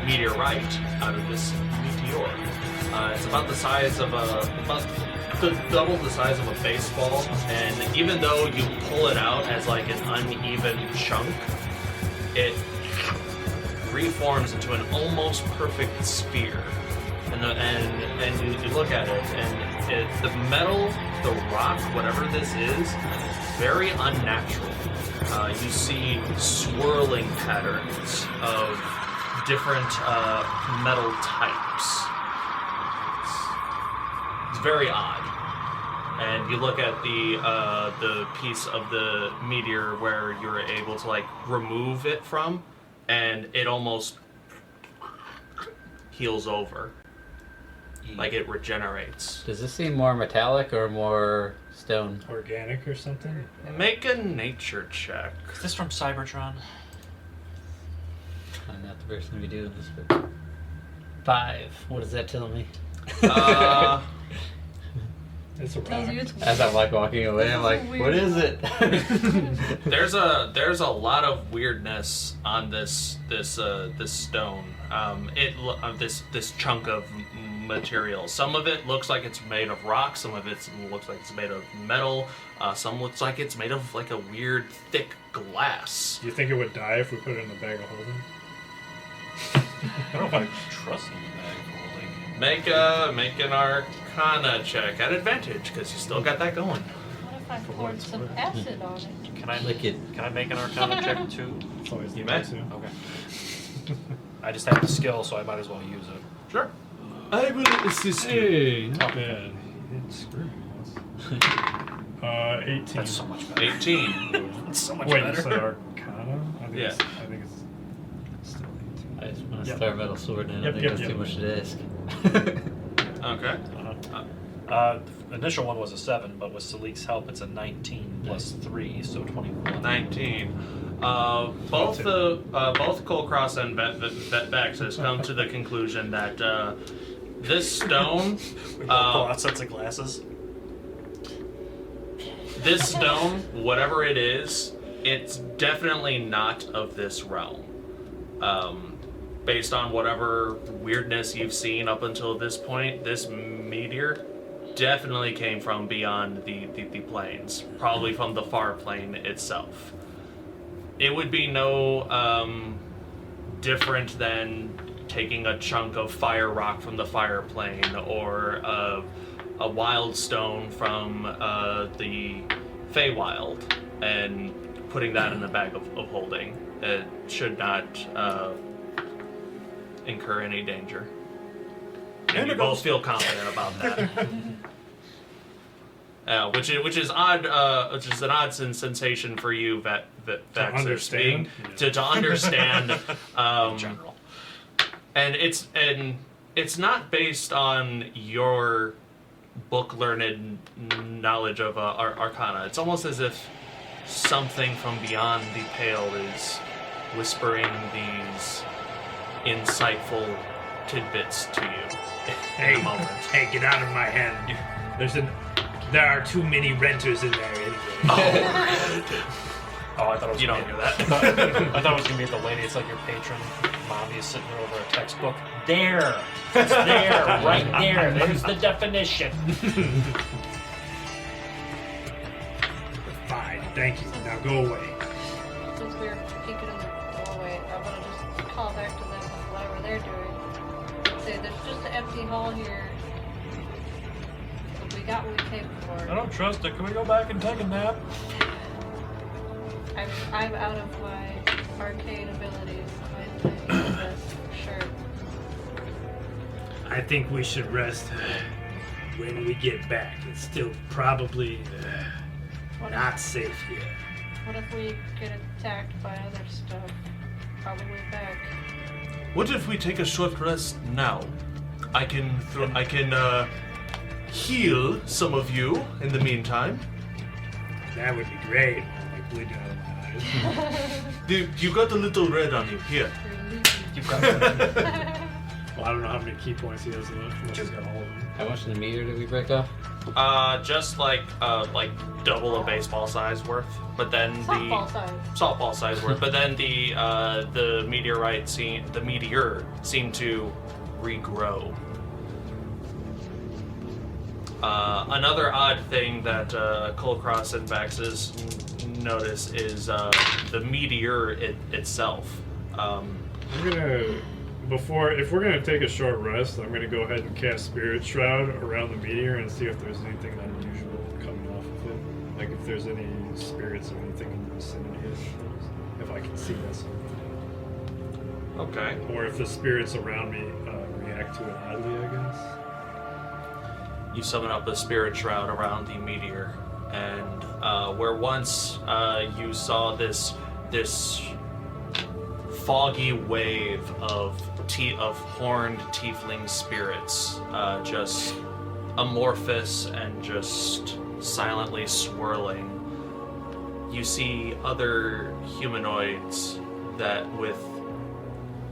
meteorite out of this meteor. It's about the size of double the size of a baseball, and even though you pull it out as like an uneven chunk, it reforms into an almost perfect sphere. And you look at it, and the metal, the rock, whatever this is, very unnatural. You see swirling patterns of different metal types. It's very odd. And you look at the piece of the meteor where you're able to like remove it from, and it almost heals over. Like it regenerates. Does this seem more metallic or more stone? Organic or something? Make a nature check. Is this from Cybertron? I'm not the person to be doing this, but 5. What does that tell me? It's a Tells rock. you it's As I'm like walking away, I'm like, what is it? There's a lot of weirdness on this stone. This chunk of material. Some of it looks like it's made of rock. Some of it looks like it's made of metal. Some looks like it's made of like a weird thick glass. Do you think it would die if we put it in the bag of holding? I don't know if I trust in the bag holding. Make an Arcana check at advantage because you still got that going. What if I poured some acid on it? Can I Lick it. Can I make an Arcana check too? It's always You the may. best, yeah. Okay. I just have the skill, so I might as well use it. Sure. I will assist you. Hey, not bad. He didn't screw me once. 18. That's so much better. 18. It's so much Wait, better. you said Arcana? I think Yeah. I think it's still 18. I just want to Yep. Star Metal Sword, and I Yep, think yep, that's yep. too much to ask. Okay. The initial one was a 7, but with Salik's help, it's a 19 plus 3, so 21. 19. Both Kulkras and Vaxxus come to the conclusion that this stone, We both pull out sets of glasses. this stone, whatever it is, it's definitely not of this realm. Based on whatever weirdness you've seen up until this point, this meteor definitely came from beyond the planes, probably from the far plane itself. It would be no different than taking a chunk of fire rock from the fire plane, or a wild stone from the Feywild, and putting that in a bag of holding. It should not incur any danger. And you both feel confident about that. Which is odd. Which is an odd sensation for you, Vaxxus, understand? to understand. In general. And it's not based on your book learned knowledge of Arcana. It's almost as if something from beyond the pale is whispering these insightful tidbits to you in the moment. Hey, get out of my hand. There are too many renters in there anyway. Oh, I thought it was You gonna don't be hear that. I thought it was gonna be the lady. It's like your patron. Mommy is sitting there over a textbook. There, it's there, right there. There's the definition. Fine, thank you. Now go away. Since we're peeking in the doorway, I'm gonna just call back to them with whatever they're doing. And say there's just an empty hall here. But we got what we came for. I don't trust it. Can we go back and take a nap? I'm out of my arcane abilities. I need this for sure. I think we should rest when we get back. It's still probably not safe here. What if we get attacked by other stuff? Probably back. What if we take a short rest now? I can heal some of you in the meantime. That would be great. Like bleeding out of my eyes. You got a little red on you. Here. Well, I don't know how many key points he has left. Unless he's got all of them. How much in the meter did we break off? Just like double a baseball size worth, but then softball size worth. But then the meteor seemed to regrow. Another odd thing that Kulkras and Vaxxus notice is the meteor itself. I'm gonna, if we're gonna take a short rest, I'm gonna go ahead and cast Spirit Shroud around the meteor and see if there's anything unusual coming off of it. Like if there's any spirits or anything in the vicinity of those. If I can see that something. Okay. Or if the spirits around me react to it oddly, I guess. You summon up a spirit shroud around the meteor, and where once you saw this foggy wave of horned tiefling spirits, just amorphous and just silently swirling. You see other humanoids that with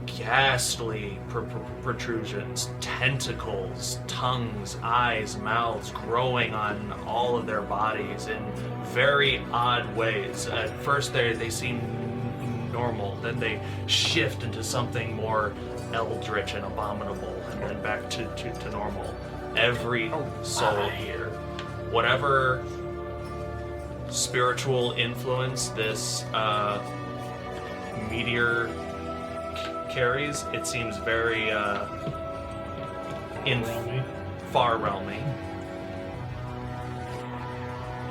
ghastly protrusions, tentacles, tongues, eyes, mouths growing on all of their bodies in very odd ways. At first they seem normal, then they shift into something more eldritch and abominable, and then back to normal. Every soul here, whatever spiritual influence this meteor carries, it seems very far realmy.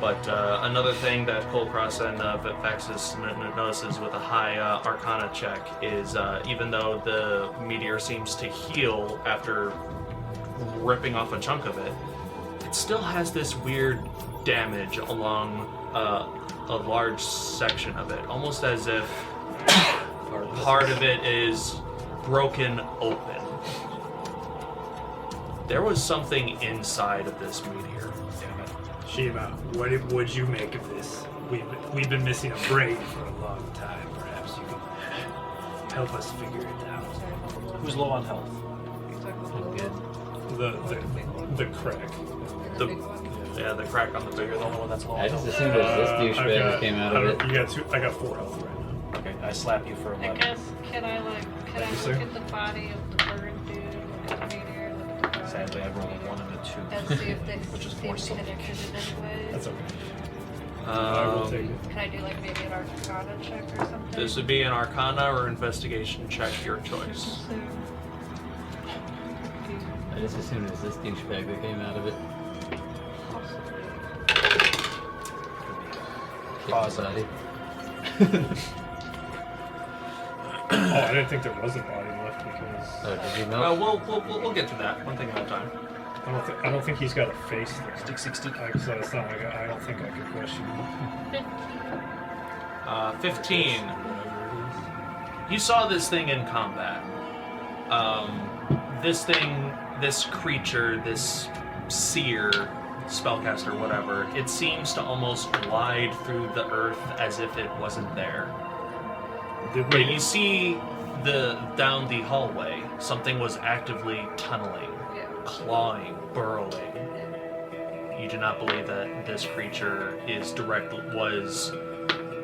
But another thing that Kulkras and Vaxxus notices with a high Arcana check is even though the meteor seems to heal after ripping off a chunk of it, it still has this weird damage along a large section of it, almost as if part of it is broken open. There was something inside of this meteor. Damn it. Shiima, what would you make of this? We've been missing a brain for a long time. Perhaps you can help us figure it out. Who's low on health? The crack. The crack on the figure. The only one that's low on I just health. assumed it was this douchebag that came out of it. You got two. I got 4 health right now. Okay, I slap you for I 11. guess, can I look at the body of the bird dude, look at the meteor, look at the bird, Sadly, I rolled a 1 and a 2. and see if they Which is seem 4 silver. connected in any way? That's okay. I will take it. Can I do like maybe an Arcana check or something? This would be an Arcana or investigation check, your choice. So, I just assumed it was this douchebag that came out of it. Pause. Body. Oh, I didn't think there was a body left because Oh, did you know? We'll get to that one thing at a time. I don't think he's got a face there. Stick. So it's not like I don't think I could question him. 15. Whatever it You saw this thing in combat. This creature, this seer, spellcaster, whatever, it seems to almost glide through the earth as if it wasn't there. is. But you see down the hallway, something was actively tunneling, clawing, burrowing. You do not believe that this creature was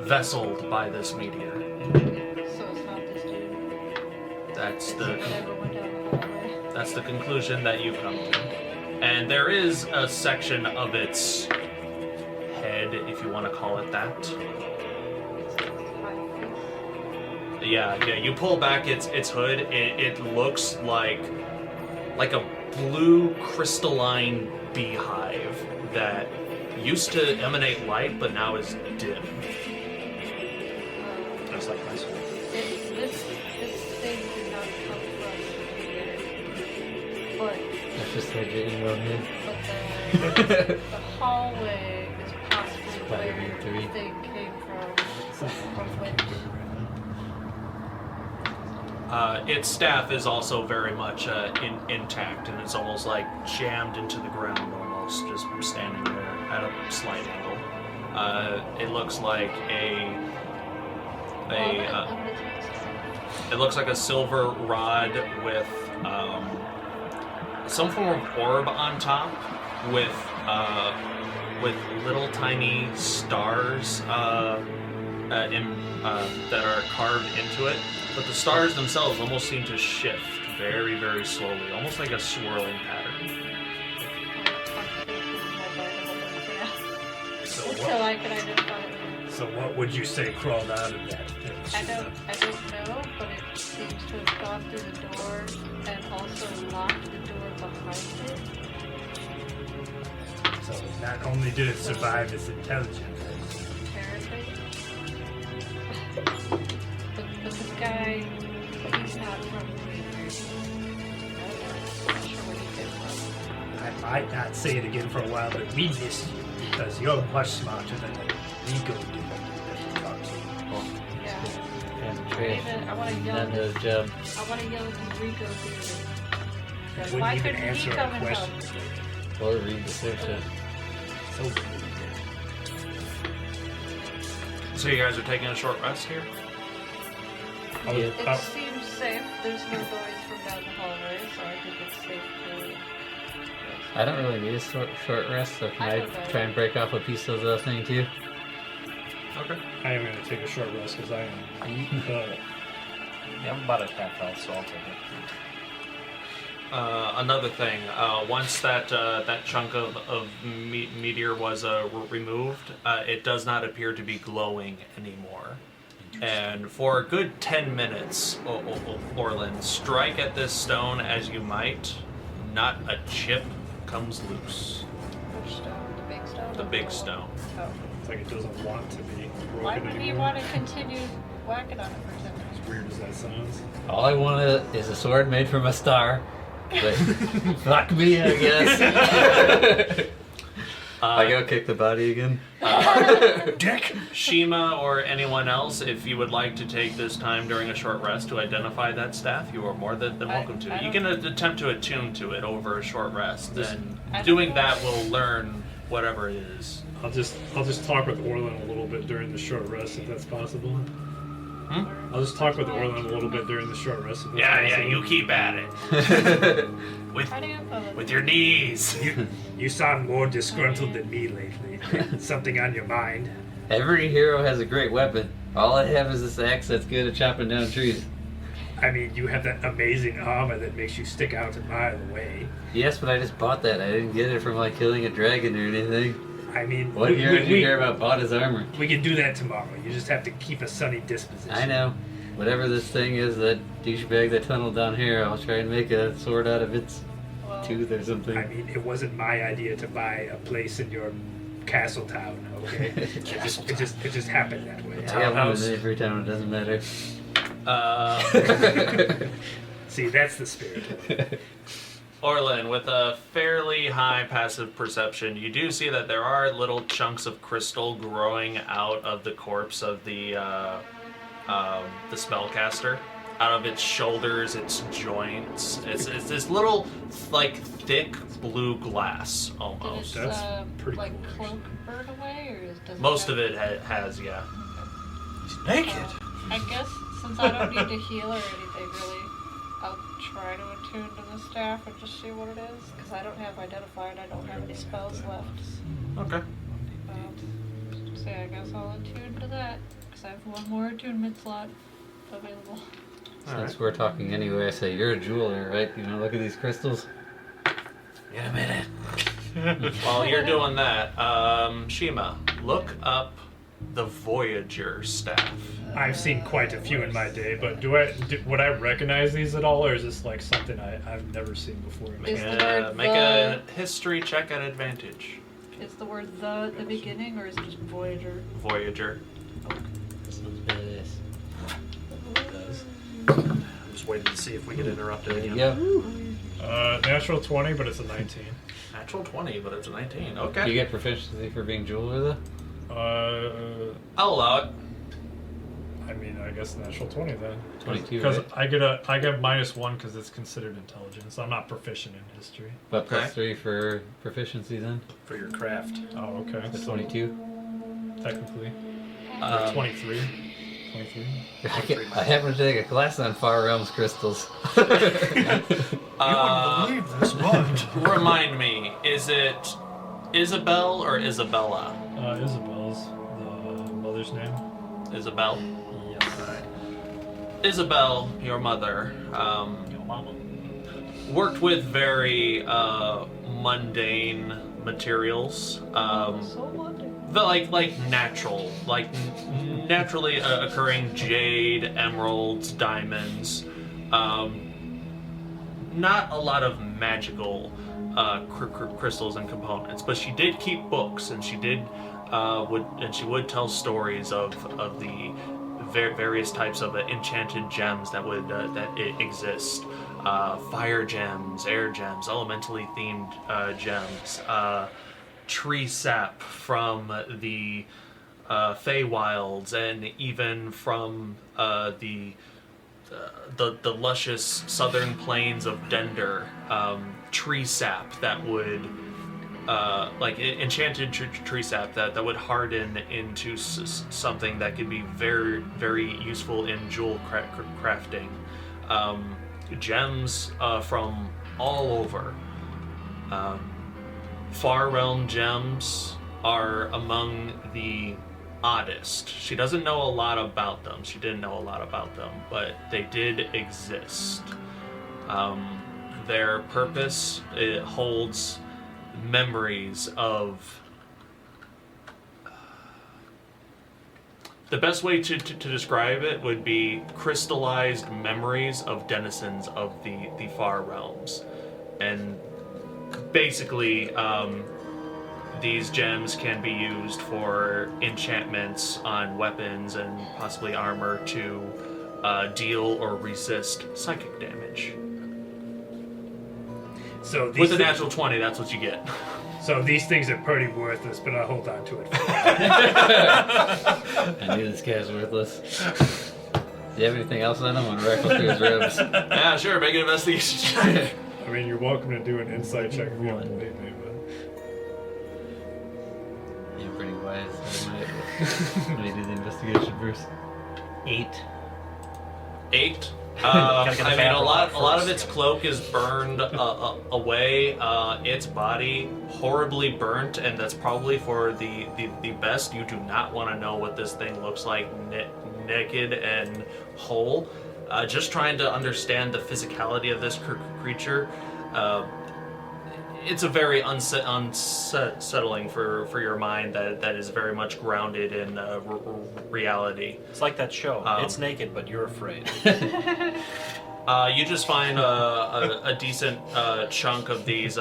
vesseled by this meteor. so it's not this dude. That's Whatever went down the hallway. That's the conclusion that you've come to. And there is a section of its head, if you want to call it that. Yeah, you pull back its hood, it looks like a blue crystalline beehive that used to emanate light, but now is dim. Just like my soul. This thing did not come from here, but That's just like getting real mid. the hallway is possibly Spider-Man where the 3. thing came from which. Its staff is also very much intact, and it's almost like jammed into the ground almost. rocks just standing there at a slight angle. It looks like it looks like a silver rod with some form of orb on top with little tiny stars that are carved into it, but the stars themselves almost seem to shift very, very slowly, almost like a swirling pattern. Until I can identify it. So what would you say crawled out of that thing? I don't know, but it seems to have gone through the door and also locked the door behind it. So not only did it survive, it's intelligent. Terribly. But this guy, he's not from here. I'm not sure where he came from. I might not say it again for a while, but we missed you because you're much smarter than the Rico dude that you talked to. Yeah. And trash. David, I want to yell Not at the job. the Rico dude. Wouldn't Why even couldn't he answer come our and help? questions. Or read the section. So weird. So you guys are taking a short rest here? Oh, Yeah. It seems safe. There's no noise from down the hallway, so I think it's safe to... I don't really need a short rest, so can I I don't know. try and break off a piece of the thing too? Okay. I am going to take a short rest because I am. Yeah, I'm about at half health, so I'll take it. Another thing, once that chunk of meteor was removed, it does not appear to be glowing anymore. And for a good 10 minutes, Orlin, strike at this stone as you might, not a chip comes loose. Which stone? The big stone? The big stone. Oh. It's like it doesn't want to be broken Why would he anymore. want to continue whacking on it for 10 minutes? As weird as that sounds. All I want is a sword made from a star. But fuck me, I guess. I go kick the body again. Dick! Shiima or anyone else, if you would like to take this time during a short rest to identify that staff, you are more than welcome to. You can attempt to attune to it over a short rest, and doing that will learn whatever it is. I'll just talk with Orlin a little bit during the short rest if that's possible. I'll just talk with Orlin a little bit during the short rest if that's possible. You keep at it. with your knees. You sound more disgruntled than me lately. Something on your mind? Every hero has a great weapon. All I have is this axe that's good at chopping down trees. I mean, you have that amazing armor that makes you stick out a mile away. Yes, but I just bought that. I didn't get it from like killing a dragon or anything. I mean, What hero did you hear about bought his armor? We can do that tomorrow. You just have to keep a sunny disposition. I know. Whatever this thing is, that douchebag that tunneled down here, I'll try and make a sword out of its tooth or something. I mean, it wasn't my idea to buy a place in your castle town, okay? It just happened that way. I got one in every town, it doesn't matter. See, that's the spirit. Orlin, with a fairly high passive perception, you do see that there are little chunks of crystal growing out of the corpse of the spellcaster, out of its shoulders, its joints. It's this little, like, thick blue glass almost. Did its, That's pretty like, cool, cloak burn away, or does it Most have- of it has, yeah. He's naked. I guess since I don't need to heal or anything, really, I'll try to attune to the staff and just see what it is. Because I don't have identifier and I don't have any spells left. Okay. So I guess I'll attune to that. Because I have one more attunement slot available. Since we're talking anyway, I say, you're a jeweler, right? You know, look at these crystals. In a minute. While you're doing that, Shiima, look up the Voyager staff. I've seen quite a few in my day, but would I recognize these at all, or is this like something I've never seen before? Is the word Make a history check at advantage. Is the word the at the beginning, or is it just Voyager? Voyager. This looks badass. I'm just waiting to see if we get interrupted There you again. go. Natural 20, but it's a 19. Natural 20, but it's a 19. Do Okay. you get proficiency for being jeweler, though? I'll allow it. I mean, I guess natural 20 then. 22, Because right? I get -1 because it's considered intelligence. I'm not proficient in history. But plus 3 for proficiency then? For your craft. Oh, okay. For So 22? technically. Or 23. 23. I happen to take a class on Far Realms crystals. You wouldn't believe this, but Remind me, is it Isabel or Isabella? Isabel's the mother's name. Isabel? Yes. Isabel, your mother, Yo, mama. worked with very mundane materials. So wonderful. But like natural, naturally occurring jade, emeralds, diamonds. Not a lot of magical crystals and components, but she did keep books, and she would tell stories of the various types of enchanted gems that exist. Fire gems, air gems, elementally themed gems. Tree sap from the Feywilds, and even from the luscious southern plains of Dender, tree sap that would enchanted tree sap that would harden into something that could be very, very useful in jewel crafting. Gems from all over. Far Realm gems are among the oddest. She doesn't know a lot about them. She didn't know a lot about them, but they did exist. Their purpose, it holds memories of... The best way to describe it would be crystallized memories of denizens of the Far Realms. And basically, these gems can be used for enchantments on weapons and possibly armor to deal or resist psychic damage. So With a natural 20, that's what you get. So these things are pretty worthless, but I hold on to it. I knew this guy's worthless. Do you have anything else on him? I want to rifle through his ribs. Yeah, sure, make an investigation check. I mean, you're welcome to do an insight check if you don't believe me, but... You're pretty wise. So let me do the investigation first. 8. 8. Gotta get the I mean, a bathroom lot out of first. its cloak is burned away. Its body horribly burnt, and that's probably for the best. You do not want to know what this thing looks like naked and whole. Just trying to understand the physicality of this creature. It's a very unsettling for your mind that is very much grounded in reality. It's like that show. It's naked, but you're afraid. You just find a decent chunk of these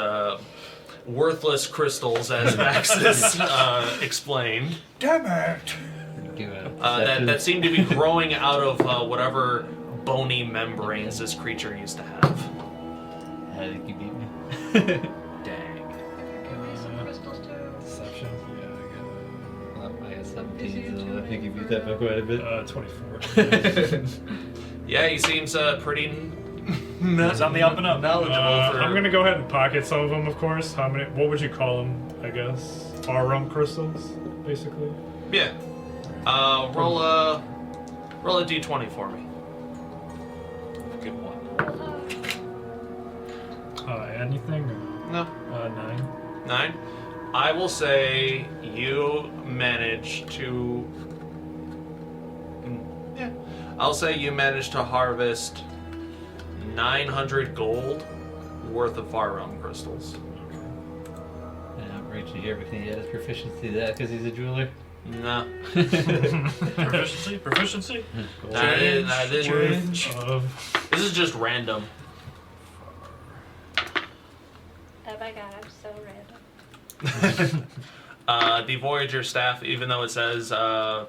worthless crystals, as Vaxxus explained. damn it! Do a That seem to be growing out of whatever bony membranes this creature used to have. I think you beat me. Dang. Some crystals too. Deception? Yeah, Well, I got 17, so I think you beat that by quite a bit. I got 24. Yeah, he seems pretty He's on the up and up. knowledgeable for... I'm gonna go ahead and pocket some of them, of course. How many? What would you call them? I guess Far Realm crystals, basically. Yeah. Roll a d20 for me. Good one. Anything? No. 9. 9. I will say you manage to... Yeah. I'll say you managed to harvest 900 gold worth of Far Realm crystals. Yeah, Rachel here, but can he add his proficiency to that because he's a jeweler? No. Proficiency? I didn't. Of This is just random. Oh my god, I'm so random. The Voyager staff, even though it says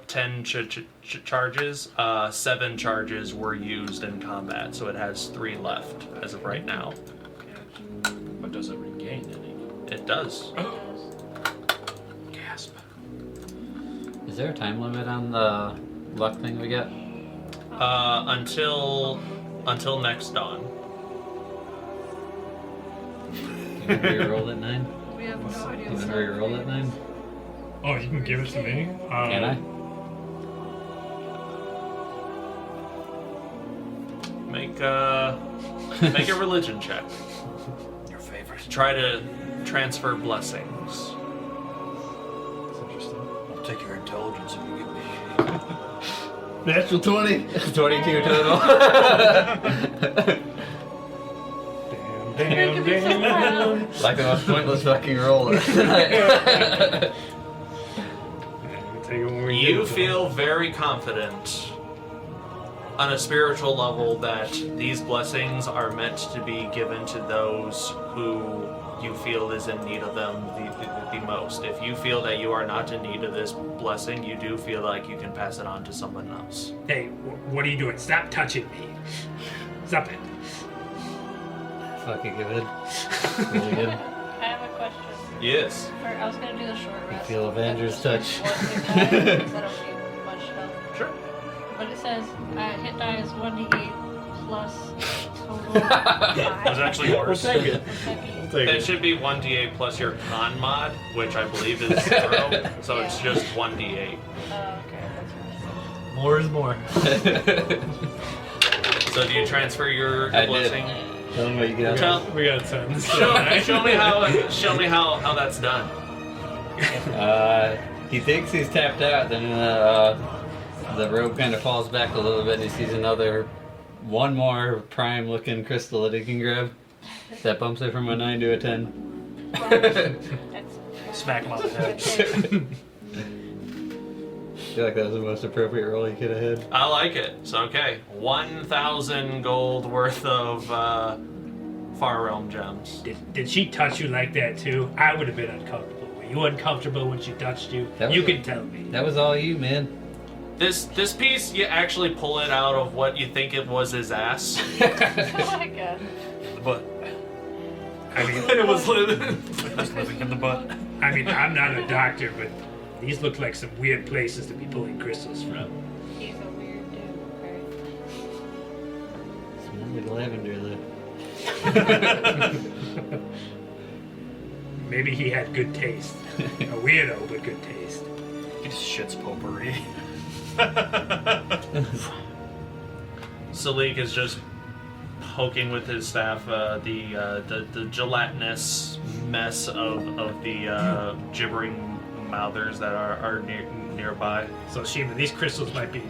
10 charges, 7 charges were used in combat, so it has 3 left as of right now. But does it regain any? It does. Gasp. Is there a time limit on the luck thing we get? Until next dawn. You want to reroll at 9? We have no idea. You want to reroll at 9? Oh, you can give it to me? Can I? Make a religion check. Your favorite. Try to transfer blessings. That's interesting. I'll take your intelligence if you give me. Natural 20. 22 total. Damn. Like the most pointless fucking roll. You feel very confident on a spiritual level that these blessings are meant to be given to those who you feel is in need of them the most. If you feel that you are not in need of this blessing, you do feel like you can pass it on to someone else. Hey, what are you doing? Stop touching me. Stop it. Fucking good. Really good. I have a question. Yes. I was gonna do the short rest. Feel Avenger's touch. Because I don't need much health. Sure. But it says hit die is 1d8 plus total 5. It's actually worse. We'll take it. It should be 1d8 plus your con mod, which I believe is 0, so it's Yeah. just 1d8. Okay, that's right. More is more. So do you transfer your I did. blessing? Tell me what you got. We got 10. Show me how that's done. He thinks he's tapped out, then the rope kind of falls back a little bit and he sees one more prime looking crystal that he can grab. That bumps it from a 9 to a 10. Smack him on the head. I feel like that was the most appropriate roll he could have had. I like it. So okay, 1,000 gold worth of Far Realm gems. Did she touch you like that too? I would have been uncomfortable. Were you uncomfortable when she touched you? That was You a- can tell me. That was all you, man. This piece, you actually pull it out of what you think it was his ass. Oh my god. The butt. I mean, It was Just living in the butt. I mean, I'm not a doctor, but these look like some weird places to be pulling crystals from. He's a weird dude, okay? It's more with lavender though. Maybe he had good taste. A weirdo, but good taste. He just shits potpourri. Salic is just poking with his staff the gelatinous mess of the gibbering mouthers that are nearby. So, Shiima, these crystals might be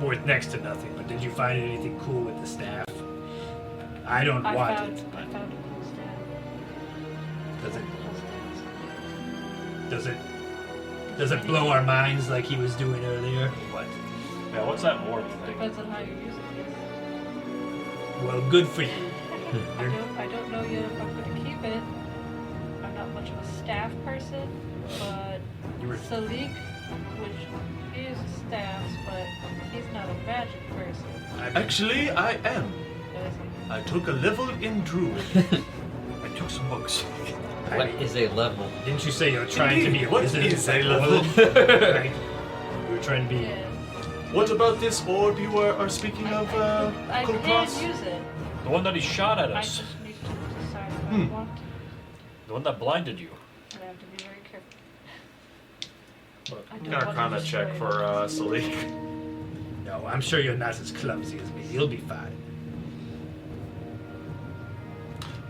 worth next to nothing, but did you find anything cool with the staff? I don't want it. I found a cool staff. Does it blow our minds like he was doing earlier? What? Yeah, what's that warp thing? Depends on how you use it. Well, good for you. I don't know yet if I'm going to keep it. I'm not much of a staff person, but Salic, which he uses staffs, but he's not a magic person. Actually, I am. Is he? I took a level in Druid. I took some books. What is a level? Didn't you say you're trying to be a What wizard? is a level? Right? You were trying to be. Yeah. What about this orb you are speaking of, I can Kulkras? use it. The one that he shot at I us. just need to decide if I want to. The one that blinded you. And I have to be very careful. I An don't want to Arcana check destroy for it. Salic. No, I'm sure you're not as clumsy as me. You'll be fine.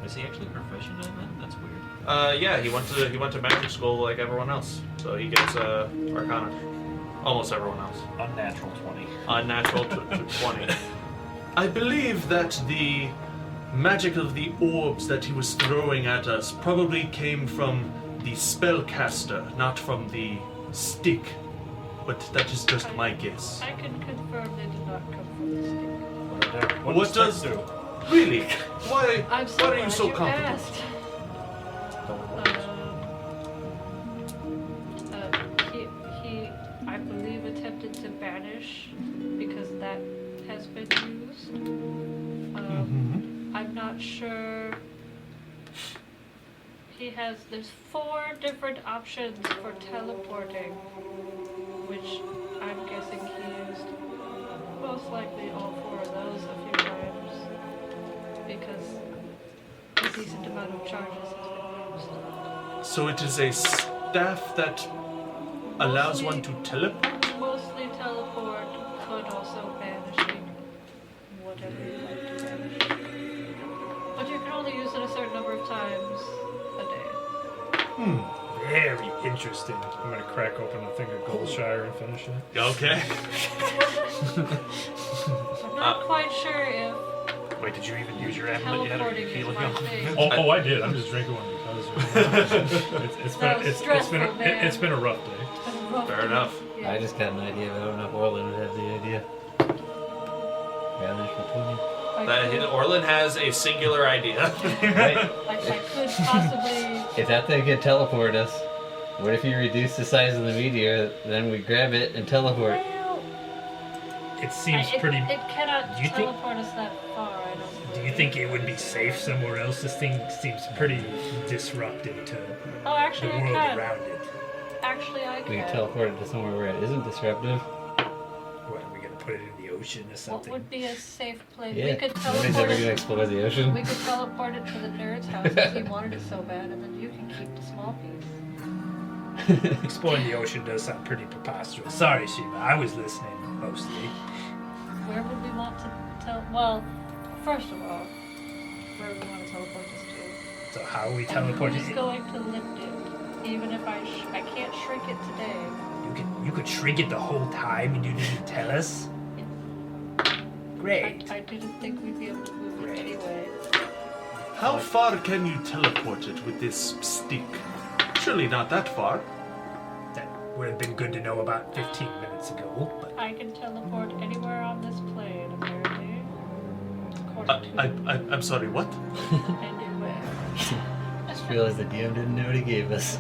Is he actually proficient in that? That's weird. Yeah, he went to magic school like everyone else, so he gets Arcana. Almost everyone else. Unnatural 20. Unnatural 20. I believe that the magic of the orbs that he was throwing at us probably came from the spellcaster, not from the stick. But that is just my guess. I can confirm they did not come from the stick. What does do? Really? Why? I'm so Why are glad you so confident? asked. He, I believe, attempted to banish because that has been used. I'm not sure. There's 4 different options for teleporting, which I'm guessing he used. most likely all 4 of those a few times because a decent amount of charges has been used. So it is a staff that allows one to teleport? Mostly teleport, but also banishing whatever you like to banish. But you can only use it a certain number of times a day. Very interesting. I'm gonna crack open a thing of Goldshire and finish it. Okay. I'm not quite sure if Wait, did you even use your amulet yet? Or are you teleporting is healing my up? thing. Oh, I did. I'm just drinking one because That was stressful, man. it's been a rough day. Fair enough. Yeah. I just got an idea, but I don't know if Orlin would have the idea. Banish for 20. Orlin has a singular idea. Right? I could possibly. If that thing could teleport us, what if you reduce the size of the meteor, then we grab it and teleport? Well, It seems it pretty. cannot Do you think- teleport us that far, I don't Do you think it would be safe somewhere else? This thing seems pretty disruptive to Oh, the actually, I world can. around it. Actually, I We can can. teleport it to somewhere where it isn't disruptive. What, are we gonna put it in the ocean or What something? would be a safe place? Yeah, We could nobody's teleport ever gonna it. explore the ocean. We could teleport it to the nerd's house if he wanted it so bad, and then you can keep the small piece. Exploring the ocean does sound pretty preposterous. Sorry, Shiima, I was listening mostly. Where would we want to Well, first of all, where do we want to teleport this to? So how are we And teleporting? who's going to lift it? Even if I can't shrink it today. You could shrink it the whole time and you didn't tell us? Great. I didn't think we'd be able to move it anyway. How far can you teleport it with this stick? Surely not that far. That would have been good to know about 15 minutes ago, but I can teleport anywhere on this plane, apparently. According to I'm sorry, what? anywhere. Just realized the DM didn't know what he gave us.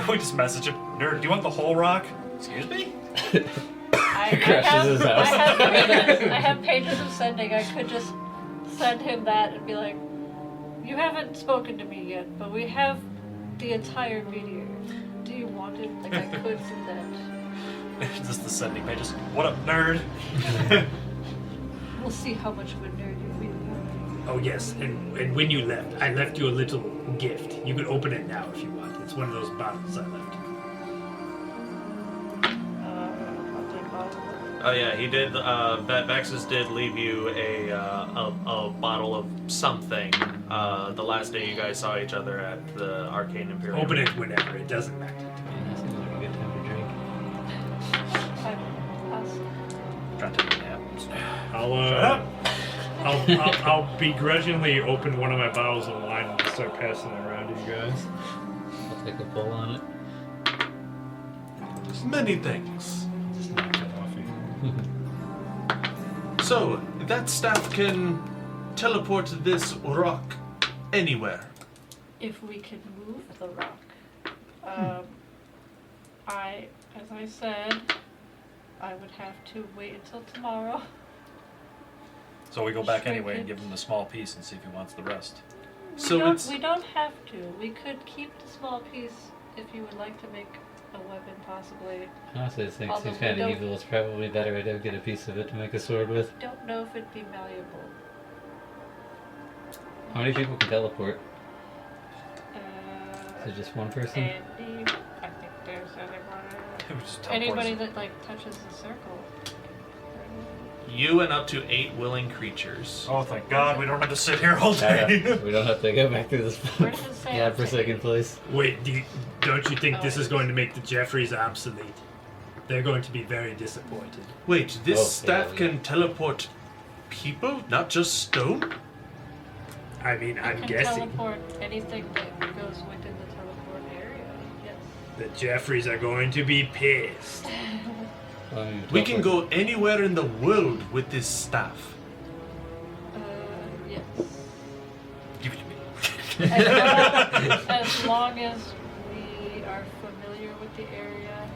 We just message him. Nerd, do you want the whole rock? Excuse me? I Crashes his house. I have pages of sending. I could just send him that and be like, you haven't spoken to me yet, but we have the entire meteor. Do you want it? Like, I could do that. Just the sending pages. What up, nerd? We'll see how much of a nerd you really are. oh yes, and when you left, I left you a little gift. You can open it now if you want. It's one of those bottles I left. I'll take all of it. Oh yeah, he did. Vaxxus did leave you a bottle of something. The last day you guys saw each other at the Arcane Imperium. Open it whenever. It doesn't matter. Yeah, seems like a good time to drink. Trying to take a nap. I'll begrudgingly open one of my bottles of wine and start passing it around to you guys. I'll take a pull on it. Many things. Just knock that off you. So that staff can teleport this rock anywhere. If we could move the rock. As I said, I would have to wait until tomorrow. So we go back Shrink anyway and it. give him the small piece and see if he wants the rest. So We don't have to. We could keep the small piece if you would like to make a weapon, possibly. Honestly, this thing Although seems we kind of don't- evil. It's probably better I don't get a piece of it to make a sword with. Don't know if it'd be malleable. How many people can teleport? Uh, Is it just one person? Andy, I think there's We just anybody teleport that touches the circle. you and up to 8 willing creatures. Oh, thank God, we don't have to sit here all day. We don't have to go back through this Where does it say yeah, up for to second 8? place. Wait, don't you think this Oh, is going to make the Jeffreys obsolete? They're going to be very disappointed. Wait, this Oh, staff yeah. can teleport people, not just stone? I mean, You I'm can guessing teleport anything that goes within the teleport area. Yes. the Jeffreys are going to be pissed. Well, I mean, We can teleport- go anywhere in the world with this staff. Yes. Give it to me. As long as we are familiar with the area.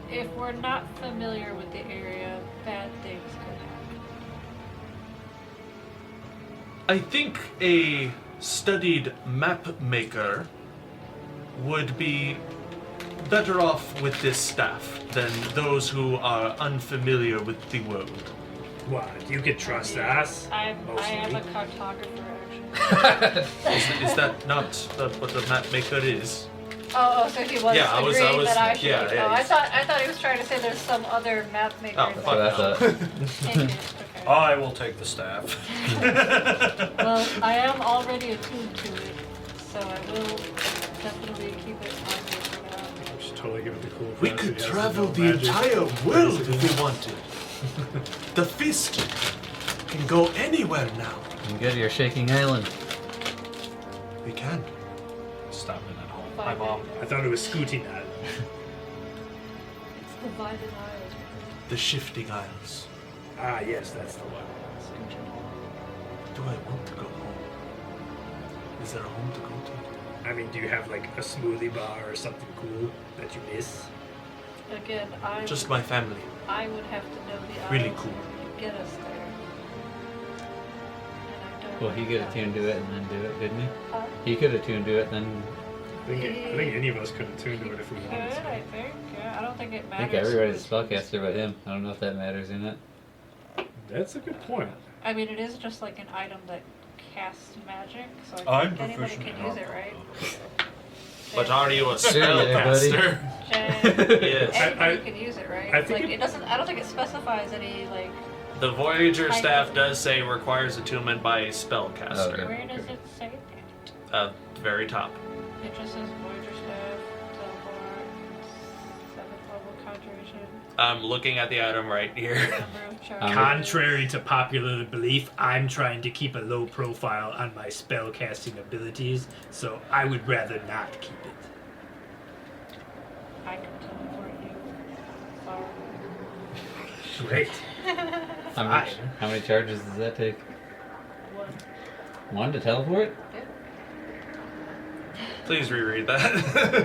If we're not familiar with the area, bad things could happen. I think a studied map maker would be better off with this staff than those who are unfamiliar with the world. What? You could trust us? I am a Mostly. cartographer, actually. Is that not what the map maker is? Oh, so he was Yeah, I was- agreeing that I should. yeah, yeah, I he's- thought he was trying to say there's some other map maker. Oh, So that's a Okay. I will take the staff. Well, I am already attuned to it, so I will definitely keep it on me for now. We should totally give it the cool. We crest. could He has travel no the magic. entire world if we wanted. The fist can go anywhere now. you go to your shaking island. We can. Stop it at home. Fine, My mom. I thought it was Scooty Nut. It's divided isles. The shifting isles. Ah, yes, that's the one. Do I want to go home? Is there a home to go to? I mean, do you have like a smoothie bar or something cool that you miss? Again, Just my family. I would have to know the Really isles cool. to get us there. And I don't Well, he know could how. attune to it and then do it, didn't he? Huh? He could attune to it, then I think any of us could attune to it if we Could, wanted to. I think. Yeah, I don't think it I matters. think everybody's who is- spellcaster but him. I don't know if that matters or not. That's a good point. I mean, it is just like an item that casts magic, so I I'm think anybody proficient can in use it, right? But are you a Sure, yeah, buddy. spellcaster? Jen, Yes. anybody I- can use it, right? I think like it- it doesn't. I don't think it specifies any like. The Voyager I- staff does say requires attunement by a spellcaster. Okay. Where does it say that? Very top. It just says Voyager staff, teleport, 7th level conjuration, I'm looking at the item right here. number of charges. Contrary to popular belief, I'm trying to keep a low profile on my spell casting abilities, so I would rather not keep it. I can teleport you far. Great. How many charges does that take? One. One to teleport? Please reread that.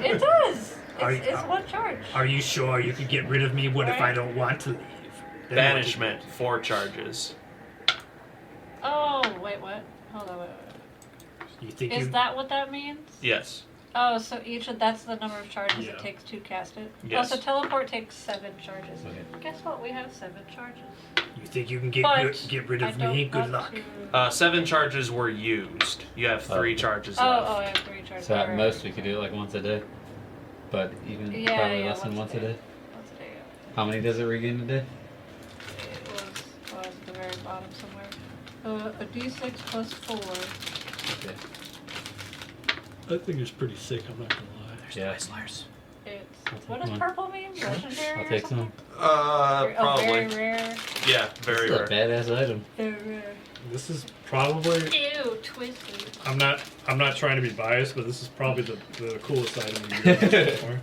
It does. Are It's, you- it's one charge. Are you sure you could get rid of me? What if I don't want to leave? Then Banishment, 4 charges. Oh, wait, what? Hold on, wait. You think Is you? that what that means? Yes. Oh, so that's the number of charges Yeah. it takes to cast it? Yes. Oh, so teleport takes 7 charges. Okay. Guess what? We have 7 charges. You think you can get But get rid I of don't me? Good want luck. to- 7 charges were used. You have 3 charges Oh, left. I have 3 charges. So at Alright. most we could do it like once a day. But even Yeah, probably yeah, less than once a day. Once a day, yeah. How many does it regain a day? It was at the very bottom somewhere. A d6 plus 4. Okay. That thing is pretty sick. I'm not gonna lie. Yeah. It's take what does one. purple mean? Legendary I'll or take something? some. Oh, very Probably. rare. Yeah, very This is a rare. badass item. Very rare. This is probably. Ew, twisted. I'm not trying to be biased, but this is probably the coolest item you've used so far.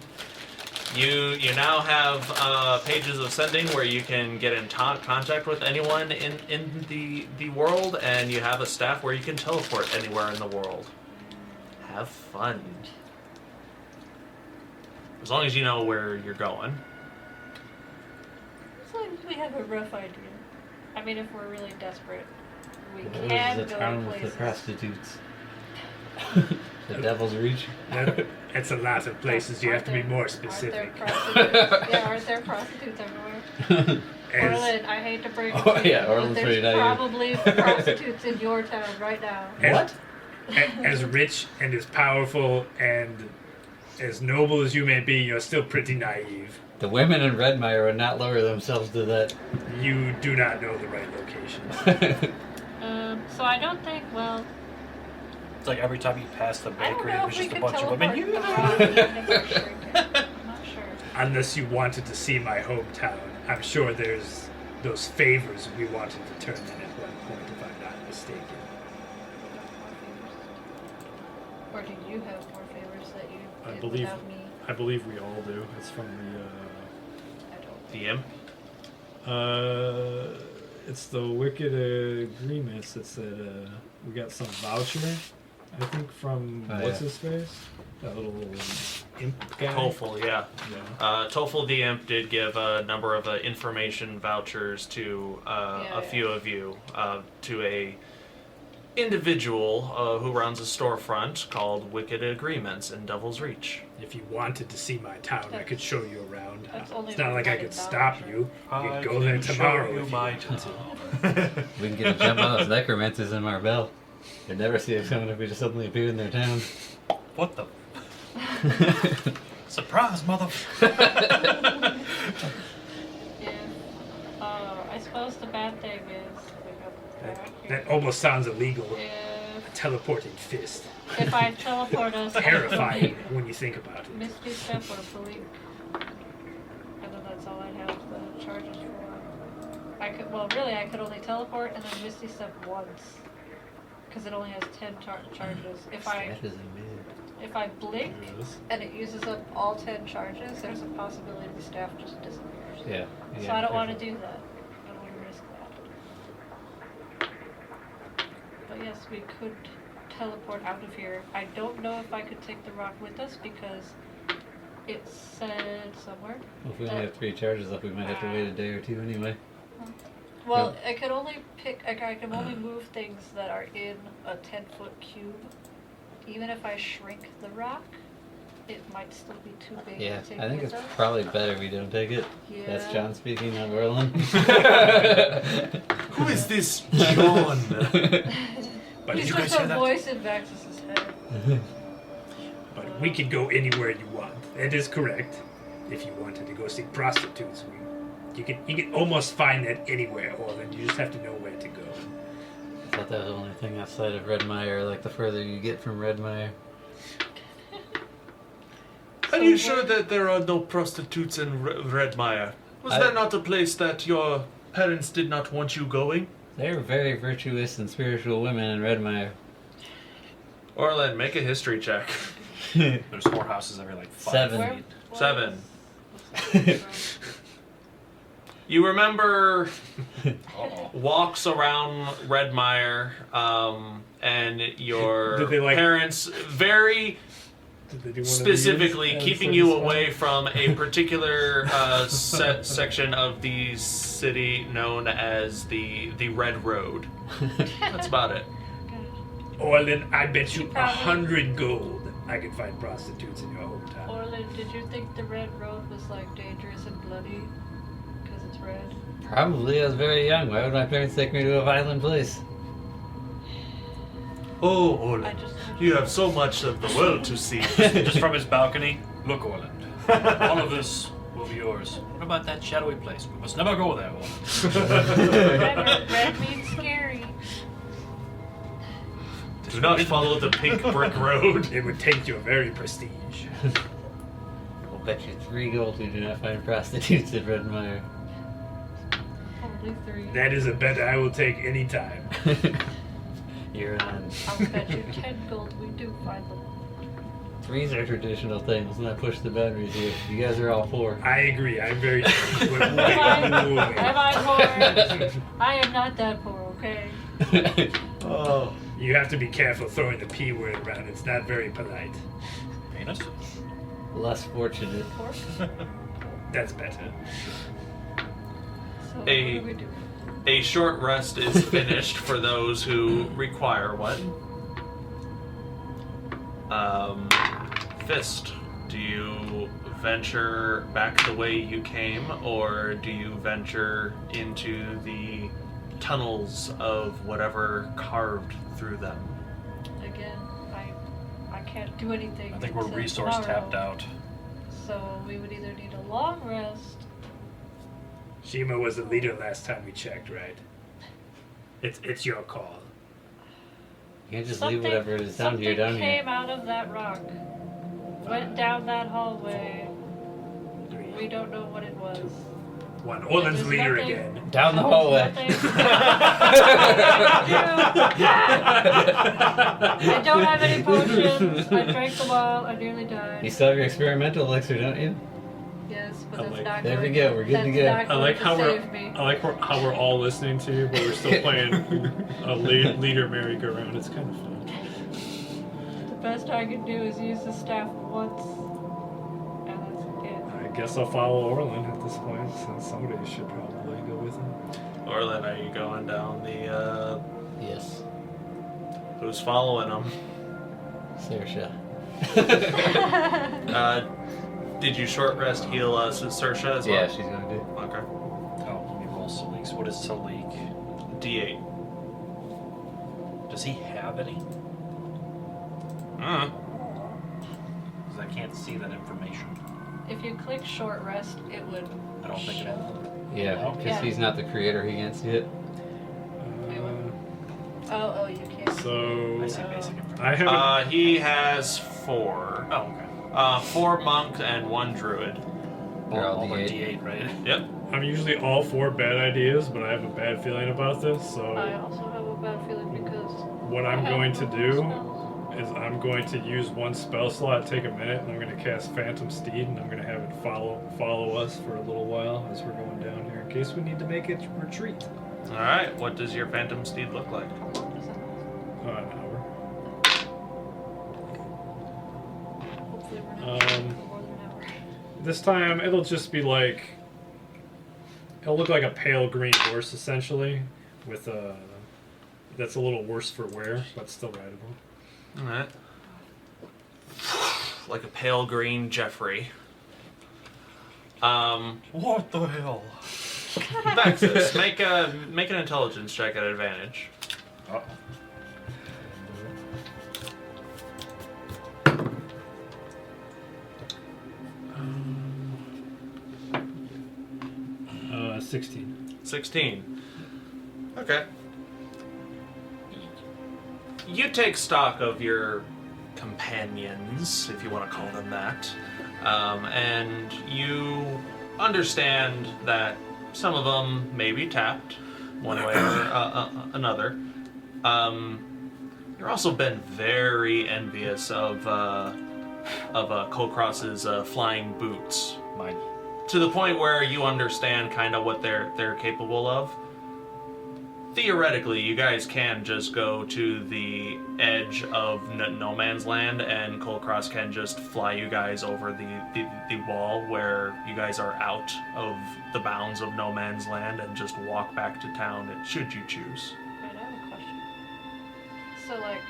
You now have pages of sending where you can get in contact with anyone in the world, and you have a staff where you can teleport anywhere in the world. Have fun. As long as you know where you're going. As long as we have a rough idea. I mean, if we're really desperate, we This can is a go town with the places. prostitutes. The Devil's Reach. That's a lot of places. You have to be more specific. Aren't there prostitutes? Yeah, aren't there prostitutes everywhere? As, Orlin, I hate to break it Oh, to you, yeah, but Orlin's there's pretty naive. probably prostitutes in your town right now. as rich and as powerful and as noble as you may be, you're still pretty naive. The women in Redmire would not lower themselves to that. You do not know the right locations. So I don't think, well, It's like every time you pass the I don't bakery, know there's if we just a could bunch of teleport women. the wrong evening or shrink it. I'm not sure. Unless you wanted to see my hometown, I'm sure there's those favors we wanted to turn in at one point, if I'm not mistaken. Or do you have more favors that you I did believe- without me? I believe we all do. It's from I don't. The imp. it's the Wicked Agreements. It said we got some voucher, I think, from Oh, what's yeah. his face? That little imp guy. Toefl, yeah. Yeah. Toefl the Imp did give a number of information vouchers to a Yeah. few of you to a individual who runs a storefront called Wicked Agreements in Devil's Reach. If you wanted to see my town, I could show you around. That's only It's not like I could stop you. You could go there can tomorrow show you if you my wanted to. We can get a jump on those necromancers in Marbell. They'd never see us coming if we just suddenly appeared in their town. What the? Surprise, mother! I suppose the bad thing is we got back here. That almost sounds illegal. A If teleporting fist. I teleport us, Terrifying when you think about it. Misty Step or Blink. And then that's all I have the charges for. I could only teleport and then Misty Step once. Because it only has 10 charges. If I blink and it uses up all 10 charges, there's a possibility the staff just disappears. Yeah. So I don't want to do that. I don't want to risk that. But yes, we could teleport out of here. I don't know if I could take the rock with us because it said somewhere. Well, if we only have 3 charges up, we might have to wait a day or 2 anyway. Well, I could only I can only move things that are in a 10-foot cube. Even if I shrink the rock, it might still be too big Yeah, to take I think with it's us. probably better we don't take it. Yeah. That's John speaking, not Orlin. Who is this John? But He's you just guys a hear that? voice in Vaxxus' head. But we could go anywhere you want. That is correct. If you wanted to go see prostitutes, you can almost find that anywhere, Orlin. You just have to know where to go. I thought that was the only thing outside of Redmire, like the further you get from Redmire. Are you sure that there are no prostitutes in Redmire? Was there not a place that your parents did not want you going? They're very virtuous and spiritual women in Redmire. Orlin, make a history check. There's whorehouses every like 5 7. feet. 7. You remember walks around Redmire, and your Did they, like- parents very Did they do one of specifically these? keeping you away from a particular section of the city known as the Red Road. That's about it. Orlin, I bet you You probably- 100 gold I can find prostitutes in your hometown. Orlin, did you think the Red Road was like dangerous and bloody? Because it's red? Probably, I was very young. Why would my parents take me to a violent place? Oh, I Orlin, just you have so much of the world to see. Just from his balcony, look, Orlin. All of this will be yours. What about that shadowy place? We must never go there, Orlin. red means scary. Do not follow the pink brick road. It would take you a very prestige. I'll bet you 3 gold we do not find prostitutes in Redmire. Probably 3. That is a bet I will take any time. You're on. I'll bet you 10 gold we do find them. 3s are traditional things. Let's not push the boundaries here. You guys are all 4. I agree. I'm very. Am I poor? I am not that poor, okay? Oh. You have to be careful throwing the P word around. It's not very polite. Penis? Less fortunate. Pork? That's better. So what A- do we do? A short rest is finished for those who require one. Fist, do you venture back the way you came, or do you venture into the tunnels of whatever carved through them? Again, I can't do anything. I think we're until resource tomorrow. tapped out. So we would either need a long rest. Shiima was the leader last time we checked, right? It's your call. You can't just leave whatever is down here Something down here. came out of that rock. Went down that hallway. 3, We don't know what it was. 1. Orlin's There's leader nothing. again. Down the hallway. Nothing. I don't have any potions. I drank them all. I nearly You died. still have your experimental elixir, don't you? Yes, but I that's like- not There going we go, we're good to that's go. not I going like to how save me. how we're all listening to you, but we're still playing a leader merry-go-round. It's kind of fun. The best I can do is use the staff once. And that's it. I guess I'll follow Orlin at this point, since somebody should probably go with him. Orlin, are you going down the Yes. Who's following them? Saoirse. Did you short rest heal Saoirse as well? Yeah, she's gonna do. Okay. Oh, let me roll Salik's. What is Salik? D8. Does he have any? Because I can't see that information. If you click short rest, it would. I don't think it show. will. Yeah, because Yeah. he's not the creator, he can't see it. Oh, you can't. So I see basic information. I have. He has 4. Oh, okay. 4 monk and 1 druid. They're all All are D8. D8, right? Yep. I'm usually all for bad ideas, but I have a bad feeling about this. So I also have a bad feeling because. what I'm I have going to no do spells. is I'm going to use one spell slot, take a minute, and I'm going to cast Phantom Steed, and I'm going to have it follow us for a little while as we're going down here, in case we need to make a retreat. All right. What does your phantom steed look like? An hour. Hopefully we're not Um, for more than an hour. This time it'll just be like, it'll look like a pale green horse essentially, with a that's a little worse for wear, but still rideable. All right. Like a pale green Jeffrey. What the hell? Vaxxus, make an intelligence check at advantage. Uh-oh. 16. 16. Okay. You take stock of your companions, if you want to call them that, and you understand that some of them may be tapped one way or another. You've also been very envious of Kulkras's flying boots. Mine. To the point where you understand kind of what they're capable of. Theoretically, you guys can just go to the edge of no man's land, and Kulkras can just fly you guys over the wall where you guys are out of the bounds of no man's land, and just walk back to town, should you choose. Wait, I have a question. So, like,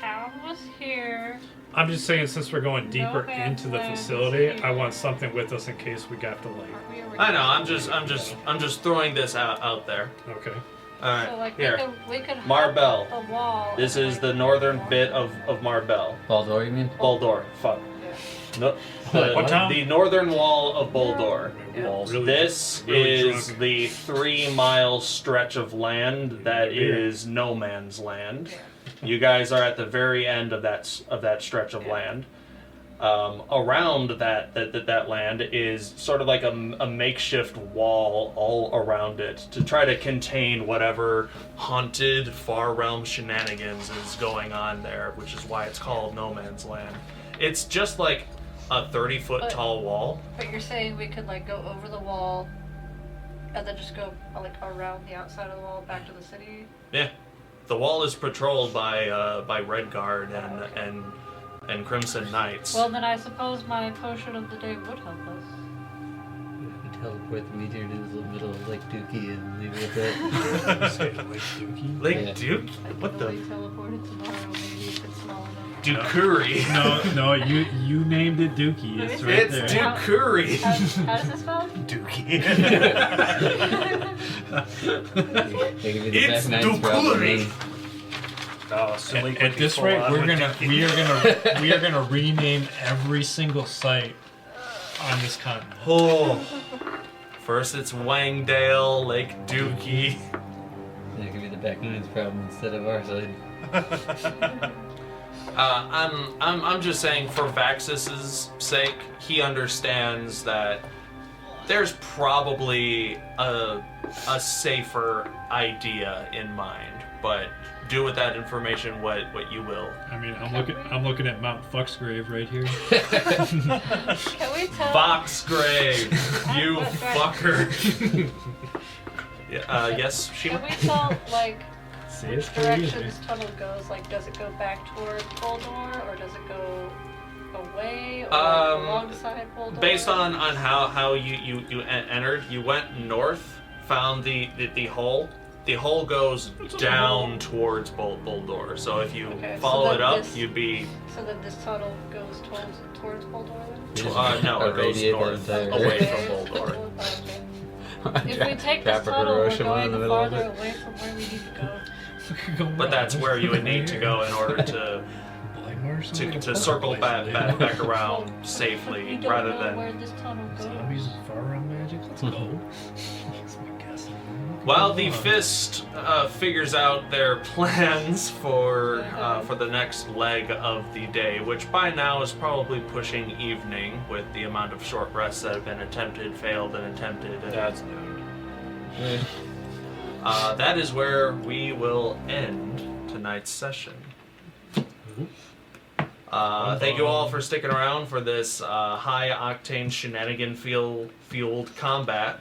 town was here. I'm just saying, since we're going deeper man's into the land is facility, I here. want something with us in case we got to like. Aren't we already- I know. I'm just throwing this out there. Okay. All right. So, like, Here. we could Marbell. hop the wall. This and, is like, the northern bit of Marbell. Baldur, you mean? Boldor. Fuck. Yeah. No, What town? the northern wall of Boldor. Yeah. Really- This really is drunk. the 3-mile stretch of land that is no man's land. You guys are at the very end of that stretch of land. Around that land is sort of like a makeshift wall all around it to try to contain whatever haunted far realm shenanigans is going on there, which is why it's called no man's land. It's just like a 30-foot But- tall wall. But you're saying we could, like, go over the wall and then just go, like, around the outside of the wall back to the city? Yeah, the wall is patrolled by Red Guard and Crimson Knights. Well, then I suppose my potion of the day would help us. You teleport the meteor to the middle of Lake Dookie and leave it at that. Say Lake Dookie. Lake Yeah. Duke? I could What the? only teleported tomorrow, maybe if it's small enough. Dukuri. No, you named it Dookie. It's right It's there. Dukuri. How does it spell? Dookie. They give you the It's back nines for all the Dukuri. rain. Oh, Salik At this rate, we are gonna rename every single site on this continent. Oh. First it's Wangdale, Lake Dookie. They give you the back nines problem instead of our side. I'm just saying, for Vaxxus's sake, he understands that there's probably a safer idea in mind, but do with that information what you will. I mean, I'm looking at Mount Fucksgrave right here. Can we tell? Foxgrave, you Right. fucker. Yes, Can Shiima? we tell, like, See, which it's pretty direction easy. this tunnel goes? Like, does it go back toward Boldor, or does it go away, or alongside Boldor? Based on how you entered, you went north, found the hole, the hole goes down towards Boldor. So if you Okay, so follow then it up, this- you'd be So then this tunnel goes towards Boldor then? no, it goes Irradiate the north, entire away area. from Boldor. If we take this Trap a tunnel, we're Hiroshima in the going middle of farther it. away from where we need to go. But that's where you would need to go in order to circle back around We safely, don't rather know than. where this tunnel goes. Zombies with far around magic. Let's go. That's my guess. While the Fist figures out their plans for the next leg of the day, which by now is probably pushing evening with the amount of short rests that have been attempted, failed, and attempted. That's new. That is where we will end tonight's session. Thank you all for sticking around for this high-octane shenanigan-fueled combat.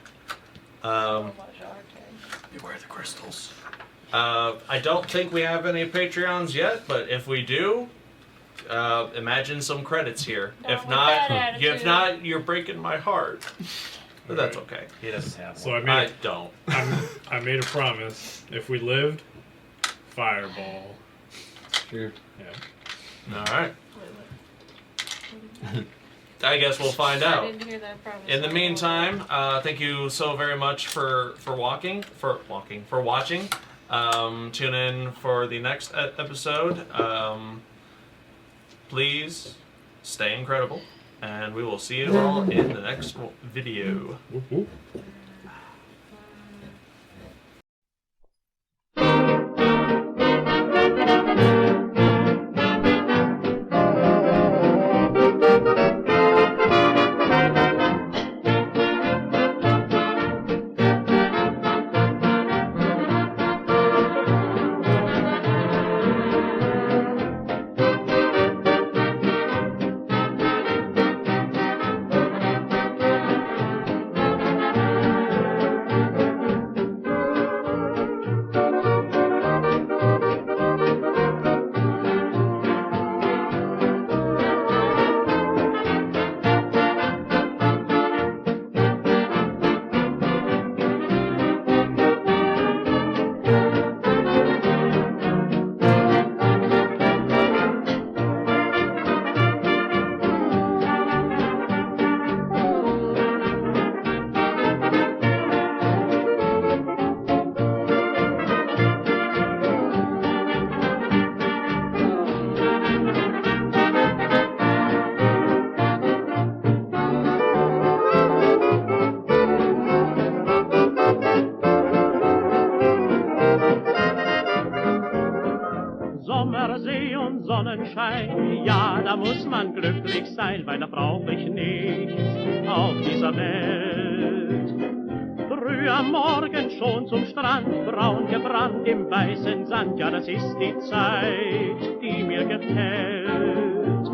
Beware the crystals. I don't think we have any Patreons yet, but if we do, imagine some credits here. If not, you're breaking my heart. But that's okay. He doesn't have So one. I don't. I made a promise. If we lived, fireball. True. Yeah. All right. I guess we'll find I out. didn't hear that promise. In the meantime, thank you so very much for watching. Tune in for the next episode. Please stay incredible, and we will see you all in the next video. Whoop, whoop. Sommersee und Sonnenschein, ja, da muss man glücklich sein, weil da brauch ich nichts auf dieser Welt. Früh am Morgen schon zum Strand, braun gebrannt im weißen Sand, ja, das ist die Zeit, die mir gefällt.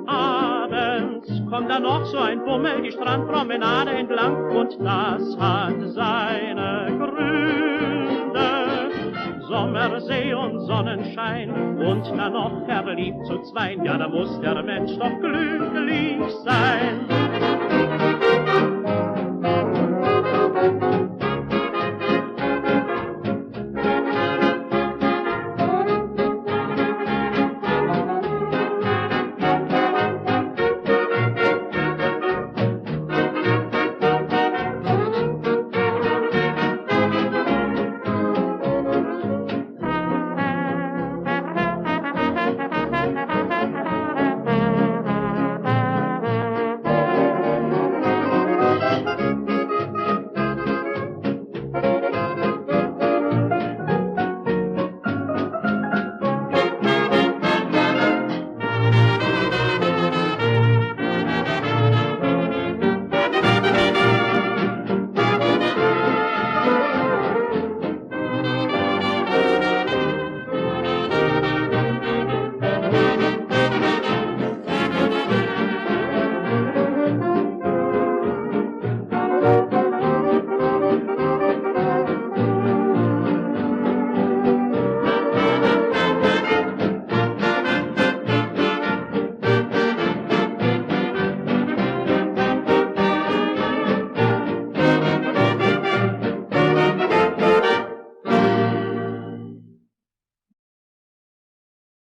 Abends kommt dann noch so ein Bummel die Strandpromenade entlang und das hat seine Gründe. Sommersee und Sonnenschein und dann noch verliebt zu zweien, ja, da muss der Mensch doch glücklich sein.